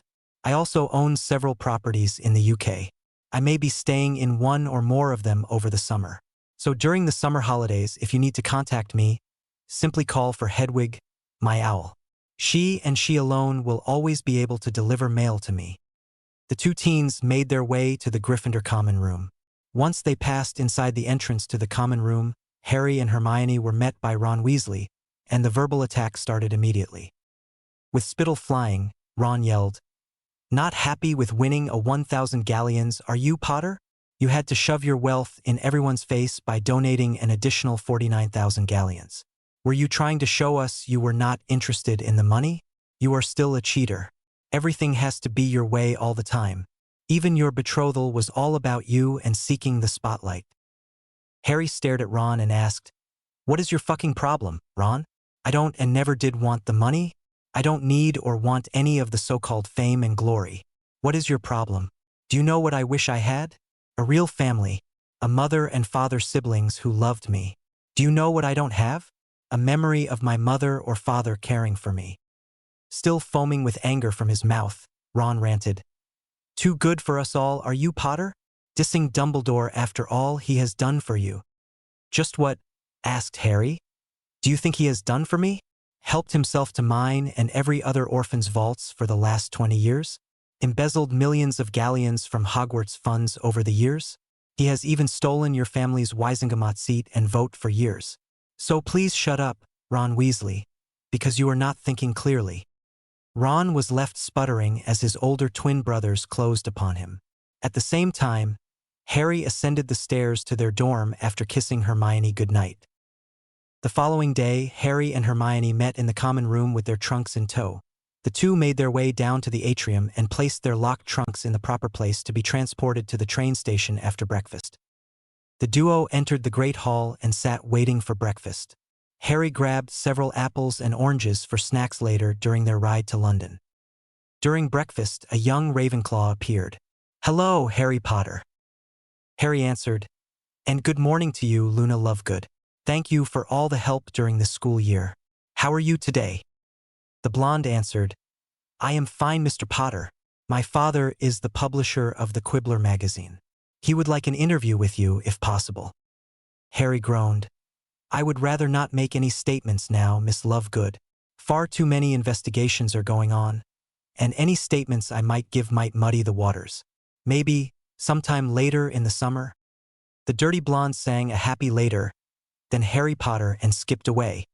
I also own several properties in the UK. I may be staying in one or more of them over the summer. So during the summer holidays, if you need to contact me, simply call for Hedwig, my owl. She and she alone will always be able to deliver mail to me. The two teens made their way to the Gryffindor common room. Once they passed inside the entrance to the common room, Harry and Hermione were met by Ron Weasley, and the verbal attack started immediately. With spittle flying, Ron yelled, Not happy with winning a 1,000 galleons, are you, Potter? You had to shove your wealth in everyone's face by donating an additional 49,000 galleons. Were you trying to show us you were not interested in the money? You are still a cheater. Everything has to be your way all the time. Even your betrothal was all about you and seeking the spotlight. Harry stared at Ron and asked, What is your fucking problem, Ron? I don't and never did want the money. I don't need or want any of the so-called fame and glory. What is your problem? Do you know what I wish I had? A real family, a mother and father siblings who loved me. Do you know what I don't have? A memory of my mother or father caring for me. Still foaming with anger from his mouth, Ron ranted. Too good for us all, are you, Potter? Dissing Dumbledore after all he has done for you. Just what? Asked Harry. Do you think he has done for me? Helped himself to mine and every other orphan's vaults for the last 20 years? Embezzled millions of galleons from Hogwarts funds over the years? He has even stolen your family's Wisengamot seat and vote for years. So please shut up, Ron Weasley, because you are not thinking clearly. Ron was left sputtering as his older twin brothers closed upon him. At the same time, Harry ascended the stairs to their dorm after kissing Hermione goodnight. The following day, Harry and Hermione met in the common room with their trunks in tow. The two made their way down to the atrium and placed their locked trunks in the proper place to be transported to the train station after breakfast. The duo entered the Great Hall and sat waiting for breakfast. Harry grabbed several apples and oranges for snacks later during their ride to London. During breakfast, a young Ravenclaw appeared. "Hello, Harry Potter." Harry answered, "And good morning to you, Luna Lovegood. Thank you for all the help during this school year. How are you today?" The blonde answered, "I am fine, Mr. Potter. My father is the publisher of the Quibbler magazine. He would like an interview with you, if possible." Harry groaned. "I would rather not make any statements now, Miss Lovegood. Far too many investigations are going on, and any statements I might give might muddy the waters. Maybe, sometime later in the summer." The dirty blonde sang a happy later, then Harry Potter and skipped away.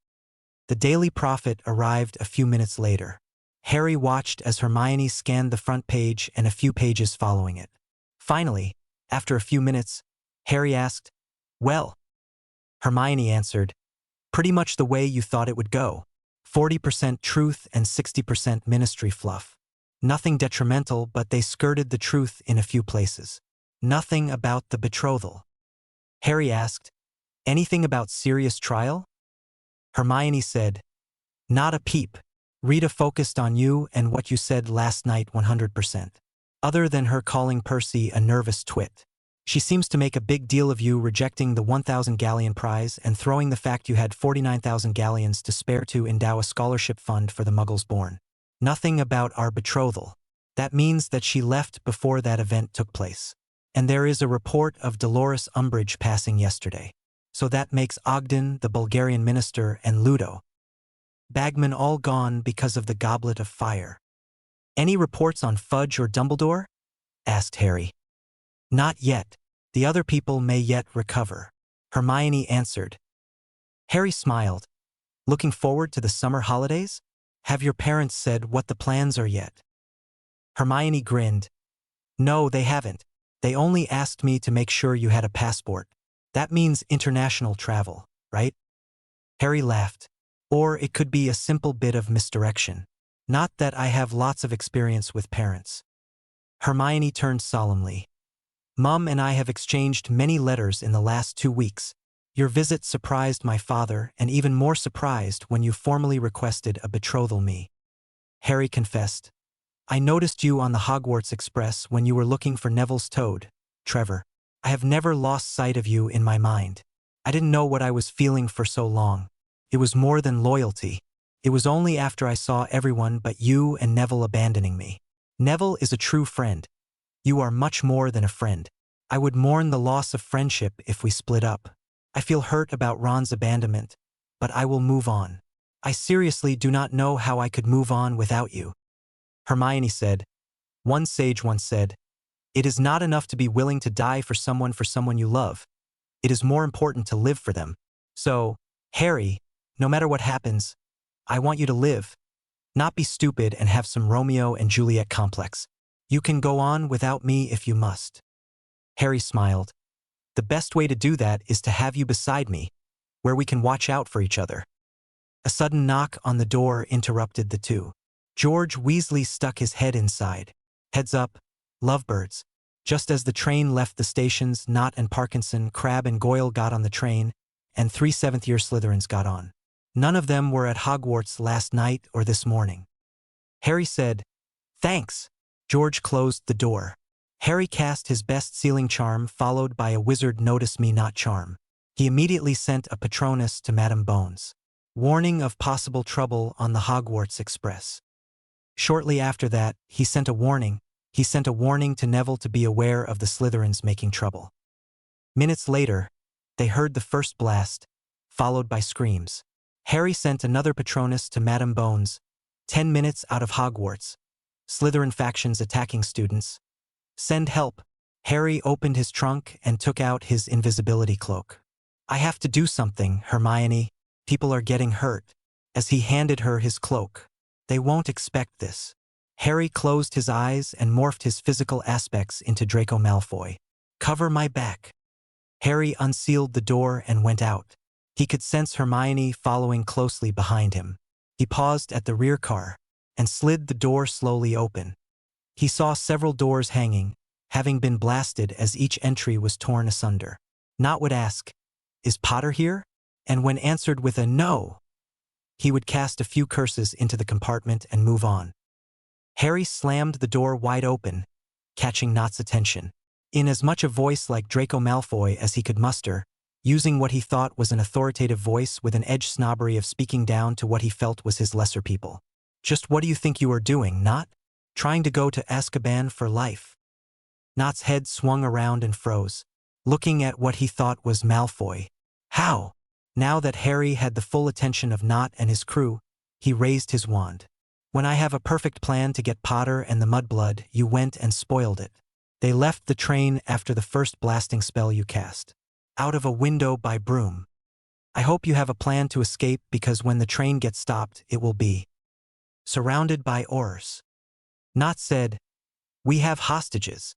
The Daily Prophet arrived a few minutes later. Harry watched as Hermione scanned the front page and a few pages following it. Finally, after a few minutes, Harry asked, "Well?" Hermione answered, "Pretty much the way you thought it would go. 40% truth and 60% ministry fluff. Nothing detrimental, but they skirted the truth in a few places. Nothing about the betrothal." Harry asked, "Anything about serious trial?" Hermione said, "Not a peep. Rita focused on you and what you said last night 100%. Other than her calling Percy a nervous twit. She seems to make a big deal of you rejecting the 1,000 galleon prize and throwing the fact you had 49,000 galleons to spare to endow a scholarship fund for the Muggles born. Nothing about our betrothal. That means that she left before that event took place. And there is a report of Dolores Umbridge passing yesterday. So that makes Ogden, the Bulgarian minister, and Ludo Bagman all gone because of the Goblet of Fire. Any reports on Fudge or Dumbledore? Asked Harry. Not yet. The other people may yet recover. Hermione answered. Harry smiled. Looking forward to the summer holidays? Have your parents said what the plans are yet? Hermione grinned. No, they haven't. They only asked me to make sure you had a passport. That means international travel, right? Harry laughed. Or it could be a simple bit of misdirection. Not that I have lots of experience with parents. Hermione turned solemnly. Mum and I have exchanged many letters in the last 2 weeks. Your visit surprised my father, and even more surprised when you formally requested a betrothal me. Harry confessed. I noticed you on the Hogwarts Express when you were looking for Neville's toad, Trevor. I have never lost sight of you in my mind. I didn't know what I was feeling for so long. It was more than loyalty. It was only after I saw everyone but you and Neville abandoning me. Neville is a true friend. You are much more than a friend. I would mourn the loss of friendship if we split up. I feel hurt about Ron's abandonment, but I will move on. I seriously do not know how I could move on without you. Hermione said, one sage once said, it is not enough to be willing to die for someone you love. It is more important to live for them. So, Harry, no matter what happens, I want you to live. Not be stupid and have some Romeo and Juliet complex. You can go on without me if you must. Harry smiled. The best way to do that is to have you beside me, where we can watch out for each other. A sudden knock on the door interrupted the two. George Weasley stuck his head inside. Heads up, lovebirds. Just as the train left the stations, Knott and Parkinson, Crabbe and Goyle got on the train, and 3 seventh-year Slytherins got on. None of them were at Hogwarts last night or this morning. Harry said, Thanks. George closed the door. Harry cast his best sealing charm followed by a wizard notice me not charm. He immediately sent a Patronus to Madame Bones. Warning of possible trouble on the Hogwarts Express. Shortly after that, he sent a warning. He sent a warning to Neville to be aware of the Slytherins making trouble. Minutes later, they heard the first blast, followed by screams. Harry sent another Patronus to Madame Bones. 10 minutes out of Hogwarts. Slytherin factions attacking students. Send help. Harry opened his trunk and took out his invisibility cloak. I have to do something, Hermione. People are getting hurt. As he handed her his cloak. They won't expect this. Harry closed his eyes and morphed his physical aspects into Draco Malfoy. Cover my back. Harry unsealed the door and went out. He could sense Hermione following closely behind him. He paused at the rear car and slid the door slowly open. He saw several doors hanging, having been blasted as each entry was torn asunder. Nott would ask, "Is Potter here?" And when answered with a no, he would cast a few curses into the compartment and move on. Harry slammed the door wide open, catching Nott's attention. In as much a voice like Draco Malfoy as he could muster, using what he thought was an authoritative voice with an edge snobbery of speaking down to what he felt was his lesser people. Just what do you think you are doing, Nott? Trying to go to Azkaban for life? Nott's head swung around and froze, looking at what he thought was Malfoy. How? Now that Harry had the full attention of Nott and his crew, he raised his wand. When I have a perfect plan to get Potter and the Mudblood, you went and spoiled it. They left the train after the first blasting spell you cast. Out of a window by broom. I hope you have a plan to escape because when the train gets stopped, it will be surrounded by Aurors. Nott said, we have hostages.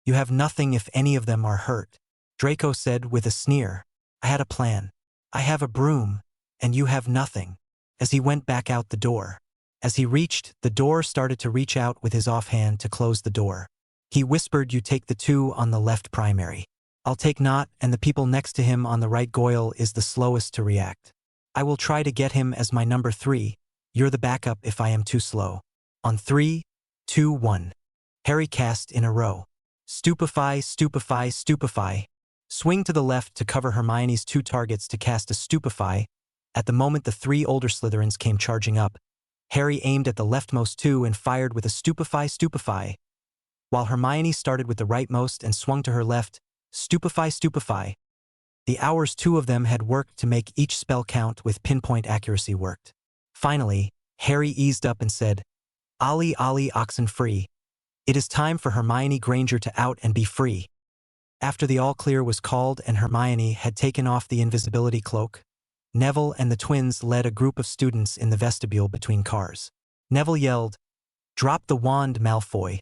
You have nothing if any of them are hurt. Draco said with a sneer, I had a plan. I have a broom, and you have nothing. As he went back out the door. As he reached, the door started to reach out with his offhand to close the door. He whispered, you take the 2 on the left primary. I'll take Nott, and the people next to him on the right. Goyle is the slowest to react. I will try to get him as my number 3. You're the backup if I am too slow. On 3, 2, 1. Harry cast in a row. Stupefy, stupefy, stupefy. Swing to the left to cover Hermione's 2 targets to cast a stupefy. At the moment the 3 older Slytherins came charging up, Harry aimed at the leftmost 2 and fired with a stupefy, stupefy. While Hermione started with the rightmost and swung to her left, stupefy, stupefy. The hours 2 of them had worked to make each spell count with pinpoint accuracy worked. Finally, Harry eased up and said, Ollie, Ollie, oxen free. It is time for Hermione Granger to out and be free. After the all-clear was called and Hermione had taken off the invisibility cloak, Neville and the twins led a group of students in the vestibule between cars. Neville yelled, Drop the wand, Malfoy.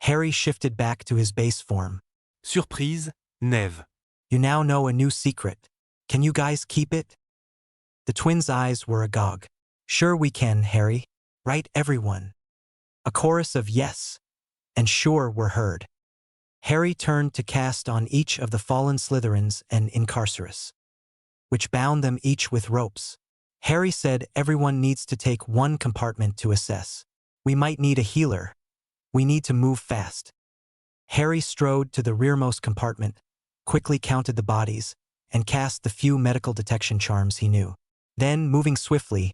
Harry shifted back to his base form. Surprise, Neve. You now know a new secret. Can you guys keep it? The twins' eyes were agog. Sure we can, Harry. Right, everyone? A chorus of yes and sure were heard. Harry turned to cast on each of the fallen Slytherins an Incarcerus, which bound them each with ropes. Harry said everyone needs to take 1 compartment to assess. We might need a healer. We need to move fast. Harry strode to the rearmost compartment, quickly counted the bodies, and cast the few medical detection charms he knew. Then, moving swiftly,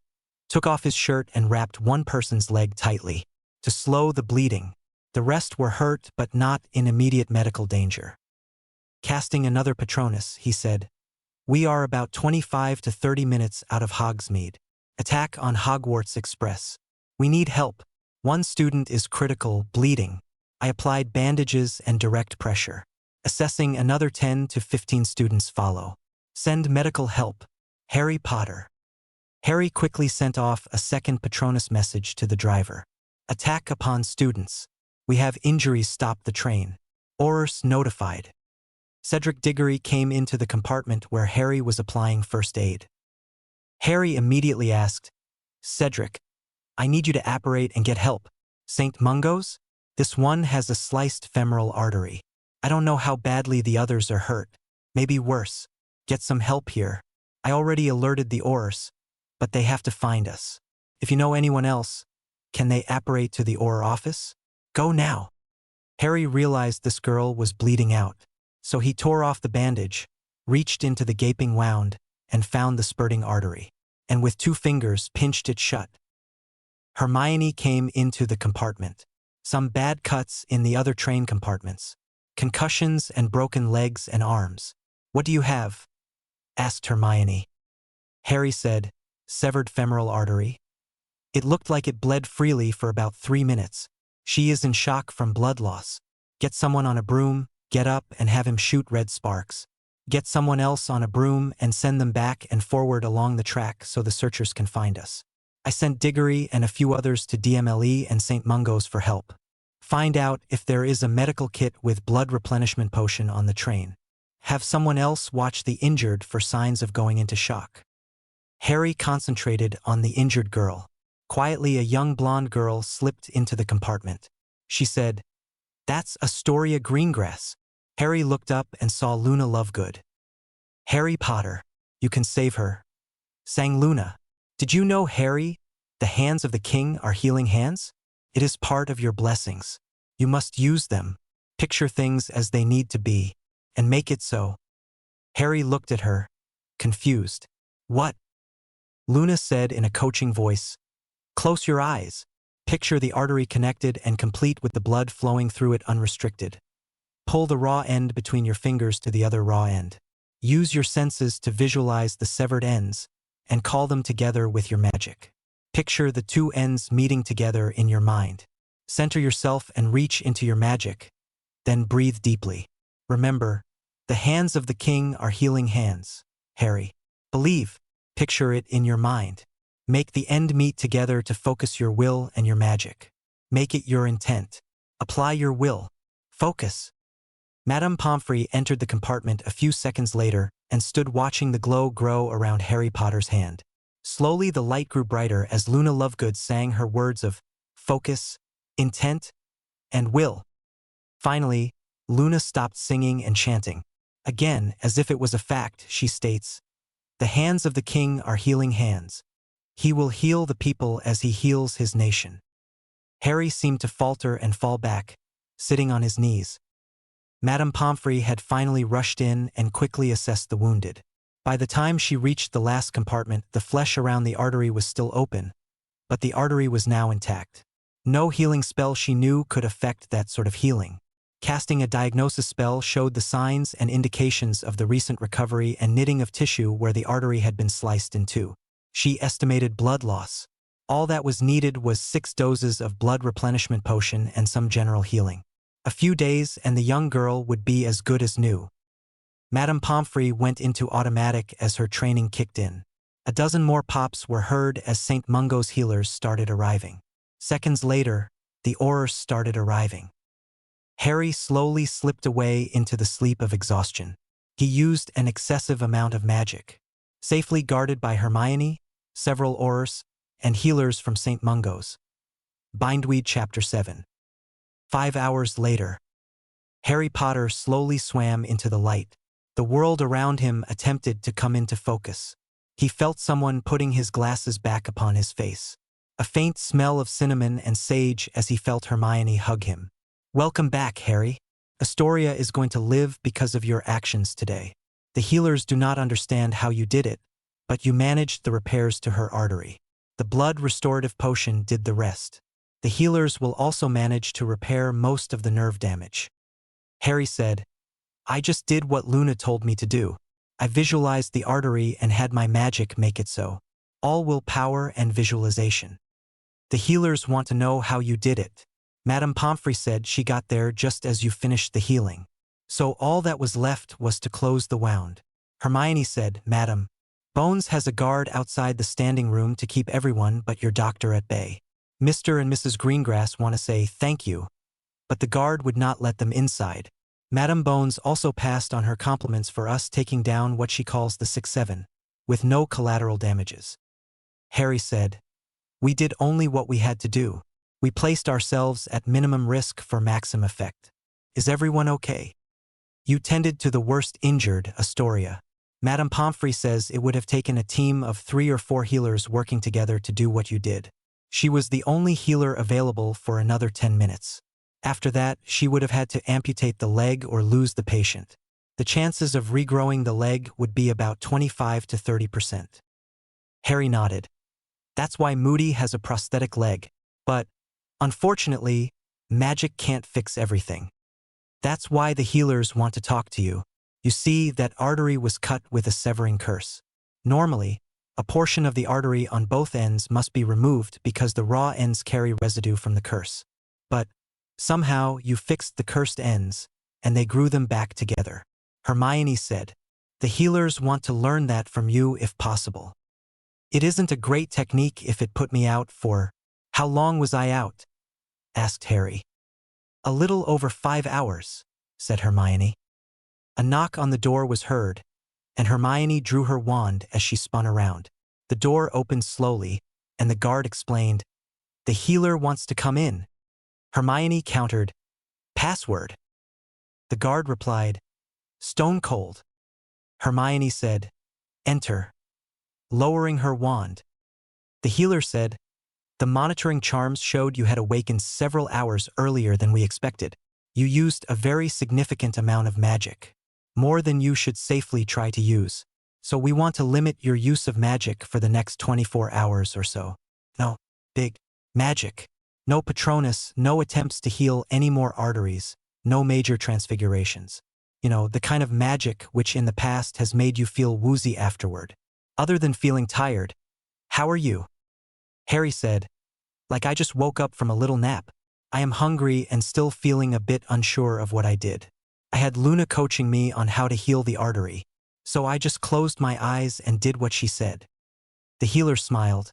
took off his shirt and wrapped one person's leg tightly, to slow the bleeding. The rest were hurt but not in immediate medical danger. Casting another Patronus, he said, We are about 25 to 30 minutes out of Hogsmeade. Attack on Hogwarts Express. We need help. One student is critical, bleeding. I applied bandages and direct pressure. Assessing another 10 to 15 students follow. Send medical help. Harry Potter. Harry quickly sent off a second Patronus message to the driver. Attack upon students. We have injuries, stop the train. Aurors notified. Cedric Diggory came into the compartment where Harry was applying first aid. Harry immediately asked, Cedric, I need you to apparate and get help. St. Mungo's? This one has a sliced femoral artery. I don't know how badly the others are hurt. Maybe worse. Get some help here. I already alerted the Aurors, but they have to find us. If you know anyone else, can they apparate to the Auror office? Go now. Harry realized this girl was bleeding out, so he tore off the bandage, reached into the gaping wound, and found the spurting artery, and with 2 fingers pinched it shut. Hermione came into the compartment. Some bad cuts in the other train compartments. Concussions and broken legs and arms. What do you have? Asked Hermione. Harry said, severed femoral artery. It looked like it bled freely for about 3 minutes. She is in shock from blood loss. Get someone on a broom, get up and have him shoot red sparks. Get someone else on a broom and send them back and forward along the track so the searchers can find us. I sent Diggory and a few others to DMLE and St. Mungo's for help. Find out if there is a medical kit with blood replenishment potion on the train. Have someone else watch the injured for signs of going into shock. Harry concentrated on the injured girl. Quietly, a young blonde girl slipped into the compartment. She said, "That's Astoria Greengrass." Harry looked up and saw Luna Lovegood. "Harry Potter, you can save her," sang Luna. "Did you know, Harry, the hands of the king are healing hands? It is part of your blessings. You must use them, picture things as they need to be, and make it so." Harry looked at her, confused. "What?" Luna said in a coaching voice, "Close your eyes. Picture the artery connected and complete with the blood flowing through it unrestricted. Pull the raw end between your fingers to the other raw end. Use your senses to visualize the severed ends and call them together with your magic. Picture the two ends meeting together in your mind. Center yourself and reach into your magic. Then breathe deeply. Remember, the hands of the king are healing hands, Harry. Believe. Picture it in your mind. Make the end meet together to focus your will and your magic. Make it your intent. Apply your will. Focus." Madame Pomfrey entered the compartment a few seconds later and stood watching the glow grow around Harry Potter's hand. Slowly the light grew brighter as Luna Lovegood sang her words of focus, intent, and will. Finally, Luna stopped singing and chanting. Again, as if it was a fact, she states, "The hands of the king are healing hands. He will heal the people as he heals his nation." Harry seemed to falter and fall back, sitting on his knees. Madame Pomfrey had finally rushed in and quickly assessed the wounded. By the time she reached the last compartment, the flesh around the artery was still open, but the artery was now intact. No healing spell she knew could affect that sort of healing. Casting a diagnosis spell showed the signs and indications of the recent recovery and knitting of tissue where the artery had been sliced in two. She estimated blood loss. All that was needed was 6 doses of blood replenishment potion and some general healing. A few days and the young girl would be as good as new. Madame Pomfrey went into automatic as her training kicked in. A dozen more pops were heard as St. Mungo's healers started arriving. Seconds later, the Aurors started arriving. Harry slowly slipped away into the sleep of exhaustion. He used an excessive amount of magic. Safely guarded by Hermione, several Aurors, and healers from St. Mungo's. Bindweed Chapter 7. 5 hours later. Harry Potter slowly swam into the light. The world around him attempted to come into focus. He felt someone putting his glasses back upon his face. A faint smell of cinnamon and sage as he felt Hermione hug him. "Welcome back, Harry. Astoria is going to live because of your actions today. The healers do not understand how you did it, but you managed the repairs to her artery. The blood restorative potion did the rest. The healers will also manage to repair most of the nerve damage." Harry said, "I just did what Luna told me to do. I visualized the artery and had my magic make it so. All willpower and visualization. The healers want to know how you did it. Madame Pomfrey said she got there just as you finished the healing. So all that was left was to close the wound." Hermione said, "Madam, Bones has a guard outside the standing room to keep everyone but your doctor at bay. Mr. and Mrs. Greengrass want to say thank you, but the guard would not let them inside. Madame Bones also passed on her compliments for us taking down what she calls the 6-7, with no collateral damages." Harry said, "We did only what we had to do. We placed ourselves at minimum risk for maximum effect. Is everyone okay? You tended to the worst injured, Astoria. Madame Pomfrey says it would have taken a team of 3 or 4 healers working together to do what you did. She was the only healer available for another 10 minutes. After that, she would have had to amputate the leg or lose the patient. The chances of regrowing the leg would be about 25 to 30%. Harry nodded. That's why Moody has a prosthetic leg. But, unfortunately, magic can't fix everything. That's why the healers want to talk to you. You see, that artery was cut with a severing curse. Normally, a portion of the artery on both ends must be removed because the raw ends carry residue from the curse. But, somehow, you fixed the cursed ends, and they grew them back together. Hermione said, "The healers want to learn that from you if possible." "It isn't a great technique if it put me out for—" "How long was I out?" asked Harry. "A little over 5 hours," said Hermione. A knock on the door was heard, and Hermione drew her wand as she spun around. The door opened slowly, and the guard explained, "The healer wants to come in." Hermione countered, "Password." The guard replied, "Stone cold." Hermione said, "Enter," lowering her wand. The healer said, "The monitoring charms showed you had awakened several hours earlier than we expected. You used a very significant amount of magic, more than you should safely try to use. So we want to limit your use of magic for the next 24 hours or so. No big magic. No Patronus, no attempts to heal any more arteries, no major transfigurations. You know, the kind of magic which in the past has made you feel woozy afterward. Other than feeling tired, how are you?" Harry said, "Like I just woke up from a little nap. I am hungry and still feeling a bit unsure of what I did. I had Luna coaching me on how to heal the artery, so I just closed my eyes and did what she said." The healer smiled.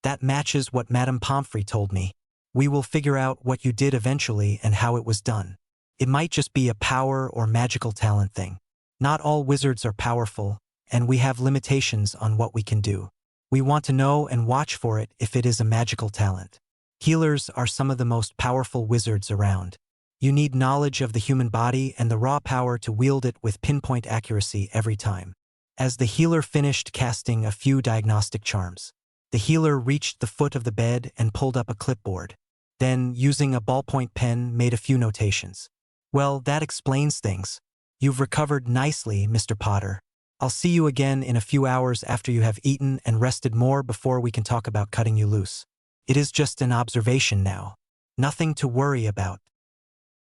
"That matches what Madame Pomfrey told me. We will figure out what you did eventually and how it was done. It might just be a power or magical talent thing. Not all wizards are powerful, and we have limitations on what we can do. We want to know and watch for it if it is a magical talent. Healers are some of the most powerful wizards around. You need knowledge of the human body and the raw power to wield it with pinpoint accuracy every time." As the healer finished casting a few diagnostic charms, the healer reached the foot of the bed and pulled up a clipboard. Then, using a ballpoint pen, made a few notations. "Well, that explains things. You've recovered nicely, Mr. Potter. I'll see you again in a few hours after you have eaten and rested more before we can talk about cutting you loose. It is just an observation now. Nothing to worry about."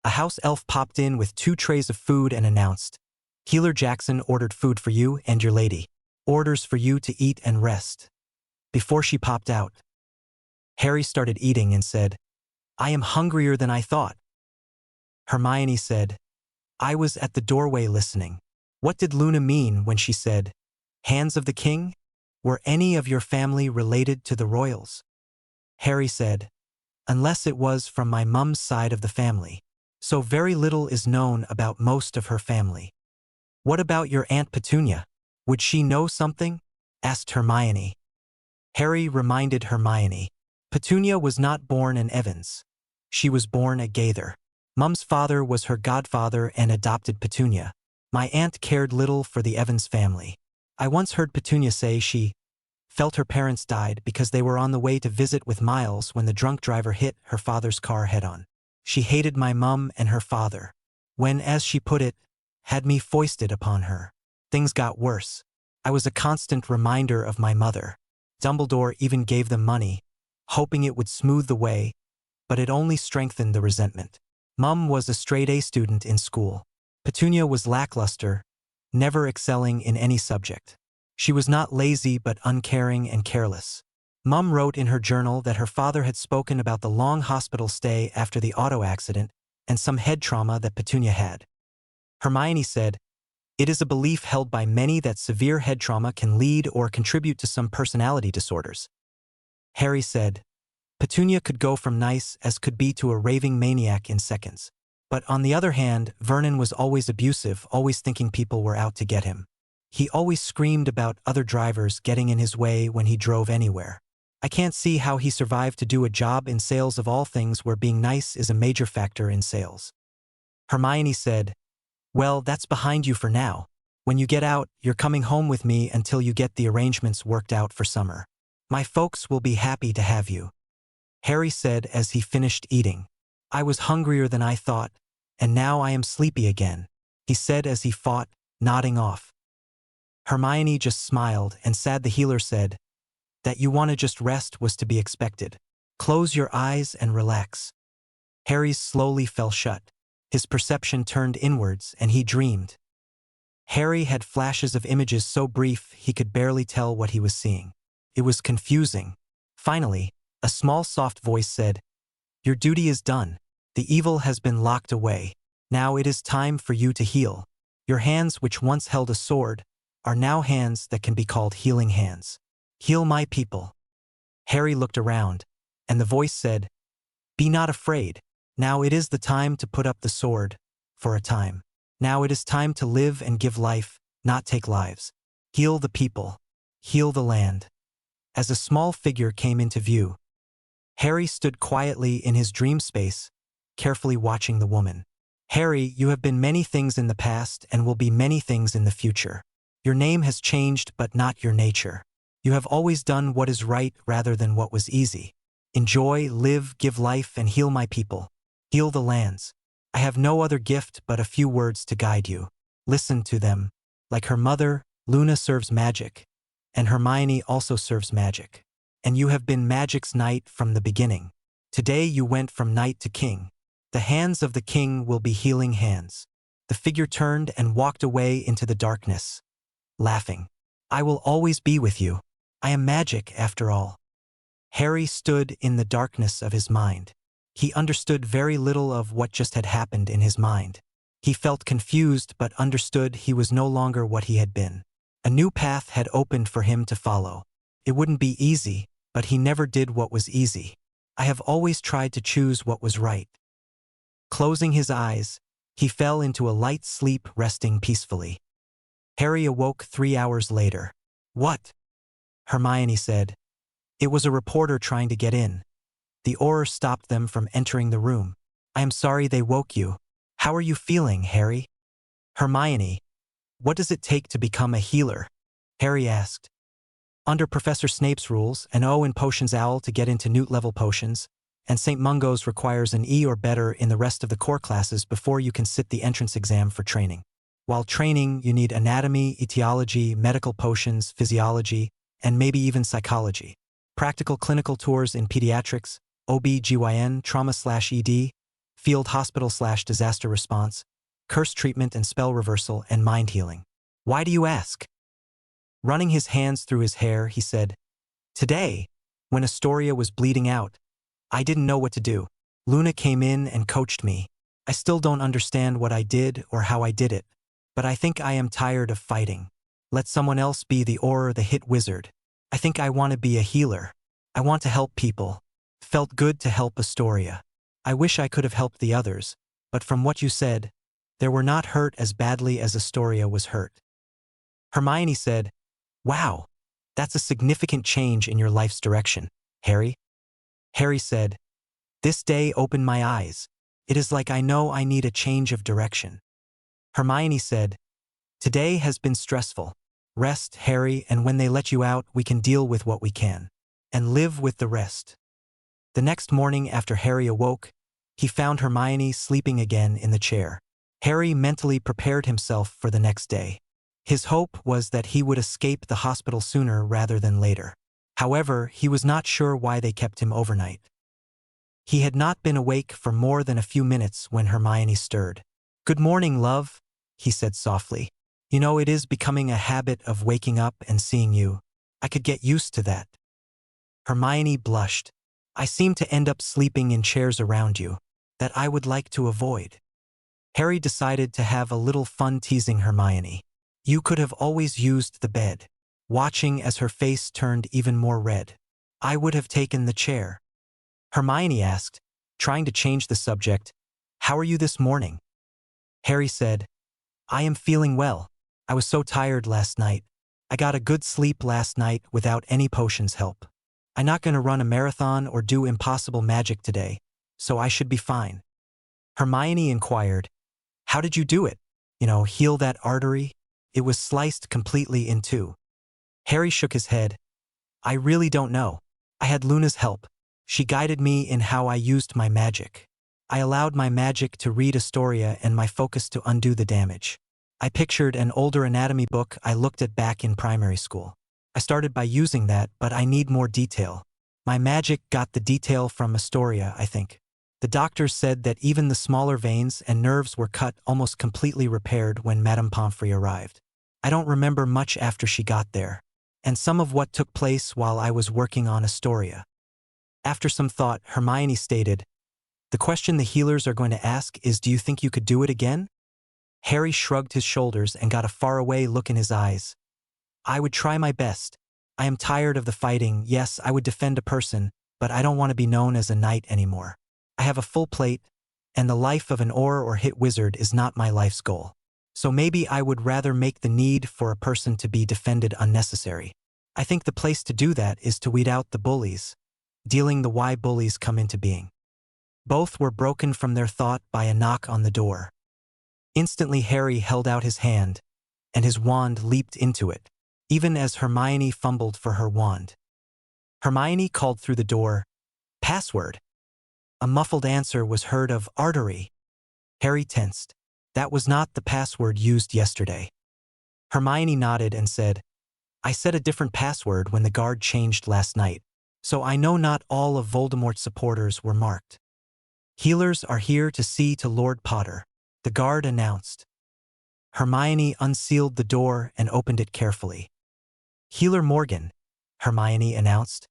A house elf popped in with 2 trays of food and announced, "Healer Jackson ordered food for you and your lady. Orders for you to eat and rest." Before she popped out, Harry started eating and said, "I am hungrier than I thought." Hermione said, "I was at the doorway listening. What did Luna mean when she said, 'Hands of the king'? Were any of your family related to the royals?" Harry said, "Unless it was from my mum's side of the family. So very little is known about most of her family." "What about your Aunt Petunia? Would she know something?" asked Hermione. Harry reminded Hermione, "Petunia was not born an Evans. She was born a Gaither. Mum's father was her godfather and adopted Petunia. My aunt cared little for the Evans family. I once heard Petunia say she felt her parents died because they were on the way to visit with Miles when the drunk driver hit her father's car head-on. She hated my mum and her father. When, as she put it, had me foisted upon her. Things got worse. I was a constant reminder of my mother. Dumbledore even gave them money, hoping it would smooth the way, but it only strengthened the resentment. Mum was a straight-A student in school. Petunia was lackluster, never excelling in any subject. She was not lazy but uncaring and careless. Mum wrote in her journal that her father had spoken about the long hospital stay after the auto accident and some head trauma that Petunia had. Hermione said, "It is a belief held by many that severe head trauma can lead or contribute to some personality disorders." Harry said, "Petunia could go from nice as could be to a raving maniac in seconds. But on the other hand, Vernon was always abusive, always thinking people were out to get him. He always screamed about other drivers getting in his way when he drove anywhere. I can't see how he survived to do a job in sales of all things where being nice is a major factor in sales." Hermione said, "Well, that's behind you for now. When you get out, you're coming home with me until you get the arrangements worked out for summer. My folks will be happy to have you." Harry said as he finished eating, "I was hungrier than I thought, and now I am sleepy again," he said as he fought, nodding off. Hermione just smiled, and sad the healer said, That you want to just rest was to be expected. Close your eyes and relax. Harry's slowly fell shut. His perception turned inwards, and he dreamed. Harry had flashes of images so brief he could barely tell what he was seeing. It was confusing. Finally, a small soft voice said, "Your duty is done. The evil has been locked away. Now it is time for you to heal. Your hands, which once held a sword, are now hands that can be called healing hands. Heal my people." Harry looked around, and the voice said, "Be not afraid. Now it is the time to put up the sword, for a time. Now it is time to live and give life, not take lives. Heal the people. Heal the land." As a small figure came into view, Harry stood quietly in his dream space, carefully watching the woman. "Harry, you have been many things in the past and will be many things in the future. Your name has changed, but not your nature. You have always done what is right rather than what was easy. Enjoy, live, give life, and heal my people. Heal the lands. I have no other gift but a few words to guide you. Listen to them. Like her mother, Luna serves magic, and Hermione also serves magic. And you have been magic's knight from the beginning. Today you went from knight to king. The hands of the king will be healing hands." The figure turned and walked away into the darkness, laughing. "I will always be with you. I am magic, after all." Harry stood in the darkness of his mind. He understood very little of what just had happened in his mind. He felt confused but understood he was no longer what he had been. A new path had opened for him to follow. It wouldn't be easy, but he never did what was easy. "I have always tried to choose what was right." Closing his eyes, he fell into a light sleep, resting peacefully. Harry awoke 3 hours later. "What?" Hermione said. "It was a reporter trying to get in. The Auror stopped them from entering the room. I am sorry they woke you. How are you feeling, Harry?" "Hermione, what does it take to become a healer?" Harry asked. "Under Professor Snape's rules, an O in Potions Owl to get into Newt-level potions, and St. Mungo's requires an E or better in the rest of the core classes before you can sit the entrance exam for training. While training, you need anatomy, etiology, medical potions, physiology, and maybe even psychology. Practical clinical tours in pediatrics, OB/GYN, trauma/ED, field hospital/disaster response, curse treatment and spell reversal, and mind healing. Why do you ask?" Running his hands through his hair, he said, "Today, when Astoria was bleeding out, I didn't know what to do. Luna came in and coached me. I still don't understand what I did or how I did it, but I think I am tired of fighting. Let someone else be the Auror, the hit wizard. I think I want to be a healer. I want to help people. Felt good to help Astoria. I wish I could have helped the others, but from what you said, they were not hurt as badly as Astoria was hurt." Hermione said, "Wow, that's a significant change in your life's direction, Harry." Harry said, "This day opened my eyes. It is like I know I need a change of direction." Hermione said, "Today has been stressful. Rest, Harry, and when they let you out, we can deal with what we can. And live with the rest." The next morning after Harry awoke, he found Hermione sleeping again in the chair. Harry mentally prepared himself for the next day. His hope was that he would escape the hospital sooner rather than later. However, he was not sure why they kept him overnight. He had not been awake for more than a few minutes when Hermione stirred. "Good morning, love," he said softly. "You know, it is becoming a habit of waking up and seeing you. I could get used to that." Hermione blushed. "I seem to end up sleeping in chairs around you that I would like to avoid." Harry decided to have a little fun teasing Hermione. "You could have always used the bed," watching as her face turned even more red. "I would have taken the chair." Hermione asked, trying to change the subject, "How are you this morning?" Harry said, "I am feeling well. I was so tired last night. I got a good sleep last night without any potions help. I'm not going to run a marathon or do impossible magic today, so I should be fine." Hermione inquired, "How did you do it? Heal that artery? It was sliced completely in two." Harry shook his head. "I really don't know. I had Luna's help. She guided me in how I used my magic. I allowed my magic to read Astoria and my focus to undo the damage. I pictured an older anatomy book I looked at back in primary school. I started by using that, but I need more detail. My magic got the detail from Astoria, I think. The doctors said that even the smaller veins and nerves were cut almost completely repaired when Madame Pomfrey arrived. I don't remember much after she got there, and some of what took place while I was working on Astoria. After some thought, Hermione stated, "The question the healers are going to ask is, do you think you could do it again?" Harry shrugged his shoulders and got a faraway look in his eyes. "I would try my best. I am tired of the fighting. Yes, I would defend a person, but I don't want to be known as a knight anymore. I have a full plate, and the life of an Auror or hit wizard is not my life's goal. So maybe I would rather make the need for a person to be defended unnecessary. I think the place to do that is to weed out the bullies, dealing the why bullies come into being." Both were broken from their thought by a knock on the door. Instantly Harry held out his hand, and his wand leaped into it, even as Hermione fumbled for her wand. Hermione called through the door, "Password." A muffled answer was heard of "Artery." Harry tensed. That was not the password used yesterday. Hermione nodded and said, "I set a different password when the guard changed last night, so I know not all of Voldemort's supporters were marked." "Healers are here to see to Lord Potter," the guard announced. Hermione unsealed the door and opened it carefully. "Healer Morgan," Hermione announced.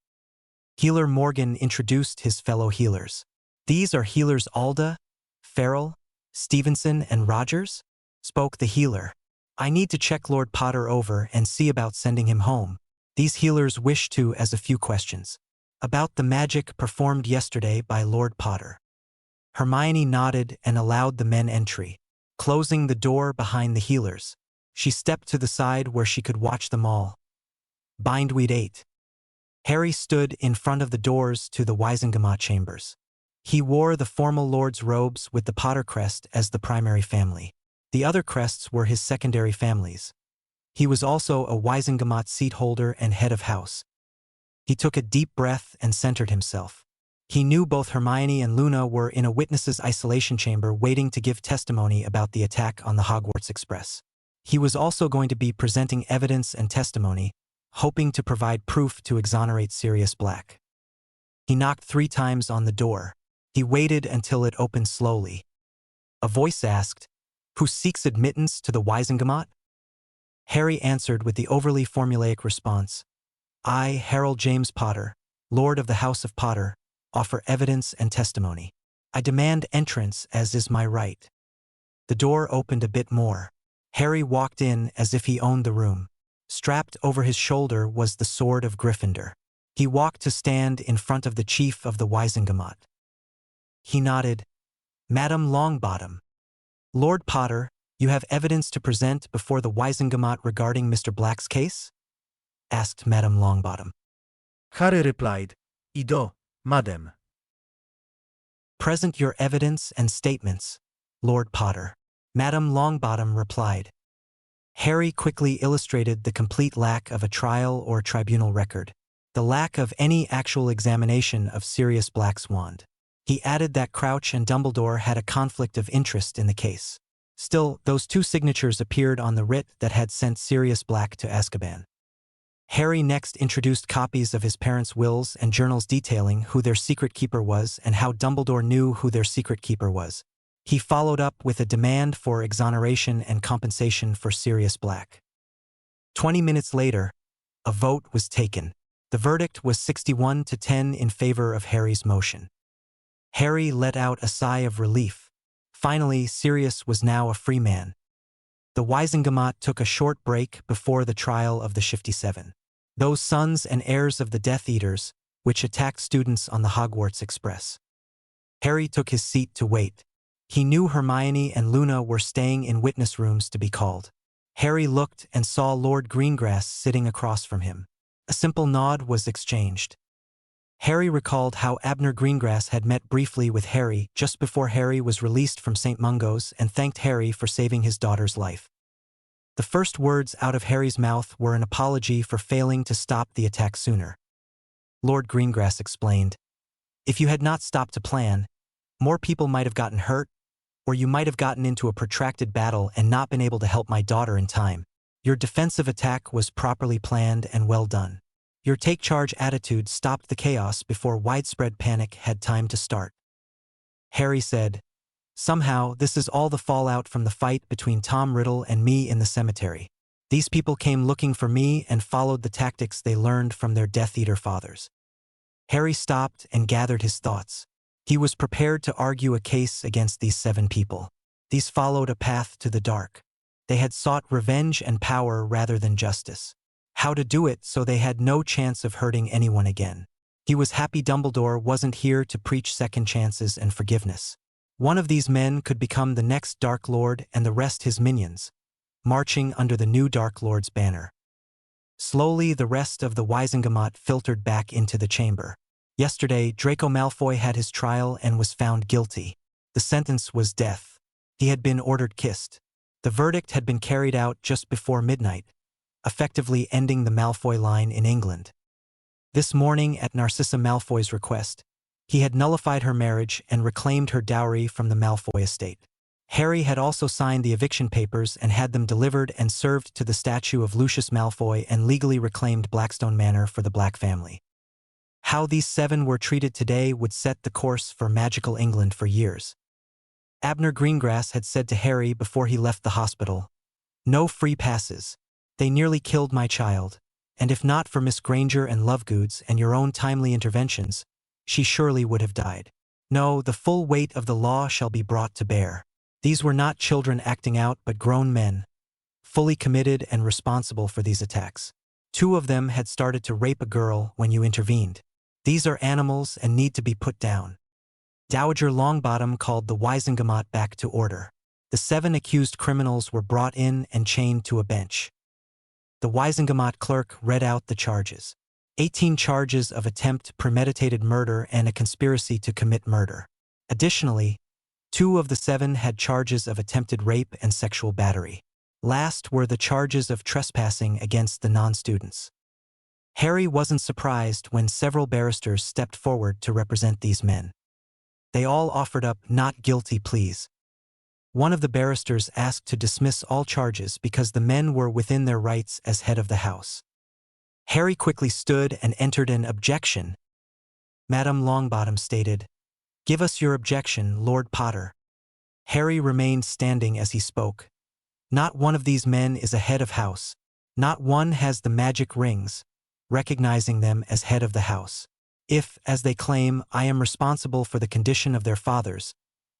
Healer Morgan introduced his fellow healers. "These are healers Alda, Farrell, Stevenson, and Rogers," spoke the healer. "I need to check Lord Potter over and see about sending him home. These healers wish to ask a few questions about the magic performed yesterday by Lord Potter." Hermione nodded and allowed the men entry. Closing the door behind the healers, she stepped to the side where she could watch them all. Bindweed 8. Harry stood in front of the doors to the Wizengamot chambers. He wore the formal lord's robes with the Potter crest as the primary family. The other crests were his secondary families. He was also a Wizengamot seat holder and head of house. He took a deep breath and centered himself. He knew both Hermione and Luna were in a witness's isolation chamber waiting to give testimony about the attack on the Hogwarts Express. He was also going to be presenting evidence and testimony, hoping to provide proof to exonerate Sirius Black. He knocked 3 times on the door. He waited until it opened slowly. A voice asked, "Who seeks admittance to the Wizengamot?" Harry answered with the overly formulaic response, "I, Harold James Potter, Lord of the House of Potter, offer evidence and testimony. I demand entrance as is my right." The door opened a bit more. Harry walked in as if he owned the room. Strapped over his shoulder was the sword of Gryffindor. He walked to stand in front of the chief of the Wizengamot. He nodded. "Madam Longbottom." "Lord Potter, you have evidence to present before the Wizengamot regarding Mr. Black's case?" asked Madam Longbottom. Harry replied, "I do, madam." "Present your evidence and statements, Lord Potter," Madam Longbottom replied. Harry quickly illustrated the complete lack of a trial or tribunal record, the lack of any actual examination of Sirius Black's wand. He added that Crouch and Dumbledore had a conflict of interest in the case. Still, those 2 signatures appeared on the writ that had sent Sirius Black to Azkaban. Harry next introduced copies of his parents' wills and journals detailing who their secret keeper was and how Dumbledore knew who their secret keeper was. He followed up with a demand for exoneration and compensation for Sirius Black. 20 minutes later, a vote was taken. The verdict was 61 to 10 in favor of Harry's motion. Harry let out a sigh of relief. Finally, Sirius was now a free man. The Wizengamot took a short break before the trial of the Shifty Seven, those sons and heirs of the Death Eaters, which attacked students on the Hogwarts Express. Harry took his seat to wait. He knew Hermione and Luna were staying in witness rooms to be called. Harry looked and saw Lord Greengrass sitting across from him. A simple nod was exchanged. Harry recalled how Abner Greengrass had met briefly with Harry just before Harry was released from St. Mungo's and thanked Harry for saving his daughter's life. The first words out of Harry's mouth were an apology for failing to stop the attack sooner. Lord Greengrass explained, "If you had not stopped to plan, more people might have gotten hurt, or you might have gotten into a protracted battle and not been able to help my daughter in time. Your defensive attack was properly planned and well done. Your take-charge attitude stopped the chaos before widespread panic had time to start. Harry said, "Somehow, this is all the fallout from the fight between Tom Riddle and me in the cemetery. These people came looking for me and followed the tactics they learned from their Death Eater fathers." Harry stopped and gathered his thoughts. He was prepared to argue a case against these 7 people. These followed a path to the dark. They had sought revenge and power rather than justice. How to do it so they had no chance of hurting anyone again. He was happy Dumbledore wasn't here to preach second chances and forgiveness. One of these men could become the next Dark Lord and the rest his minions, marching under the new Dark Lord's banner. Slowly, the rest of the Wizengamot filtered back into the chamber. Yesterday, Draco Malfoy had his trial and was found guilty. The sentence was death. He had been ordered kissed. The verdict had been carried out just before midnight, effectively ending the Malfoy line in England. This morning, at Narcissa Malfoy's request, he had nullified her marriage and reclaimed her dowry from the Malfoy estate. Harry had also signed the eviction papers and had them delivered and served to the statue of Lucius Malfoy and legally reclaimed Blackstone Manor for the Black family. How these 7 were treated today would set the course for magical England for years. Abner Greengrass had said to Harry before he left the hospital, "No free passes. They nearly killed my child, and if not for Miss Granger and Lovegoods and your own timely interventions, she surely would have died. No, the full weight of the law shall be brought to bear." These were not children acting out but grown men, fully committed and responsible for these attacks. 2 of them had started to rape a girl when you intervened. These are animals and need to be put down. Dowager Longbottom called the Wizengamot back to order. The 7 accused criminals were brought in and chained to a bench. The Wizengamot clerk read out the charges. 18 charges of attempt premeditated murder and a conspiracy to commit murder. Additionally, 2 of the 7 had charges of attempted rape and sexual battery. Last were the charges of trespassing against the non-students. Harry wasn't surprised when several barristers stepped forward to represent these men. They all offered up not guilty pleas. One of the barristers asked to dismiss all charges because the men were within their rights as head of the house. Harry quickly stood and entered an objection. Madame Longbottom stated, "Give us your objection, Lord Potter." Harry remained standing as he spoke. Not one of these men is a head of house. Not one has the magic rings, recognizing them as head of the house. If, as they claim, I am responsible for the condition of their fathers,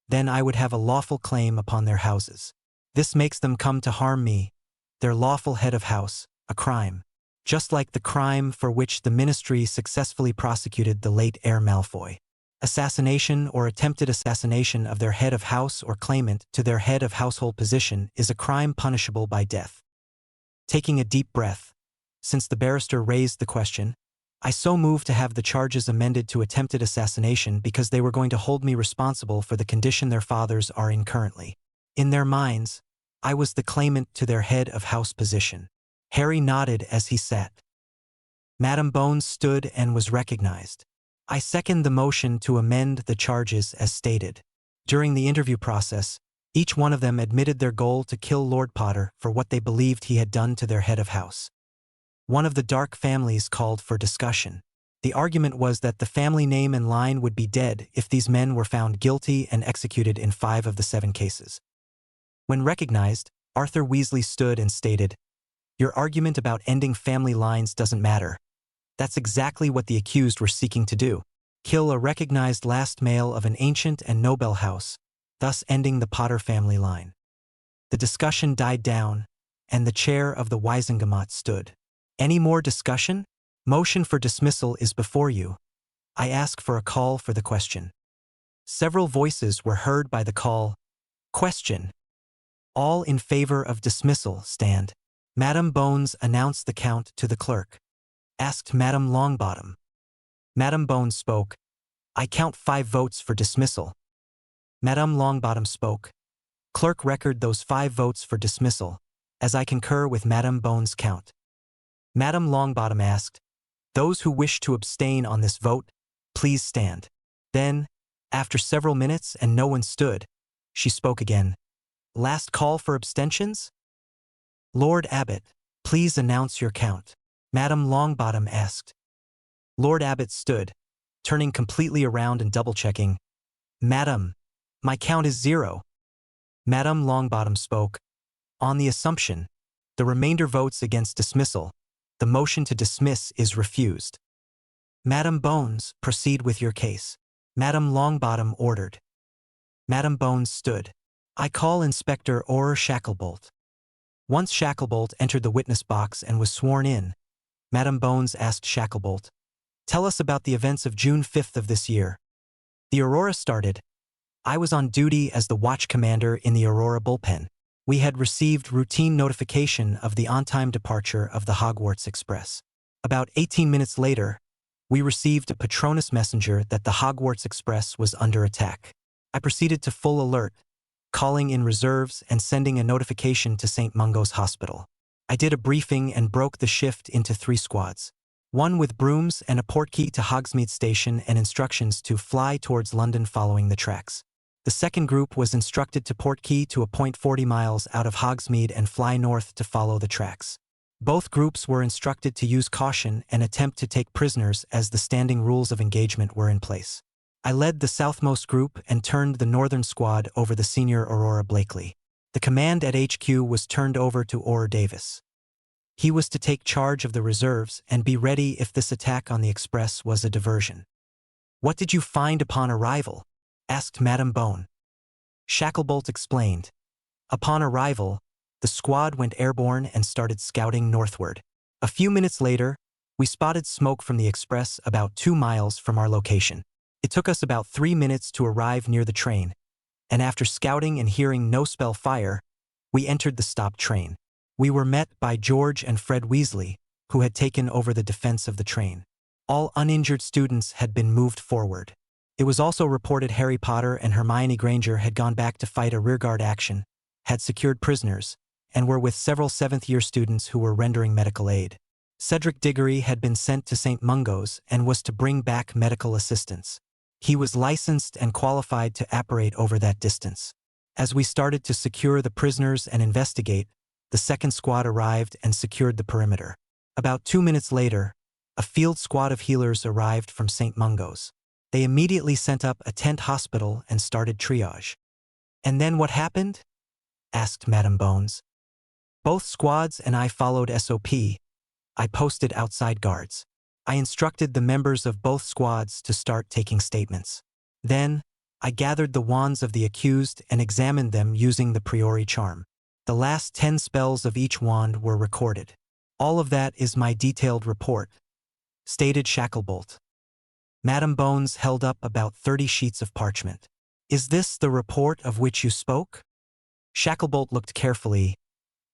then I would have a lawful claim upon their houses. This makes them come to harm me, their lawful head of house, a crime. Just like the crime for which the Ministry successfully prosecuted the late heir Malfoy. Assassination or attempted assassination of their head of house or claimant to their head of household position is a crime punishable by death. Taking a deep breath, since the barrister raised the question, I so move to have the charges amended to attempted assassination because they were going to hold me responsible for the condition their fathers are in currently. In their minds, I was the claimant to their head of house position. Harry nodded as he sat. Madame Bones stood and was recognized. I second the motion to amend the charges as stated. During the interview process, each one of them admitted their goal to kill Lord Potter for what they believed he had done to their head of house. One of the Dark families called for discussion. The argument was that the family name and line would be dead if these men were found guilty and executed in 5 of the 7 cases. When recognized, Arthur Weasley stood and stated, "Your argument about ending family lines doesn't matter. That's exactly what the accused were seeking to do. Kill a recognized last male of an ancient and noble house, thus ending the Potter family line." The discussion died down, and the chair of the Wizengamot stood. Any more discussion? Motion for dismissal is before you. I ask for a call for the question. Several voices were heard by the call. Question. All in favor of dismissal stand. Madame Bones announced the count to the clerk. Asked Madame Longbottom. Madame Bones spoke. I count 5 votes for dismissal. Madame Longbottom spoke. Clerk record those 5 votes for dismissal, as I concur with Madame Bones' count. Madame Longbottom asked, "Those who wish to abstain on this vote, please stand." Then, after several minutes and no one stood, she spoke again. Last call for abstentions? Lord Abbot, Please announce your count, Madame Longbottom asked. Lord Abbot stood, turning completely around and double-checking. Madam, my count is 0. Madame Longbottom spoke. On the assumption, the remainder votes against dismissal. The motion to dismiss is refused. Madame Bones, proceed with your case, Madame Longbottom ordered. Madame Bones stood. I call Inspector Orr Shacklebolt. Once Shacklebolt entered the witness box and was sworn in, Madame Bones asked Shacklebolt, tell us about the events of June 5th of this year. The Aurora started. I was on duty as the watch commander in the Aurora bullpen. We had received routine notification of the on-time departure of the Hogwarts Express. About 18 minutes later, we received a Patronus messenger that the Hogwarts Express was under attack. I proceeded to full alert, calling in reserves and sending a notification to St. Mungo's Hospital. I did a briefing and broke the shift into 3 squads. One with brooms and a portkey to Hogsmeade Station and instructions to fly towards London following the tracks. The second group was instructed to portkey to a point 40 miles out of Hogsmeade and fly north to follow the tracks. Both groups were instructed to use caution and attempt to take prisoners as the standing rules of engagement were in place. I led the southmost group and turned the northern squad over the senior Aurora Blakely. The command at HQ was turned over to Orr Davis. He was to take charge of the reserves and be ready if this attack on the Express was a diversion. What did you find upon arrival? Asked Madame Bone. Shacklebolt explained. Upon arrival, the squad went airborne and started scouting northward. A few minutes later, we spotted smoke from the Express about 2 miles from our location. It took us about 3 minutes to arrive near the train, and after scouting and hearing no spell fire, we entered the stopped train. We were met by George and Fred Weasley, who had taken over the defense of the train. All uninjured students had been moved forward. It was also reported Harry Potter and Hermione Granger had gone back to fight a rearguard action, had secured prisoners, and were with several 7th-year students who were rendering medical aid. Cedric Diggory had been sent to St. Mungo's and was to bring back medical assistance. He was licensed and qualified to apparate over that distance. As we started to secure the prisoners and investigate, the second squad arrived and secured the perimeter. About 2 minutes later, a field squad of healers arrived from St. Mungo's. They immediately sent up a tent hospital and started triage. And then what happened? Asked Madame Bones. Both squads and I followed SOP. I posted outside guards. I instructed the members of both squads to start taking statements. Then, I gathered the wands of the accused and examined them using the priori charm. The last 10 spells of each wand were recorded. All of that is my detailed report, stated Shacklebolt. Madame Bones held up about 30 sheets of parchment. Is this the report of which you spoke? Shacklebolt looked carefully.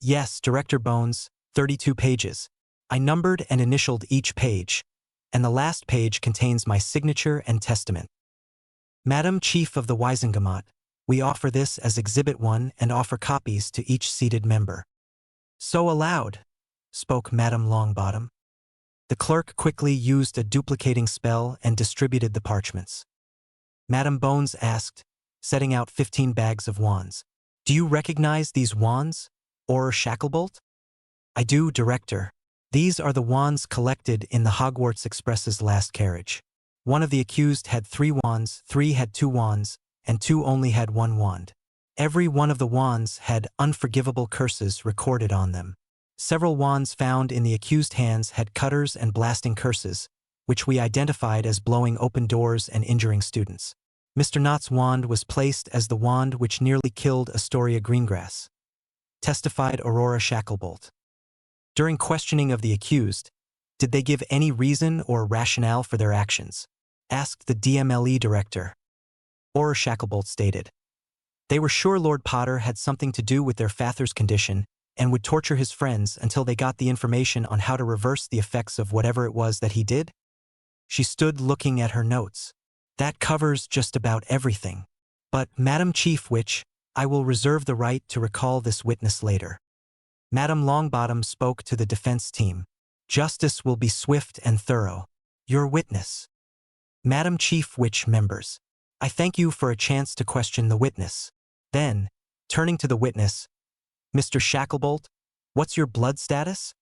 Yes, Director Bones, 32 pages. I numbered and initialed each page, and the last page contains my signature and testament. Madam Chief of the Wizengamot, we offer this as Exhibit 1 and offer copies to each seated member. So aloud, spoke Madame Longbottom. The clerk quickly used a duplicating spell and distributed the parchments. Madame Bones asked, setting out 15 bags of wands. Do you recognize these wands, Orr Shacklebolt? I do, Director. These are the wands collected in the Hogwarts Express's last carriage. One of the accused had 3 wands, 3 had 2 wands, and 2 only had 1 wand. Every one of the wands had unforgivable curses recorded on them. Several wands found in the accused hands had cutters and blasting curses, which we identified as blowing open doors and injuring students. Mr. Knott's wand was placed as the wand which nearly killed Astoria Greengrass, testified Aurora Shacklebolt. During questioning of the accused, did they give any reason or rationale for their actions? Asked the DMLE director. Orr Shacklebolt stated. They were sure Lord Potter had something to do with their father's condition and would torture his friends until they got the information on how to reverse the effects of whatever it was that he did. She stood looking at her notes. That covers just about everything. But, Madam Chief Witch, I will reserve the right to recall this witness later. Madame Longbottom spoke to the defense team. Justice will be swift and thorough. Your witness. Madam Chief Witch members, I thank you for a chance to question the witness. Then, turning to the witness, Mr. Shacklebolt, What's your blood status?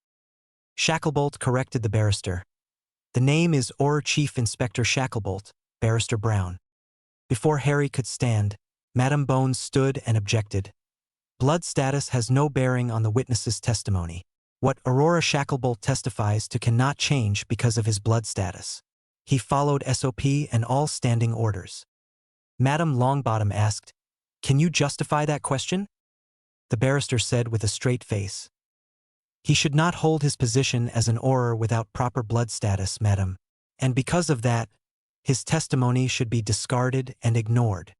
Shacklebolt corrected the barrister. The name is Orr Chief Inspector Shacklebolt, Barrister Brown. Before Harry could stand, Madam Bones stood and objected. Blood status has no bearing on the witness's testimony. What Aurora Shacklebolt testifies to cannot change because of his blood status. He followed SOP and all standing orders. Madam Longbottom asked, "Can you justify that question?" The barrister said with a straight face, "He should not hold his position as an Auror without proper blood status, madam, and because of that, his testimony should be discarded and ignored."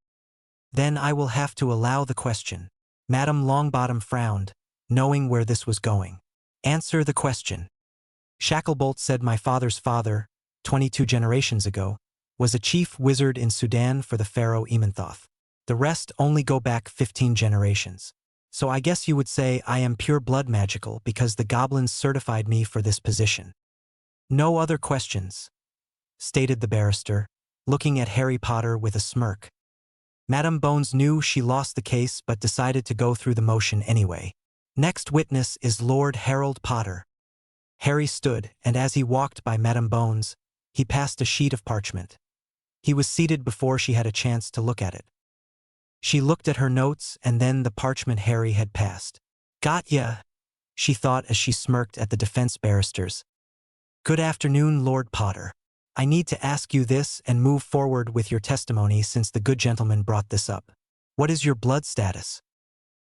"Then I will have to allow the question." Madam Longbottom frowned, knowing where this was going. "Answer the question." Shacklebolt said my father's father, 22 generations ago, was a chief wizard in Sudan for the pharaoh Ementhoth. The rest only go back 15 generations. So I guess you would say I am pure blood magical because the goblins certified me for this position. "No other questions," stated the barrister, looking at Harry Potter with a smirk. Madam Bones knew she lost the case but decided to go through the motion anyway. Next witness is Lord Harold Potter. Harry stood, and as he walked by Madam Bones, he passed a sheet of parchment. He was seated before she had a chance to look at it. She looked at her notes and then the parchment Harry had passed. "Got ya," she thought as she smirked at the defense barristers. "Good afternoon, Lord Potter. I need to ask you this and move forward with your testimony since the good gentleman brought this up. What is your blood status?"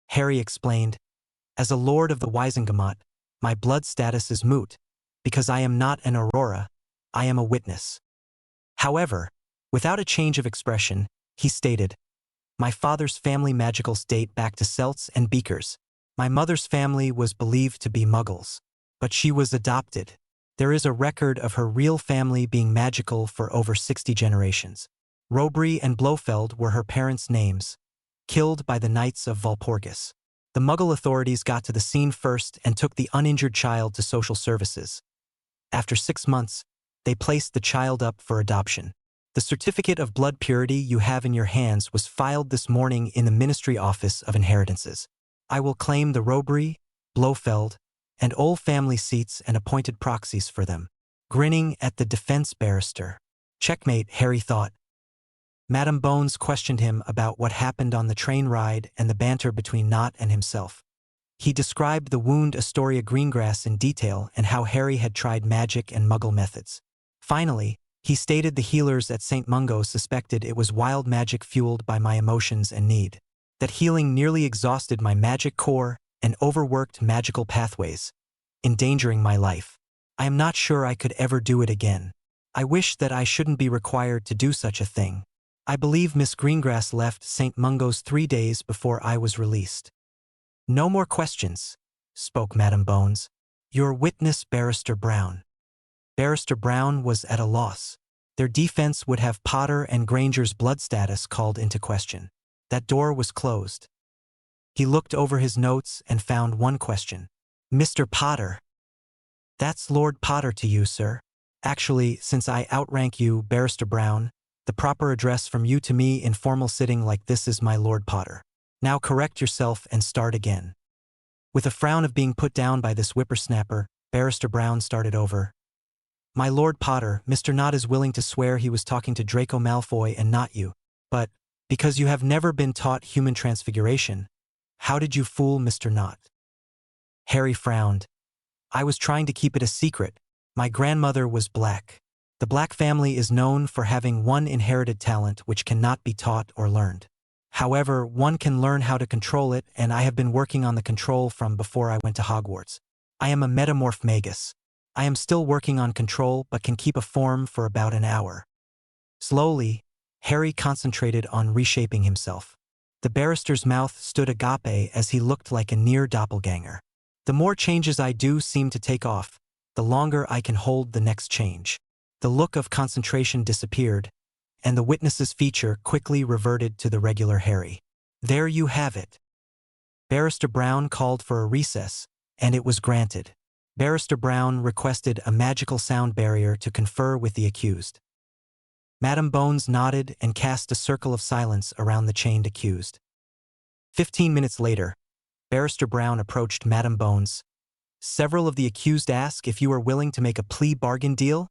Harry explained, "As a lord of the Wisengamot, my blood status is moot, because I am not an Aurora, I am a witness." However, without a change of expression, he stated, "My father's family magicals date back to Celts and Beakers. My mother's family was believed to be Muggles, but she was adopted. There is a record of her real family being magical for over 60 generations. Robry and Blofeld were her parents' names, killed by the Knights of Walpurgis. The Muggle authorities got to the scene first and took the uninjured child to social services. After 6 months, they placed the child up for adoption. The certificate of blood purity you have in your hands was filed this morning in the Ministry Office of Inheritances. I will claim the Robry, Blofeld, and Ole family seats and appointed proxies for them." Grinning at the defense barrister. Checkmate, Harry thought. Madam Bones questioned him about what happened on the train ride and the banter between Nott and himself. He described the wound Astoria Greengrass in detail and how Harry had tried magic and Muggle methods. Finally, he stated the healers at St. Mungo suspected it was wild magic fueled by my emotions and need. That healing nearly exhausted my magic core and overworked magical pathways, endangering my life. I am not sure I could ever do it again. I wish that I shouldn't be required to do such a thing. I believe Miss Greengrass left St. Mungo's 3 days before I was released." "No more questions," spoke Madam Bones. "Your witness, Barrister Brown." Barrister Brown was at a loss. Their defense would have Potter and Granger's blood status called into question. That door was closed. He looked over his notes and found one question. "Mr. Potter." "That's Lord Potter to you, sir. Actually, since I outrank you, Barrister Brown, the proper address from you to me in formal sitting like this is my Lord Potter. Now correct yourself and start again." With a frown of being put down by this whippersnapper, Barrister Brown started over. "My Lord Potter, Mr. Nott is willing to swear he was talking to Draco Malfoy and not you. But, because you have never been taught human transfiguration, how did you fool Mr. Nott?" Harry frowned. "I was trying to keep it a secret. My grandmother was black. The Black family is known for having one inherited talent which cannot be taught or learned. However, one can learn how to control it, and I have been working on the control from before I went to Hogwarts. I am a metamorph magus. I am still working on control but can keep a form for about an hour." Slowly, Harry concentrated on reshaping himself. The barrister's mouth stood agape as he looked like a near doppelganger. "The more changes I do seem to take off, the longer I can hold the next change." The look of concentration disappeared, and the witness's feature quickly reverted to the regular Harry. "There you have it." Barrister Brown called for a recess, and it was granted. Barrister Brown requested a magical sound barrier to confer with the accused. Madam Bones nodded and cast a circle of silence around the chained accused. 15 minutes later, Barrister Brown approached Madam Bones, Several of the accused ask if you are willing to make a plea bargain deal.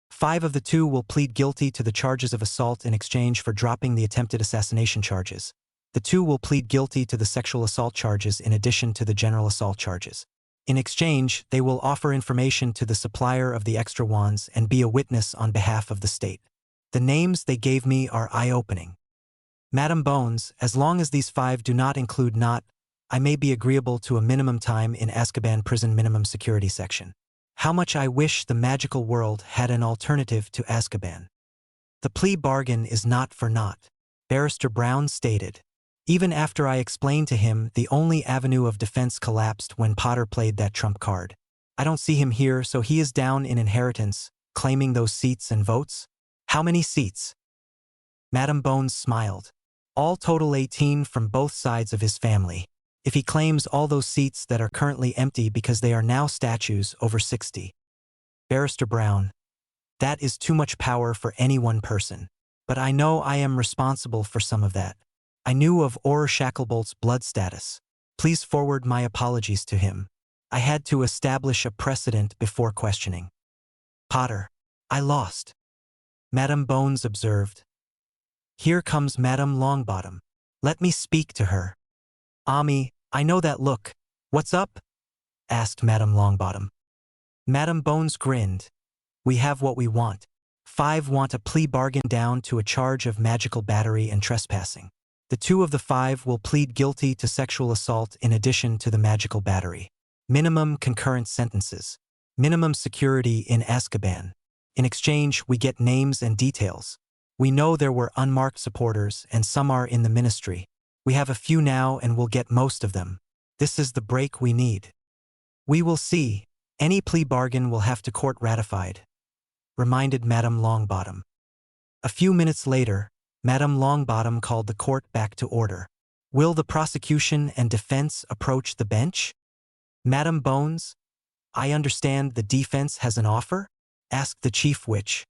5 of the 2 will plead guilty to the charges of assault in exchange for dropping the attempted assassination charges. The 2 will plead guilty to the sexual assault charges in addition to the general assault charges. In exchange, they will offer information to the supplier of the extra wands and be a witness on behalf of the state. The names they gave me are eye-opening. Madam Bones, as long as these 5 do not include not, I may be agreeable to a minimum time in Azkaban prison minimum security section. How much I wish the magical world had an alternative to Azkaban. The plea bargain is not for naught, Barrister Brown stated. Even after I explained to him the only avenue of defense collapsed when Potter played that trump card. I don't see him here, so he is down in inheritance, claiming those seats and votes. How many seats? Madam Bones smiled. All total 18 from both sides of his family. If he claims all those seats that are currently empty because they are now statues, over 60. Barrister Brown. That is too much power for any one person. But I know I am responsible for some of that. I knew of Auror Shacklebolt's blood status. Please forward my apologies to him. I had to establish a precedent before questioning. Potter. I lost. Madam Bones observed. Here comes Madam Longbottom. Let me speak to her. Ami, I know that look. What's up? Asked Madam Longbottom. Madam Bones grinned. We have what we want. 5 want a plea bargain down to a charge of magical battery and trespassing. The 2 of the 5 will plead guilty to sexual assault in addition to the magical battery. Minimum concurrent sentences. Minimum security in Azkaban. In exchange, we get names and details. We know there were unmarked supporters and some are in the ministry. We have a few now and we'll get most of them. This is the break we need. We will see. Any plea bargain will have to court ratified. Reminded Madam Longbottom. A few minutes later, Madam Longbottom called the court back to order. Will the prosecution and defense approach the bench? Madam Bones, I understand the defense has an offer? Asked the chief witch.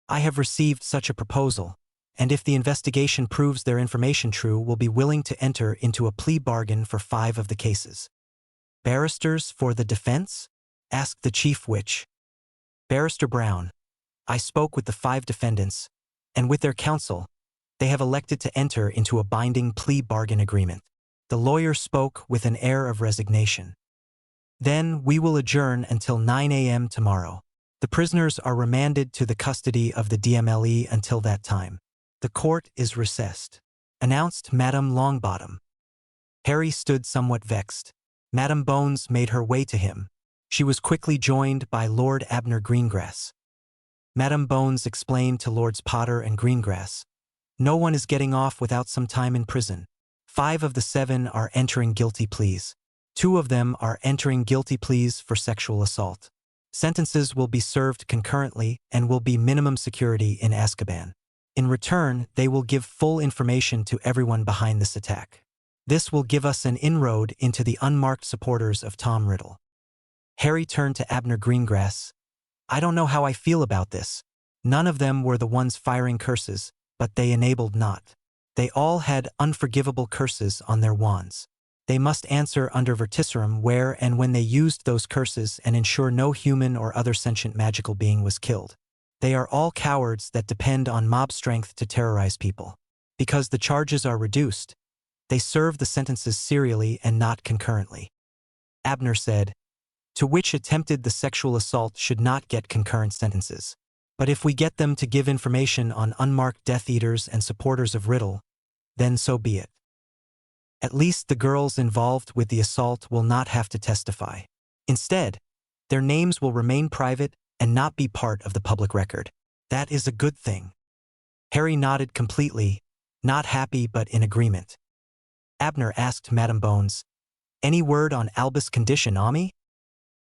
I have received such a proposal, and if the investigation proves their information true, will be willing to enter into a plea bargain for 5 of the cases. Barristers for the defense? Asked the chief witch. Barrister Brown. I spoke with the 5 defendants, and with their counsel, they have elected to enter into a binding plea bargain agreement. The lawyer spoke with an air of resignation. Then we will adjourn until 9 a.m. tomorrow. The prisoners are remanded to the custody of the DMLE until that time. The court is recessed. Announced Madam Longbottom. Harry stood somewhat vexed. Madam Bones made her way to him. She was quickly joined by Lord Abner Greengrass. Madam Bones explained to Lords Potter and Greengrass. No one is getting off without some time in prison. 5 of the 7 are entering guilty pleas. 2 of them are entering guilty pleas for sexual assault. Sentences will be served concurrently and will be minimum security in Azkaban. In return, they will give full information to everyone behind this attack. This will give us an inroad into the unmarked supporters of Tom Riddle. Harry turned to Abner Greengrass. I don't know how I feel about this. None of them were the ones firing curses, but they enabled not. They all had unforgivable curses on their wands. They must answer under Vertiserum where and when they used those curses and ensure no human or other sentient magical being was killed. They are all cowards that depend on mob strength to terrorize people. Because the charges are reduced, they serve the sentences serially and not concurrently. Abner said, to which attempted the sexual assault should not get concurrent sentences. But if we get them to give information on unmarked Death Eaters and supporters of Riddle, then so be it. At least the girls involved with the assault will not have to testify. Instead, their names will remain private and not be part of the public record. That is a good thing. Harry nodded completely, not happy but in agreement. Abner asked Madam Bones, any word on Albus' condition, Ami?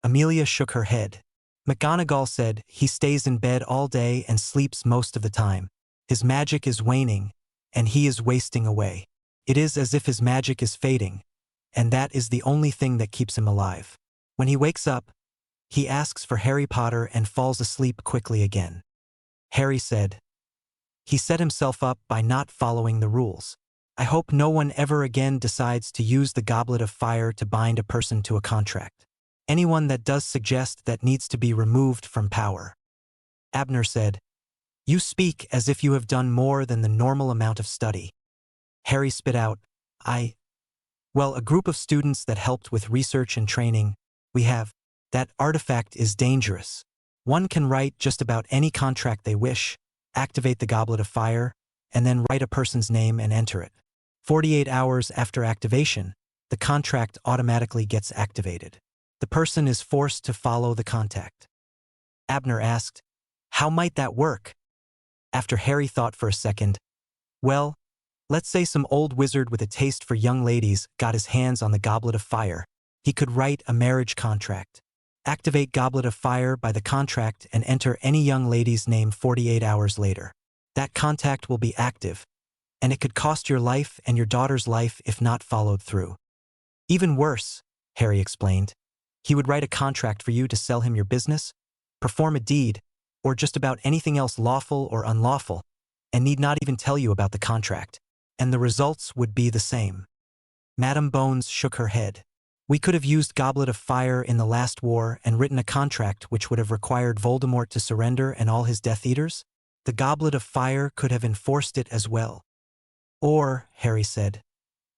Amelia shook her head. McGonagall said he stays in bed all day and sleeps most of the time. His magic is waning, and he is wasting away. It is as if his magic is fading, and that is the only thing that keeps him alive. When he wakes up, he asks for Harry Potter and falls asleep quickly again. Harry said, he set himself up by not following the rules. I hope no one ever again decides to use the Goblet of Fire to bind a person to a contract. Anyone that does suggest that needs to be removed from power. Abner said, You speak as if you have done more than the normal amount of study. Harry spit out, Well, a group of students that helped with research and training, we have. That artifact is dangerous. One can write just about any contract they wish, activate the Goblet of Fire, and then write a person's name and enter it. 48 hours after activation, the contract automatically gets activated. The person is forced to follow the contact. Abner asked, How might that work? After Harry thought for a second, Well, let's say some old wizard with a taste for young ladies got his hands on the Goblet of Fire. He could write a marriage contract. Activate Goblet of Fire by the contract and enter any young lady's name 48 hours later. That contact will be active, and it could cost your life and your daughter's life if not followed through. Even worse, Harry explained. He would write a contract for you to sell him your business, perform a deed, or just about anything else lawful or unlawful, and need not even tell you about the contract, and the results would be the same. Madame Bones shook her head. We could have used Goblet of Fire in the last war and written a contract which would have required Voldemort to surrender and all his Death Eaters. The Goblet of Fire could have enforced it as well. Or, Harry said,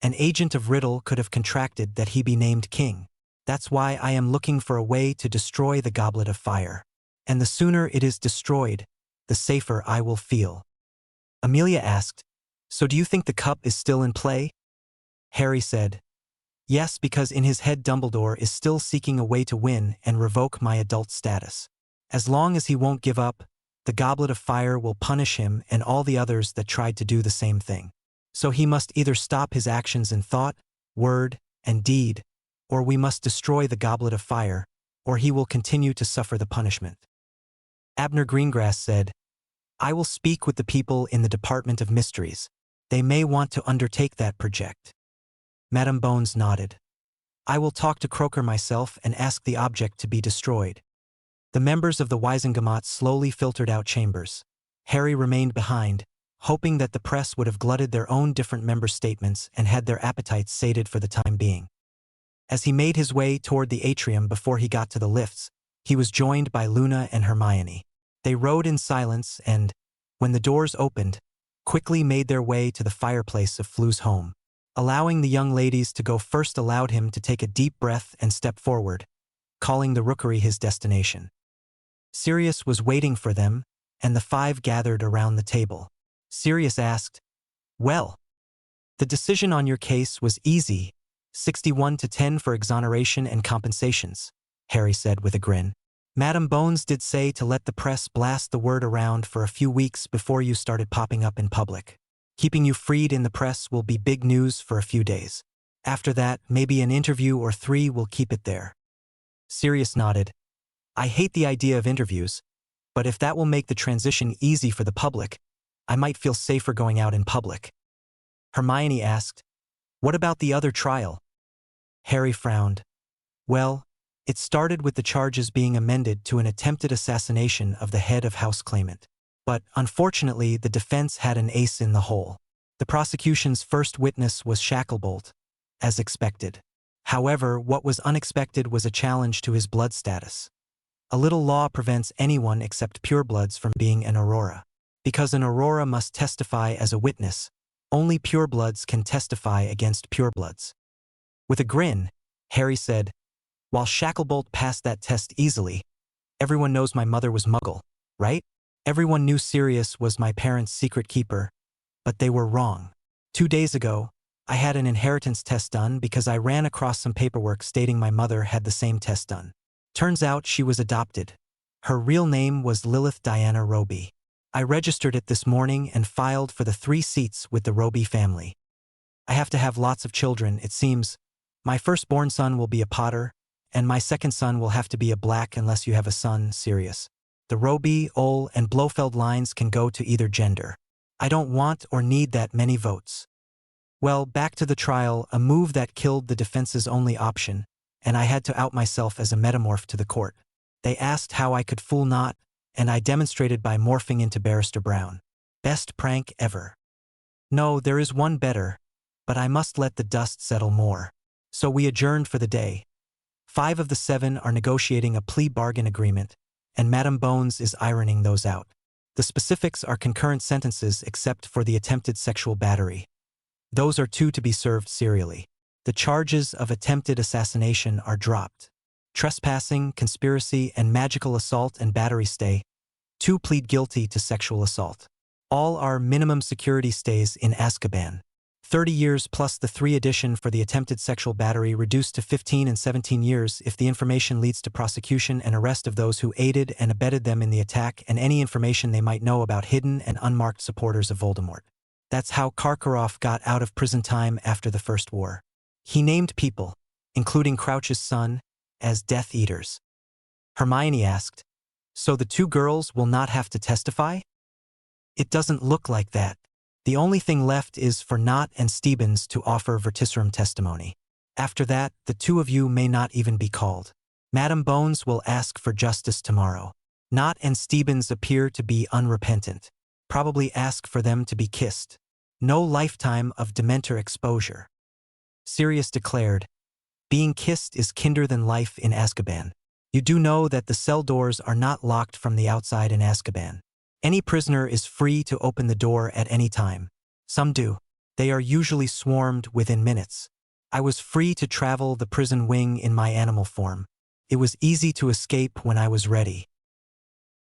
an agent of Riddle could have contracted that he be named king. That's why I am looking for a way to destroy the Goblet of Fire. And the sooner it is destroyed, the safer I will feel. Amelia asked, So do you think the cup is still in play? Harry said, Yes, because in his head Dumbledore is still seeking a way to win and revoke my adult status. As long as he won't give up, the Goblet of Fire will punish him and all the others that tried to do the same thing. So he must either stop his actions in thought, word, and deed, or we must destroy the Goblet of Fire, or he will continue to suffer the punishment. Abner Greengrass said, I will speak with the people in the Department of Mysteries. They may want to undertake that project. Madame Bones nodded. I will talk to Croaker myself and ask the object to be destroyed. The members of the Wisengamot slowly filtered out chambers. Harry remained behind, hoping that the press would have glutted their own different member statements and had their appetites sated for the time being. As he made his way toward the atrium before he got to the lifts, he was joined by Luna and Hermione. They rode in silence and, when the doors opened, quickly made their way to the fireplace of Flu's home. Allowing the young ladies to go first allowed him to take a deep breath and step forward, calling the rookery his destination. Sirius was waiting for them, and the five gathered around the table. Sirius asked, Well, the decision on your case was easy, 61-10 for exoneration and compensations, Harry said with a grin. Madame Bones did say to let the press blast the word around for a few weeks before you started popping up in public. Keeping you freed in the press will be big news for a few days. After that, maybe an interview or 3 will keep it there. Sirius nodded. I hate the idea of interviews, but if that will make the transition easy for the public, I might feel safer going out in public. Hermione asked, What about the other trial? Harry frowned. Well, it started with the charges being amended to an attempted assassination of the head of House Claimant. But, unfortunately, the defense had an ace in the hole. The prosecution's first witness was Shacklebolt, as expected. However, what was unexpected was a challenge to his blood status. A little law prevents anyone except purebloods from being an Aurora. Because an Aurora must testify as a witness, only purebloods can testify against purebloods. With a grin, Harry said, While Shacklebolt passed that test easily, everyone knows my mother was Muggle, right? Everyone knew Sirius was my parents' secret keeper, but they were wrong. 2 days ago, I had an inheritance test done because I ran across some paperwork stating my mother had the same test done. Turns out she was adopted. Her real name was Lilith Diana Roby. I registered it this morning and filed for the 3 seats with the Roby family. I have to have lots of children, it seems. My firstborn son will be a Potter, and my second son will have to be a Black unless you have a son, Sirius. The Roby, Ole, and Blofeld lines can go to either gender. I don't want or need that many votes. Well, back to the trial, a move that killed the defense's only option, and I had to out myself as a metamorph to the court. They asked how I could fool not, and I demonstrated by morphing into Barrister Brown. Best prank ever. No, there is one better, but I must let the dust settle more. So we adjourned for the day. 5 of the 7 are negotiating a plea bargain agreement, and Madam Bones is ironing those out. The specifics are concurrent sentences except for the attempted sexual battery. Those are 2 to be served serially. The charges of attempted assassination are dropped. Trespassing, conspiracy, and magical assault and battery stay. 2 plead guilty to sexual assault. All are minimum security stays in Azkaban. 30 years plus the 3 addition for the attempted sexual battery, reduced to 15 and 17 years if the information leads to prosecution and arrest of those who aided and abetted them in the attack and any information they might know about hidden and unmarked supporters of Voldemort. That's how Karkaroff got out of prison time after the First War. He named people, including Crouch's son, as Death Eaters. Hermione asked, "So the 2 girls will not have to testify?" "It doesn't look like that. The only thing left is for Nott and Stebbins to offer vertiserum testimony. After that, the 2 of you may not even be called. Madam Bones will ask for justice tomorrow. Nott and Stebbins appear to be unrepentant. Probably ask for them to be kissed. No lifetime of Dementor exposure." Sirius declared, "Being kissed is kinder than life in Azkaban. You do know that the cell doors are not locked from the outside in Azkaban. Any prisoner is free to open the door at any time. Some do. They are usually swarmed within minutes. I was free to travel the prison wing in my animal form. It was easy to escape when I was ready."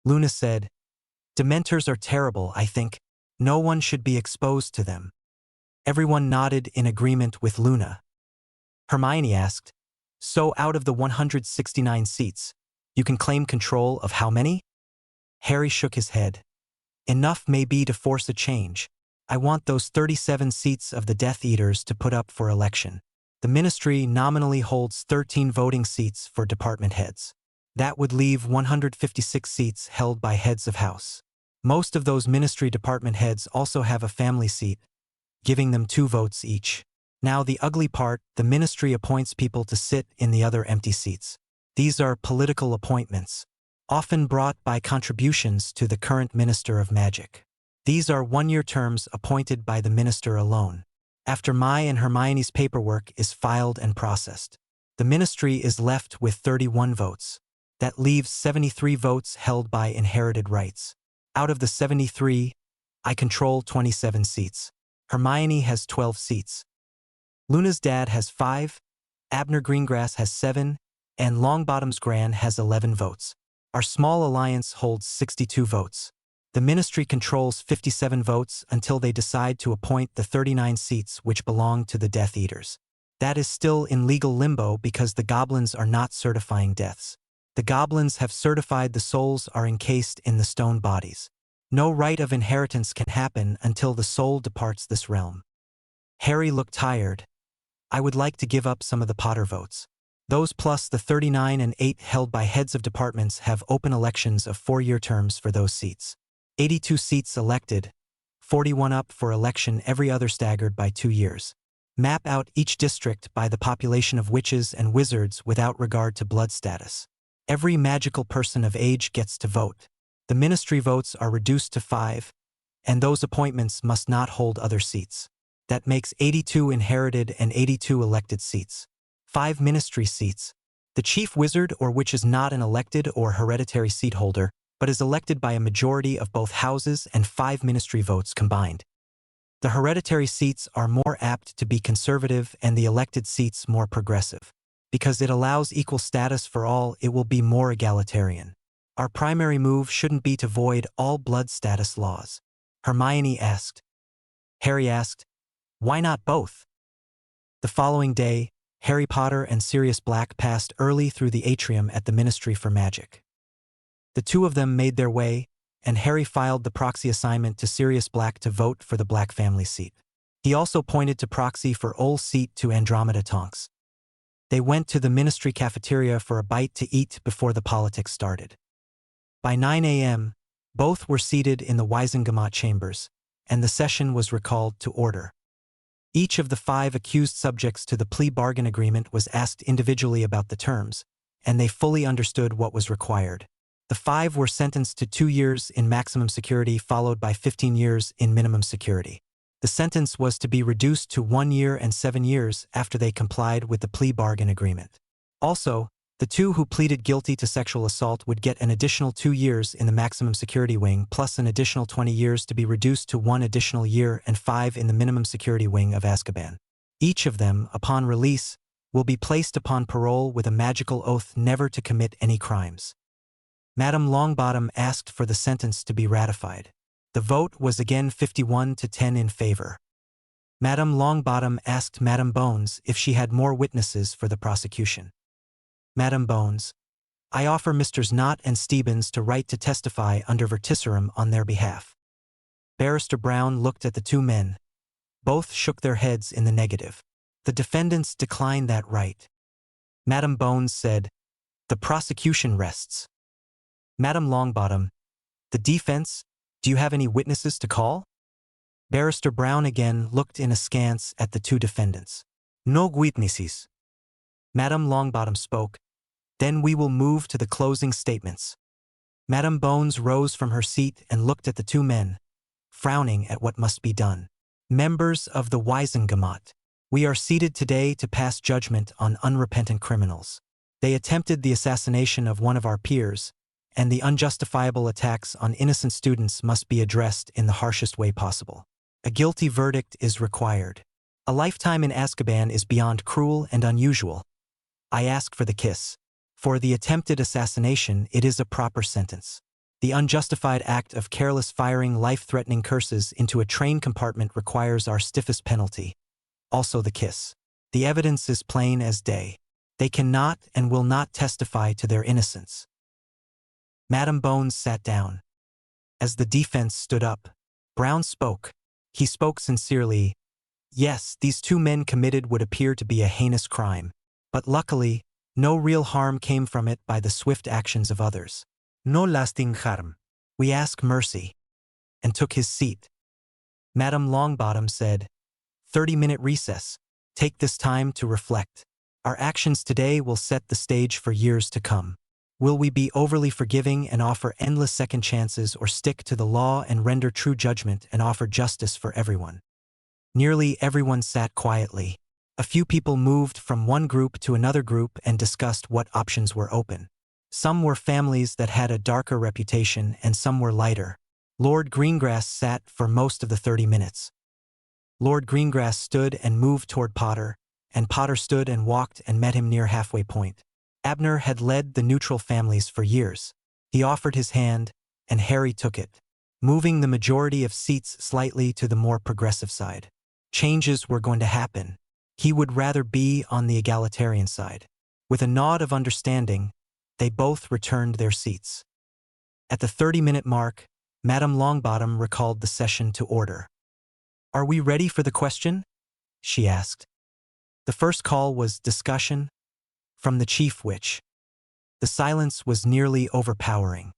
Luna said, "Dementors are terrible, I think. No one should be exposed to them." Everyone nodded in agreement with Luna. Hermione asked, "So out of the 169 seats, you can claim control of how many?" Harry shook his head. "Enough may be to force a change. I want those 37 seats of the Death Eaters to put up for election. The Ministry nominally holds 13 voting seats for department heads. That would leave 156 seats held by heads of house. Most of those Ministry department heads also have a family seat, giving them 2 votes each. Now the ugly part, the Ministry appoints people to sit in the other empty seats. These are political appointments, often brought by contributions to the current Minister of Magic. These are 1-year terms appointed by the Minister alone. After my and Hermione's paperwork is filed and processed, the Ministry is left with 31 votes. That leaves 73 votes held by inherited rights. Out of the 73, I control 27 seats. Hermione has 12 seats. Luna's dad has 5, Abner Greengrass has 7, and Longbottom's Gran has 11 votes. Our small alliance holds 62 votes. The Ministry controls 57 votes until they decide to appoint the 39 seats which belong to the Death Eaters. That is still in legal limbo because the goblins are not certifying deaths. The goblins have certified the souls are encased in the stone bodies. No right of inheritance can happen until the soul departs this realm. Harry looked tired. "I would like to give up some of the Potter votes. Those plus the 39 and 8 held by heads of departments have open elections of 4-year terms for those seats. 82 seats elected, 41 up for election, every other staggered by 2 years. Map out each district by the population of witches and wizards without regard to blood status. Every magical person of age gets to vote. The Ministry votes are reduced to 5, and those appointments must not hold other seats. That makes 82 inherited and 82 elected seats. 5 Ministry seats. The chief wizard or witch is not an elected or hereditary seat holder, but is elected by a majority of both houses and 5 Ministry votes combined. The hereditary seats are more apt to be conservative and the elected seats more progressive. Because it allows equal status for all, it will be more egalitarian. Our primary move shouldn't be to void all blood status laws." Hermione asked. Harry asked, "Why not both?" The following day, Harry Potter and Sirius Black passed early through the atrium at the Ministry for Magic. The 2 of them made their way, and Harry filed the proxy assignment to Sirius Black to vote for the Black family seat. He also pointed to proxy for Ole's seat to Andromeda Tonks. They went to the Ministry cafeteria for a bite to eat before the politics started. By 9 a.m., both were seated in the Wisengamot chambers, and the session was recalled to order. Each of the 5 accused subjects to the plea bargain agreement was asked individually about the terms, and they fully understood what was required. The 5 were sentenced to 2 years in maximum security followed by 15 years in minimum security. The sentence was to be reduced to 1 year and 7 years after they complied with the plea bargain agreement. Also, the two who pleaded guilty to sexual assault would get an additional 2 years in the maximum security wing plus an additional 20 years to be reduced to 1 additional year and 5 in the minimum security wing of Azkaban. Each of them, upon release, will be placed upon parole with a magical oath never to commit any crimes. Madame Longbottom asked for the sentence to be ratified. The vote was again 51 to 10 in favor. Madame Longbottom asked Madame Bones if she had more witnesses for the prosecution. Madame Bones, I offer Misters Knott and Stebbins to write to testify under verticerum on their behalf. Barrister Brown looked at the two men. Both shook their heads in the negative. The defendants declined that right. Madame Bones said, "The prosecution rests." Madame Longbottom, "The defense, do you have any witnesses to call?" Barrister Brown again looked in askance at the two defendants. "No witnesses." Madame Longbottom spoke, "Then we will move to the closing statements." Madame Bones rose from her seat and looked at the two men, frowning at what must be done. "Members of the Wiesengemot, we are seated today to pass judgment on unrepentant criminals. They attempted the assassination of one of our peers, and the unjustifiable attacks on innocent students must be addressed in the harshest way possible. A guilty verdict is required. A lifetime in Azkaban is beyond cruel and unusual. I ask for the kiss. For the attempted assassination, it is a proper sentence. The unjustified act of careless firing life-threatening curses into a train compartment requires our stiffest penalty. Also the kiss. The evidence is plain as day. They cannot and will not testify to their innocence." Madame Bones sat down. As the defense stood up, Brown spoke. He spoke sincerely. Yes, these two men committed what appeared to be a heinous crime. But luckily, no real harm came from it by the swift actions of others. No lasting harm. We ask mercy. And took his seat. Madame Longbottom said, 30-minute recess. Take this time to reflect. Our actions today will set the stage for years to come. Will we be overly forgiving and offer endless second chances, or stick to the law and render true judgment and offer justice for everyone? Nearly everyone sat quietly. A few people moved from one group to another group and discussed what options were open. Some were families that had a darker reputation and some were lighter. Lord Greengrass sat for most of the 30 minutes. Lord Greengrass stood and moved toward Potter, and Potter stood and walked and met him near halfway point. Abner had led the neutral families for years. He offered his hand, and Harry took it, moving the majority of seats slightly to the more progressive side. Changes were going to happen. He would rather be on the egalitarian side. With a nod of understanding, they both returned their seats. At the 30-minute mark, Madame Longbottom recalled the session to order. "Are we ready for the question?" she asked. The first call was discussion from the Chief Witch. The silence was nearly overpowering.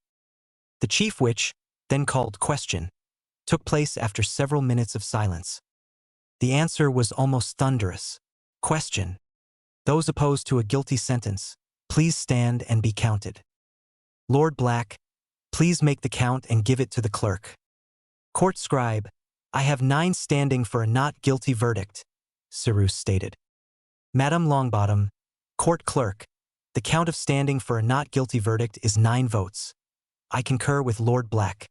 The Chief Witch, then called question, took place after several minutes of silence. The answer was almost thunderous. Question. Those opposed to a guilty sentence, please stand and be counted. Lord Black, please make the count and give it to the clerk. Court Scribe, I have 9 standing for a not guilty verdict, Cyrus stated. Madame Longbottom, Court Clerk, the count of standing for a not guilty verdict is 9 votes. I concur with Lord Black.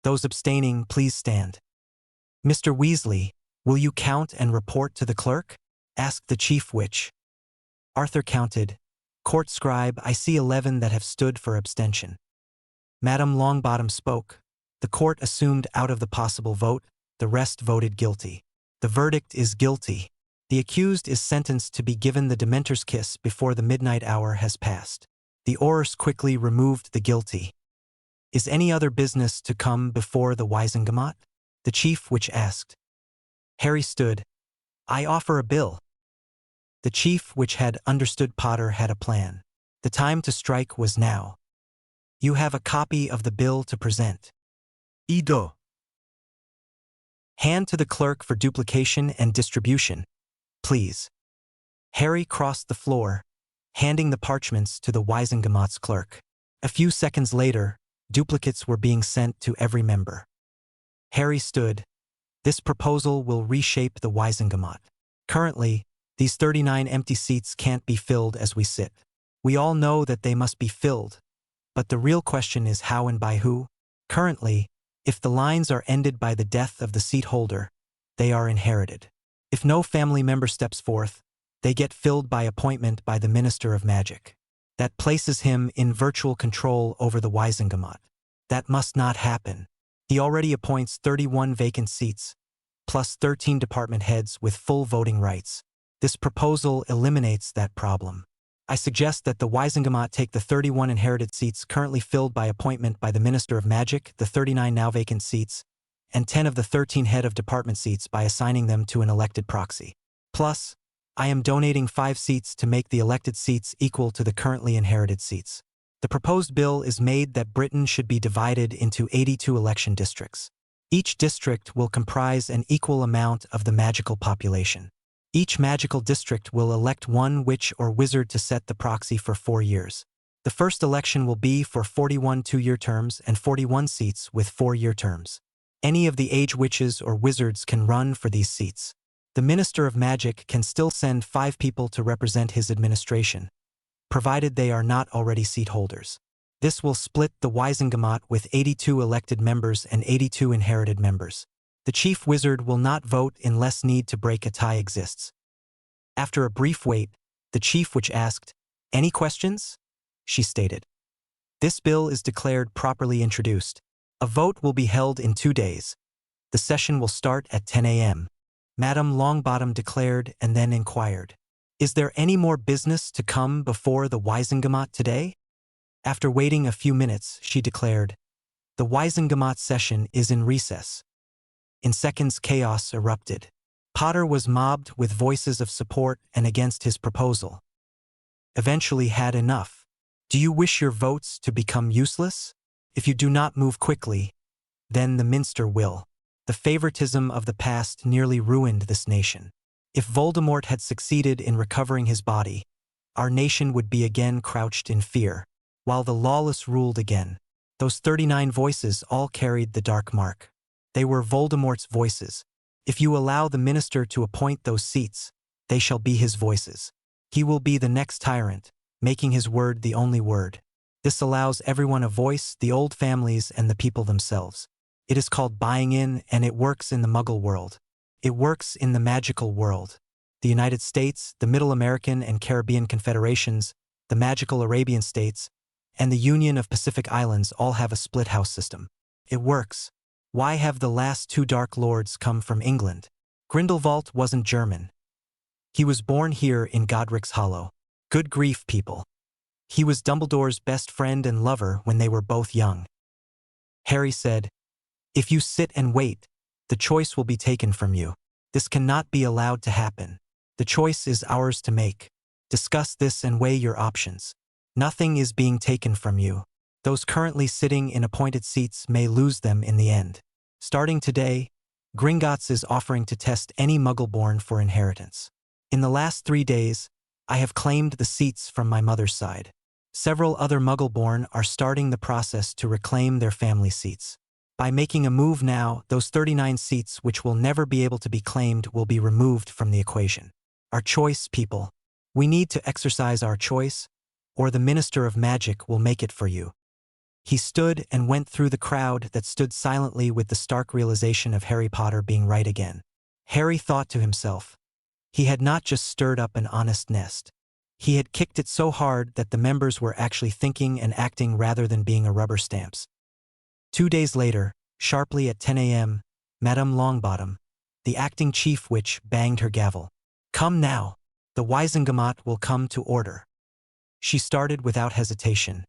Those abstaining, please stand. Mr. Weasley, will you count and report to the clerk? Asked the Chief Witch. Arthur counted. Court Scribe, I see 11 that have stood for abstention. Madame Longbottom spoke. The court assumed out of the possible vote, the rest voted guilty. The verdict is guilty. The accused is sentenced to be given the Dementor's kiss before the midnight hour has passed. The Aurors quickly removed the guilty. Is any other business to come before the Wiesengemot? The Chief Witch asked. Harry stood. I offer a bill. The Chief Witch had understood Potter had a plan. The time to strike was now. You have a copy of the bill to present. Ido. Hand to the clerk for duplication and distribution, please. Harry crossed the floor, handing the parchments to the Wiesengemot's clerk. A few seconds later, duplicates were being sent to every member. Harry stood. This proposal will reshape the Wiesengemot. Currently, These 39 empty seats can't be filled as we sit. We all know that they must be filled, but the real question is how and by who? Currently, if the lines are ended by the death of the seat holder, they are inherited. If no family member steps forth, they get filled by appointment by the Minister of Magic. That places him in virtual control over the Wisengamot. That must not happen. He already appoints 31 vacant seats, plus 13 department heads with full voting rights. This proposal eliminates that problem. I suggest that the Wisengamot take the 31 inherited seats currently filled by appointment by the Minister of Magic, the 39 now vacant seats, and 10 of the 13 head of department seats by assigning them to an elected proxy. Plus, I am donating 5 seats to make the elected seats equal to the currently inherited seats. The proposed bill is made that Britain should be divided into 82 election districts. Each district will comprise an equal amount of the magical population. Each magical district will elect one witch or wizard to set the proxy for 4 years. The first election will be for 41 2-year terms and 41 seats with 4-year terms. Any of the age witches or wizards can run for these seats. The Minister of Magic can still send 5 people to represent his administration, provided they are not already seat holders. This will split the Wisengamot with 82 elected members and 82 inherited members. The chief wizard will not vote unless need to break a tie exists. After a brief wait, the chief witch asked, "Any questions?" She stated. This bill is declared properly introduced. A vote will be held in 2 days. The session will start at 10 a.m. Madame Longbottom declared and then inquired, "Is there any more business to come before the Wisengamot today?" After waiting a few minutes, she declared, "The Wisengamot session is in recess." In seconds, chaos erupted. Potter was mobbed with voices of support and against his proposal. Eventually had enough. Do you wish your votes to become useless? If you do not move quickly, then the Minster will. The favoritism of the past nearly ruined this nation. If Voldemort had succeeded in recovering his body, our nation would be again crouched in fear, while the lawless ruled again. Those 39 voices all carried the dark mark. They were Voldemort's voices. If you allow the minister to appoint those seats, they shall be his voices. He will be the next tyrant, making his word the only word. This allows everyone a voice, the old families and the people themselves. It is called buying in, and it works in the Muggle world. It works in the magical world. The United States, the Middle American and Caribbean Confederations, the magical Arabian states, and the Union of Pacific Islands all have a split house system. It works. Why have the last 2 Dark Lords come from England? Grindelwald wasn't German. He was born here in Godric's Hollow. Good grief, people. He was Dumbledore's best friend and lover when they were both young. Harry said, "If you sit and wait, the choice will be taken from you. This cannot be allowed to happen. The choice is ours to make. Discuss this and weigh your options. Nothing is being taken from you. Those currently sitting in appointed seats may lose them in the end. Starting today, Gringotts is offering to test any Muggle-born for inheritance. In the last 3 days, I have claimed the seats from my mother's side. Several other Muggle-born are starting the process to reclaim their family seats. By making a move now, those 39 seats which will never be able to be claimed will be removed from the equation. Our choice, people. We need to exercise our choice, or the Minister of Magic will make it for you." He stood and went through the crowd that stood silently with the stark realization of Harry Potter being right again. Harry thought to himself, he had not just stirred up an honest nest. He had kicked it so hard that the members were actually thinking and acting rather than being a rubber stamps. 2 days later, sharply at 10 a.m., Madame Longbottom, the acting chief witch, banged her gavel. "Come now. The Wisengamot will come to order." She started without hesitation.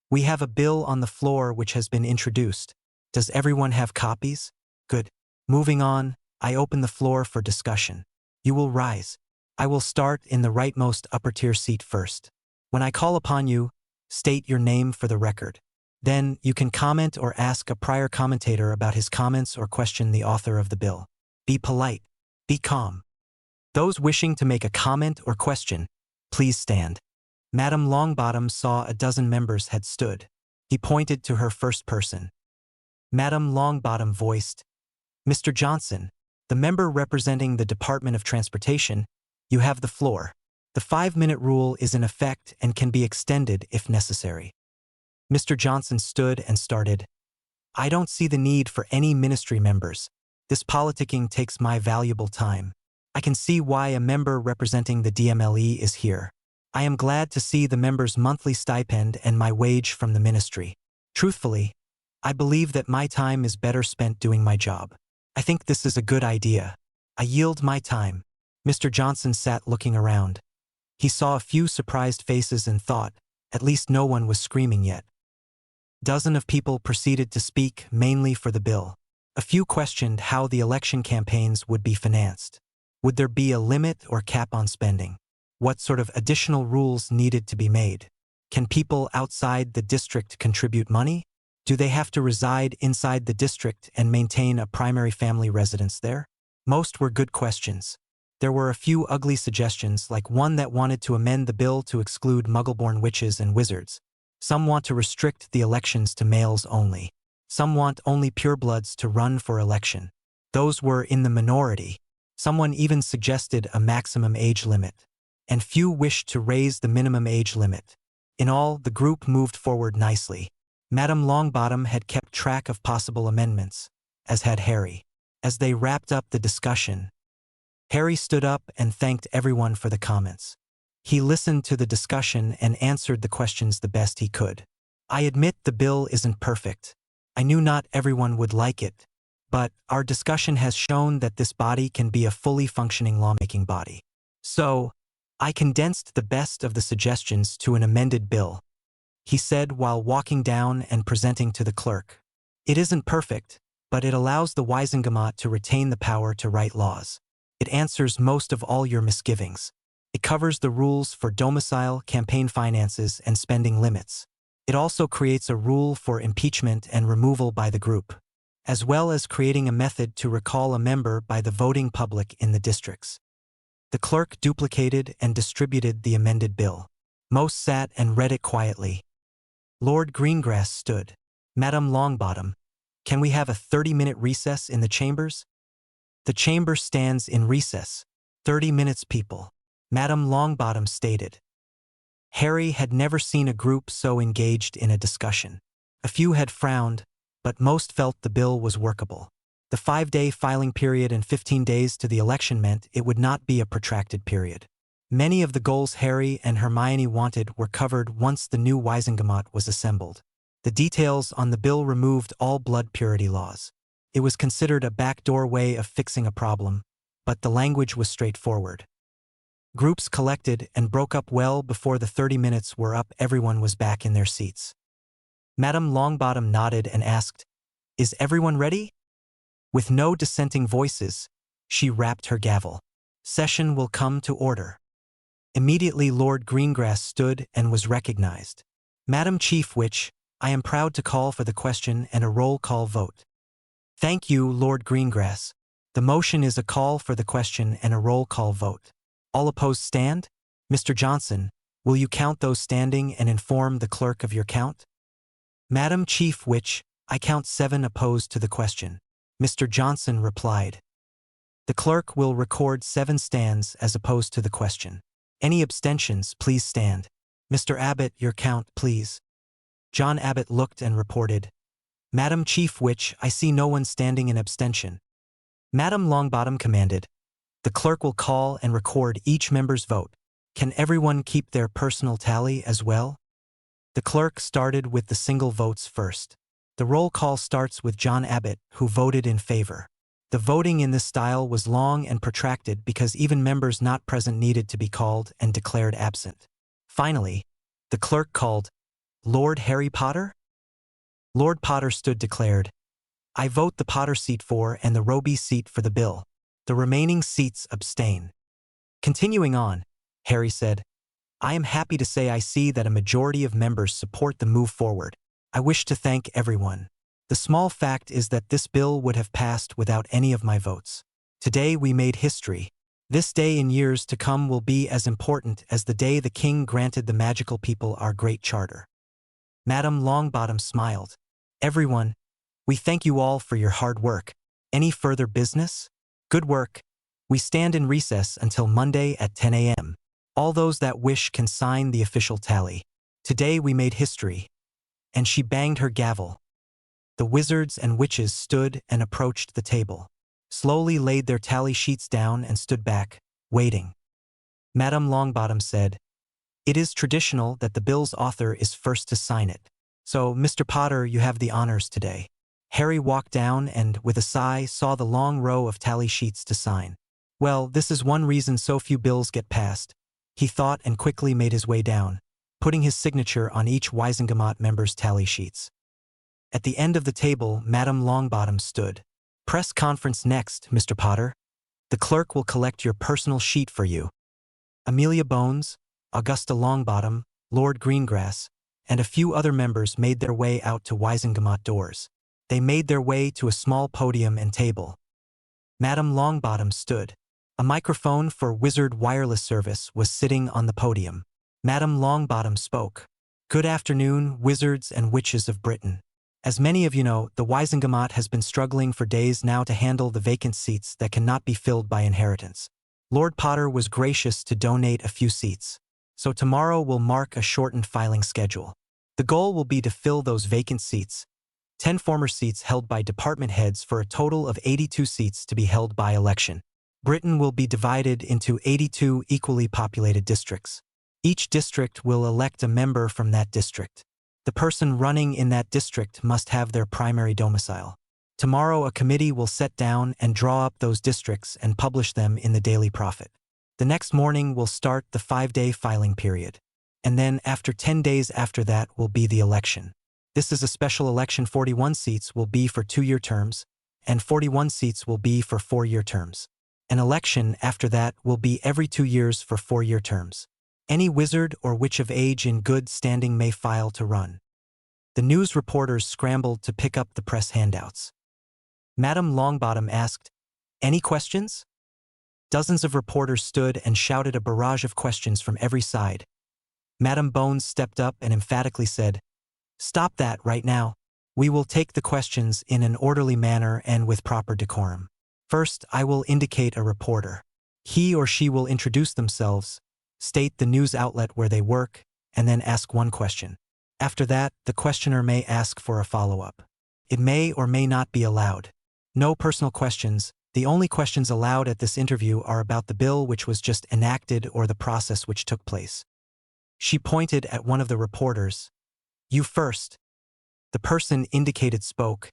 "We have a bill on the floor which has been introduced. Does everyone have copies? Good. Moving on, I open the floor for discussion. You will rise. I will start in the rightmost upper-tier seat first. When I call upon you, state your name for the record. Then you can comment or ask a prior commentator about his comments or question the author of the bill. Be polite. Be calm. Those wishing to make a comment or question, please stand." Madame Longbottom saw a dozen members had stood. He pointed to her first person. Madame Longbottom voiced, "Mr. Johnson, the member representing the Department of Transportation, You have the floor. The 5-minute rule is in effect and can be extended if necessary. Mr. Johnson stood and started. I don't see the need for any ministry members. This politicking takes my valuable time. I can see why a member representing the DMLE is here. I am glad to see the member's monthly stipend and my wage from the ministry. Truthfully, I believe that my time is better spent doing my job. I think this is a good idea. I yield my time. Mr. Johnson sat looking around. He saw a few surprised faces and thought, at least no one was screaming yet. Dozens of people proceeded to speak, mainly for the bill. A few questioned how the election campaigns would be financed. Would there be a limit or cap on spending? What sort of additional rules needed to be made? Can people outside the district contribute money? Do they have to reside inside the district and maintain a primary family residence there? Most were good questions. There were a few ugly suggestions, like one that wanted to amend the bill to exclude Muggle-born witches and wizards. Some want to restrict the elections to males only. Some want only purebloods to run for election. Those were in the minority. Someone even suggested a maximum age limit. And few wished to raise the minimum age limit. In all, the group moved forward nicely. Madame Longbottom had kept track of possible amendments, as had Harry. As they wrapped up the discussion, Harry stood up and thanked everyone for the comments. He listened to the discussion and answered the questions the best he could. I admit the bill isn't perfect. I knew not everyone would like it, but our discussion has shown that this body can be a fully functioning lawmaking body. So, I condensed the best of the suggestions to an amended bill, he said while walking down and presenting to the clerk. It isn't perfect, but it allows the Wisengamot to retain the power to write laws. It answers most of all your misgivings. It covers the rules for domicile, campaign finances, and spending limits. It also creates a rule for impeachment and removal by the group, as well as creating a method to recall a member by the voting public in the districts. The clerk duplicated and distributed the amended bill. Most sat and read it quietly. Lord Greengrass stood. Madame Longbottom, can we have a 30-minute recess in the chambers? The chamber stands in recess. 30 minutes, people. Madame Longbottom stated. Harry had never seen a group so engaged in a discussion. A few had frowned, but most felt the bill was workable. The 5-day filing period and 15 days to the election meant it would not be a protracted period. Many of the goals Harry and Hermione wanted were covered once the new Wisengamot was assembled. The details on the bill removed all blood purity laws. It was considered a backdoor way of fixing a problem, but the language was straightforward. Groups collected and broke up well before the 30 minutes were up. Everyone was back in their seats. Madame Longbottom nodded and asked, "Is everyone ready?" With no dissenting voices, she rapped her gavel. "Session will come to order." Immediately Lord Greengrass stood and was recognized. "Madam Chief Witch, I am proud to call for the question and a roll call vote." "Thank you, Lord Greengrass. The motion is a call for the question and a roll call vote. All opposed stand? Mr. Johnson, will you count those standing and inform the clerk of your count?" "Madam Chief Witch, I count 7 opposed to the question," Mr. Johnson replied. "The clerk will record 7 stands as opposed to the question. Any abstentions, please stand. Mr. Abbott, your count, please." John Abbott looked and reported, "Madam Chief Witch, I see no one standing in abstention." Madame Longbottom commanded, "The clerk will call and record each member's vote. Can everyone keep their personal tally as well?" The clerk started with the single votes first. The roll call starts with John Abbott, who voted in favor. The voting in this style was long and protracted because even members not present needed to be called and declared absent. Finally, the clerk called, "Lord Harry Potter?" Lord Potter stood declared, "I vote the Potter seat for and the Roby seat for the bill. The remaining seats abstain." Continuing on, Harry said, "I am happy to say I see that a majority of members support the move forward. I wish to thank everyone. The small fact is that this bill would have passed without any of my votes. Today we made history. This day in years to come will be as important as the day the king granted the magical people our great charter." Madame Longbottom smiled. "Everyone, we thank you all for your hard work. Any further business?" "Good work. We stand in recess until Monday at 10 a.m. All those that wish can sign the official tally. Today we made history." And she banged her gavel. The wizards and witches stood and approached the table, slowly laid their tally sheets down and stood back, waiting. Madame Longbottom said, "It is traditional that the bill's author is first to sign it. So, Mr. Potter, you have the honors today." Harry walked down and, with a sigh, saw the long row of tally sheets to sign. Well, this is one reason so few bills get passed, he thought, and quickly made his way down, putting his signature on each Wisengamot member's tally sheets. At the end of the table, Madame Longbottom stood. "Press conference next, Mr. Potter. The clerk will collect your personal sheet for you." Amelia Bones, Augusta Longbottom, Lord Greengrass, and a few other members made their way out to Wisengamot doors. They made their way to a small podium and table. Madame Longbottom stood. A microphone for Wizard Wireless Service was sitting on the podium. Madame Longbottom spoke. "Good afternoon, wizards and witches of Britain. As many of you know, the Wisengamot has been struggling for days now to handle the vacant seats that cannot be filled by inheritance. Lord Potter was gracious to donate a few seats. So tomorrow will mark a shortened filing schedule. The goal will be to fill those vacant seats, 10 former seats held by department heads for a total of 82 seats to be held by election. Britain will be divided into 82 equally populated districts. Each district will elect a member from that district. The person running in that district must have their primary domicile. Tomorrow a committee will sit down and draw up those districts and publish them in the Daily Prophet. The next morning will start the 5-day filing period. And then after 10 days after that will be the election. This is a special election. 41 seats will be for 2-year terms, and 41 seats will be for 4-year terms. An election after that will be every 2 years for 4-year terms. Any wizard or witch of age in good standing may file to run. The news reporters scrambled to pick up the press handouts. Madame Longbottom asked, "Any questions?" Dozens of reporters stood and shouted a barrage of questions from every side. Madame Bones stepped up and emphatically said, "Stop that right now. We will take the questions in an orderly manner and with proper decorum. First, I will indicate a reporter. He or she will introduce themselves, state the news outlet where they work, and then ask one question. After that, the questioner may ask for a follow-up. It may or may not be allowed. No personal questions. The only questions allowed at this interview are about the bill which was just enacted or the process which took place." She pointed at one of the reporters. "You first." The person indicated spoke.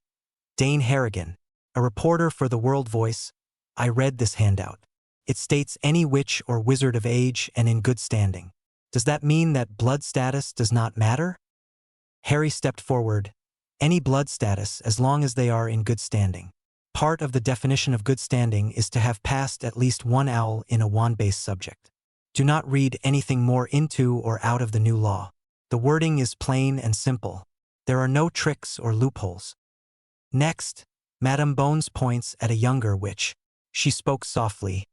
"Dane Harrigan, a reporter for the World Voice. I read this handout. It states any witch or wizard of age and in good standing. Does that mean that blood status does not matter?" Harry stepped forward. "Any blood status as long as they are in good standing. Part of the definition of good standing is to have passed at least one owl in a wand-based subject. Do not read anything more into or out of the new law. The wording is plain and simple. There are no tricks or loopholes." Next, Madame Bones points at a younger witch. She spoke softly.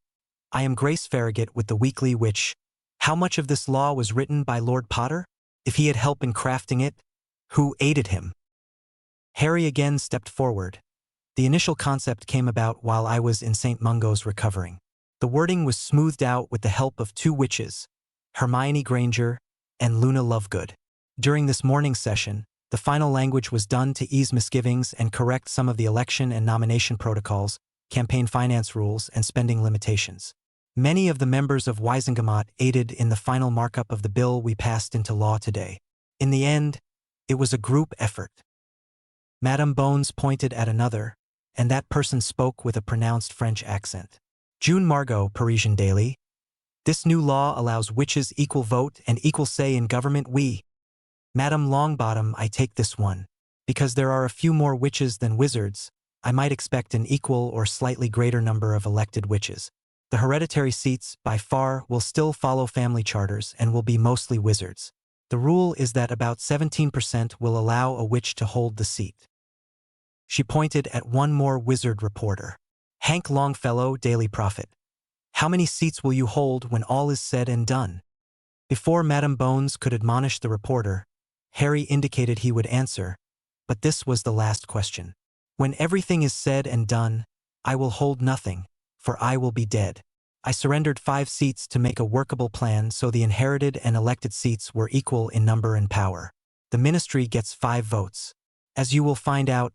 "I am Grace Farragut with the Weekly Witch. How much of this law was written by Lord Potter? If he had help in crafting it, who aided him?" Harry again stepped forward. "The initial concept came about while I was in St. Mungo's recovering. The wording was smoothed out with the help of 2 witches, Hermione Granger and Luna Lovegood. During this morning session, the final language was done to ease misgivings and correct some of the election and nomination protocols, campaign finance rules, and spending limitations. Many of the members of Wisengamot aided in the final markup of the bill we passed into law today. In the end, it was a group effort." Madame Bones pointed at another, and that person spoke with a pronounced French accent. "June Margot, Parisian Daily. This new law allows witches equal vote and equal say in government. Madame Longbottom, I take this one. Because there are a few more witches than wizards, I might expect an equal or slightly greater number of elected witches. The hereditary seats, by far, will still follow family charters and will be mostly wizards. The rule is that about 17% will allow a witch to hold the seat." She pointed at one more wizard reporter. "Hank Longfellow, Daily Prophet. How many seats will you hold when all is said and done?" Before Madame Bones could admonish the reporter, Harry indicated he would answer, but this was the last question. "When everything is said and done, I will hold nothing, for I will be dead. I surrendered 5 seats to make a workable plan so the inherited and elected seats were equal in number and power. The ministry gets 5 votes. As you will find out,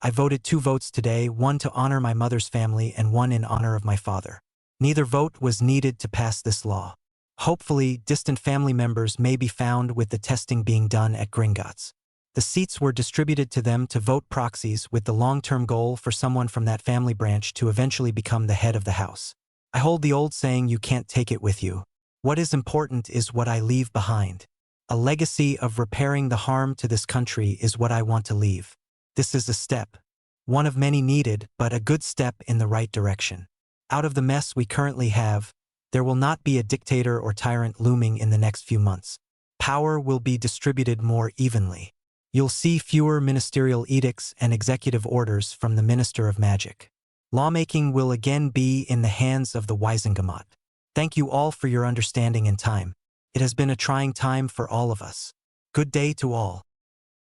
I voted 2 votes today, one to honor my mother's family and one in honor of my father. Neither vote was needed to pass this law. Hopefully, distant family members may be found with the testing being done at Gringotts. The seats were distributed to them to vote proxies with the long-term goal for someone from that family branch to eventually become the head of the house. I hold the old saying, you can't take it with you. What is important is what I leave behind. A legacy of repairing the harm to this country is what I want to leave. This is a step, one of many needed, but a good step in the right direction. Out of the mess we currently have, there will not be a dictator or tyrant looming in the next few months. Power will be distributed more evenly. You'll see fewer ministerial edicts and executive orders from the Minister of Magic. Lawmaking will again be in the hands of the Wisengamot. Thank you all for your understanding and time. It has been a trying time for all of us. Good day to all.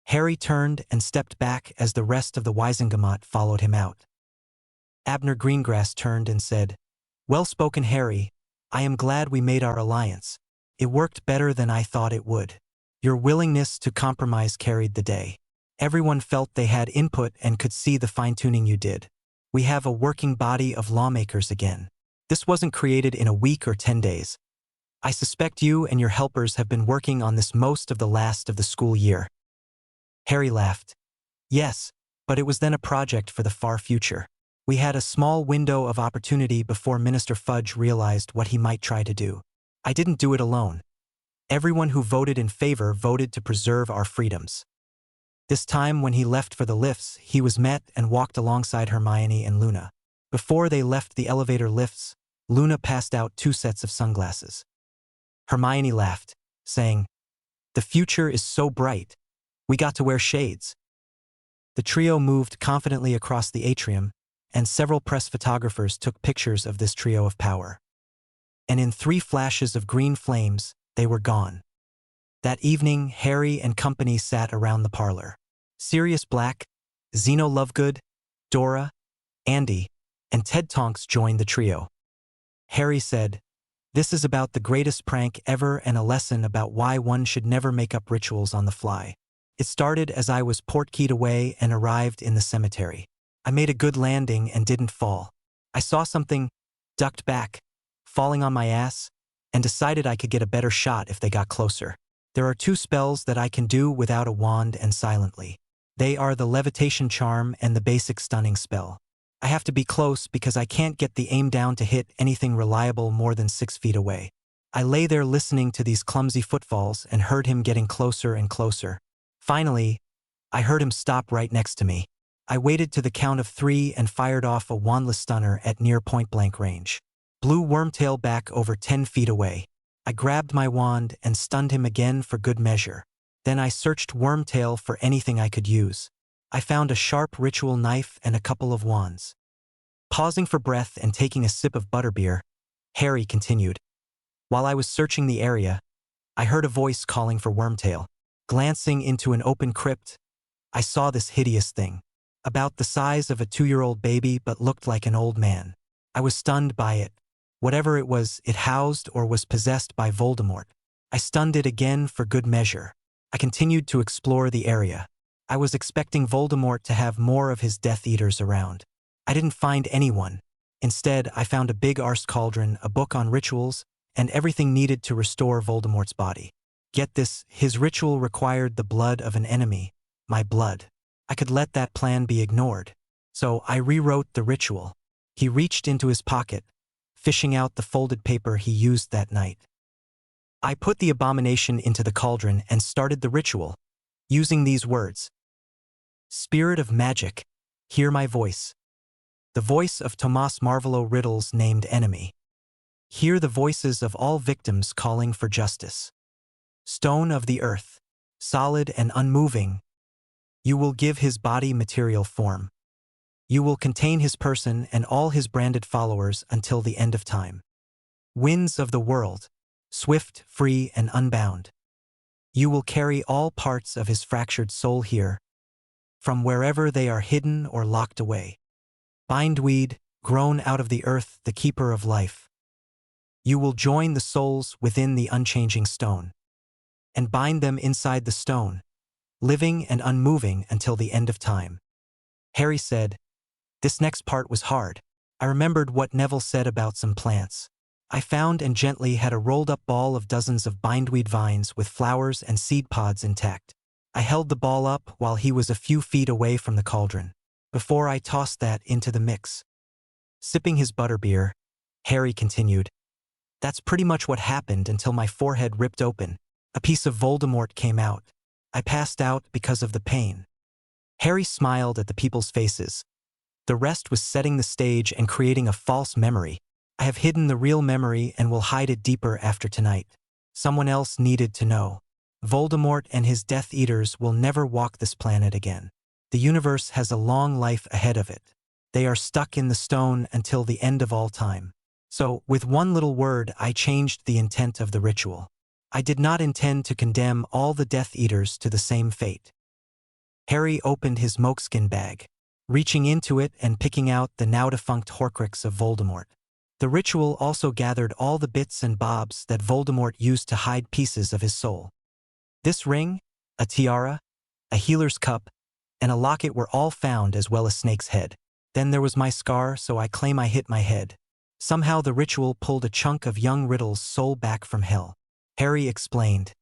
Harry turned and stepped back as the rest of the Wisengamot followed him out. Abner Greengrass turned and said, "Well spoken, Harry. I am glad we made our alliance. It worked better than I thought it would. Your willingness to compromise carried the day. Everyone felt they had input and could see the fine-tuning you did. We have a working body of lawmakers again. This wasn't created in a week or 10 days. I suspect you and your helpers have been working on this most of the last of the school year." Harry laughed. "Yes, but it was then a project for the far future. We had a small window of opportunity before Minister Fudge realized what he might try to do. I didn't do it alone. Everyone who voted in favor voted to preserve our freedoms. This time when he left for the lifts, he was met and walked alongside Hermione and Luna. Before they left the elevator lifts, Luna passed out 2 sets of sunglasses. Hermione laughed, saying, "The future is so bright. We got to wear shades." The trio moved confidently across the atrium, and several press photographers took pictures of this trio of power. And in 3 flashes of green flames, they were gone. That evening, Harry and company sat around the parlor. Sirius Black, Zeno Lovegood, Dora, Andy, and Ted Tonks joined the trio. Harry said, "This is about the greatest prank ever and a lesson about why one should never make up rituals on the fly. It started as I was portkeyed away and arrived in the cemetery. I made a good landing and didn't fall. I saw something, ducked back, falling on my ass, and decided I could get a better shot if they got closer. There are 2 spells that I can do without a wand and silently. They are the levitation charm and the basic stunning spell. I have to be close because I can't get the aim down to hit anything reliable more than 6 feet away. I lay there listening to these clumsy footfalls and heard him getting closer and closer. Finally, I heard him stop right next to me. I waited to the count of 3 and fired off a wandless stunner at near point-blank range. Blew Wormtail back over 10 feet away. I grabbed my wand and stunned him again for good measure. Then I searched Wormtail for anything I could use. I found a sharp ritual knife and a couple of wands. Pausing for breath and taking a sip of butterbeer, Harry continued. While I was searching the area, I heard a voice calling for Wormtail. Glancing into an open crypt, I saw this hideous thing. About the size of a 2-year-old baby but looked like an old man. I was stunned by it. Whatever it was, it housed or was possessed by Voldemort. I stunned it again for good measure. I continued to explore the area. I was expecting Voldemort to have more of his Death Eaters around. I didn't find anyone. Instead, I found a big arse cauldron, a book on rituals, and everything needed to restore Voldemort's body. Get this, his ritual required the blood of an enemy, my blood. I could let that plan be ignored. So I rewrote the ritual. He reached into his pocket, fishing out the folded paper he used that night. I put the abomination into the cauldron and started the ritual, using these words. Spirit of magic, hear my voice. The voice of Tomas Marvolo Riddle's named enemy. Hear the voices of all victims calling for justice. Stone of the earth, solid and unmoving. You will give his body material form. You will contain his person and all his branded followers until the end of time. Winds of the world, swift, free, and unbound. You will carry all parts of his fractured soul here, from wherever they are hidden or locked away. Bindweed, grown out of the earth, the keeper of life. You will join the souls within the unchanging stone, and bind them inside the stone, living and unmoving until the end of time. Harry said, "This next part was hard." I remembered what Neville said about some plants. I found and gently had a rolled-up ball of dozens of bindweed vines with flowers and seed pods intact. I held the ball up while he was a few feet away from the cauldron, before I tossed that into the mix. Sipping his butterbeer, Harry continued, "That's pretty much what happened until my forehead ripped open. A piece of Voldemort came out. I passed out because of the pain." Harry smiled at the people's faces. The rest was setting the stage and creating a false memory. I have hidden the real memory and will hide it deeper after tonight. Someone else needed to know. Voldemort and his Death Eaters will never walk this planet again. The universe has a long life ahead of it. They are stuck in the stone until the end of all time. So, with one little word, I changed the intent of the ritual. I did not intend to condemn all the Death Eaters to the same fate. Harry opened his moleskin bag, reaching into it and picking out the now-defunct Horcrux of Voldemort. The ritual also gathered all the bits and bobs that Voldemort used to hide pieces of his soul. This ring, a tiara, a healer's cup, and a locket were all found, as well as Snake's head. Then there was my scar, so I claim I hit my head. Somehow the ritual pulled a chunk of young Riddle's soul back from hell. Harry explained.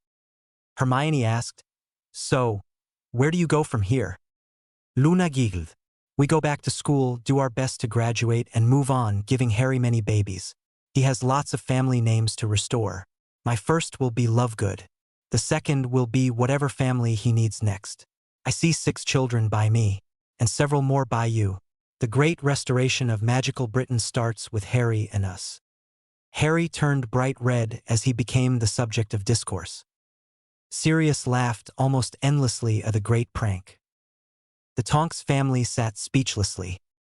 Hermione asked, "So, where do you go from here?" Luna giggled. "We go back to school, do our best to graduate, and move on, giving Harry many babies. He has lots of family names to restore. My first will be Lovegood. The second will be whatever family he needs next. I see 6 children by me, and several more by you. The great restoration of magical Britain starts with Harry and us." Harry turned bright red as he became the subject of discourse. Sirius laughed almost endlessly at the great prank. The Tonks family sat speechlessly.